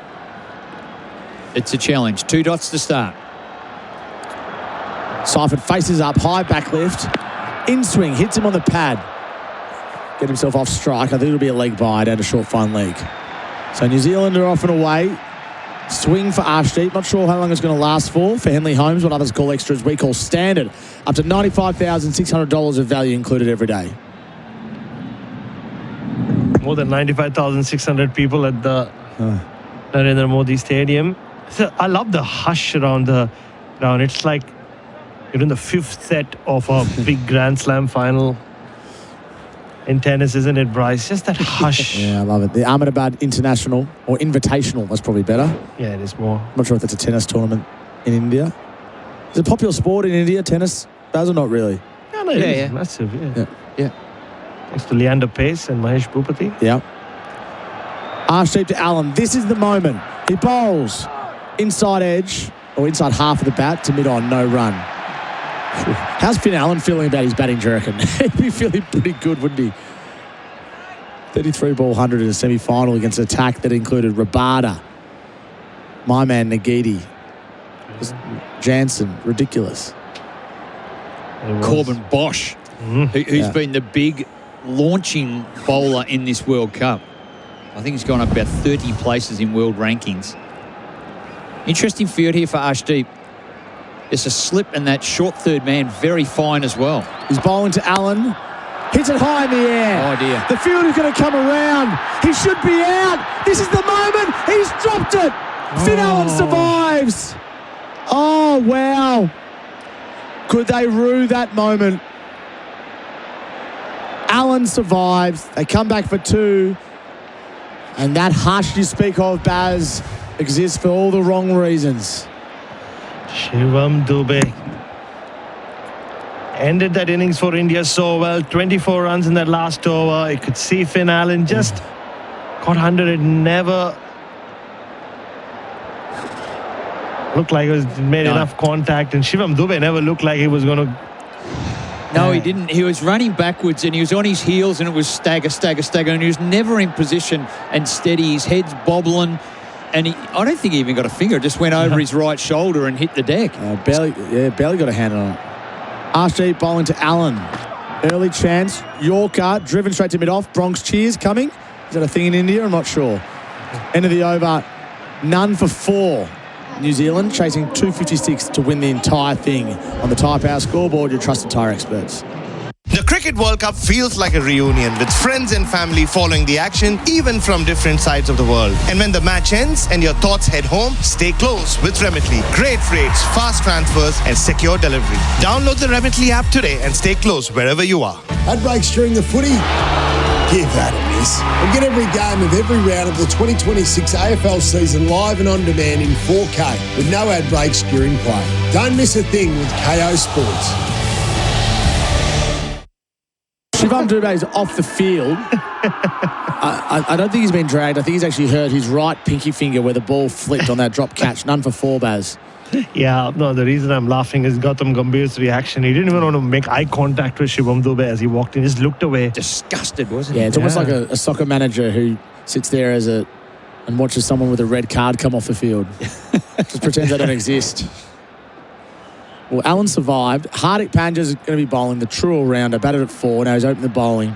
it's a challenge. 2 dots to start. Seifert faces up, high back lift. In swing, hits him on the pad. Get himself off strike. I think it'll be a leg bide and a short fine leg. So New Zealand are off and away. Swing for Archdeep. Not sure how long it's going to last for Henley Holmes, what others call extras, we call standard. Up to $95,600 of value included every day. More than 95,600 people at the Narendra Modi Stadium. So I love the hush around the ground. It's like you're in the 5th set of a big Grand Slam final in tennis, isn't it, Bryce? Just that hush. Yeah, I love it. The Ahmedabad International, or Invitational, that's probably better. Yeah, it is more. I'm not sure if that's a tennis tournament in India. Is it a popular sport in India, tennis? Baz, or not really? Yeah, no, it is massive, yeah. Thanks to Leander Pace and Mahesh Bhupati. Yeah. Archdeep to Allen. This is the moment. He bowls inside edge, or inside half of the bat to mid-on, no run. How's Finn Allen feeling about his batting, do you reckon? He'd be feeling pretty good, wouldn't he? 33-ball 100 in a semi-final against an attack that included Rabada, my man Nagidi, Jansen, ridiculous. Corbin Bosch, who's been the big launching bowler in this World Cup. I think he's gone up about 30 places in world rankings. Interesting field here for Archdeep. It's a slip, and that short third man, very fine as well. He's bowling to Allen. Hits it high in the air. Oh, dear. The field is going to come around. He should be out. This is the moment. He's dropped it. Finn Allen survives. Oh, wow. Could they rue that moment? Allen survives. They come back for 2. And that hush you speak of, Baz, exists for all the wrong reasons. Shivam Dube ended that innings for India so well. 24 runs in that last over. You could see Finn Allen just got 100. It never looked like it was made enough contact. And Shivam Dube never looked like he was going to... No, he didn't. He was running backwards and he was on his heels and it was stagger, and he was never in position and steady. His head's bobbling. And I don't think he even got a finger. It just went over his right shoulder and hit the deck. Barely got a hand on it. Archdeep bowling to Allen. Early chance. Yorker driven straight to mid-off. Bronx cheers coming. Is that a thing in India? I'm not sure. End of the over. None for 4. New Zealand chasing 256 to win the entire thing. On the Tyre Power scoreboard, your trusted tyre experts. The Cricket World Cup feels like a reunion with friends and family following the action, even from different sides of the world. And when the match ends and your thoughts head home, stay close with Remitly. Great rates, fast transfers, and secure delivery. Download the Remitly app today and stay close wherever you are. Ad breaks during the footy? Give that a miss. And get every game of every round of the 2026 AFL season live and on demand in 4K with no ad breaks during play. Don't miss a thing with KO Sports. Shivam Dube is off the field. I don't think he's been dragged. I think he's actually hurt his right pinky finger where the ball flicked on that drop catch. None for 4, Baz. Yeah, no, the reason I'm laughing is Gautam Gambhir's reaction. He didn't even want to make eye contact with Shivam Dube as he walked in. He just looked away. Disgusted, wasn't he? Yeah, it's almost like a soccer manager who sits there and watches someone with a red card come off the field. Just pretends they don't exist. Well, Allen survived. Hardik Pandya's going to be bowling the true all-rounder. Batted at 4. Now he's opened the bowling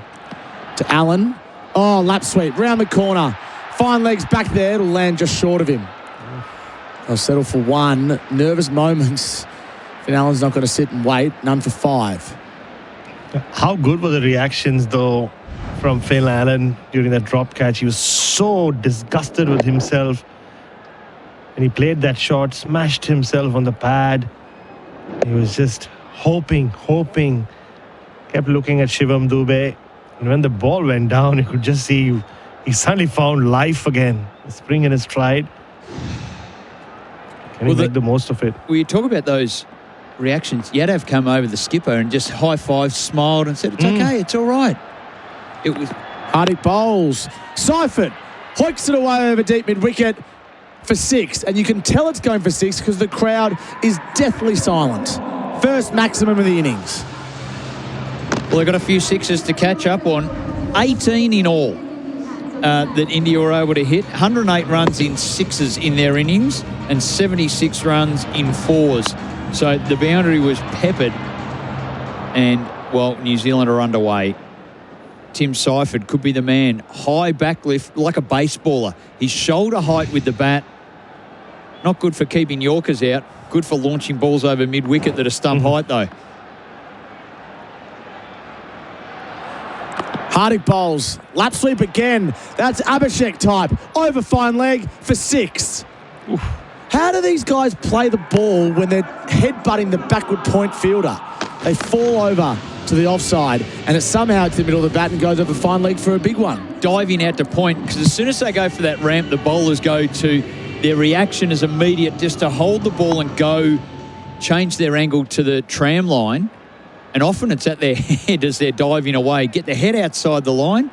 to Allen. Oh, lap sweep. Round the corner. Fine legs back there. It'll land just short of him. They'll settle for 1. Nervous moments. And Allen's not going to sit and wait. None for 5. How good were the reactions, though, from Phil Allen during that drop catch? He was so disgusted with himself. And he played that shot, smashed himself on the pad. He was just hoping, kept looking at Shivam Dube. And when the ball went down, you could just see he suddenly found life again. The spring in his stride. Can he make the most of it? Well, you talk about those reactions. Yadav come over the skipper and just high-fived, smiled and said, it's okay, it's all right. It was... Hardik bowls. Seifert hoiks it away over deep mid-wicket for 6. And you can tell it's going for 6 because the crowd is deathly silent. First maximum of the innings. Well, they've got a few sixes to catch up on. 18 in all that India were able to hit. 108 runs in 6s in their innings and 76 runs in 4s. So the boundary was peppered. And, well, New Zealand are underway. Tim Seifert could be the man. High backlift like a baseballer. His shoulder height with the bat. Not good for keeping Yorkers out. Good for launching balls over mid-wicket that are stump height, though. Hardik bowls. Lap sweep again. That's Abhishek type. Over fine leg for 6. Oof. How do these guys play the ball when they're headbutting the backward point fielder? They fall over to the offside, and it somehow to the middle of the bat and goes over fine leg for a big one. Diving out to point, because as soon as they go for that ramp, the bowlers go to, their reaction is immediate, just to hold the ball and go, change their angle to the tram line, and often it's at their head as they're diving away. Get the head outside the line.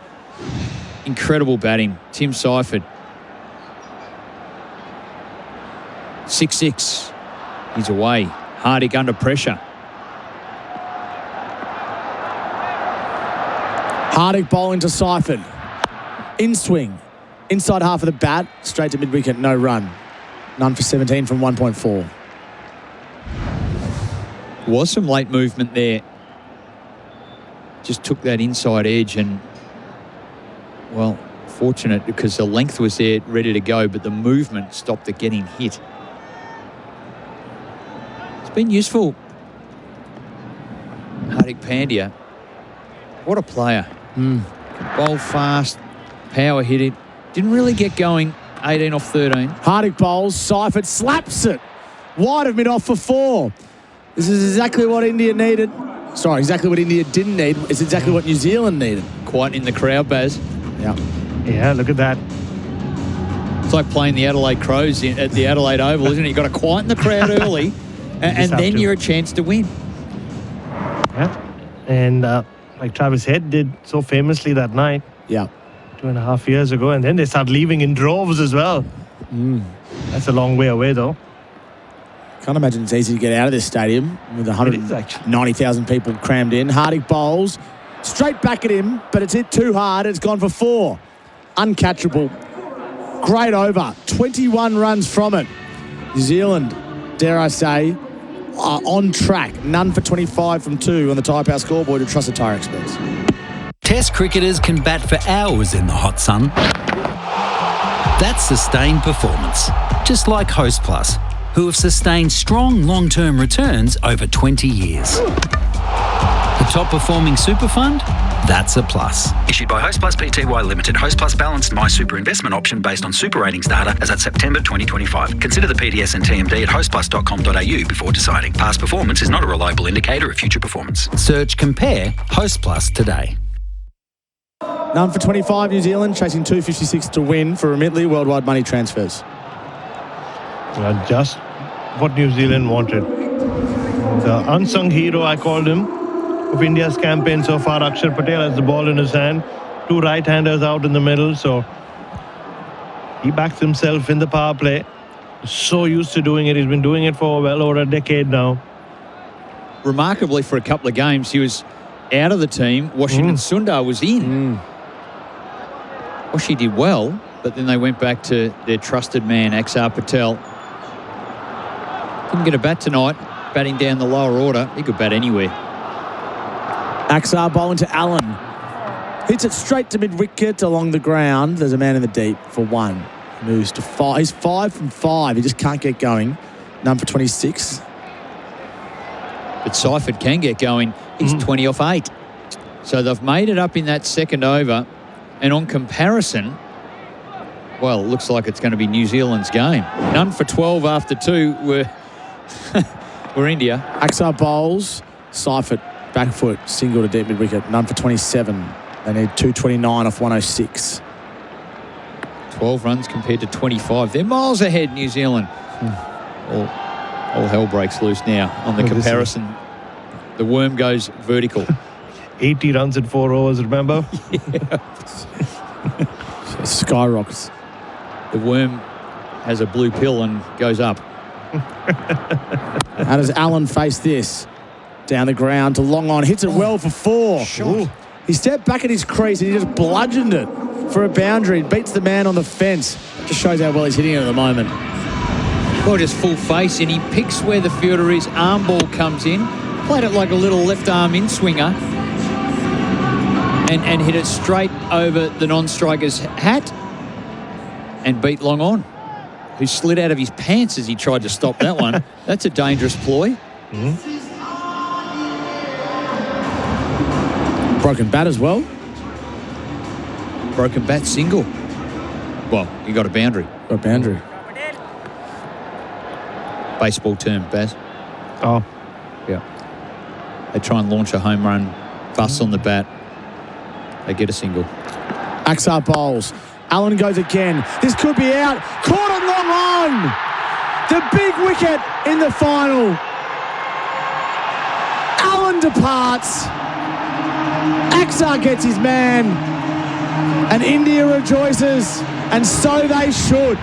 Incredible batting. Tim Seifert. 6-6. He's away. Hardik under pressure. Hardik bowling to Seifert. In swing. Inside half of the bat. Straight to mid-wicket. No run. None for 17 from 1.4. Was some late movement there. Just took that inside edge and, well, fortunate because the length was there ready to go, but the movement stopped it getting hit. It's been useful. Hardik Pandya. What a player. Bowl fast, power hit it. Didn't really get going. 18 off 13. Hardik bowls. Seifert slaps it. Wide of mid-off for 4. This is exactly what India needed. Sorry, exactly what India didn't need. It's exactly what New Zealand needed. Quite in the crowd, Baz. Yeah. Yeah, look at that. It's like playing the Adelaide Crows at the Adelaide Oval, isn't it? You've got to quieten the crowd early, and then you're a chance to win. Yeah. And like Travis Head did so famously that night. Yeah. 2.5 years ago. And then they start leaving in droves as well. That's a long way away, though. Can't imagine it's easy to get out of this stadium with 190,000 people crammed in. Hardik bowls. Straight back at him, but it's hit too hard. It's gone for 4. Uncatchable. Great over. 21 runs from it. New Zealand, dare I say, are on track. None for 25 from 2 on the Tyre Power scoreboard to Trusted Tyre Experts. Test cricketers can bat for hours in the hot sun. That's sustained performance, just like Host Plus, who have sustained strong long-term returns over 20 years. The top performing super fund? That's a plus. Issued by Host Plus Pty Limited. Host Plus balanced My Super investment option based on super ratings data as at September 2025. Consider the PDS and TMD at hostplus.com.au before deciding. Past performance is not a reliable indicator of future performance. Search Compare Host Plus today. None for 25, New Zealand, chasing 256 to win for Remitly worldwide money transfers. Well, just what New Zealand wanted. The unsung hero, I called him, of India's campaign so far. Akshar Patel has the ball in his hand. 2 right-handers out in the middle, so he backs himself in the power play. So used to doing it. He's been doing it for well over a decade now. Remarkably, for a couple of games, he was out of the team. Washington Sundar was in. Washi did well, but then they went back to their trusted man, Axar Patel. Couldn't get a bat tonight, batting down the lower order. He could bat anywhere. Axar bowling to Allen. Hits it straight to mid-wicket along the ground. There's a man in the deep for one. Moves to 5. He's 5 from 5. He just can't get going. None for 26. But Seifert can get going. He's 20 off 8. So they've made it up in that second over. And on comparison, well, it looks like it's going to be New Zealand's game. None for 12 after 2 were India. Axar bowls. Seifert, back foot, single to deep mid-wicket. None for 27. They need 229 off 106. 12 runs compared to 25. They're miles ahead, New Zealand. All hell breaks loose now on the comparison. The worm goes vertical. 80 runs in 4 overs, remember? Skyrockets. The worm has a blue pill and goes up. How does Allen face this? Down the ground to long on. Hits it well for 4. Shot. He stepped back at his crease and he just bludgeoned it for a boundary. Beats the man on the fence. Just shows how well he's hitting it at the moment. Well, just full face, and he picks where the fielder is. Arm ball comes in. Played it like a little left arm in swinger. And hit it straight over the non-striker's hat and beat long on, who slid out of his pants as he tried to stop that one. That's a dangerous ploy. Broken bat as well. Broken bat single. Well, you got a boundary. Got a boundary. Baseball term, Baz. Oh. Yeah. They try and launch a home run, bust on the bat. They get a single. Axar bowls. Allen goes again. This could be out. Caught on long on. The big wicket in the final. Allen departs. Axar gets his man. And India rejoices. And so they should.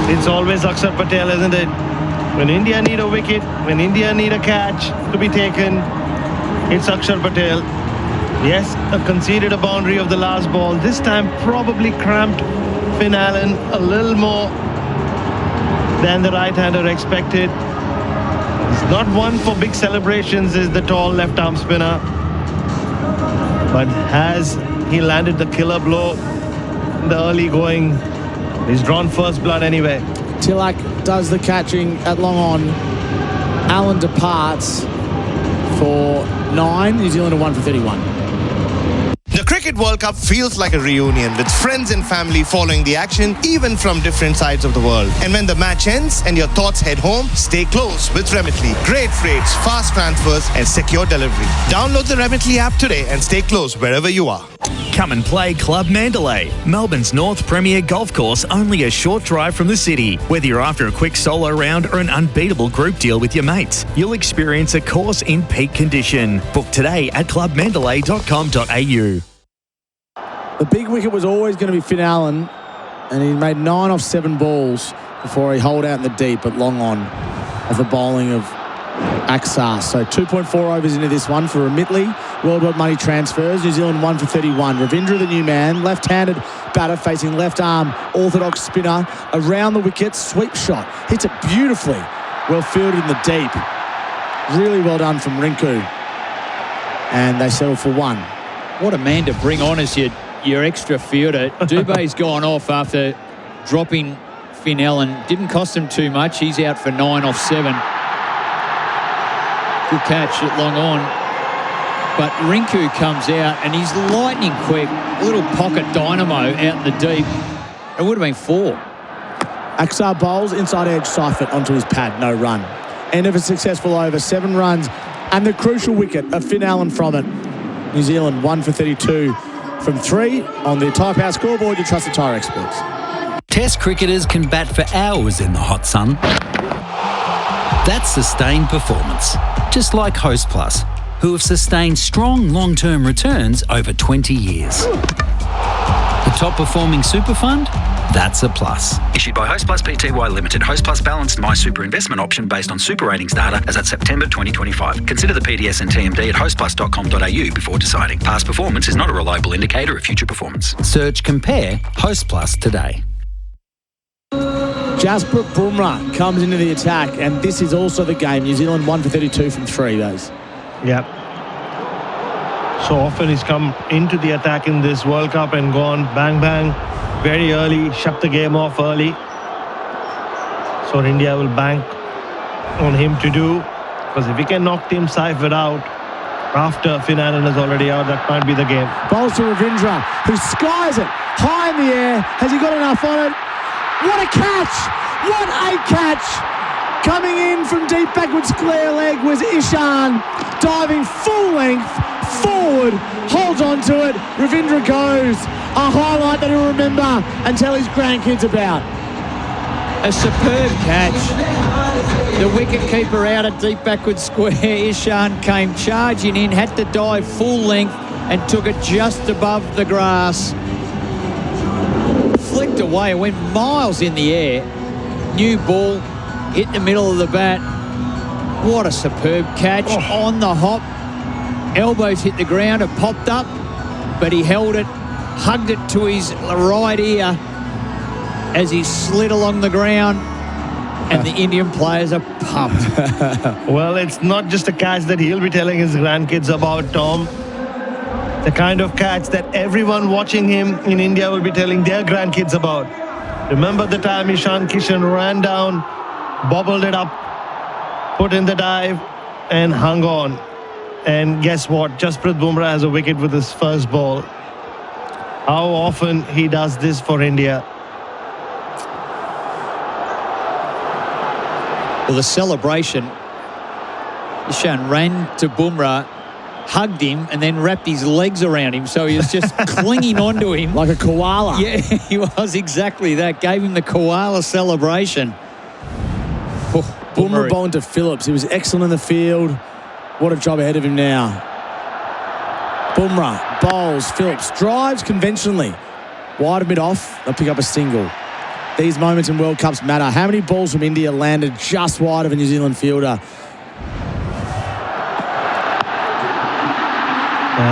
It's always Axar Patel, isn't it? When India need a wicket, when India need a catch to be taken, it's Axar Patel. Yes, conceded a boundary of the last ball. This time probably cramped Finn Allen a little more than the right-hander expected. He's not one for big celebrations, is the tall left-arm spinner. But has he landed the killer blow in the early going? He's drawn first blood anyway. Tilak does the catching at long on. Allen departs for 9. New Zealand are 1 for 31. The Cricket World Cup feels like a reunion with friends and family following the action, even from different sides of the world. And when the match ends and your thoughts head home, stay close with Remitly. Great rates, fast transfers, and secure delivery. Download the Remitly app today and stay close wherever you are. Come and play Club Mandalay, Melbourne's North Premier golf course, only a short drive from the city. Whether you're after a quick solo round or an unbeatable group deal with your mates, you'll experience a course in peak condition. Book today at clubmandalay.com.au. The big wicket was always going to be Finn Allen, and he made 9 off 7 balls before he holed out in the deep, but long on of the bowling of Axar. So 2.4 overs into this one for Remitly. Worldwide money transfers. New Zealand 1 for 31. Ravindra, the new man, left-handed batter facing left arm, orthodox spinner around the wicket, sweep shot, hits it beautifully, well fielded in the deep. Really well done from Rinku, and they settle for 1. What a man to bring on as your extra fielder. Dubé's gone off after dropping Finn Allen. Didn't cost him too much. He's out for 9 off 7. Good catch at long on. But Rinku comes out and he's lightning quick. A little pocket dynamo out in the deep. It would have been 4. Axar bowls inside edge Seifert onto his pad. No run. End of a successful over. 7 runs and the crucial wicket of Finn Allen from it. New Zealand 1 for 32 from 3 on the Tyre Power scoreboard. You trust the tyre experts. Test cricketers can bat for hours in the hot sun. That's sustained performance, just like Host Plus, who have sustained strong long-term returns over 20 years. The top performing super fund? That's a plus. Issued by Host Plus Pty Limited. Host Plus balanced My Super investment option based on super ratings data as at September 2025. Consider the PDS and TMD at hostplus.com.au before deciding. Past performance is not a reliable indicator of future performance. Search Compare Host Plus today. Jasprit Bumrah comes into the attack, and this is also the game. New Zealand 1 for 32 from 3, those. Yep. So often he's come into the attack in this World Cup and gone bang, bang, very early, shut the game off early. So India will bank on him to do, because if he can knock Tim Seifert out after Finn Allen is already out, that might be the game. Bowls to Ravindra, who skies it high in the air. Has he got enough on it? What a catch! What a catch! Coming in from deep backward square leg was Ishan, diving full length forward, holds on to it. Ravindra goes. A highlight that he'll remember and tell his grandkids about. A superb catch. The wicketkeeper out at deep backward square. Ishan came charging in, had to dive full length and took it just above the grass. Flicked away, it went miles in the air. New ball, hit the middle of the bat. What a superb catch on the hop. Elbows hit the ground, it popped up, but he held it, hugged it to his right ear as he slid along the ground, and the Indian players are pumped. Well, it's not just a catch that he'll be telling his grandkids about, Tom. The kind of catch that everyone watching him in India will be telling their grandkids about. Remember the time Ishan Kishan ran down, bobbled it up, put in the dive, and hung on. And guess what? Jasprit Bumrah has a wicket with his first ball. How often he does this for India. Well, the celebration, Ishan ran to Bumrah, hugged him, and then wrapped his legs around him, so he was just clinging onto him. Like a koala. Yeah, he was exactly that. Gave him the koala celebration. Bumrah bowling to Phillips. He was excellent in the field. What a job ahead of him now. Bumrah bowls, Phillips drives conventionally. Wide of mid-off, they'll pick up a single. These moments in World Cups matter. How many balls from India landed just wide of a New Zealand fielder?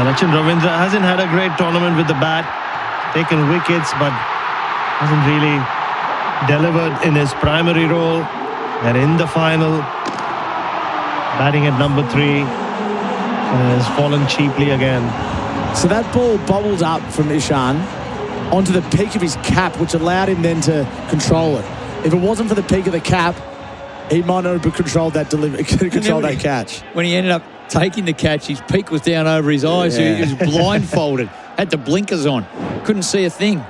Rachin Ravindra hasn't had a great tournament with the bat. Taken wickets, but hasn't really delivered in his primary role. And in the final, batting at number 3, has fallen cheaply again. So that ball bobbled up from Ishan onto the peak of his cap, which allowed him then to control it. If it wasn't for the peak of the cap, he might not have controlled that that catch. When he ended up taking the catch, his peak was down over his eyes. Yeah. He was blindfolded, had the blinkers on, couldn't see a thing.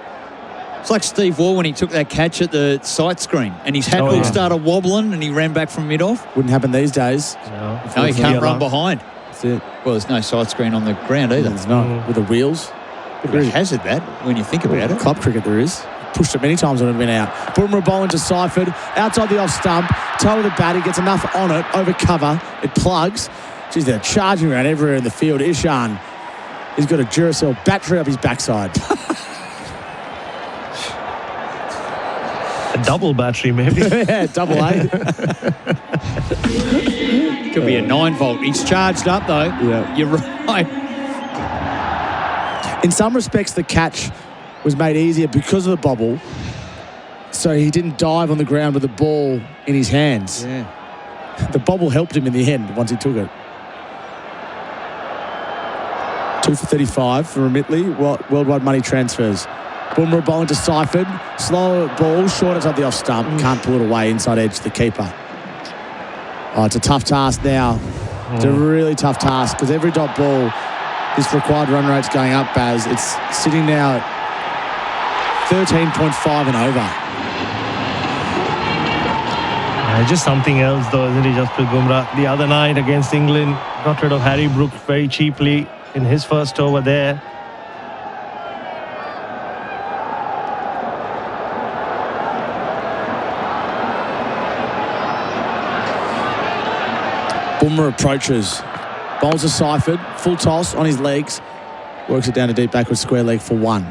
It's like Steve Waugh when he took that catch at the sight screen and his hat all started wobbling and he ran back from mid-off. Wouldn't happen these days. No, he can't run behind. That's it. Well, there's no sight screen on the ground either. There's not. With the wheels. Bit of a hazard, that, when you think about it. Club cricket there is. Pushed it many times when it had been out. Bumrah bowling to Seifert. Outside the off stump. Toe of the bat. He gets enough on it. Over cover. It plugs. Geez, they're charging around everywhere in the field. Ishan, he's got a Duracell battery up his backside. A double battery, maybe. Yeah, double A. Could be a 9-volt. He's charged up, though. Yeah. You're right. In some respects, the catch was made easier because of the bobble. So he didn't dive on the ground with the ball in his hands. Yeah. The bobble helped him in the end once he took it. 2 for 35 for Remittley. Worldwide money transfers. Bumrah bowling to Seifert. Slow ball, short outside the off stump. Can't pull it away, inside edge to the keeper. Oh, it's a tough task now. It's a really tough task because every dot ball, this required run rate's going up, Baz. It's sitting now at 13.5 and over. Just something else, though, isn't he, Jasprit Bumrah? The other night against England, got rid of Harry Brooks very cheaply in his first over there. Bumrah approaches. Bowls to Seifert. Full toss on his legs. Works it down to deep backward square leg for 1.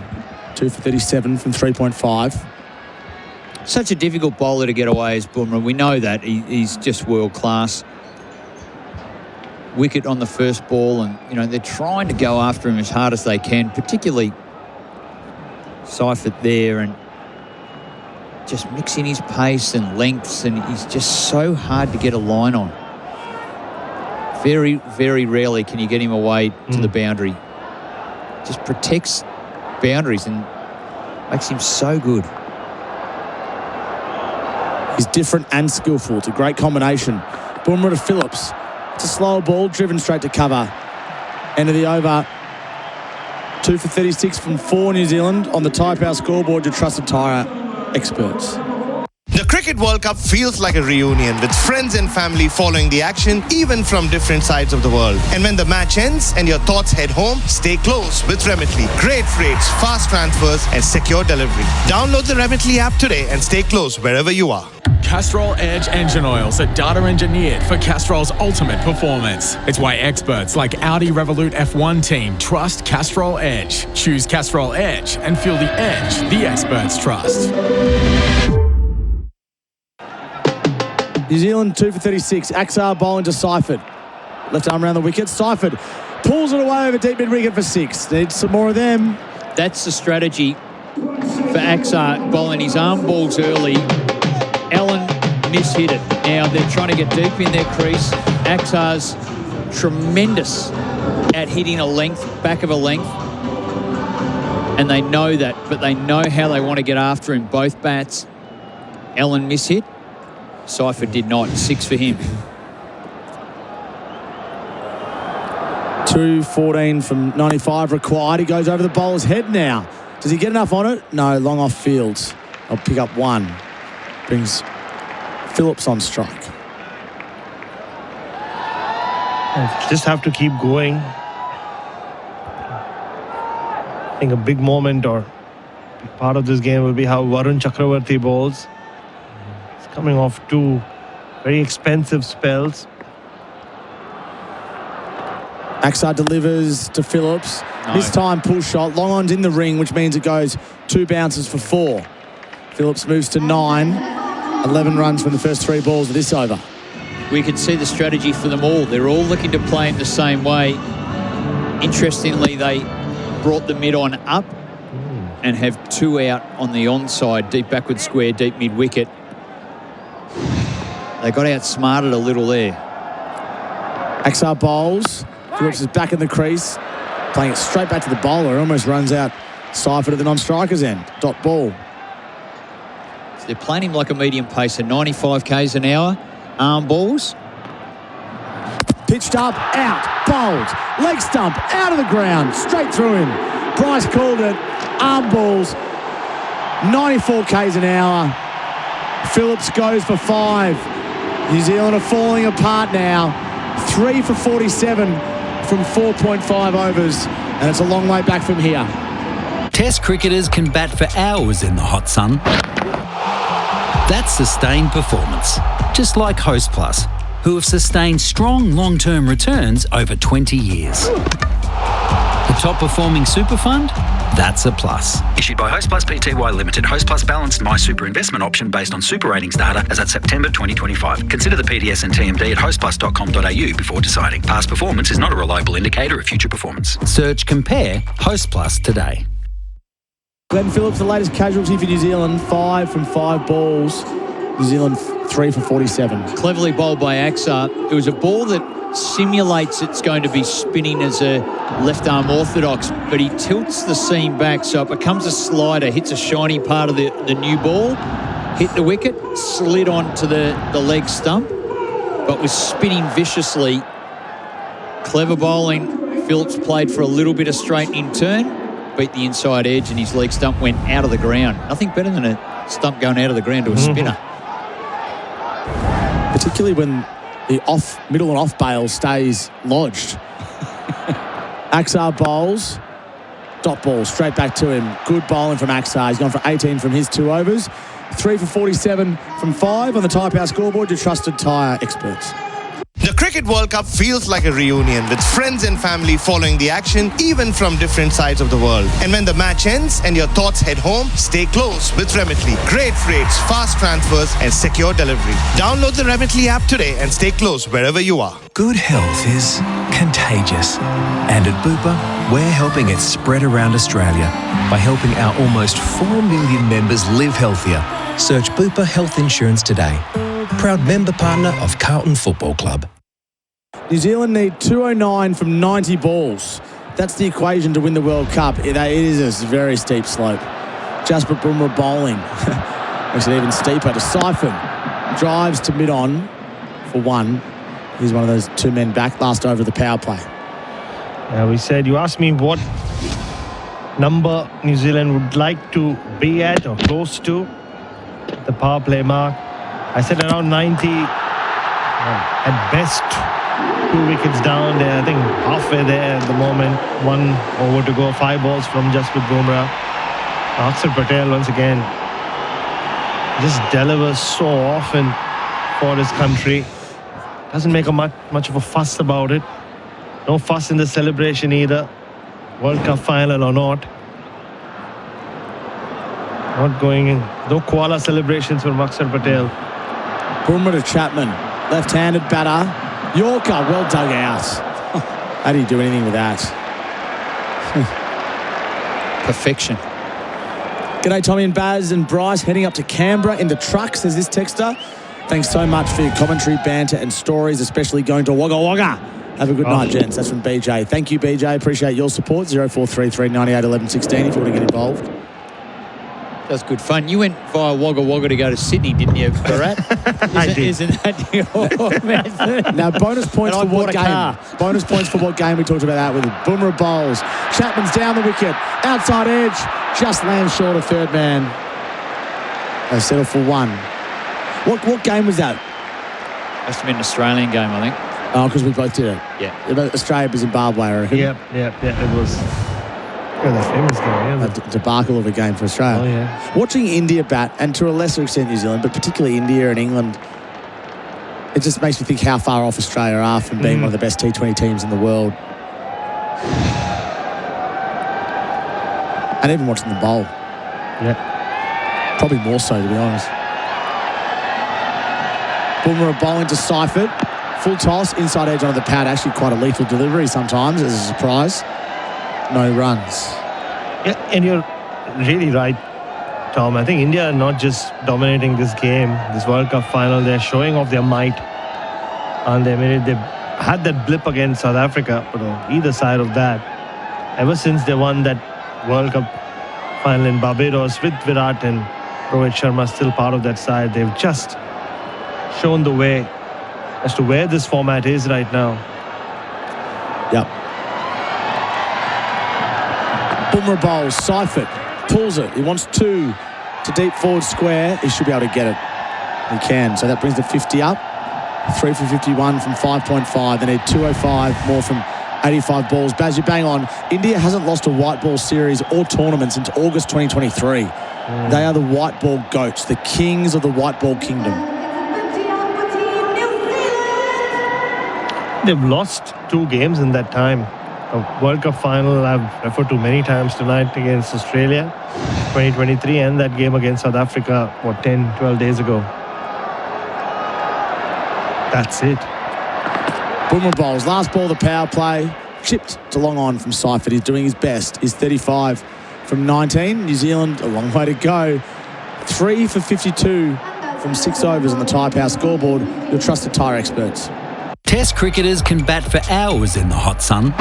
2 for 37 from 3.5. such a difficult bowler to get away as Bumrah. We know that. He's just world class. Wicket on the first ball, and they're trying to go after him as hard as they can, particularly Seifert there, and just mixing his pace and lengths, and he's just so hard to get a line on. Very, very rarely can you get him away to the boundary. Just protects boundaries and makes him so good. He's different and skillful. It's a great combination. Bumrah to Phillips. It's a slower ball, driven straight to cover. End of the over. 2 for 36 from 4 New Zealand. On the Tyre Power scoreboard, your trusted tyre experts. The Cricket World Cup feels like a reunion with friends and family following the action, even from different sides of the world. And when the match ends and your thoughts head home, stay close with Remitly. Great rates, fast transfers, and secure delivery. Download the Remitly app today and stay close wherever you are. Castrol Edge engine oils are data engineered for Castrol's ultimate performance. It's why experts like Audi Revolut F1 team trust Castrol Edge. Choose Castrol Edge and feel the edge the experts trust. New Zealand 2 for 36. Axar bowling to Seifert. Left arm around the wicket. Seifert pulls it away over deep mid-wicket for 6. Needs some more of them. That's the strategy for Axar, bowling his arm balls early. Allen mishit it. Now they're trying to get deep in their crease. Axar's tremendous at hitting a length, back of a length. And they know that, but they know how they want to get after him. Both bats. Allen mishit. Seifert did not. 6 for him. 2:14 from 95 required. He goes over the bowler's head now. Does he get enough on it? No, long off fields. I'll pick up 1. Brings Phillips on strike. Just have to keep going. I think a big moment or part of this game will be how Varun Chakravarti bowls. Coming off 2 very expensive spells. Axar delivers to Phillips. No. This time pull shot. Long on's in the ring, which means it goes 2 bounces for 4. Phillips moves to 9. 11 runs from the first 3 balls of this over. We can see the strategy for them all. They're all looking to play in the same way. Interestingly, they brought the mid-on up and have 2 out on the onside, deep backward square, deep mid-wicket. They got outsmarted a little there. Axar bowls. Phillips is back in the crease. Playing it straight back to the bowler. Almost runs out Seifert at the non-striker's end. Dot ball. So they're playing him like a medium pacer. 95 k's an hour. Arm balls. Pitched up, out, bowled. Leg stump, out of the ground. Straight through him. Bryce called it. Arm balls. 94 k's an hour. Phillips goes for 5. New Zealand are falling apart now. 3 for 47 from 4.5 overs, and it's a long way back from here. Test cricketers can bat for hours in the hot sun. That's sustained performance, just like Host Plus, who have sustained strong long-term returns over 20 years. The top performing super fund? That's a plus. Issued by Host Plus Pty Limited. Host Plus balanced My Super investment option based on super ratings data as at September 2025. Consider the PDS and TMD at hostplus.com.au before deciding. Past performance is not a reliable indicator of future performance. Search Compare Host Plus today. Glenn Phillips, the latest casualty for New Zealand. 5 from 5 balls. New Zealand 3 for 47. Cleverly bowled by Axar. It was a ball that simulates it's going to be spinning as a left arm orthodox, but he tilts the seam back, so it becomes a slider, hits a shiny part of the new ball, hit the wicket, slid onto the leg stump, but was spinning viciously. Clever bowling. Phillips played for a little bit of straightening turn, beat the inside edge, and his leg stump went out of the ground. Nothing better than a stump going out of the ground to a spinner. Particularly when the middle and off bail stays lodged. Axar bowls. Dot ball straight back to him. Good bowling from Axar. He's gone for 18 from his 2 overs. 3 for 47 from 5 on the Tyre Power scoreboard. Your trusted tyre experts. The The Cricket World Cup feels like a reunion with friends and family following the action, even from different sides of the world. And when the match ends and your thoughts head home, stay close with Remitly. Great rates, fast transfers, and secure delivery. Download the Remitly app today and stay close wherever you are. Good health is contagious. And at Bupa, we're helping it spread around Australia by helping our almost 4 million members live healthier. Search Bupa Health Insurance today. Proud member partner of Carlton Football Club. New Zealand need 209 from 90 balls. That's the equation to win the World Cup. It is a very steep slope. Jasprit Bumrah bowling. Makes it even steeper to Siphon. Drives to mid-on for one. He's one of those two men back, last over the power play. Yeah, we said, you asked me what number New Zealand would like to be at or close to the power play mark. I said around 90. At best, 2 wickets down. They're, I think, halfway there at the moment. 1 over to go, 5 balls from Jasprit Bumrah. Akshar Patel once again just delivers so often for his country. Doesn't make much of a fuss about it. No fuss in the celebration either. World Cup final or not. Not going in. No koala celebrations from Akshar Patel. Bumrah to Chapman. Left-handed batter. Yorker, well dug out. How do you do anything with that? Perfection. G'day, Tommy and Baz and Bryce heading up to Canberra in the truck, says this texter. Thanks so much for your commentary, banter and stories, especially going to Wagga Wagga. Have a good night, gents. That's from BJ. Thank you, BJ. Appreciate your support. 0433 98 11 16 if you want to get involved. That was good fun. You went via Wagga Wagga to go to Sydney, didn't you, Bharat? Isn't that your method? Now, bonus points for what game? Bonus points for what game we talked about that with Bumrah bowls. Chapman's down the wicket. Outside edge. Just lands short of third man. They settle for one. What game was that? Must have been an Australian game, I think. Oh, because we both did it. Yeah. Australia, Zimbabwe, I reckon. Yep, it was... the famous game, yeah. A debacle of a game for Australia. Oh, yeah. Watching India bat, and to a lesser extent New Zealand, but particularly India and England, it just makes me think how far off Australia are from being one of the best T20 teams in the world. And even watching them bowl. Yeah. Probably more so, to be honest. Bumrah bowling to Seifert. Full toss, inside edge onto the pad. Actually quite a lethal delivery sometimes as a surprise. No runs. Yeah, and you're really right, Tom. I think India are not just dominating this game, this World Cup final. They're showing off their might. And they had that blip against South Africa, but on either side of that, ever since they won that World Cup final in Barbados with Virat and Rohit Sharma still part of that side, they've just shown the way as to where this format is right now. Yep. Bumrah bowls, Seifert pulls it. He wants 2 to deep forward square. He should be able to get it. He can. So that brings the 50 up. 3 for 51 from 5.5. They need 205 more from 85 balls. Baz, you bang on. India hasn't lost a white ball series or tournament since August 2023. They are the white ball goats, the kings of the white ball kingdom. They've lost 2 games in that time. A World Cup final I've referred to many times tonight against Australia, 2023, and that game against South Africa, 10, 12 days ago. That's it. Bumrah bowls. Last ball of the power play. Chipped to long on from Seifert. He's doing his best. He's 35 from 19. New Zealand, a long way to go. 3 for 52 from 6 overs on the Tyre Power scoreboard. Your trusted tyre experts. Test cricketers can bat for hours in the hot sun.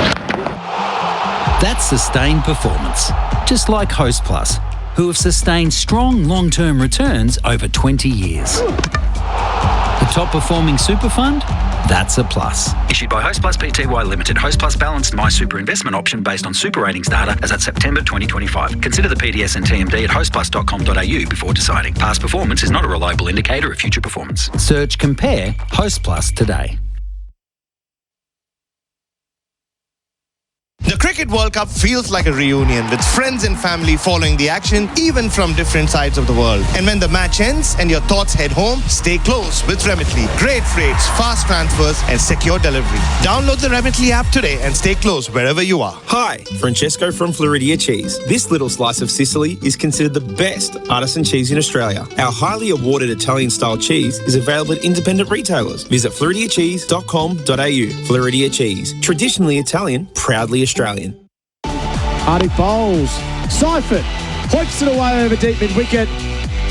That's sustained performance, just like Host Plus, who have sustained strong long-term returns over 20 years. The top performing super fund? That's a plus. Issued by Host Plus Pty Limited. Host Plus balanced My Super investment option based on super ratings data as at September 2025. Consider the PDS and TMD at hostplus.com.au before deciding. Past performance is not a reliable indicator of future performance. Search Compare Host Plus today. The Cricket World Cup feels like a reunion with friends and family following the action, even from different sides of the world. And when the match ends and your thoughts head home, stay close with Remitly. Great rates, fast transfers, and secure delivery. Download the Remitly app today and stay close wherever you are. Hi, Francesco from Floridia Cheese. This little slice of Sicily is considered the best artisan cheese in Australia. Our highly awarded Italian-style cheese is available at independent retailers. Visit floridiacheese.com.au. Floridia Cheese. Traditionally Italian, proudly Australian. Hardik bowls. Seifert hoiks it away over deep mid-wicket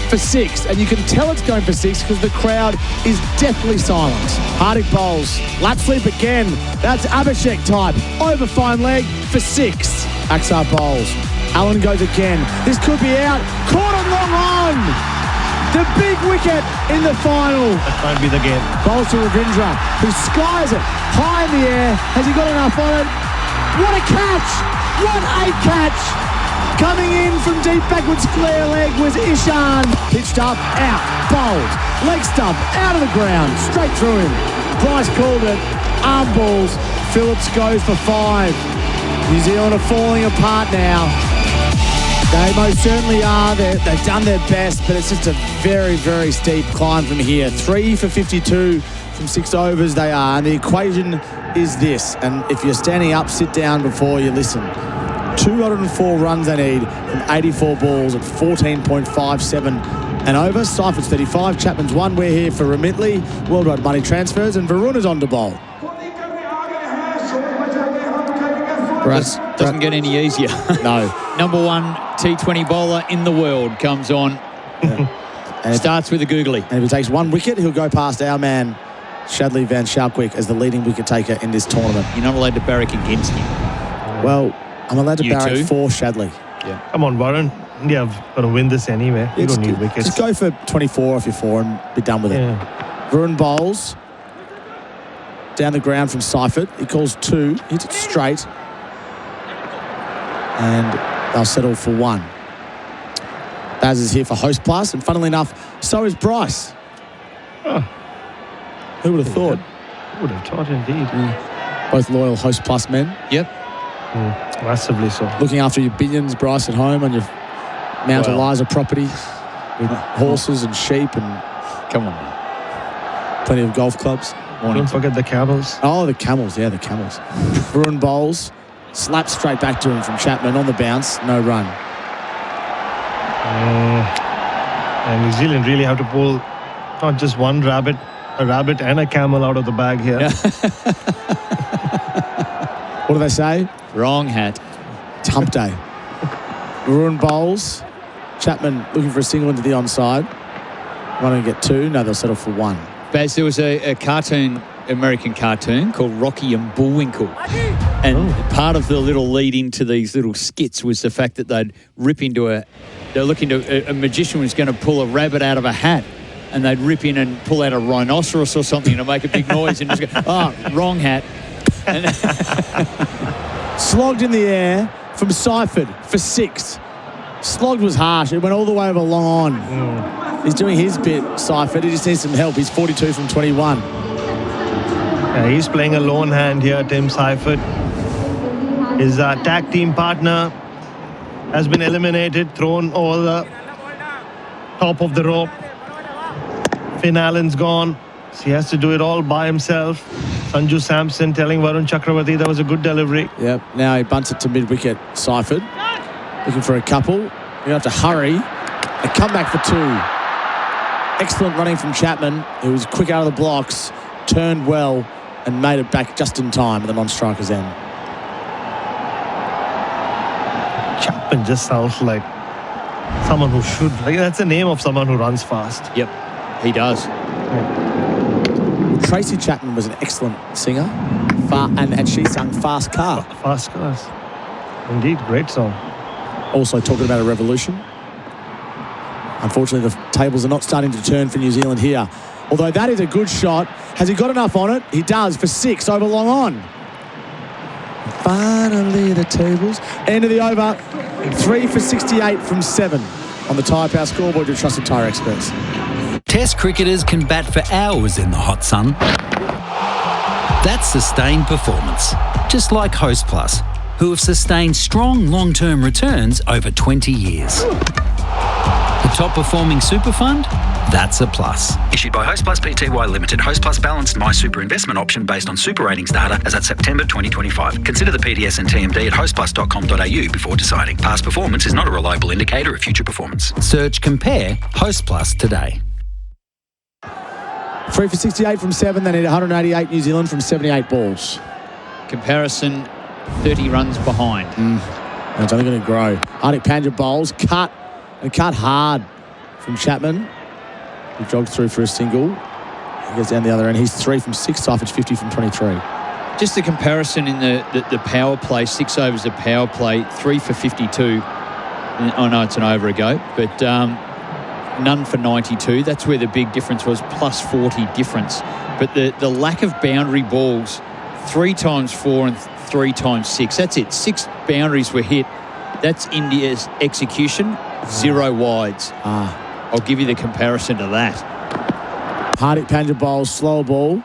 for 6. And you can tell it's going for 6 because the crowd is deathly silent. Hardik bowls. Lap sweep again. That's Abhishek type. Over fine leg for 6. Axar bowls. Allen goes again. This could be out. Caught on long on. The big wicket in the final. That might be the game. Bowls to Ravindra, who skies it high in the air. Has he got enough on it? What a catch! What a catch! Coming in from deep backward square leg was Ishan. Pitched up, out, bowled. Leg stump, out of the ground, straight through him. Bryce called it. Arm balls. Phillips goes for 5. New Zealand are falling apart now. They most certainly are. They've done their best, but it's just a very, very steep climb from here. 3 for 52 from 6 overs they are. And the equation is this. And if you're standing up, sit down before you listen. 204 runs they need from 84 balls at 14.57 and over. Seifert's 35. Chapman's 1. We're here for Remitly, Worldwide Money Transfers, and Varun is on to bowl. Doesn't get any easier. No. Number 1 T20 bowler in the world comes on. And starts with a googly. And if he takes 1 wicket, he'll go past our man Shadley Van Schalkwyk as the leading wicket taker in this tournament. You're not allowed to barrack against him. Well, I'm allowed to barrack too? for Shadley. Yeah. Come on, Bharat. India are going to win this anyway. You don't need wickets. Just go for 24 if you're 4 and be done with it. Varun bowls. Down the ground from Seifert. He calls 2. Hits it straight. And they'll settle for 1. Baz is here for Host Plus. And funnily enough, so is Bryce. Who would have thought? Would have thought indeed. Both loyal Host Plus men. Yep. Massively so. Looking after your billions, Bryce, at home on your Mount Eliza property with horses and sheep and come on, plenty of golf clubs. Don't forget the camels. Oh, the camels. Yeah, the camels. Varun bowls. Slap straight back to him from Chapman on the bounce. No run. And New Zealand really have to pull not just one rabbit, a rabbit and a camel out of the bag here. What do they say? Wrong hat. It's hump day. Varun bowls. Chapman looking for a single into the onside. Why don't get 2? No, they'll settle for 1. Baz, there was a American cartoon called Rocky and Bullwinkle. And part of the little lead into these little skits was the fact that they'd rip into a magician was going to pull a rabbit out of a hat. And they'd rip in and pull out a rhinoceros or something to make a big noise and just go, wrong hat. Slogged in the air from Seifert for 6. Slogged was harsh. It went all the way over long on. He's doing his bit, Seifert. He just needs some help. He's 42 from 21. Yeah, he's playing a lone hand here, Tim Seifert. His tag team partner has been eliminated, thrown over the top of the rope. Finn Allen's gone. So he has to do it all by himself. Sanju Samson telling Varun Chakravarti that was a good delivery. Yep, now he bunts it to mid-wicket, Seifert. Looking for a couple. You have to hurry. A comeback for 2. Excellent running from Chapman, who was quick out of the blocks, turned well, and made it back just in time at the non-striker's end. Chapman just sounds like someone who should. Like, that's the name of someone who runs fast. Yep, he does. Tracy Chapman was an excellent singer, and she sang Fast Car. Fast Cars. Indeed, great song. Also talking about a revolution. Unfortunately, the tables are not starting to turn for New Zealand here. Although that is a good shot. Has he got enough on it? He does for 6 over long on. Finally, the tables. End of the over. 3 for 68 from 7 on the Tyre Power scoreboard. Your trusted tyre experts. Test cricketers can bat for hours in the hot sun. That's sustained performance, just like Host Plus, who have sustained strong long-term returns over 20 years. The top performing super fund? That's a plus. Issued by Host Plus Pty Limited. Host Plus balanced My Super investment option based on super ratings data as at September 2025. Consider the PDS and TMD at hostplus.com.au before deciding. Past performance is not a reliable indicator of future performance. Search Compare Host Plus today. 3 for 68 from 7. They need 188 New Zealand from 78 balls. Comparison, 30 runs behind. And it's only going to grow. Hardik Pandya bowls, cut hard from Chapman. He jogs through for a single. He goes down the other end. He's 3 from 6. Seifert 50 from 23. Just the comparison in the power play, 6 overs of power play, 3 for 52. I know it's an over ago, but none for 92. That's where the big difference was, plus 40 difference. But the lack of boundary balls, 3 times 4 and 3 times 6. That's it. 6 boundaries were hit. That's India's execution. 0 wides. I'll give you the comparison to that. Hardik Pandya bowls, slower ball.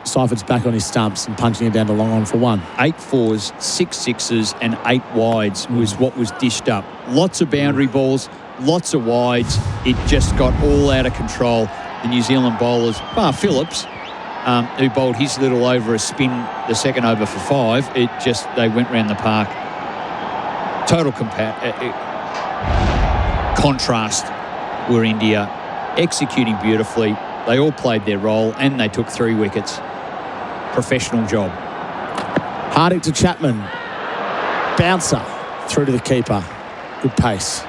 Seifert's back on his stumps and punching it down to long on for 1. 8 4s, 6 6s and 8 wides was what was dished up. Lots of boundary balls, lots of wides. It just got all out of control. The New Zealand bowlers, bar Phillips, who bowled his little over a spin the second over for 5, they went round the park. Total contrast were India, executing beautifully. They all played their role and they took 3 wickets. Professional job. Hardik to Chapman. Bouncer through to the keeper. Good pace.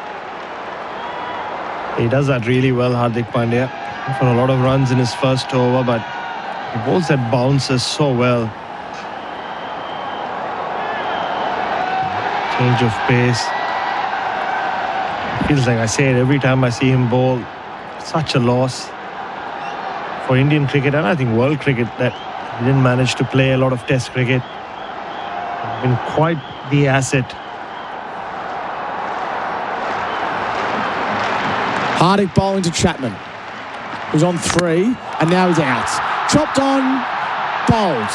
He does that really well, Hardik Pandya. For a lot of runs in his first over, but he bowls that bounces so well. Change of pace. Feels like I say it every time I see him bowl. Such a loss for Indian cricket and I think world cricket that he didn't manage to play a lot of test cricket. Been quite the asset. Hardik bowling to Chapman, who's on 3 and now he's out. Chopped on, bowled.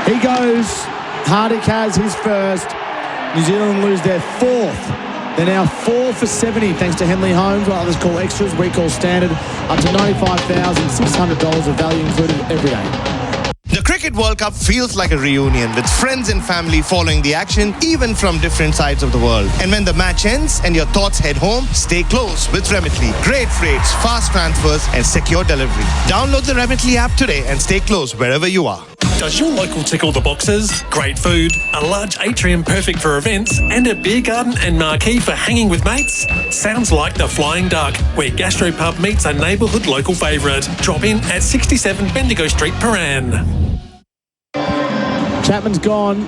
He goes. Hardik has his first. New Zealand lose their 4th. They're now 4 for 70 thanks to Henley Holmes, what others call extras, we call standard, up to $95,600 of value included every day. The Cricket World Cup feels like a reunion with friends and family following the action, even from different sides of the world. And when the match ends and your thoughts head home, stay close with Remitly. Great rates, fast transfers, and secure delivery. Download the Remitly app today and stay close wherever you are. Does your local tick all the boxes? Great food, a large atrium perfect for events, and a beer garden and marquee for hanging with mates? Sounds like the Flying Duck, where Gastropub meets a neighbourhood local favourite. Drop in at 67 Bendigo Street, Paran. Chapman's gone.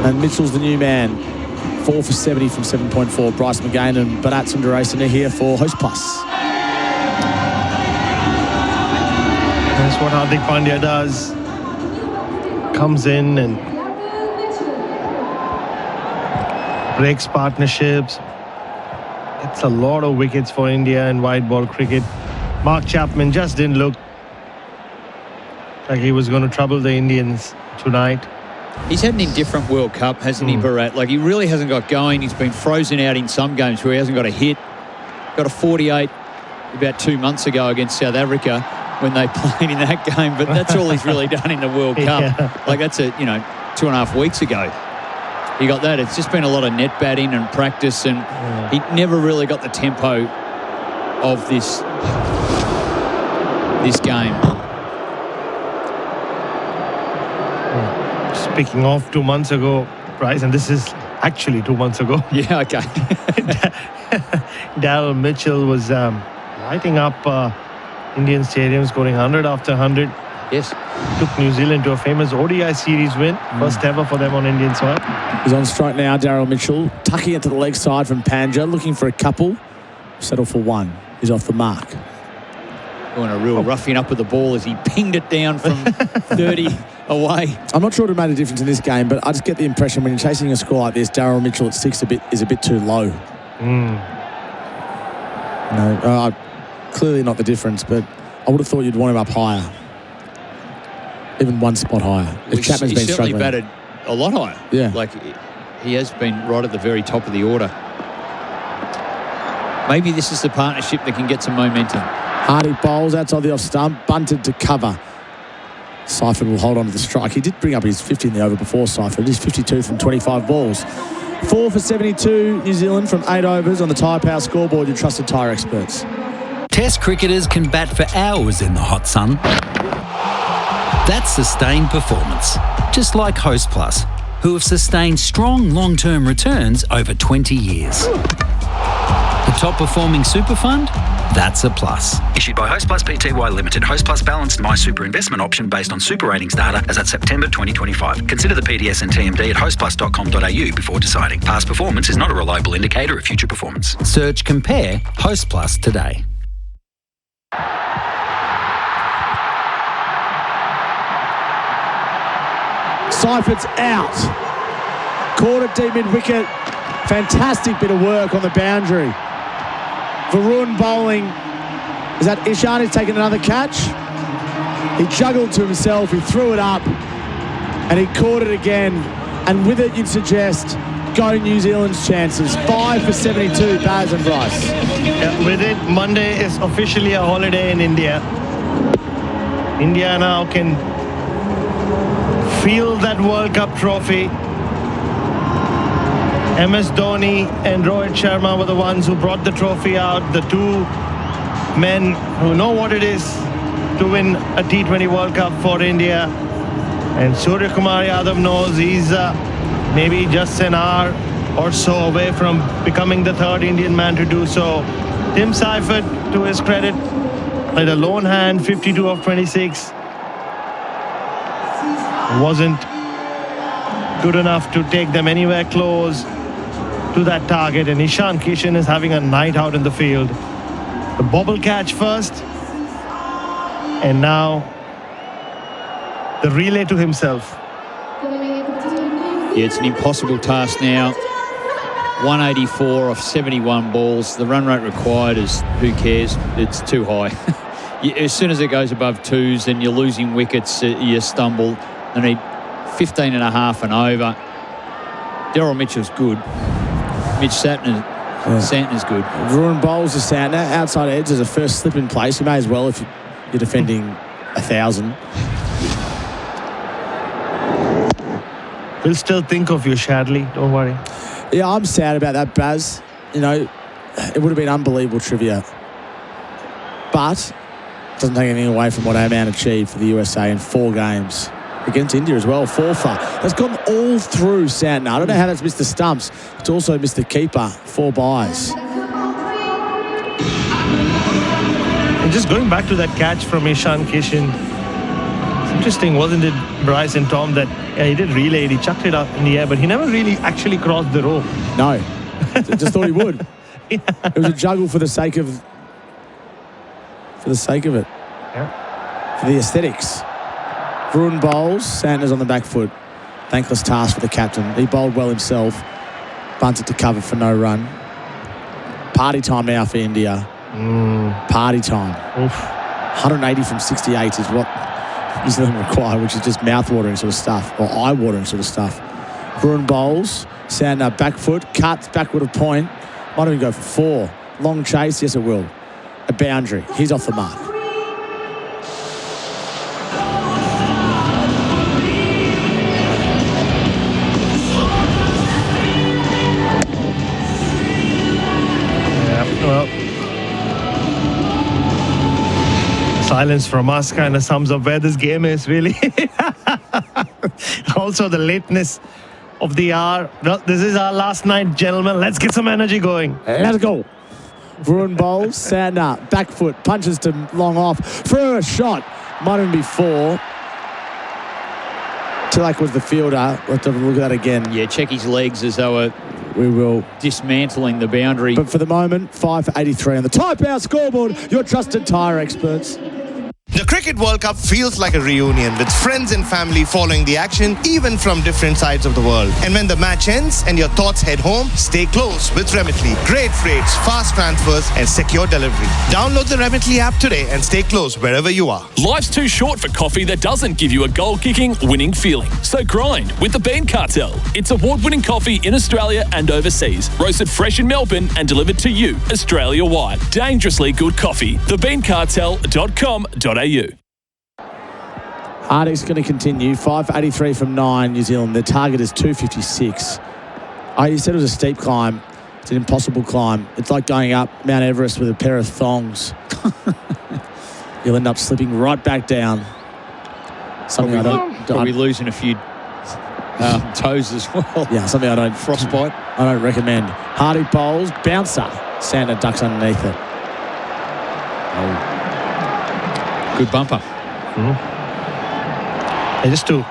And Mitchell's the new man. 4 for 70 from 7.4. Bryce McGain and Bharat Sundaresan are here for Host Plus. That's what Hardik Pandya does. Comes in and breaks partnerships. It's a lot of wickets for India in white ball cricket. Mark Chapman just didn't look like he was going to trouble the Indians tonight. He's had an indifferent World Cup, hasn't he, Bharat? Like, he really hasn't got going. He's been frozen out in some games where he hasn't got a hit. Got a 48 about 2 months ago against South Africa when they played in that game, but that's all he's really done in the World Cup. Yeah. Like, that's 2.5 weeks ago. He got that. It's just been a lot of net batting and practice, and he never really got the tempo of this game. Speaking of 2 months ago, Bryce, and this is actually 2 months ago. Yeah, okay. Daryl Mitchell was lighting up Indian stadiums, scoring 100 after 100. Yes. Took New Zealand to a famous ODI series win. First ever for them on Indian soil. He's on strike now, Daryl Mitchell. Tucking it to the leg side from Pandya, looking for a couple. Settle for 1. He's off the mark. Doing a real roughing up with the ball as he pinged it down from 30 away. I'm not sure it made a difference in this game, but I just get the impression when you're chasing a score like this, Daryl Mitchell at 6 is a bit too low. Clearly not the difference, but I would have thought you'd want him up higher. Even one spot higher. Chapman's been certainly struggling. batted a lot higher. Yeah. Like, he has been right at the very top of the order. Maybe this is the partnership that can get some momentum. Hardy bowls outside the off stump, bunted to cover. Seifert will hold on to the strike. He did bring up his 50 in the over before Seifert. He's 52 from 25 balls. 4 for 72 New Zealand from 8 overs on the Tyre Power scoreboard, your trusted tyre experts. Test cricketers can bat for hours in the hot sun. That's sustained performance, just like Host Plus, who have sustained strong long-term returns over 20 years. The top performing super fund? That's a plus. Issued by Host Plus Pty Limited. Host Plus balanced My Super investment option based on super ratings data as at September 2025. Consider the PDS and TMD at hostplus.com.au before deciding. Past performance is not a reliable indicator of future performance. Search Compare Host Plus today. Seifert's out. Caught it deep mid-wicket. Fantastic bit of work on the boundary. Varun bowling. Is that Ishan who's taken another catch? He juggled to himself. He threw it up. And he caught it again. And with it, you'd suggest go New Zealand's chances. 5 for 72, Baz and Bryce. Yeah, with it, Monday is officially a holiday in India. India now can feel that World Cup trophy. MS Dhoni and Rohit Sharma were the ones who brought the trophy out. The two men who know what it is to win a T20 World Cup for India. And Surya Kumar Yadav knows he's maybe just an hour or so away from becoming the third Indian man to do so. Tim Seifert, to his credit, played a lone hand, 52 of 26. Wasn't good enough to take them anywhere close to that target, and Ishan Kishan is having a night out in the field. The bobble catch first, and now the relay to himself. Yeah, it's an impossible task now. 184 off 71 balls. The run rate required is, who cares? It's too high. As soon as it goes above twos and you're losing wickets, you stumble. They need 15 and a half and over. Daryl Mitchell's good. Mitch Santner's good. Varun bowls to Santner. Outside edge as a first slip in place. You may as well if you're defending 1,000. We'll still think of you, Shadley. Don't worry. Yeah, I'm sad about that, Baz. You know, it would have been unbelievable trivia. But it doesn't take anything away from what Oman achieved for the USA in 4 games. Against India as well, 4 for. That's gone all through Santner. I don't know how that's missed the stumps. It's also missed the keeper, 4 buys. And just going back to that catch from Ishan Kishan, it's interesting, wasn't it, Bryce and Tom, that he did relay it, he chucked it up in the air, but he never really actually crossed the rope. No, just thought he would. Yeah. It was a juggle for the sake of it. Yeah. For the aesthetics. Varun bowls, Sanders on the back foot. Thankless task for the captain. He bowled well himself. Bunted to cover for no run. Party time now for India. Party time. Oof. 180 from 68 is what New Zealand require, which is just mouth-watering sort of stuff, or eye-watering sort of stuff. Varun bowls, Sandner back foot, cuts, backward of point. Might even go for 4. Long chase, yes it will. A boundary. He's off the mark. Silence from us kind of sums up where this game is, really. Also, the lateness of the hour. Well, this is our last night, gentlemen. Let's get some energy going. Let's go. Varun bowls, Santner, back foot, punches to long off. For a shot. Might even be 4. Tilak was the fielder. We'll have to look at that again. Yeah, check his legs as though we will dismantling the boundary. But for the moment, 5 for 83 on the Tyre Power scoreboard, your trusted tyre experts. The Cricket World Cup feels like a reunion with friends and family following the action, even from different sides of the world. And when the match ends and your thoughts head home, stay close with Remitly. Great rates, fast transfers, and secure delivery. Download the Remitly app today and stay close wherever you are. Life's too short for coffee that doesn't give you a goal-kicking, winning feeling. So grind with the Bean Cartel. It's award-winning coffee in Australia and overseas. Roasted fresh in Melbourne and delivered to you, Australia-wide. Dangerously good coffee. TheBeanCartel.com.au. Harding's going to continue. 583 from 9, New Zealand. Their target is 256. You said it was a steep climb. It's an impossible climb. It's like going up Mount Everest with a pair of thongs. You'll end up slipping right back down. Something Probably losing a few toes as well. Yeah, something I don't... Frostbite. I don't recommend. Harding bowls, bouncer. Sander ducks underneath it. Oh. Good bumper. Just to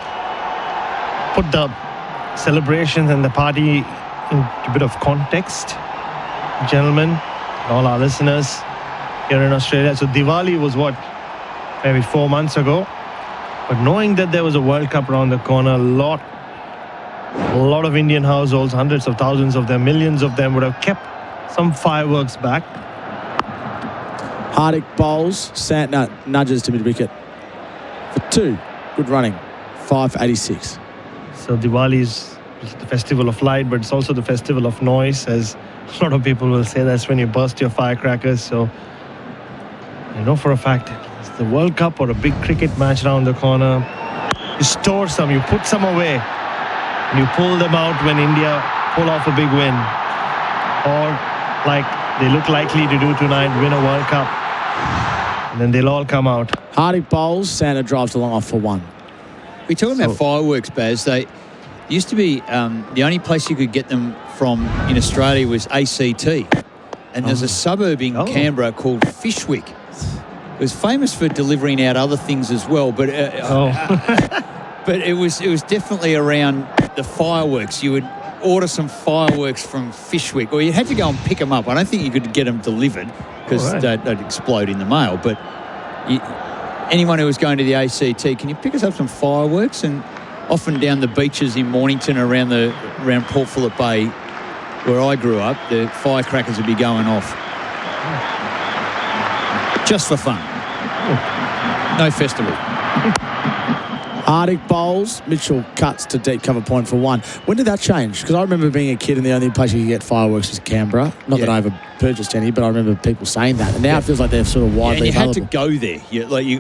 put the celebrations and the party in a bit of context, gentlemen, all our listeners here in Australia. So Diwali was maybe 4 months ago. But knowing that there was a World Cup around the corner, a lot of Indian households, hundreds of thousands of them, millions of them would have kept some fireworks back. Hardik bowls, Santner nudges to mid-wicket for 2. Good running, 586. So Diwali is the festival of light, but it's also the festival of noise, as a lot of people will say. That's when you burst your firecrackers. So you know for a fact, it's the World Cup or a big cricket match around the corner. You store some, you put some away, and you pull them out when India pull off a big win. Or like they look likely to do tonight, win a World Cup. And then they'll all come out. Hardik bowls, Santa drives along off for 1. We're talking about fireworks, Baz. They used to be the only place you could get them from in Australia was ACT. And there's a suburb in Canberra called Fishwick. It was famous for delivering out other things as well, but but it was definitely around the fireworks. You would order some fireworks from Fishwick, or you had to go and pick them up. I don't think you could get them delivered because they'd explode in the mail. But anyone who was going to the ACT, can you pick us up some fireworks? And often down the beaches in Mornington, around Port Phillip Bay, where I grew up, the firecrackers would be going off. Just for fun. No festival. Hardik bowls, Mitchell cuts to deep cover point for 1. When did that change? Because I remember being a kid and the only place you could get fireworks was Canberra. Not that I ever purchased any, but I remember people saying that. And now it feels like they're sort of widely available. And you had to go there.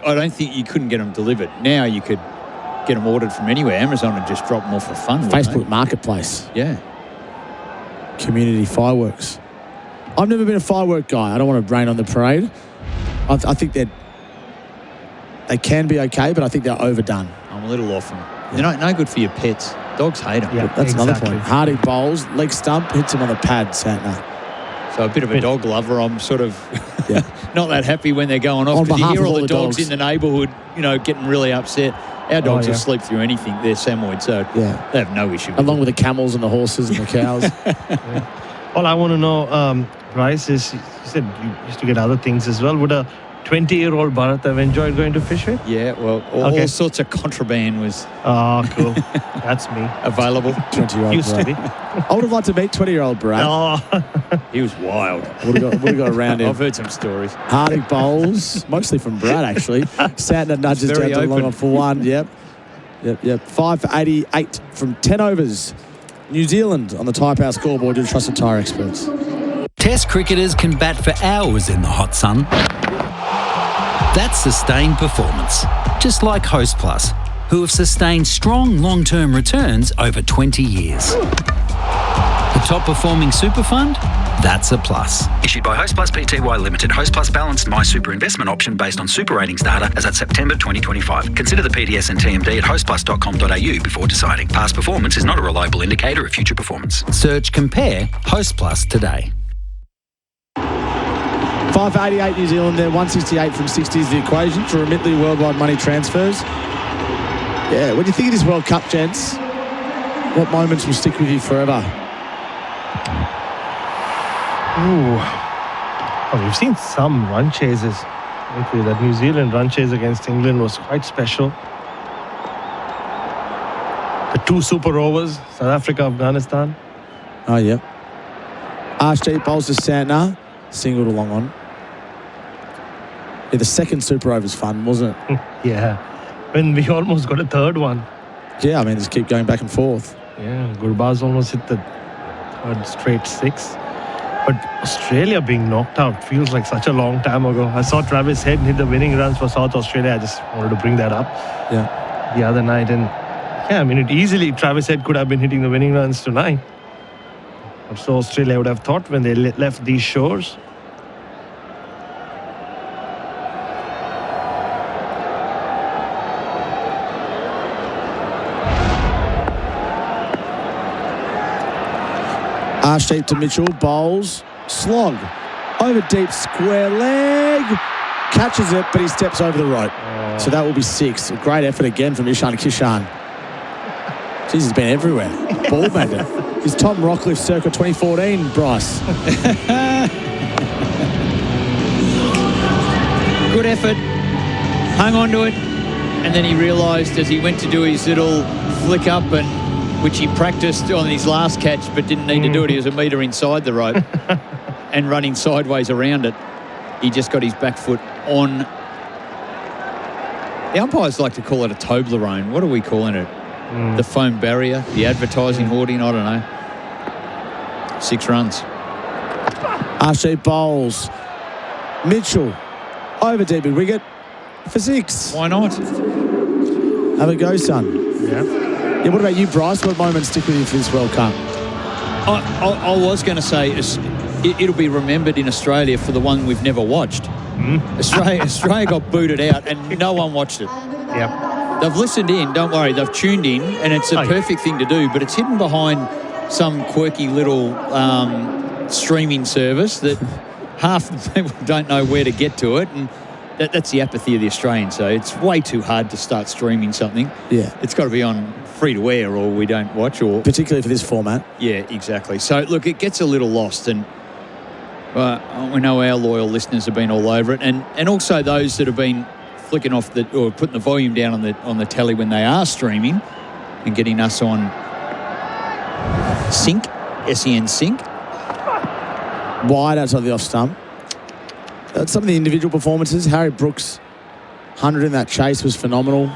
I don't think you couldn't get them delivered. Now you could get them ordered from anywhere. Amazon would just drop them off for fun. Facebook Marketplace. Yeah. Community fireworks. I've never been a firework guy. I don't want to rain on the parade. I think they can be okay, but I think they're overdone. I'm a little off them. They're no good for your pets. Dogs hate them. Yeah, that's another point. Hardik bowls, leg stump, hits him on the pad, Santner. So a bit of a dog lover. I'm sort of not that happy when they're going off, because you hear all the dogs in the neighbourhood, getting really upset. Our dogs will sleep through anything. They're Samoyed, so they have no issue with along with the camels and the horses and the cows. All I want to know, Bryce, is you said you used to get other things as well. Would a 20-year-old Bharat have enjoyed going to fish with? Yeah, well, all sorts of contraband was cool. That's me. Available. 20-year-old Used to be. I would have liked to meet 20-year-old Bharat. He was wild. Would have got around him. I've heard some stories. Hardik bowls, mostly from Brad, actually. Santner nudges down to long on for 1. Yep. 5 for 88 from 10 overs. New Zealand on the Tyre Power scoreboard to trusted tyre experts. Test cricketers can bat for hours in the hot sun. That's sustained performance, just like Host Plus, who have sustained strong long-term returns over 20 years. The top performing super fund? That's a plus. Issued by Host Plus Pty Limited. Host Plus balanced My Super investment option based on super ratings data as at September 2025. Consider the PDS and TMD at hostplus.com.au before deciding. Past performance is not a reliable indicator of future performance. Search Compare Host Plus today. 5 for 88 New Zealand there. 168 from 60 is the equation for Remitly worldwide money transfers. Yeah, when you think of this World Cup, gents, what moments will stick with you forever? We've seen some run chases. Okay, that New Zealand run chase against England was quite special. The 2 super overs, South Africa, Afghanistan. Oh, yeah. Archdeep bowls to Santner. Singled along on. Yeah, the second super over's fun, wasn't it? Yeah. When we almost got a third one. Yeah, I mean, just keep going back and forth. Yeah, Gurbaz almost hit the third straight 6. But Australia being knocked out feels like such a long time ago. I saw Travis Head hit the winning runs for South Australia. I just wanted to bring that up the other night. And yeah, I mean, Travis Head could have been hitting the winning runs tonight. Or so Australia would have thought when they left these shores. Archdeep to Mitchell, bowls, slog, over deep, square leg, catches it, but he steps over the rope. So that will be 6. A great effort again from Ishan Kishan. Jeez, he's been everywhere. Ball magnet. He's Tom Rockcliffe circa 2014, Bryce. Good effort. Hung on to it. And then he realised as he went to do his little flick up, and which he practiced on his last catch but didn't need to do it. He was a metre inside the rope and running sideways around it. He just got his back foot on. The umpires like to call it a Toblerone. What are we calling it? The foam barrier, the advertising hoarding, I don't know. 6 runs. Archdeep bowls. Mitchell over deep in wicket for 6. Why not? Have a go, son. Yeah. Yeah, what about you, Bryce? What moments stick with you for this World Cup? I was going to say it'll be remembered in Australia for the one we've never watched. Australia got booted out and no one watched it. Yep. They've listened in, don't worry, they've tuned in, and it's a perfect thing to do, but it's hidden behind some quirky little streaming service that half the people don't know where to get to it, and that's the apathy of the Australians. So it's way too hard to start streaming something. Yeah. It's got to be on free-to-air or we don't watch. Or particularly for this format. Yeah, exactly. So, look, it gets a little lost, and we know our loyal listeners have been all over it, and also those that have been flicking off or putting the volume down on the telly when they are streaming and getting us on Sync, SEN Sync. Wide outside the off stump. Some of the individual performances, Harry Brooks' 100 in that chase was phenomenal.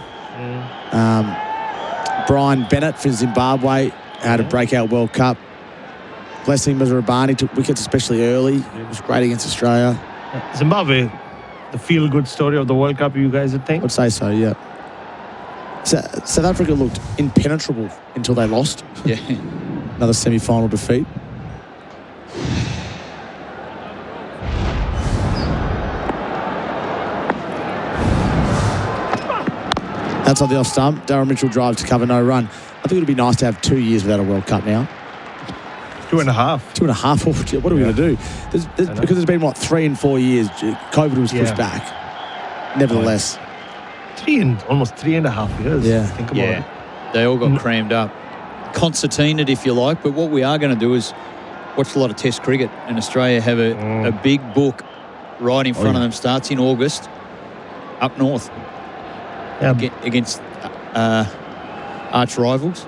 Brian Bennett for Zimbabwe had a breakout World Cup. Blessing Mazarabani took wickets especially early. It was great against Australia. Zimbabwe, the feel-good story of the World Cup, you guys would think? I'd say so, yeah. South Africa looked impenetrable until they lost. Yeah. Another semi-final defeat. Outside the off stump, Darryl Mitchell drives to cover, no run. I think it would be nice to have 2 years without a World Cup now. 2.5. 2.5. What are we going to do? Because there's been, 3 and 4 years. COVID was pushed back. Nevertheless. Almost 3.5 years. Yeah. Think about it. They all got crammed up. Concertinaed, if you like. But what we are going to do is watch a lot of Test cricket. And Australia have a big book right in front of them. Starts in August up north. Against arch rivals.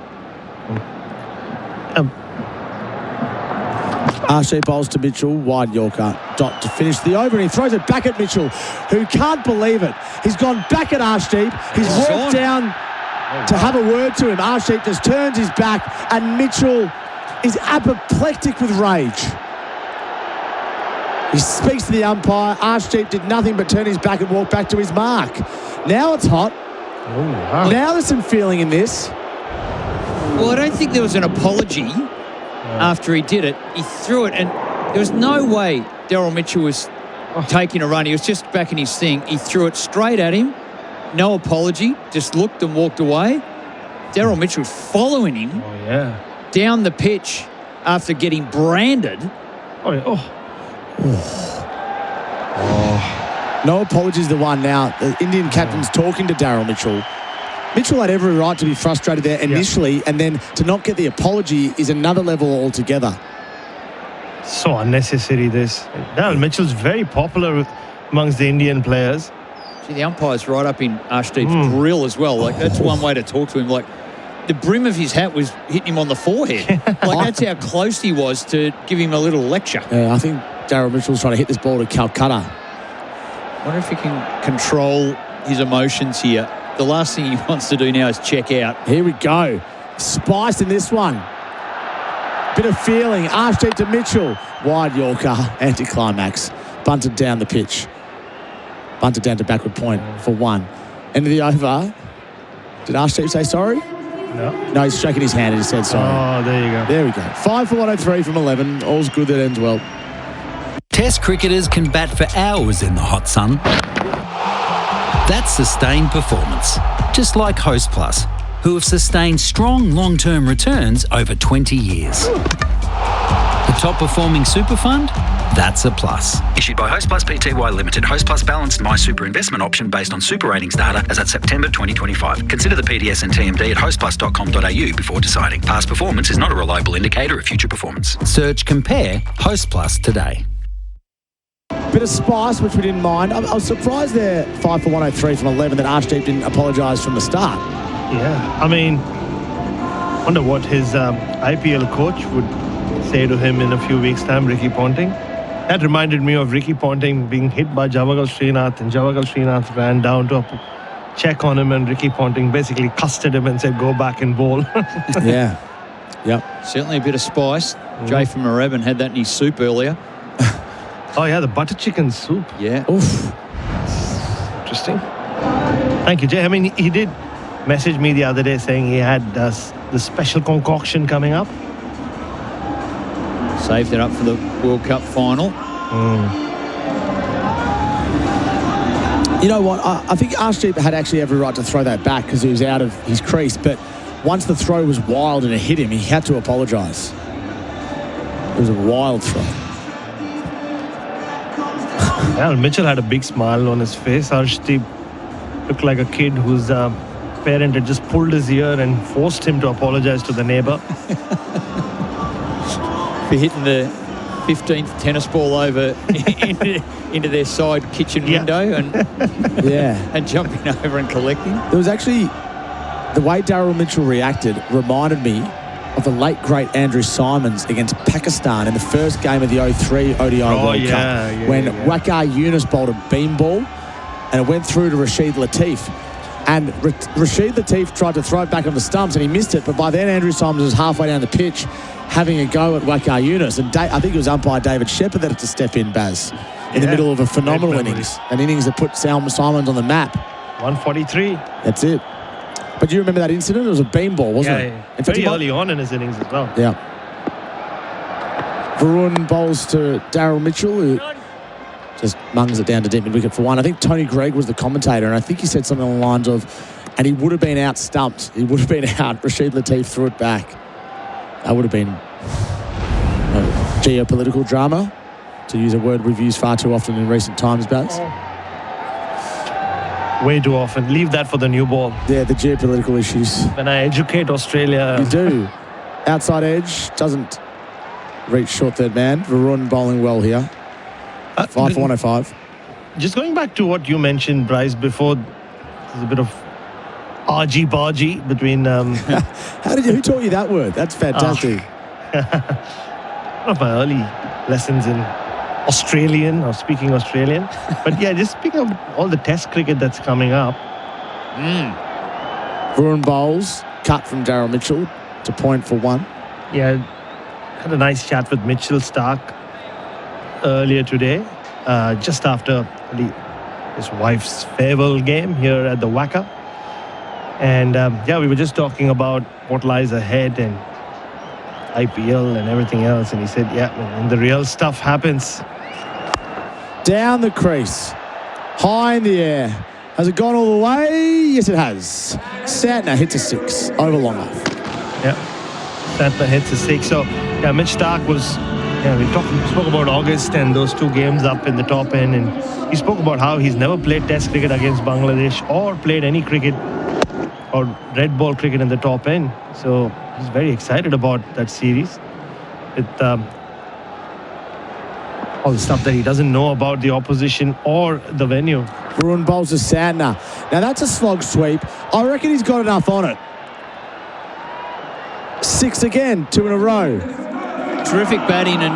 Archdeep bowls to Mitchell, wide Yorker, dot to finish the over, and he throws it back at Mitchell, who can't believe it. He's gone back at Archdeep. He's walked down to have a word to him. Archdeep just turns his back, and Mitchell is apoplectic with rage. He speaks to the umpire. Archdeep did nothing but turn his back and walk back to his mark. Now it's hot. Now there's some feeling in this. Well, I don't think there was an apology after he did it. He threw it, and there was no way Darryl Mitchell was taking a run. He was just backing his thing. He threw it straight at him. No apology. Just looked and walked away. Darryl Mitchell following him down the pitch after getting branded. No apologies, the one now. The Indian captain's talking to Darryl Mitchell. Mitchell had every right to be frustrated there initially, and then to not get the apology is another level altogether. So unnecessary, this. Darryl Mitchell's very popular amongst the Indian players. See, the umpire's right up in Arshdeep's grill as well. Like, that's one way to talk to him. Like, the brim of his hat was hitting him on the forehead. Like, that's how close he was to give him a little lecture. Yeah, I think Daryl Mitchell's trying to hit this ball to Calcutta. I wonder if he can control his emotions here. The last thing he wants to do now is check out. Here we go. Spice in this one. Bit of feeling. Arshdeep to Mitchell. Wide Yorker. Anticlimax. Bunted down the pitch. Bunted down to backward point for 1. End of the over. Did Arshdeep say sorry? No, he's shaking his hand and he said sorry. Oh, there you go. There we go. 5 for 103 from 11. All's good that ends well. Test cricketers can bat for hours in the hot sun. That's sustained performance, just like Host Plus, who have sustained strong long-term returns over 20 years. The top-performing super fund? That's a plus. Issued by Host Plus Pty Limited. Host Plus balanced My Super investment option based on super ratings data as at September 2025. Consider the PDS and TMD at hostplus.com.au before deciding. Past performance is not a reliable indicator of future performance. Search Compare Host Plus today. Bit of spice, which we didn't mind. I was surprised there, 5 for 103 from 11, that Arshdeep didn't apologise from the start. Yeah, I mean, wonder what his IPL coach would say to him in a few weeks' time, Ricky Ponting. That reminded me of Ricky Ponting being hit by Javagal Srinath, and Javagal Srinath ran down to check on him, and Ricky Ponting basically cussed at him and said, go back and bowl. Yeah. Yep. Certainly a bit of spice. Jay from Moorabbin had that in his soup earlier. Oh, yeah, the butter chicken soup. Yeah. Oof. Interesting. Thank you, Jay. I mean, he did message me the other day saying he had the special concoction coming up. Saved it up for the World Cup final. You know what? I think Arshdeep had actually every right to throw that back because he was out of his crease. But once the throw was wild and it hit him, he had to apologise. It was a wild throw. Yeah, Mitchell had a big smile on his face. Arshdeep looked like a kid whose parent had just pulled his ear and forced him to apologise to the neighbour. For hitting the 15th tennis ball over into their side kitchen window and jumping over and collecting. There was actually, the way Daryl Mitchell reacted reminded me of the late, great Andrew Simons against Pakistan in the first game of the 03 ODI World Cup when Waqar Yunus bowled a beam ball and it went through to Rashid Latif. And Rashid Latif tried to throw it back on the stumps and he missed it, but by then Andrew Simons was halfway down the pitch having a go at Waqar Yunus, and I think it was umpire David Shepherd that had to step in, Baz, in the middle of a phenomenal innings. An innings that put Simons on the map. 143. That's it. But do you remember that incident? It was a beam ball, wasn't it? Yeah. Very early on in his innings as well. Yeah. Varun bowls to Daryl Mitchell, who just mungs it down to deep mid wicket for 1. I think Tony Gregg was the commentator, and I think he said something along the lines of, and he would have been out stumped. He would have been out. Rashid Latif threw it back. That would have been geopolitical drama, to use a word we've used far too often in recent times, Baz. Way too often. Leave that for the new ball. Yeah, the geopolitical issues. When I educate Australia. You do. Outside edge, doesn't reach short third man. Varun bowling well here. 5 for 105. Just going back to what you mentioned, Bryce, before, there's a bit of argy-bargy between... Who taught you that word? That's fantastic. One of my early lessons in Australian, or speaking Australian. But yeah, just speaking of all the test cricket that's coming up. Varun bowls, cut from Daryl Mitchell to point for 1. Yeah, had a nice chat with Mitchell Stark earlier today, just after his wife's farewell game here at the WACA. And yeah, we were just talking about what lies ahead and IPL and everything else. And he said, yeah, when the real stuff happens. Down the crease, high in the air. Has it gone all the way? Yes, it has. Santner hits a 6 over long off. Yeah, Santner hits a 6. So yeah, Mitch Stark was, we spoke about August and those 2 games up in the top end, and he spoke about how he's never played test cricket against Bangladesh or played any cricket or red ball cricket in the top end. So he's very excited about that series. all the stuff that he doesn't know about the opposition or the venue. Varun bowls to Santner. Now that's a slog sweep. I reckon he's got enough on it. 6 again, 2 in a row. Terrific batting, and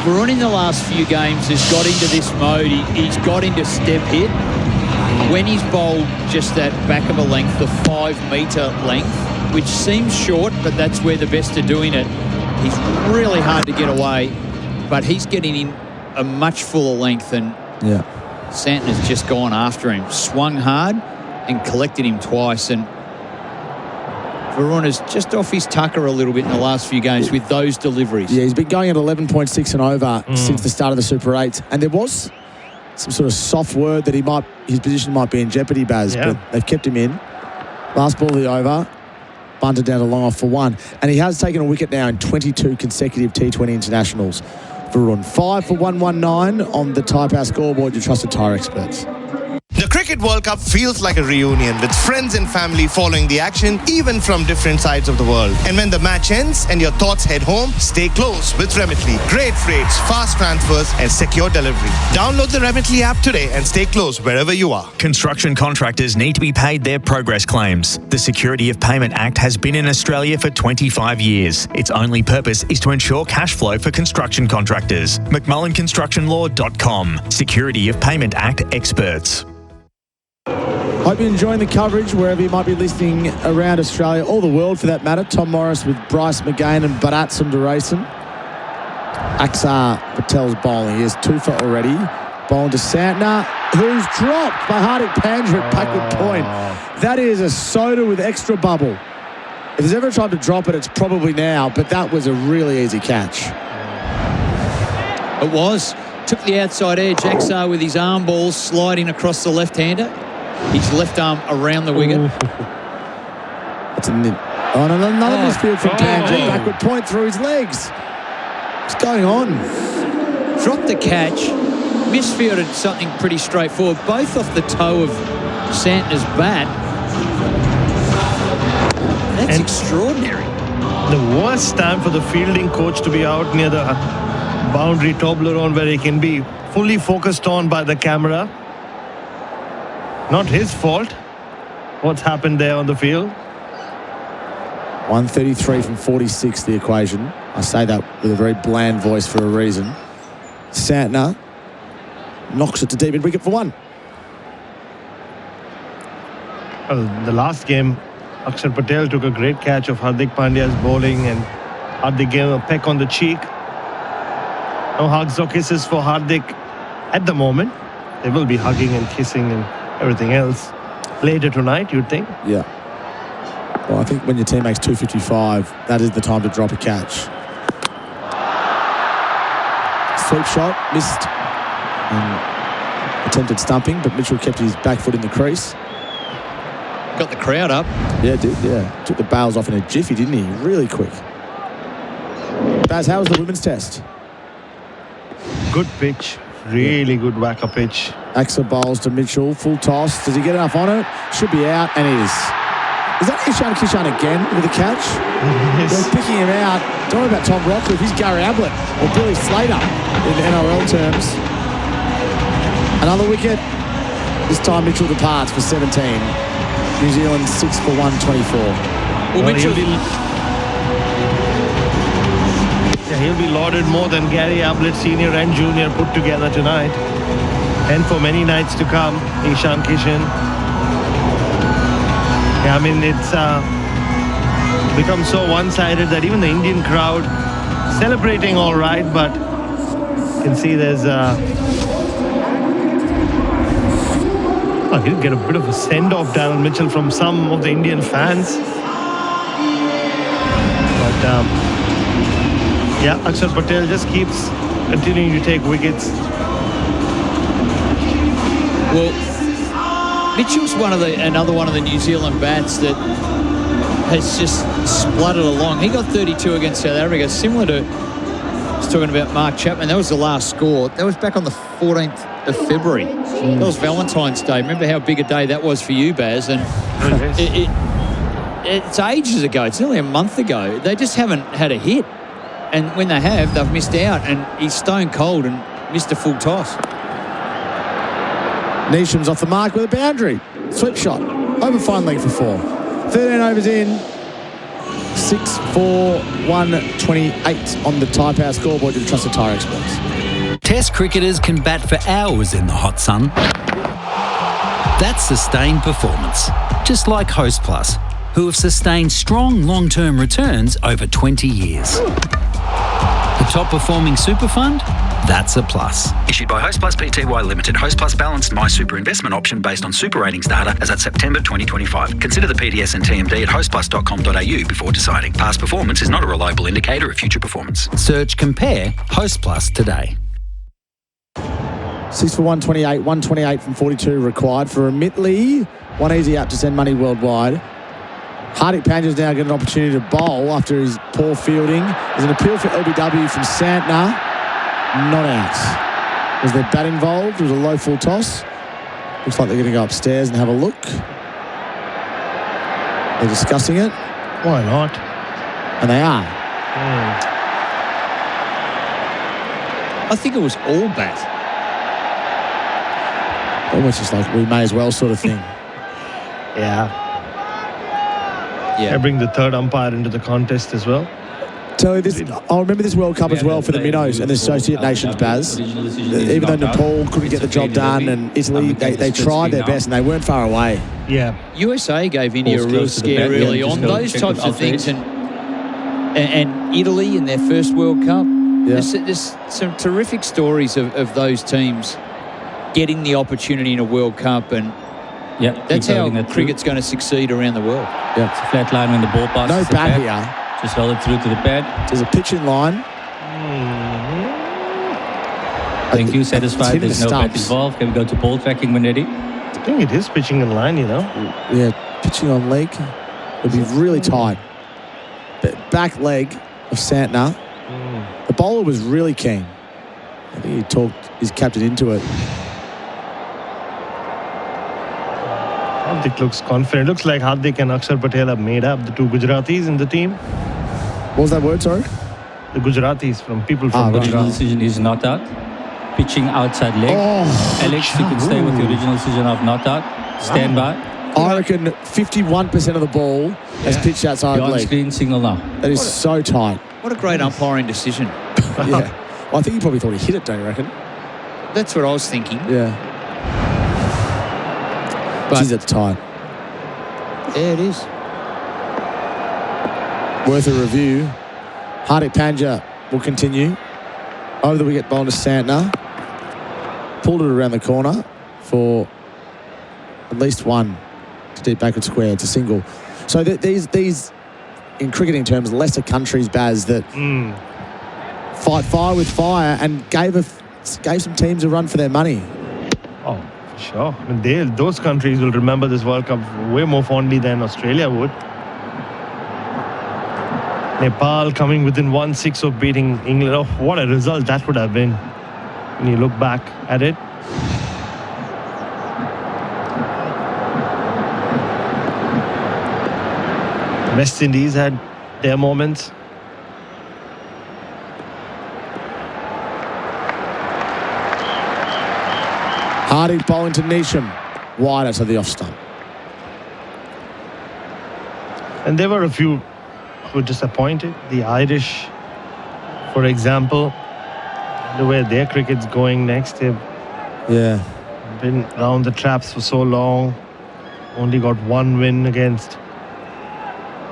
Varun in the last few games has got into this mode. He's got into step hit. When he's bowled just that back of a length, the 5 metre length, which seems short, but that's where the best are doing it. He's really hard to get away, but he's getting in a much fuller length, and Santner's just gone after him, swung hard and collected him twice, and Varun is just off his tucker a little bit in the last few games with those deliveries. Yeah, he's been going at 11.6 and over since the start of the Super 8s, and there was some sort of soft word that his position might be in jeopardy, Baz, but they've kept him in. Last ball of the over, bunted down to long off for 1, and he has taken a wicket now in 22 consecutive T20 internationals. Varun, 5 for 119 on the Tyre Power scoreboard, your trusted tyre experts. The Cricket World Cup feels like a reunion with friends and family following the action, even from different sides of the world. And when the match ends and your thoughts head home, stay close with Remitly. Great rates, fast transfers, and secure delivery. Download the Remitly app today and stay close wherever you are. Construction contractors need to be paid their progress claims. The Security of Payment Act has been in Australia for 25 years. Its only purpose is to ensure cash flow for construction contractors. McMullenConstructionLaw.com. Security of Payment Act experts. Hope you're enjoying the coverage wherever you might be listening around Australia, or the world for that matter. Tom Morris with Bryce, McGain and Bharat Sundaresan. Axar Patel's bowling. He has 2 for already. Bowling to Santner, who's dropped by Hardik Pandya at backward point. That is a soda with extra bubble. If there's ever a time to drop it, it's probably now, but that was a really easy catch. It was. Took the outside edge. Axar with his arm ball sliding across the left-hander. His left arm around the wicket. That's another misfield from Pandya. Backward point through his legs. What's going on? Dropped the catch. Misfielded something pretty straightforward. Both off the toe of Santner's bat. That's extraordinary. The worst time for the fielding coach to be out near the boundary Toblerone, where he can be fully focused on by the camera. Not his fault. What's happened there on the field? 133 from 46, the equation. I say that with a very bland voice for a reason. Santner knocks it to deep mid-wicket for 1. Well, the last game, Akshar Patel took a great catch of Hardik Pandya's bowling, and Hardik gave him a peck on the cheek. No hugs or kisses for Hardik at the moment. They will be hugging and kissing and everything else later tonight, you'd think. Yeah. Well, I think when your team makes 255, that is the time to drop a catch. Sweep shot, missed. And attempted stumping, but Mitchell kept his back foot in the crease. Got the crowd up. Yeah, did, yeah. Took the bails off in a jiffy, didn't he? Really quick. Baz, how was the women's test? Good pitch. Really good whacker pitch. Axar bowls to Mitchell. Full toss. Does he get enough on it? Should be out, and it is. Is that Ishan Kishan again with a catch? Yes. They're picking him out. Don't worry about Tom Rockcliffe. He's Gary Ablett or Billy Slater in NRL terms. Another wicket. This time Mitchell departs for 17. New Zealand 6 for 124. Well, he'll be lauded more than Gary Ablett Senior and Junior put together tonight. And for many nights to come, Ishan Kishan. Yeah, I mean, it's become so one-sided that even the Indian crowd celebrating all right, but you can see there's he'll get a bit of a send-off, Darren Mitchell, from some of the Indian fans. But yeah, Akshar Patel just keeps continuing to take wickets. Well, Mitchell's another one of the New Zealand bats that has just spluttered along. He got 32 against South Africa, similar to, I was talking about Mark Chapman. That was the last score. That was back on the 14th of February. That was Valentine's Day. Remember how big a day that was for you, Baz? And it's ages ago. It's nearly a month ago. They just haven't had a hit. And when they have, they've missed out. And he's stone cold. And missed a full toss. Neesham's off the mark with a boundary. Sweep shot. Over fine leg for 4. 13 overs in. 6-4-1-28 on the Tyre Power scoreboard to the Trusted Tyre Experts. Test cricketers can bat for hours in the hot sun. That's sustained performance, just like Host Plus, who have sustained strong long-term returns over 20 years. The top performing super fund? That's a plus. Issued by Host Plus Pty Limited. Host Plus balanced My Super investment option based on super ratings data as at September 2025. Consider the PDS and TMD at hostplus.com.au before deciding. Past performance is not a reliable indicator of future performance. Search Compare Host Plus today. 6 for 128, 128 from 42 required for Mitley. One easy out to send money worldwide. Hardik Pandya's now getting an opportunity to bowl after his poor fielding. There's an appeal for LBW from Santner. Not out. Was there bat involved? It was a low full toss. Looks like they're going to go upstairs and have a look. They're discussing it. Why not? And they are. I think it was all bat. Almost just like we may as well sort of thing. Yeah. I bring the third umpire into the contest as well. Tell you this, I remember this World Cup as well for the Minnows and the Associate Nations, Baz. Even though Nepal couldn't get the job done and Italy, they tried their best and they weren't far away. Yeah. USA gave India a real scare early on. Those types of things. And Italy in their first World Cup. Yeah. There's some terrific stories of those teams getting the opportunity in a World Cup, and that's how cricket's going to succeed around the world. Yeah. It's a flat line when the ball passes. No bat here. Just hold it through to the pad. There's a pitch in line. Thank you. Satisfied. There's no bat involved. Can we go to ball tracking when ready? I think it is pitching in line, you know. Yeah, pitching on leg. It'll be really tight. Back leg of Santner. The bowler was really keen. I think he talked his captain into it. Hardik looks confident. Looks like Hardik and Akshar Patel have made up, the two Gujaratis in the team. What was that word, sorry? The Gujaratis, people from The Gujarat. original decision is not out. Pitching outside leg. Alex, you can stay with the original decision of not out. Stand by. I reckon 51% of the ball has pitched outside You're on leg. screen signal now. That is so tight. What a great umpiring decision. Yeah. Well, I think he probably thought he hit it, don't you reckon? That's what I was thinking. Yeah. But Geez, that's tight. Yeah, it is. Worth a review. Hardik Pandya will continue. Over the wicket, bowling to Santner. Pulled it around the corner for at least one to deep backward square. It's a single. So these, in cricketing terms, lesser countries, Baz, that fight fire with fire and gave some teams a run for their money. Oh, for sure. I mean, those countries will remember this World Cup way more fondly than Australia would. Nepal coming within 1-6 of beating England. Oh, what a result that would have been when you look back at it. West Indies had their moments. Hardik bowling to Neesham. Wide out of the off stump. And there were a few who were disappointed. The Irish, for example, the way their cricket's going next. They've been around the traps for so long. Only got one win against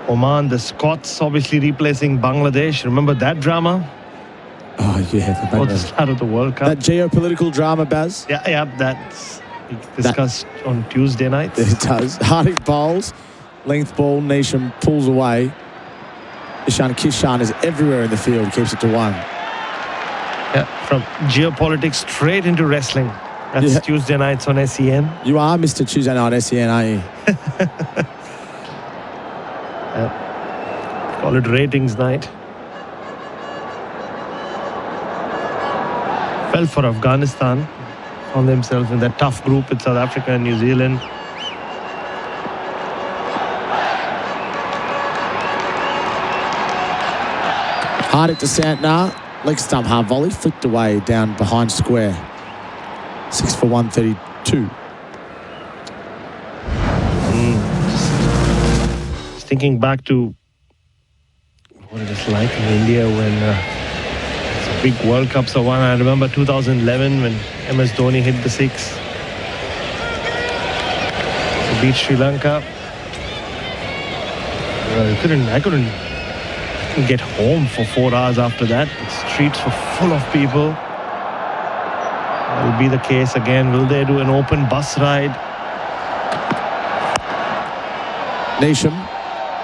Oman. The Scots obviously replacing Bangladesh. Remember that drama? Oh, yeah. At the start of the World Cup. That geopolitical drama, Baz? Yeah, that's discussed on Tuesday night. It does. Hardik bowls. Length ball. Neesham pulls away. Ishan Kishan is everywhere in the field. Keeps it to one. Yeah, from geopolitics straight into wrestling. That's Tuesday nights on SEN. You are Mr. Tuesday Night SEN, aren't you? Call it ratings night. Fell for Afghanistan. Found themselves in that tough group with South Africa and New Zealand. Hardik to Santner. leg stump half volley, flicked away down behind square. 6 for 132. Just thinking back to what it was like in India when big World Cups are won. I remember 2011 when MS Dhoni hit the 6 to beat Sri Lanka. I couldn't get home for 4 hours after that. The streets were full of people. That'll be the case again. Will they do an open bus ride? Nisham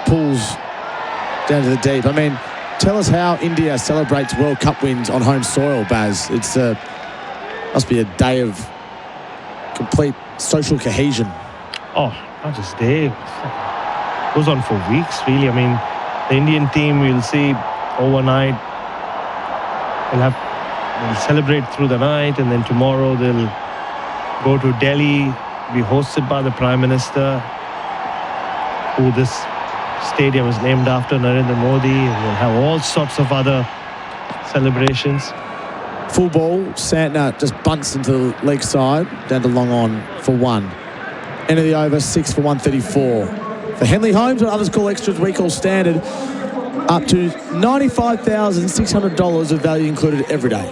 pulls down to the deep. I mean, tell us how India celebrates World Cup wins on home soil, Baz. It's must be a day of complete social cohesion. Oh, not just a day. It goes on for weeks, really. I mean, the Indian team, we'll see overnight. They'll celebrate through the night, and then tomorrow they'll go to Delhi, be hosted by the Prime Minister, who this stadium is named after, Narendra Modi, and they'll have all sorts of other celebrations. Full ball, Santner just bunts into the leg side, down to long on for 1. End of the over, 6 for 134. For Henley Holmes, what others call extras, we call standard, up to $95,600 of value included every day.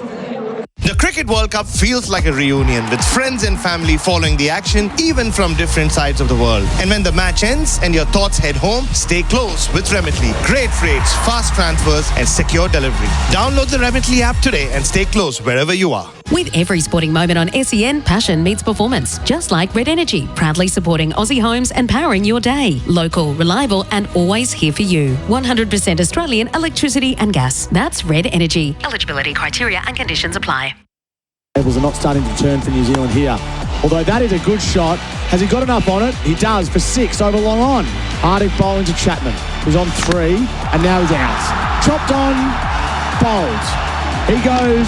The Cricket World Cup feels like a reunion with friends and family following the action, even from different sides of the world. And when the match ends and your thoughts head home, stay close with Remitly. Great rates, fast transfers, and secure delivery. Download the Remitly app today and stay close wherever you are. With every sporting moment on SEN, passion meets performance. Just like Red Energy, proudly supporting Aussie homes and powering your day. Local, reliable, and always here for you. 100% Australian electricity and gas. That's Red Energy. Eligibility criteria and conditions apply. Levels are not starting to turn for New Zealand here. Although that is a good shot. Has he got enough on it? He does for 6 over long on. Hardik bowling to Chapman, who's on 3, and now he's out. Chopped on, bowled. He goes.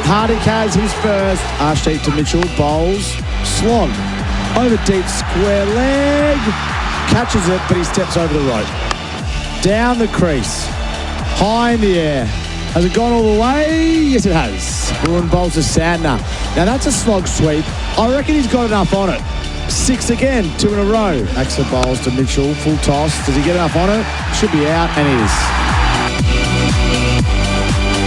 Hardik has his first. Arshdeep to Mitchell, bowls. Slon over deep square leg. Catches it, but he steps over the rope. Down the crease. High in the air. Has it gone all the way? Yes, it has. Bruin bowls to Santner. Now that's a slog sweep. I reckon he's got enough on it. 6 again, 2 in a row. Axel bowls to Mitchell, full toss. Does he get enough on it? Should be out, and he is.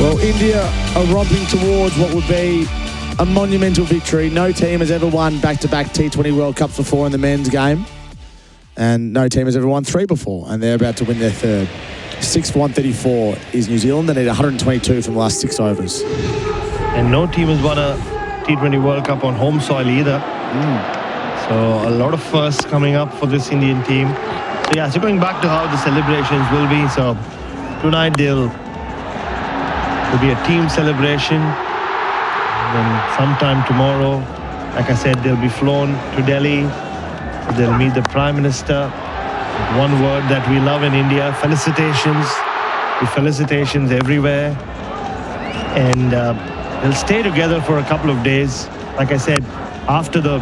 Well, India are romping towards what would be a monumental victory. No team has ever won back-to-back T20 World Cups before in the men's game. And no team has ever won 3 before, and they're about to win their 3rd. 6 for 134 is New Zealand. They need 122 from the last 6 overs. And no team has won a T20 World Cup on home soil either. So a lot of firsts coming up for this Indian team. So yeah, so going back to how the celebrations will be. So tonight there'll be a team celebration. And then sometime tomorrow, like I said, they'll be flown to Delhi. They'll meet the Prime Minister. One word that we love in India, felicitations. The felicitations everywhere. And they'll stay together for a couple of days. Like I said, after the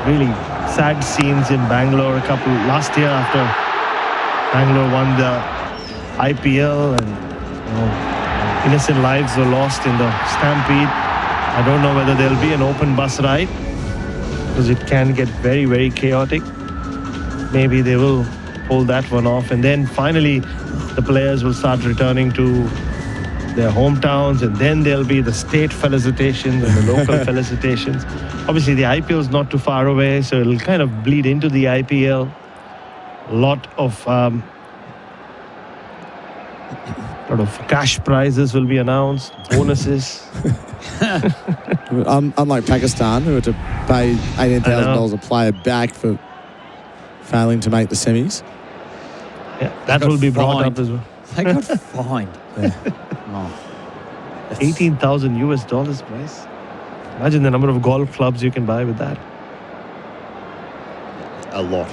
really sad scenes in Bangalore last year after Bangalore won the IPL and innocent lives were lost in the stampede. I don't know whether there'll be an open bus ride because it can get very, very chaotic. Maybe they will pull that one off, and then finally the players will start returning to their hometowns, and then there'll be the state felicitations and the local felicitations. Obviously the IPL is not too far away, so it'll kind of bleed into the IPL. A lot of cash prizes will be announced, bonuses. Unlike Pakistan, who had to pay $18,000 a player back for failing to make the semis. Yeah, that will be brought up as well. They got fined. $18,000 US, Bryce. Imagine the number of golf clubs you can buy with that. A lot.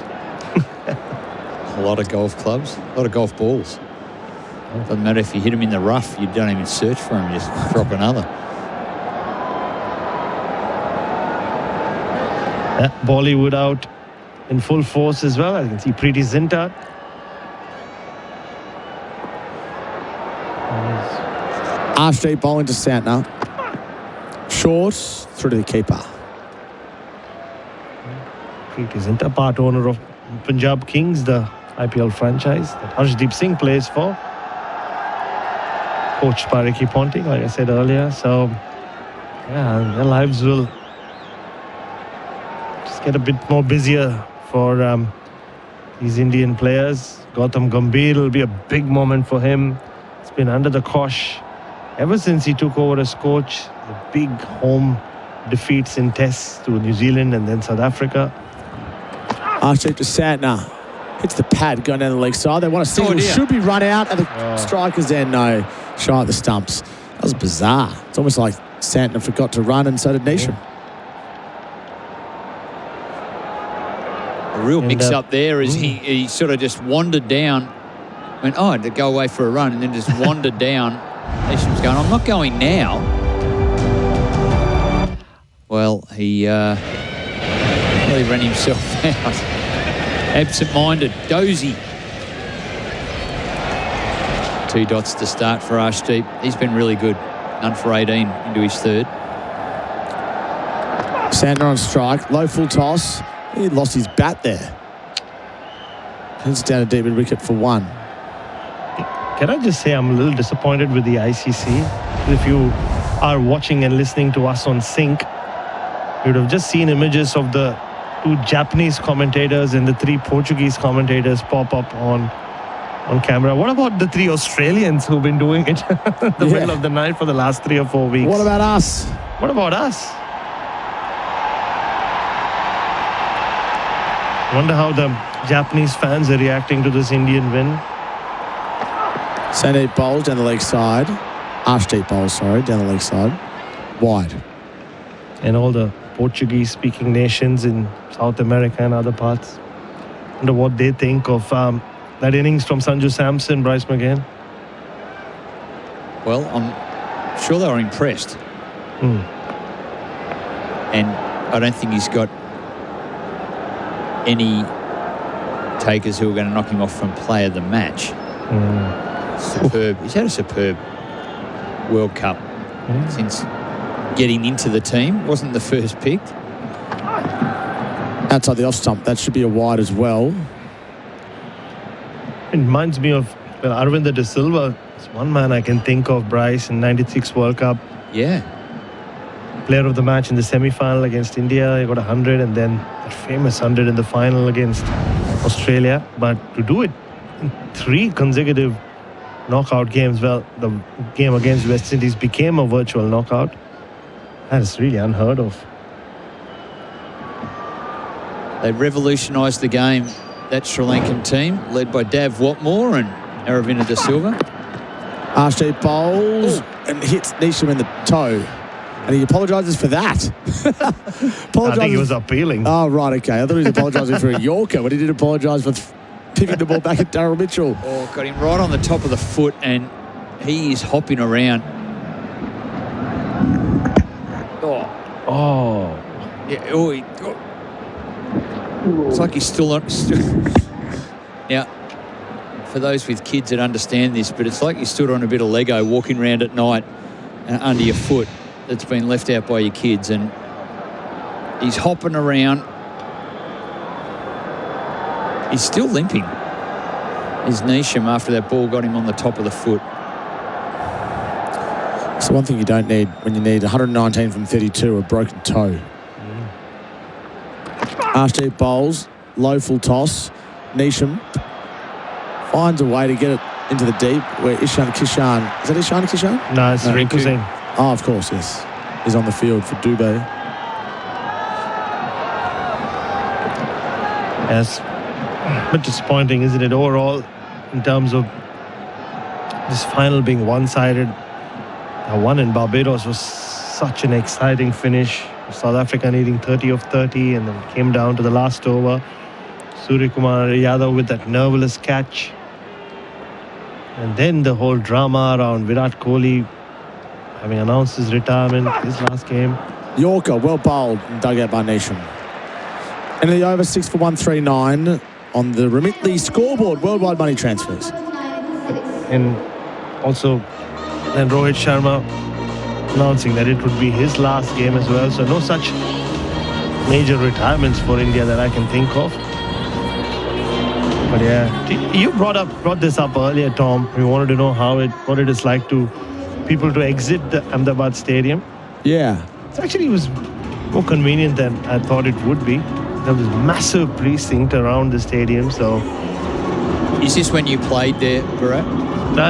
A lot of golf clubs, a lot of golf balls. Doesn't matter if you hit them in the rough, you don't even search for them, you just drop another. Yeah, Bollywood out in full force as well. I can see Preeti Zinta. Archdeep bowling to Santner. Short, through to the keeper. Preet isn't a part owner of Punjab Kings, the IPL franchise that Harshdeep Singh plays for. Coached by Ricky Ponting, like I said earlier. So, yeah, their lives will just get a bit more busier for these Indian players. Gautam Gambhir will be a big moment for him. It's been under the cosh ever since he took over as coach. The big home defeats in tests to New Zealand and then South Africa. Archdeep to Santner. Hits the pad going down the leg side. They want a single. Should be run out. And the strikers there, no. Shy at the stumps. That was bizarre. It's almost like Santner forgot to run and so did Neesham. A real mix-up there as he sort of just wandered down. Went, to go away for a run and then just wandered down. Neesham's going, I'm not going now. Well, he ran himself out. Absent-minded, dozy. 2 dots to start for Arshdeep. He's been really good. None for 18 into his third. Santner on strike. Low full toss. He lost his bat there. It's down a deep mid wicket for 1. Can I just say I'm a little disappointed with the ICC. If you are watching and listening to us on Sync, you would have just seen images of the 2 Japanese commentators and the 3 Portuguese commentators pop up on camera. What about the 3 Australians who've been doing it in the middle of the night for the last 3 or 4 weeks? What about us? What about us? I wonder how the Japanese fans are reacting to this Indian win. Sandeep bowls down the leg side. Arshdeep bowls, down the leg side. Wide. And all the Portuguese-speaking nations in South America and other parts. Wonder what they think of that innings from Sanju Samson, Bryce McGain. Well, I'm sure they were impressed. And I don't think he's got any takers who are going to knock him off from player of the match. Superb. He's had a superb World Cup since getting into the team. Wasn't the first picked. Outside the off stump, that should be a wide as well. It reminds me of Arvinder De Silva. It's one man I can think of, Bryce, in '96 World Cup. Yeah. Player of the match in the semi-final against India. He got 100 and then that famous 100 in the final against Australia. But to do it in 3 consecutive knockout games, well, the game against West Indies became a virtual knockout. That is really unheard of. They revolutionised the game, that Sri Lankan team, led by Dav Watmore and Aravinda De Silva. Arshdeep bowls and hits Neesham in the toe. And he apologises for that. I think he was appealing. Oh, right, okay. I thought he was apologising for a Yorker, but he did apologise for picking the ball back at Daryl Mitchell. Oh, got him right on the top of the foot, and he is hopping around. Oh. Yeah, it's like he's still on. Now, for those with kids that understand this, but it's like you stood on a bit of Lego walking around at night under your foot that's been left out by your kids, and he's hopping around. He's still limping. His Neesham after that ball got him on the top of the foot. So one thing you don't need when you need 119 from 32, a broken toe. Arshdeep bowls, low full toss. Neesham finds a way to get it into the deep where Ishan Kishan, is that Ishan Kishan? No, it's Rinku Singh. Oh, of course, yes. He's on the field for Dubey. Yes. But disappointing, isn't it, overall, in terms of this final being one-sided. The one in Barbados was such an exciting finish. South Africa needing 30 of 30 and then came down to the last over. Suryakumar Yadav with that nerveless catch. And then the whole drama around Virat Kohli having announced his retirement, his last game. Yorker, well bowled and dug out by Neesham. And the over 6 for 139 on the Remitly scoreboard, worldwide money transfers. And also and Rohit Sharma announcing that it would be his last game as well. So no such major retirements for India that I can think of. But yeah, you brought this up earlier, Tom. We wanted to know what it is like to people to exit the Ahmedabad Stadium. Yeah. It was more convenient than I thought it would be. There was massive precinct around the stadium, so... Is this when you played there, Bharat?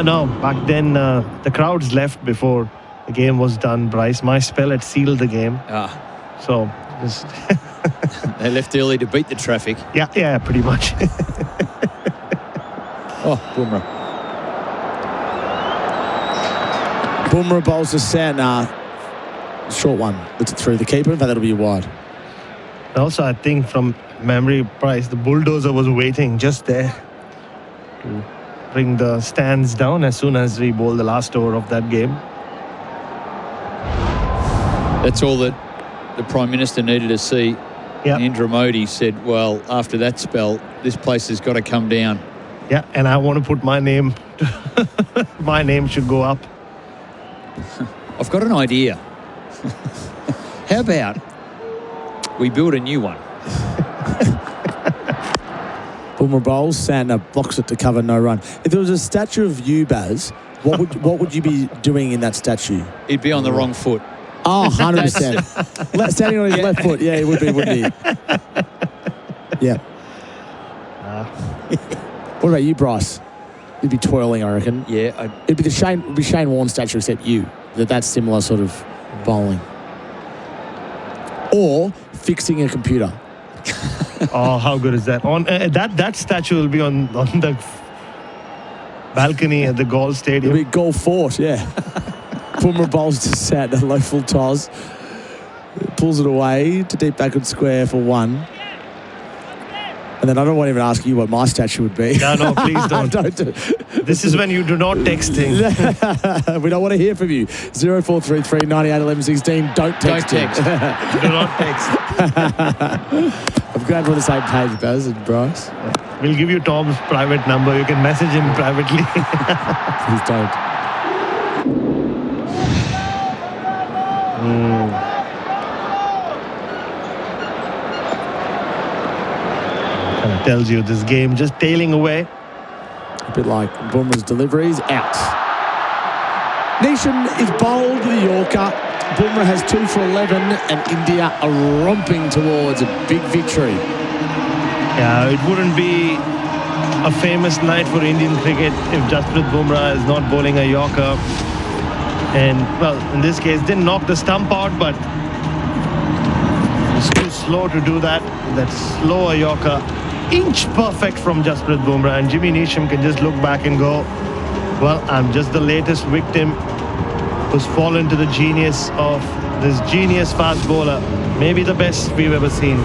No. Back then, the crowds left before the game was done, Bryce. My spell had sealed the game. So... They left early to beat the traffic. Yeah, pretty much. Bumrah. Bumrah bowls to Santner. Short one. It's through the keeper. In fact, that'll be wide. Also, I think from memory, Bryce, the bulldozer was waiting just there to bring the stands down as soon as we bowled the last over of that game. That's all that the Prime Minister needed to see. Narendra Modi said, well, after that spell, this place has got to come down. Yeah, and I want to put my name. My name should go up. I've got an idea. How about we build a new one? Bumrah bowls, Santner blocks it to cover no run. If there was a statue of you, Baz, what would you be doing in that statue? He'd be on the wrong foot. Oh, 100%. Standing on his left foot. Yeah, he would be, wouldn't he? Yeah. What about you, Bryce? You'd be twirling, I reckon. Yeah. It'd be Shane Warne statue, except you. That's similar sort of bowling. Or fixing a computer. Oh, how good is that? That statue will be on the balcony at the golf stadium. It'll be golf fort, yeah. Bumrah bowls to Santner, low full toss. Pulls it away to deep backward square for one. And then I don't want to even ask you what my statue would be. No, please don't. This is when you do not texting. We don't want to hear from you. 0433 98 11 16. Don't text. Do not text. I'm glad we're on the same page, Baz and Bryce. We'll give you Tom's private number. You can message him privately. Please don't. Kind of tells you this game just tailing away. A bit like Bumrah's deliveries. Out. Nishan is bowled with a Yorker. Bumrah has 2 for 11 and India are romping towards a big victory. Yeah, it wouldn't be a famous night for Indian cricket if Jasprit Bumrah is not bowling a Yorker. And, well, in this case, didn't knock the stump out, but it's too slow to do that. That slower Yorker. Inch perfect from Jasprit Bumrah. And Jimmy Neesham can just look back and go, well, I'm just the latest victim who's fallen to the genius of this genius fast bowler. Maybe the best we've ever seen.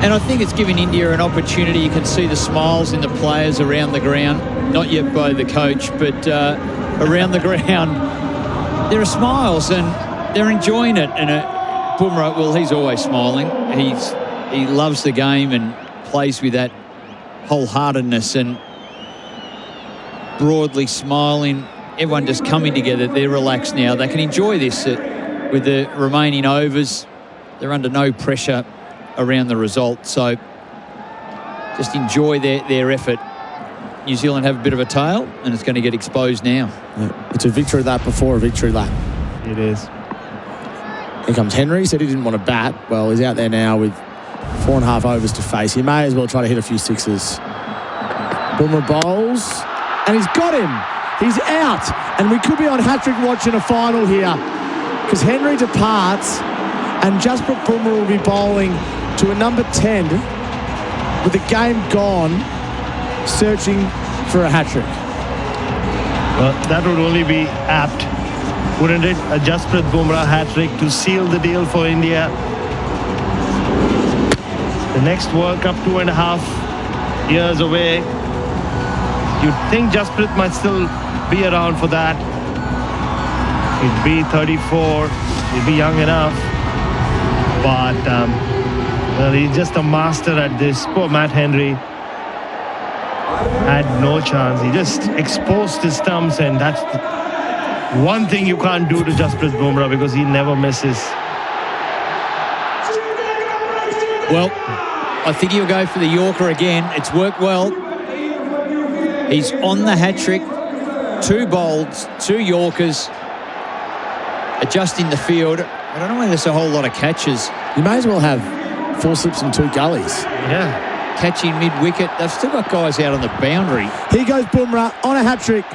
And I think it's given India an opportunity. You can see the smiles in the players around the ground. Not yet by the coach, but around the ground, there are smiles and they're enjoying it. And Bumrah, well, he's always smiling. He loves the game and plays with that wholeheartedness and broadly smiling. Everyone just coming together. They're relaxed now. They can enjoy this with the remaining overs. They're under no pressure around the result. So just enjoy their effort. New Zealand have a bit of a tail and it's going to get exposed now. Yeah, it's a victory lap before a victory lap. It is. Here comes Henry. Said he didn't want to bat. Well, he's out there now with 4.5 overs to face. He may as well try to hit a few sixes. Bumrah bowls and he's got him. He's out. And we could be on hat-trick watch in a final here because Henry departs and Jasprit Bumrah will be bowling to a number 10 with the game gone, searching for a hat-trick. Well, that would only be apt, wouldn't it? A Jasprit Bumrah hat-trick to seal the deal for India. The next World Cup 2.5 years away. You'd think Jasprit might still be around for that. He'd be 34. He'd be young enough. But well, he's just a master at this. Poor Matt Henry had no chance. He just exposed his stumps, and that's one thing you can't do to Jasprit Bumrah because he never misses. Well, I think he'll go for the Yorker again. It's worked well. He's on the hat-trick. 2 bowls, 2 Yorkers. Adjusting the field. I don't know whether there's a whole lot of catches. You may as well have 4 slips and 2 gullies. Yeah. Catching mid-wicket. They've still got guys out on the boundary. Here goes Bumrah on a hat-trick.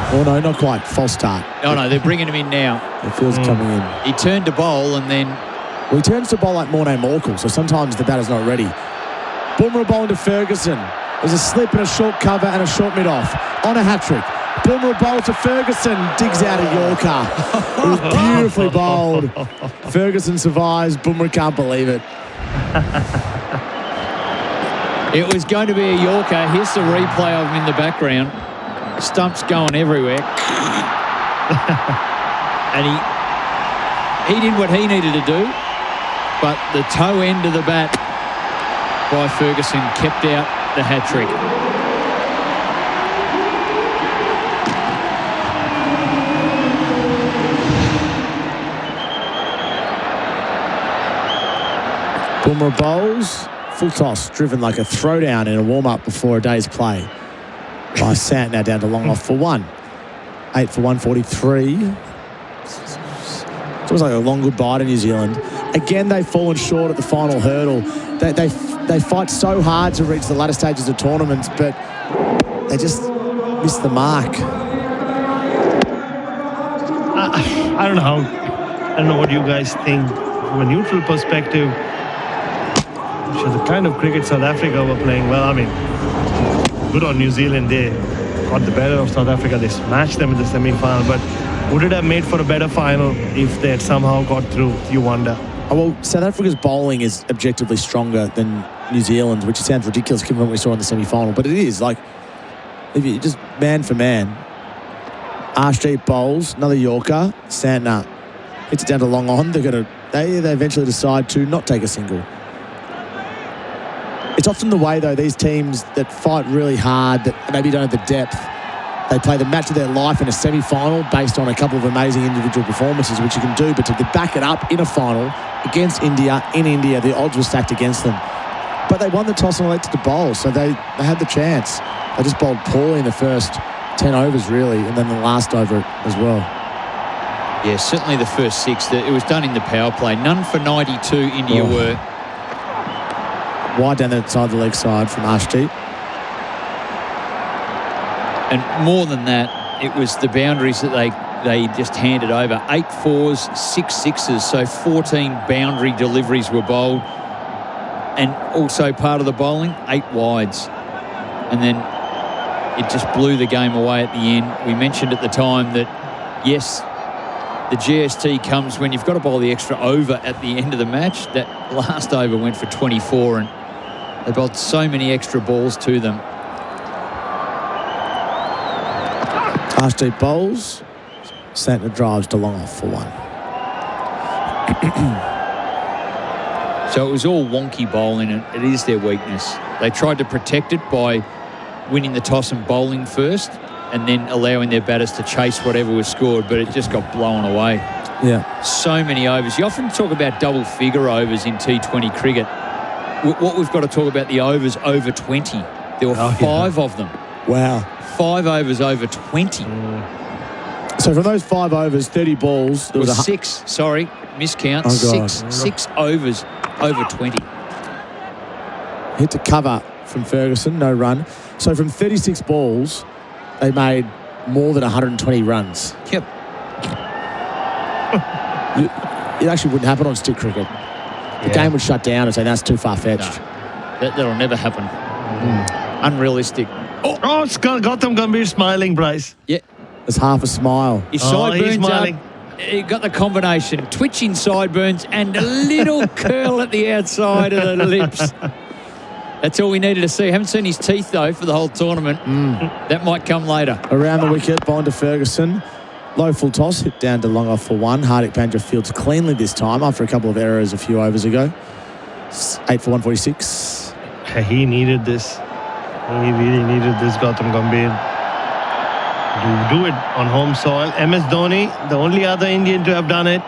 Oh, no, not quite. False start. Oh, no, they're bringing him in now. The field's coming in. He turned to bowl and then... Well, he turns to bowl like Morné Morkel, so sometimes the batter's not ready. Bumrah bowling to Ferguson. There's a slip and a short cover and a short mid-off. On a hat-trick. Bumrah bowls to Ferguson. Digs out a Yorker. It was beautifully bowled. Ferguson survives. Bumrah can't believe it. It was going to be a Yorker. Here's the replay of him in the background. Stumps going everywhere. And he did what he needed to do, but the toe end of the bat by Ferguson kept out the hat-trick. Bumrah bowls. Full toss, driven like a throwdown in a warm-up before a day's play. Bryce Sant now down to long off for 1. 8 for 143. It's almost like a long goodbye to New Zealand. Again, they've fallen short at the final hurdle. They fight so hard to reach the latter stages of tournaments, but they just miss the mark. I don't know I don't know what you guys think from a neutral perspective. So the kind of cricket South Africa were playing, well, I mean, good on New Zealand. They got the better of South Africa. They smashed them in the semi-final, but would it have made for a better final if they had somehow got through? You wonder. Oh, well, South Africa's bowling is objectively stronger than New Zealand's, which sounds ridiculous given what we saw in the semi-final, but it is. Like, if you just man for man, Arshdeep bowls, another Yorker, Santner hits it down to long on. They eventually decide to not take a single. It's often the way, though, these teams that fight really hard, that maybe don't have the depth, they play the match of their life in a semi-final based on a couple of amazing individual performances, which you can do, but to back it up in a final against India, in India, the odds were stacked against them. But they won the toss and elected to bowl, so they had the chance. They just bowled poorly in the first 10 overs, really, and then the last over as well. Yeah, certainly the first 6. It was done in the power play. None for 92, India were. Wide down the side, the leg side from Arshdeep. And more than that, it was the boundaries that they just handed over. 8 4s, 6 6s, so 14 boundary deliveries were bowled. And also part of the bowling, 8 wides. And then it just blew the game away at the end. We mentioned at the time that, yes, the GST comes when you've got to bowl the extra over at the end of the match. That last over went for 24 and they bowled so many extra balls to them. Arshdeep bowls. Santner drives to long off for 1. So it was all wonky bowling, and it is their weakness. They tried to protect it by winning the toss and bowling first and then allowing their batters to chase whatever was scored, but it just got blown away. Yeah. So many overs. You often talk about double figure overs in T20 cricket. What we've got to talk about the overs over 20. There were 5 of them. Wow. 5 overs over 20. So from those 5 overs, 30 balls... There was 6, sorry, miscount. Oh, 6 overs over 20. Hit to cover from Ferguson, no run. So from 36 balls, they made more than 120 runs. Yep. It actually wouldn't happen on stick cricket. The game would shut down and say, that's too far-fetched. No, that'll never happen. Unrealistic. Oh, it's Gautam Gambhir smiling, Bryce. Yeah. There's half a smile. His sideburns up. He got the combination. Twitching sideburns and a little curl at the outside of the lips. That's all we needed to see. Haven't seen his teeth, though, for the whole tournament. That might come later. Around the wicket, bowling to Ferguson. Low full toss, hit down to long off for 1. Hardik Pandya fields cleanly this time after a couple of errors a few overs ago. 8 for 146. He needed this. He really needed this, Gautam Gambhir. do it on home soil. MS Dhoni, the only other Indian to have done it.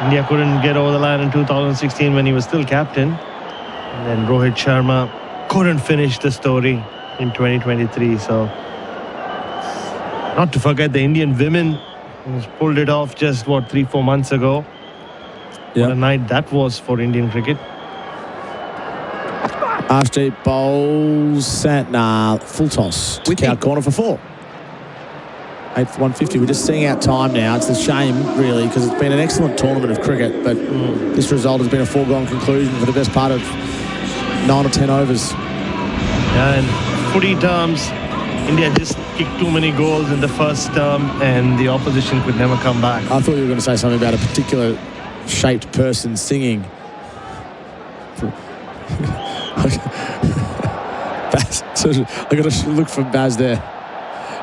India couldn't get over the line in 2016 when he was still captain. And then Rohit Sharma couldn't finish the story in 2023. So, not to forget the Indian women who pulled it off just, 3-4 months ago. What a night that was for Indian cricket. Archdeep bowls Santner, full toss. Count corner for 4. 8 for 150. We're just seeing out time now. It's a shame, really, because it's been an excellent tournament of cricket, but this result has been a foregone conclusion for the best part of 9 or 10 overs. Yeah, and footy terms, India just kicked too many goals in the first term, and the opposition could never come back. I thought you were going to say something about a particular shaped person singing. Baz, I got to look for Baz there.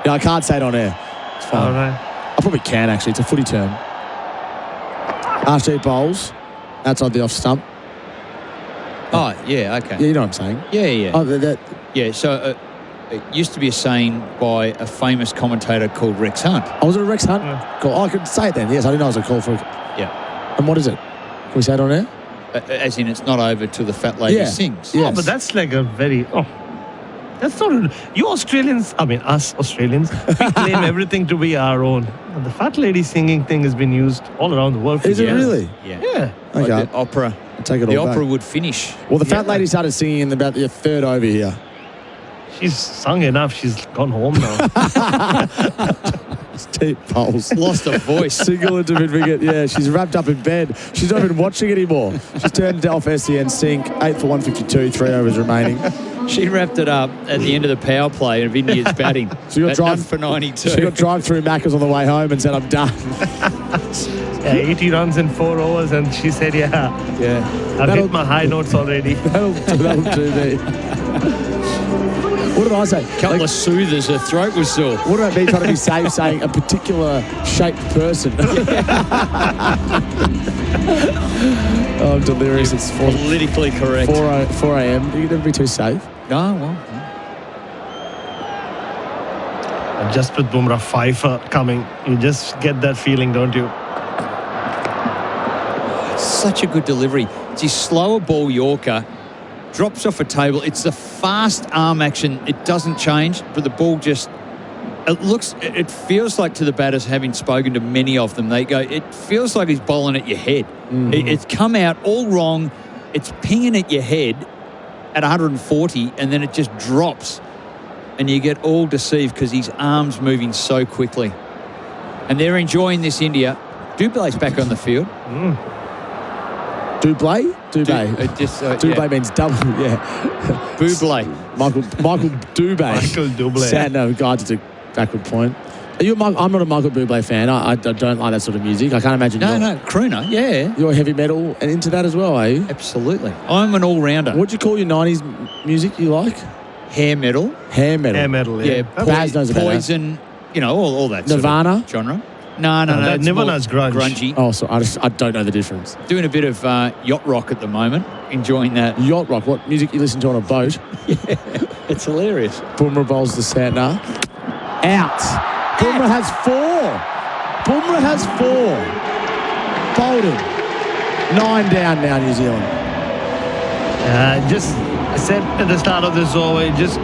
Yeah, I can't say it on air. It's fine. All right. I probably can, actually. It's a footy term. Archdeep bowls outside the off stump. Oh, yeah, okay. Yeah, you know what I'm saying. Yeah. Oh, yeah, so it used to be a saying by a famous commentator called Rex Hunt. Oh, was it a Rex Hunt? Cool. Oh, I could say it then. Yes, I didn't know it was a call for it. Yeah. And what is it? Can we say it on air? As in, it's not over till the fat lady sings. Oh, but that's like a very... that's not... You Australians, I mean, us Australians, we claim everything to be our own. And the fat lady singing thing has been used all around the world for Is it years. really? Yeah. Okay. Like the opera. I'll take it the all opera back. would finish. Well, the fat lady started singing in about the third over here. She's sung enough. She's gone home now. Deep bowls. Lost her voice. Single into mid-wicket. Yeah, she's wrapped up in bed. She's not even watching anymore. She's turned off SEN sync. 8 for 152, 3 overs remaining. She wrapped it up at the end of the power play of India's batting. She got None for 92. She got drive-through Macca's on the way home and said, I'm done. 80 runs in 4 overs, and she said, I've hit my high notes already. That'll do me. What did I say? Couple of soothers, her throat was sore. What about me trying to be safe saying a particular shaped person? Oh, I'm delirious. It's politically correct. 4 a.m. You can never be too safe. No, well. And just with Bumrah Pfeiffer coming, you just get that feeling, don't you? Such a good delivery. It's his slower ball Yorker. Drops off a table. It's the fast arm action. It doesn't change, but the ball just... It feels like to the batters, having spoken to many of them, they go, it feels like he's bowling at your head. It's come out all wrong. It's pinging at your head at 140, and then it just drops. And you get all deceived because his arm's moving so quickly. And they're enjoying this, India. Dublay's back on the field. Dublé? Dubé. Dubé means double, Bublé. Michael Dubé. Michael Bublé. Sad, no, God, it's a backward point. I'm not a Michael Bublé fan. I don't like that sort of music. I can't imagine. No, crooner, yeah. You're heavy metal and into that as well, are you? Absolutely. I'm an all-rounder. What do you call your 90s music you like? Hair metal. Hair metal. Hair metal, yeah. Baz knows about Poison, all that Nirvana? sort of genre. No. Nirvana's grungy. Oh, so I don't know the difference. Doing a bit of yacht rock at the moment. Enjoying that. Yacht rock? What music you listen to on a boat? It's hilarious. Bumrah bowls the Santner. Out. Bumrah has 4. Bumrah has 4. Bowled him. 9 down now, New Zealand. Just I said at the start of this over, it just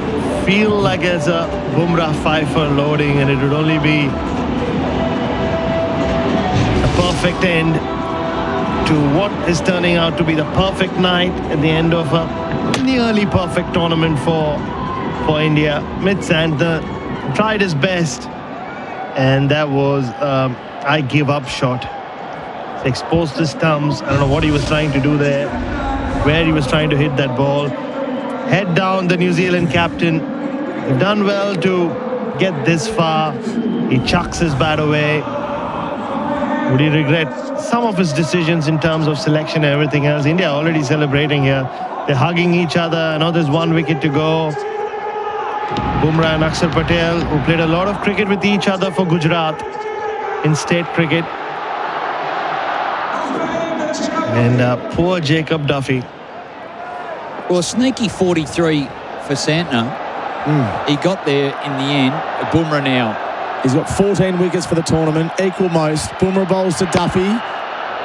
feel like it's a Bumrah Pfeiffer loading, and it would only be a perfect end to what is turning out to be the perfect night at the end of a nearly perfect tournament for India. Santner tried his best, and that was I give up shot. Exposed his thumbs. I don't know what he was trying to do there, where he was trying to hit that ball. Head down, the New Zealand captain. They've done well to get this far. He chucks his bat away. Would he regret some of his decisions in terms of selection and everything else? India already celebrating here. They're hugging each other. I know there's 1 wicket to go. Bumrah and Akshar Patel, who played a lot of cricket with each other for Gujarat in state cricket. And poor Jacob Duffy. Well, a sneaky 43 for Santner. He got there in the end. Bumrah now. He's got 14 wickets for the tournament, equal most. Bumrah bowls to Duffy.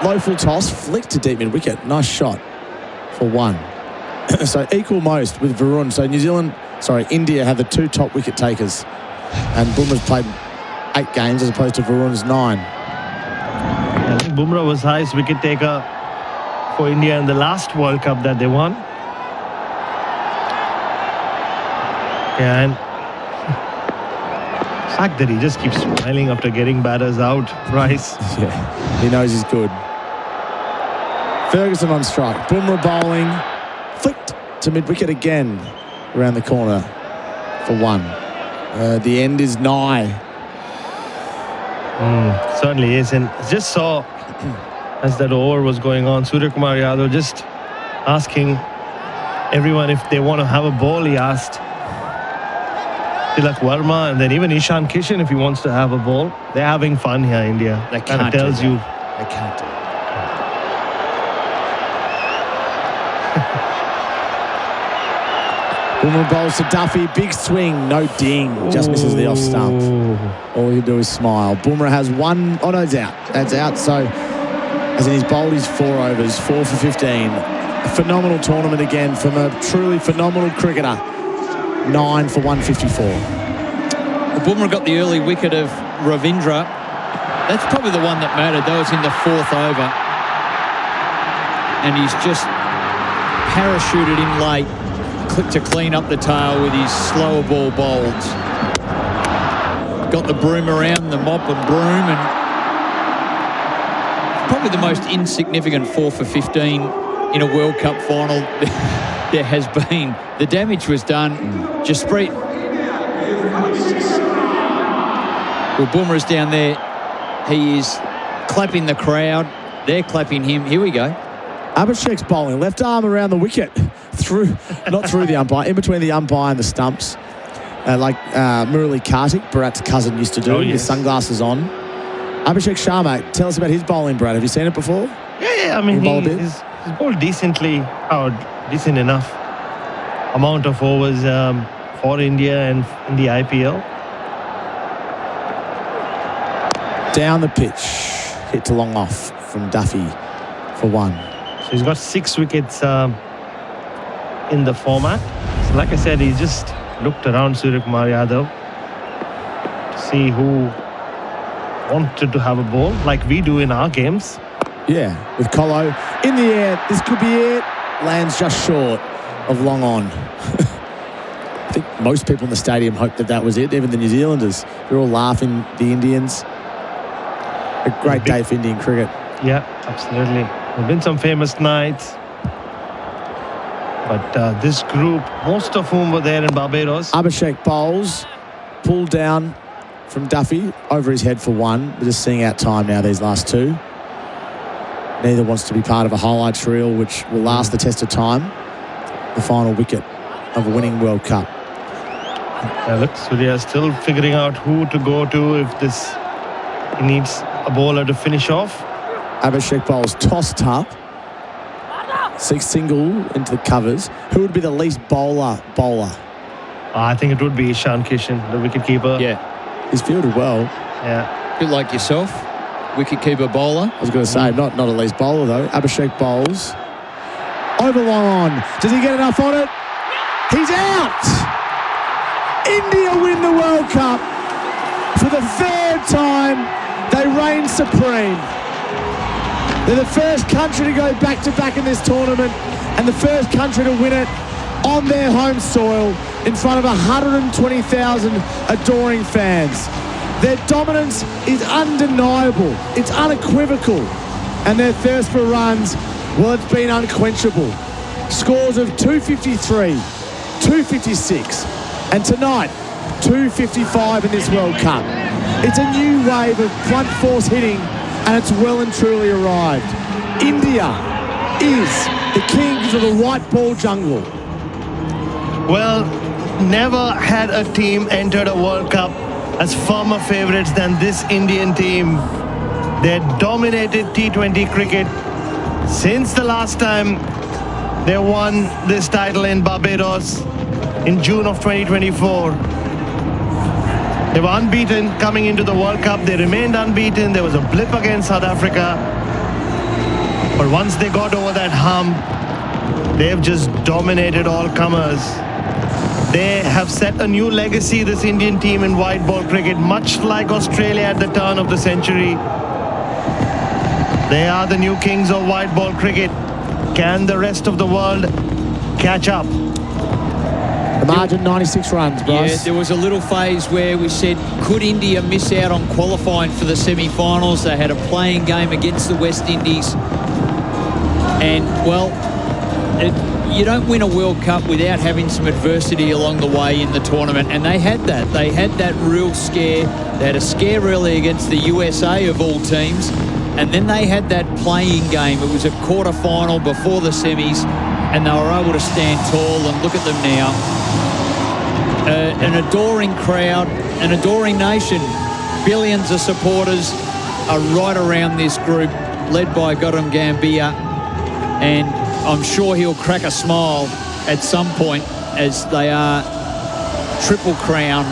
Low full toss, flick to deep mid wicket. Nice shot for 1. So equal most with Varun. So India have the 2 top wicket takers. And Bumrah's played 8 games as opposed to Varun's 9. I think Bumrah was highest wicket taker for India in the last World Cup that they won. Yeah, and the fact that he just keeps smiling after getting batters out, Bryce. Yeah, he knows he's good. Ferguson on strike. Bumrah bowling. Flicked to mid-wicket again around the corner for 1. The end is nigh. Certainly is. And just saw, as that over was going on, Suryakumar Yadav just asking everyone if they want to have a ball. He asked Tilak Verma and then even Ishan Kishan if he wants to have a ball. They're having fun here, India. That tells you. They can't do it. Bumrah bowls to Duffy. Big swing. No ding. Just misses the off stump. All you do is smile. Bumrah has 1. Oh, no, it's out. That's out. So, as in he's bowled his 4 overs. 4 for 15. A phenomenal tournament again from a truly phenomenal cricketer. 9 for 154. Bumrah got the early wicket of Ravindra. That's probably the one that mattered. That was in the 4th over. And he's just parachuted in late. Click to clean up the tail with his slower ball bowled. Got the broom around, the mop and broom, and probably the most insignificant 4 for 15 in a World Cup final there has been. The damage was done. Jasprit. Well, Bumrah's down there. He is clapping the crowd. They're clapping him. Here we go. Abhishek's bowling. Left arm around the wicket. Not through the umpire, in between the umpire and the stumps. Like Murali Kartik, Bharat's cousin, used to do with sunglasses on. Abhishek Sharma, tell us about his bowling, Brad. Have you seen it before? Yeah. I mean, he's bowled decent enough amount of overs for India and in the IPL. Down the pitch. Hit to long off from Duffy for 1. So he's got 6 wickets in the format. So like I said, he just looked around Suryakumar Yadav to see who wanted to have a ball, like we do in our games. Yeah, with Colo in the air. This could be it. Lands just short of long on. I think most people in the stadium hoped that was it, even the New Zealanders. They're all laughing, the Indians. A great day for Indian cricket. Yeah, absolutely. There have been some famous nights. But this group, most of whom were there in Barbados. Abhishek bowls, pulled down from Duffy, over his head for 1. We're just seeing out time now, these last 2. Neither wants to be part of a highlights reel, which will last the test of time. The final wicket of a winning World Cup. Yeah, look, Surya is still figuring out who to go to if he needs a bowler to finish off. Abhishek bowls tossed up. 6 single into the covers. Who would be the least bowler? I think it would be Ishan Kishan, the wicketkeeper. Yeah. He's fielded well. Yeah. A bit like yourself, wicketkeeper bowler. I was going to say, not a least bowler though. Abhishek bowls. Over long on. Does he get enough on it? He's out! India win the World Cup. For the 3rd time, they reign supreme. They're the first country to go back-to-back in this tournament and the first country to win it on their home soil in front of 120,000 adoring fans. Their dominance is undeniable. It's unequivocal. And their thirst for runs, well, it's been unquenchable. Scores of 253, 256, and tonight, 255 in this World Cup. It's a new wave of front force hitting, and it's well and truly arrived. India is the kings of the white ball jungle. Well, never had a team entered a World Cup as firmer favourites than this Indian team. They dominated T20 cricket since the last time they won this title in Barbados. in June of 2024. They were unbeaten coming into the World Cup. They remained unbeaten. There was a blip against South Africa. But once they got over that hump, they've just dominated all comers. They have set a new legacy, this Indian team in white ball cricket, much like Australia at the turn of the century. They are the new kings of white ball cricket. Can the rest of the world catch up? The margin, 96 runs, Bryce. Yeah, there was a little phase where we said, could India miss out on qualifying for the semi-finals? They had a playing game against the West Indies. And, well, you don't win a World Cup without having some adversity along the way in the tournament. And they had that. They had that real scare. They had a scare really against the USA of all teams. And then they had that playing game. It was a quarter-final before the semis. And they were able to stand tall, and look at them now. An adoring crowd, an adoring nation. Billions of supporters are right around this group, led by Gautam Gambhir. And I'm sure he'll crack a smile at some point as they are Triple Crown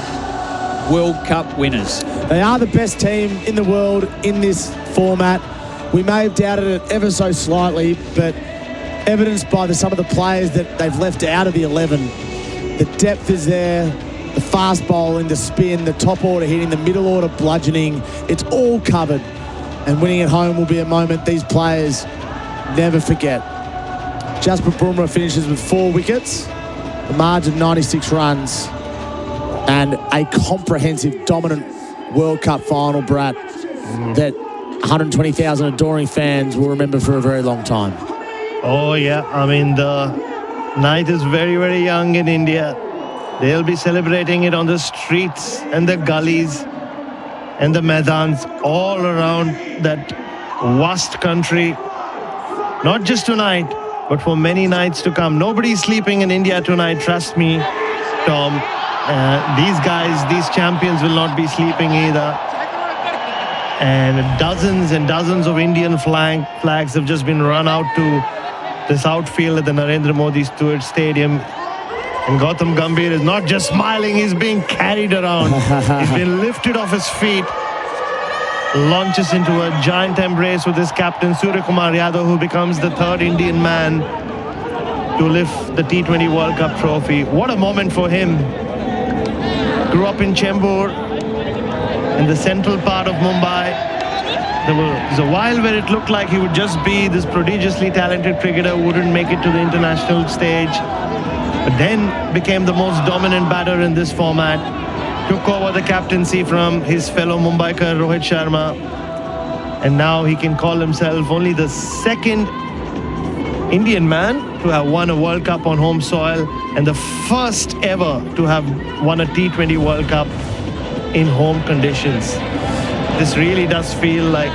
World Cup winners. They are the best team in the world in this format. We may have doubted it ever so slightly, but evidenced by some of the players that they've left out of the 11. The depth is there, the fast bowling, the spin, the top order hitting, the middle order bludgeoning. It's all covered. And winning at home will be a moment these players never forget. Jasprit Bumrah finishes with 4 wickets, the margin 96 runs, and a comprehensive, dominant World Cup final, Bharat, that 120,000 adoring fans will remember for a very long time. Oh, yeah. I mean, the night is very, very young in India. They'll be celebrating it on the streets and the gullies and the maidans all around that vast country. Not just tonight, but for many nights to come. Nobody's sleeping in India tonight, trust me, Tom. These guys, these champions will not be sleeping either. And dozens and dozens of Indian flags have just been run out to this outfield at the Narendra Modi Stewart Stadium. And Gautam Gambhir is not just smiling, he's being carried around. He's been lifted off his feet. Launches into a giant embrace with his captain Surya Kumar Yadav, who becomes the third Indian man to lift the T20 World Cup trophy. What a moment for him. Grew up in Chembur, in the central part of Mumbai. There was a while where it looked like he would just be this prodigiously talented cricketer who wouldn't make it to the international stage, but then became the most dominant batter in this format. Took over the captaincy from his fellow Mumbaiker Rohit Sharma, and now he can call himself only the second Indian man to have won a World Cup on home soil and the first ever to have won a T20 World Cup in home conditions. This really does feel like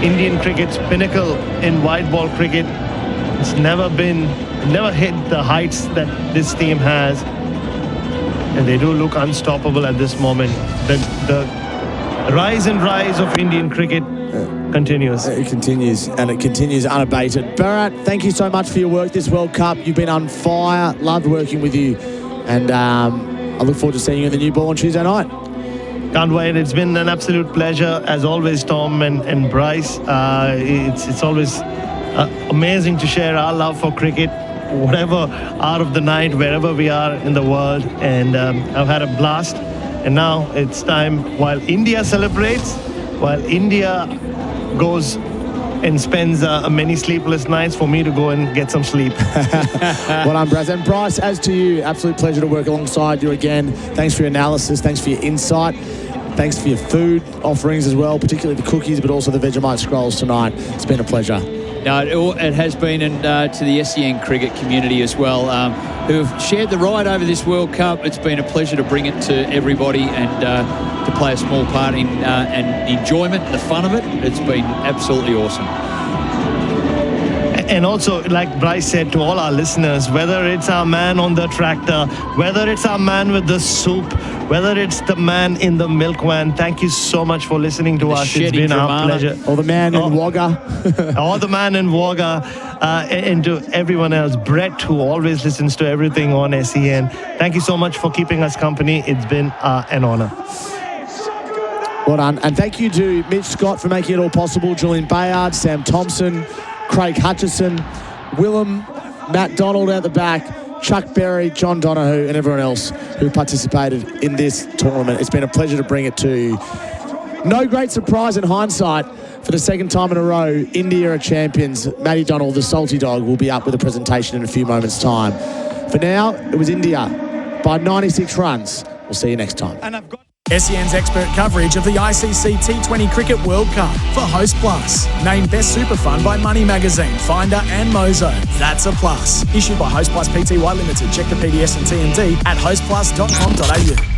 Indian cricket's pinnacle in white ball cricket. It's never hit the heights that this team has. And they do look unstoppable at this moment. The rise and rise of Indian cricket continues. It continues, and it continues unabated. Bharat, thank you so much for your work this World Cup. You've been on fire. Loved working with you. And I look forward to seeing you in the new ball on Tuesday night. Can't wait. It's been an absolute pleasure, as always, Tom and Bryce. It's always amazing to share our love for cricket, whatever hour of the night, wherever we are in the world. And I've had a blast. And now it's time, while India celebrates, while India goes and spends many sleepless nights, for me to go and get some sleep. Well done, Bryce. And Bryce, as to you, absolute pleasure to work alongside you again. Thanks for your analysis. Thanks for your insight. Thanks for your food offerings as well, particularly the cookies, but also the Vegemite scrolls tonight. It's been a pleasure. No, it has been, and to the SEN cricket community as well, who have shared the ride over this World Cup. It's been a pleasure to bring it to everybody and to play a small part in and enjoyment, the fun of it. It's been absolutely awesome. And also, like Bryce said to all our listeners, whether it's our man on the tractor, whether it's our man with the soup, whether it's the man in the milk van, thank you so much for listening to us. It's been our pleasure. Or the man in Wagga. Or the man in Wagga. And to everyone else, Brett, who always listens to everything on SEN. Thank you so much for keeping us company. It's been an honor. Well done. And thank you to Mitch Scott for making it all possible, Julian Bayard, Sam Thompson, Craig Hutchison, Willem, Matt Donald out the back, Chuck Berry, John Donoghue, and everyone else who participated in this tournament. It's been a pleasure to bring it to you. No great surprise in hindsight. For the second time in a row, India are champions. Matty Donald, the salty dog, will be up with a presentation in a few moments' time. For now, it was India by 96 runs. We'll see you next time. SEN's expert coverage of the ICC T20 Cricket World Cup for Host Plus. Named Best Super Fund by Money Magazine, Finder and Mozo. That's a plus. Issued by Host Plus Pty Limited. Check the PDS and TMD at hostplus.com.au.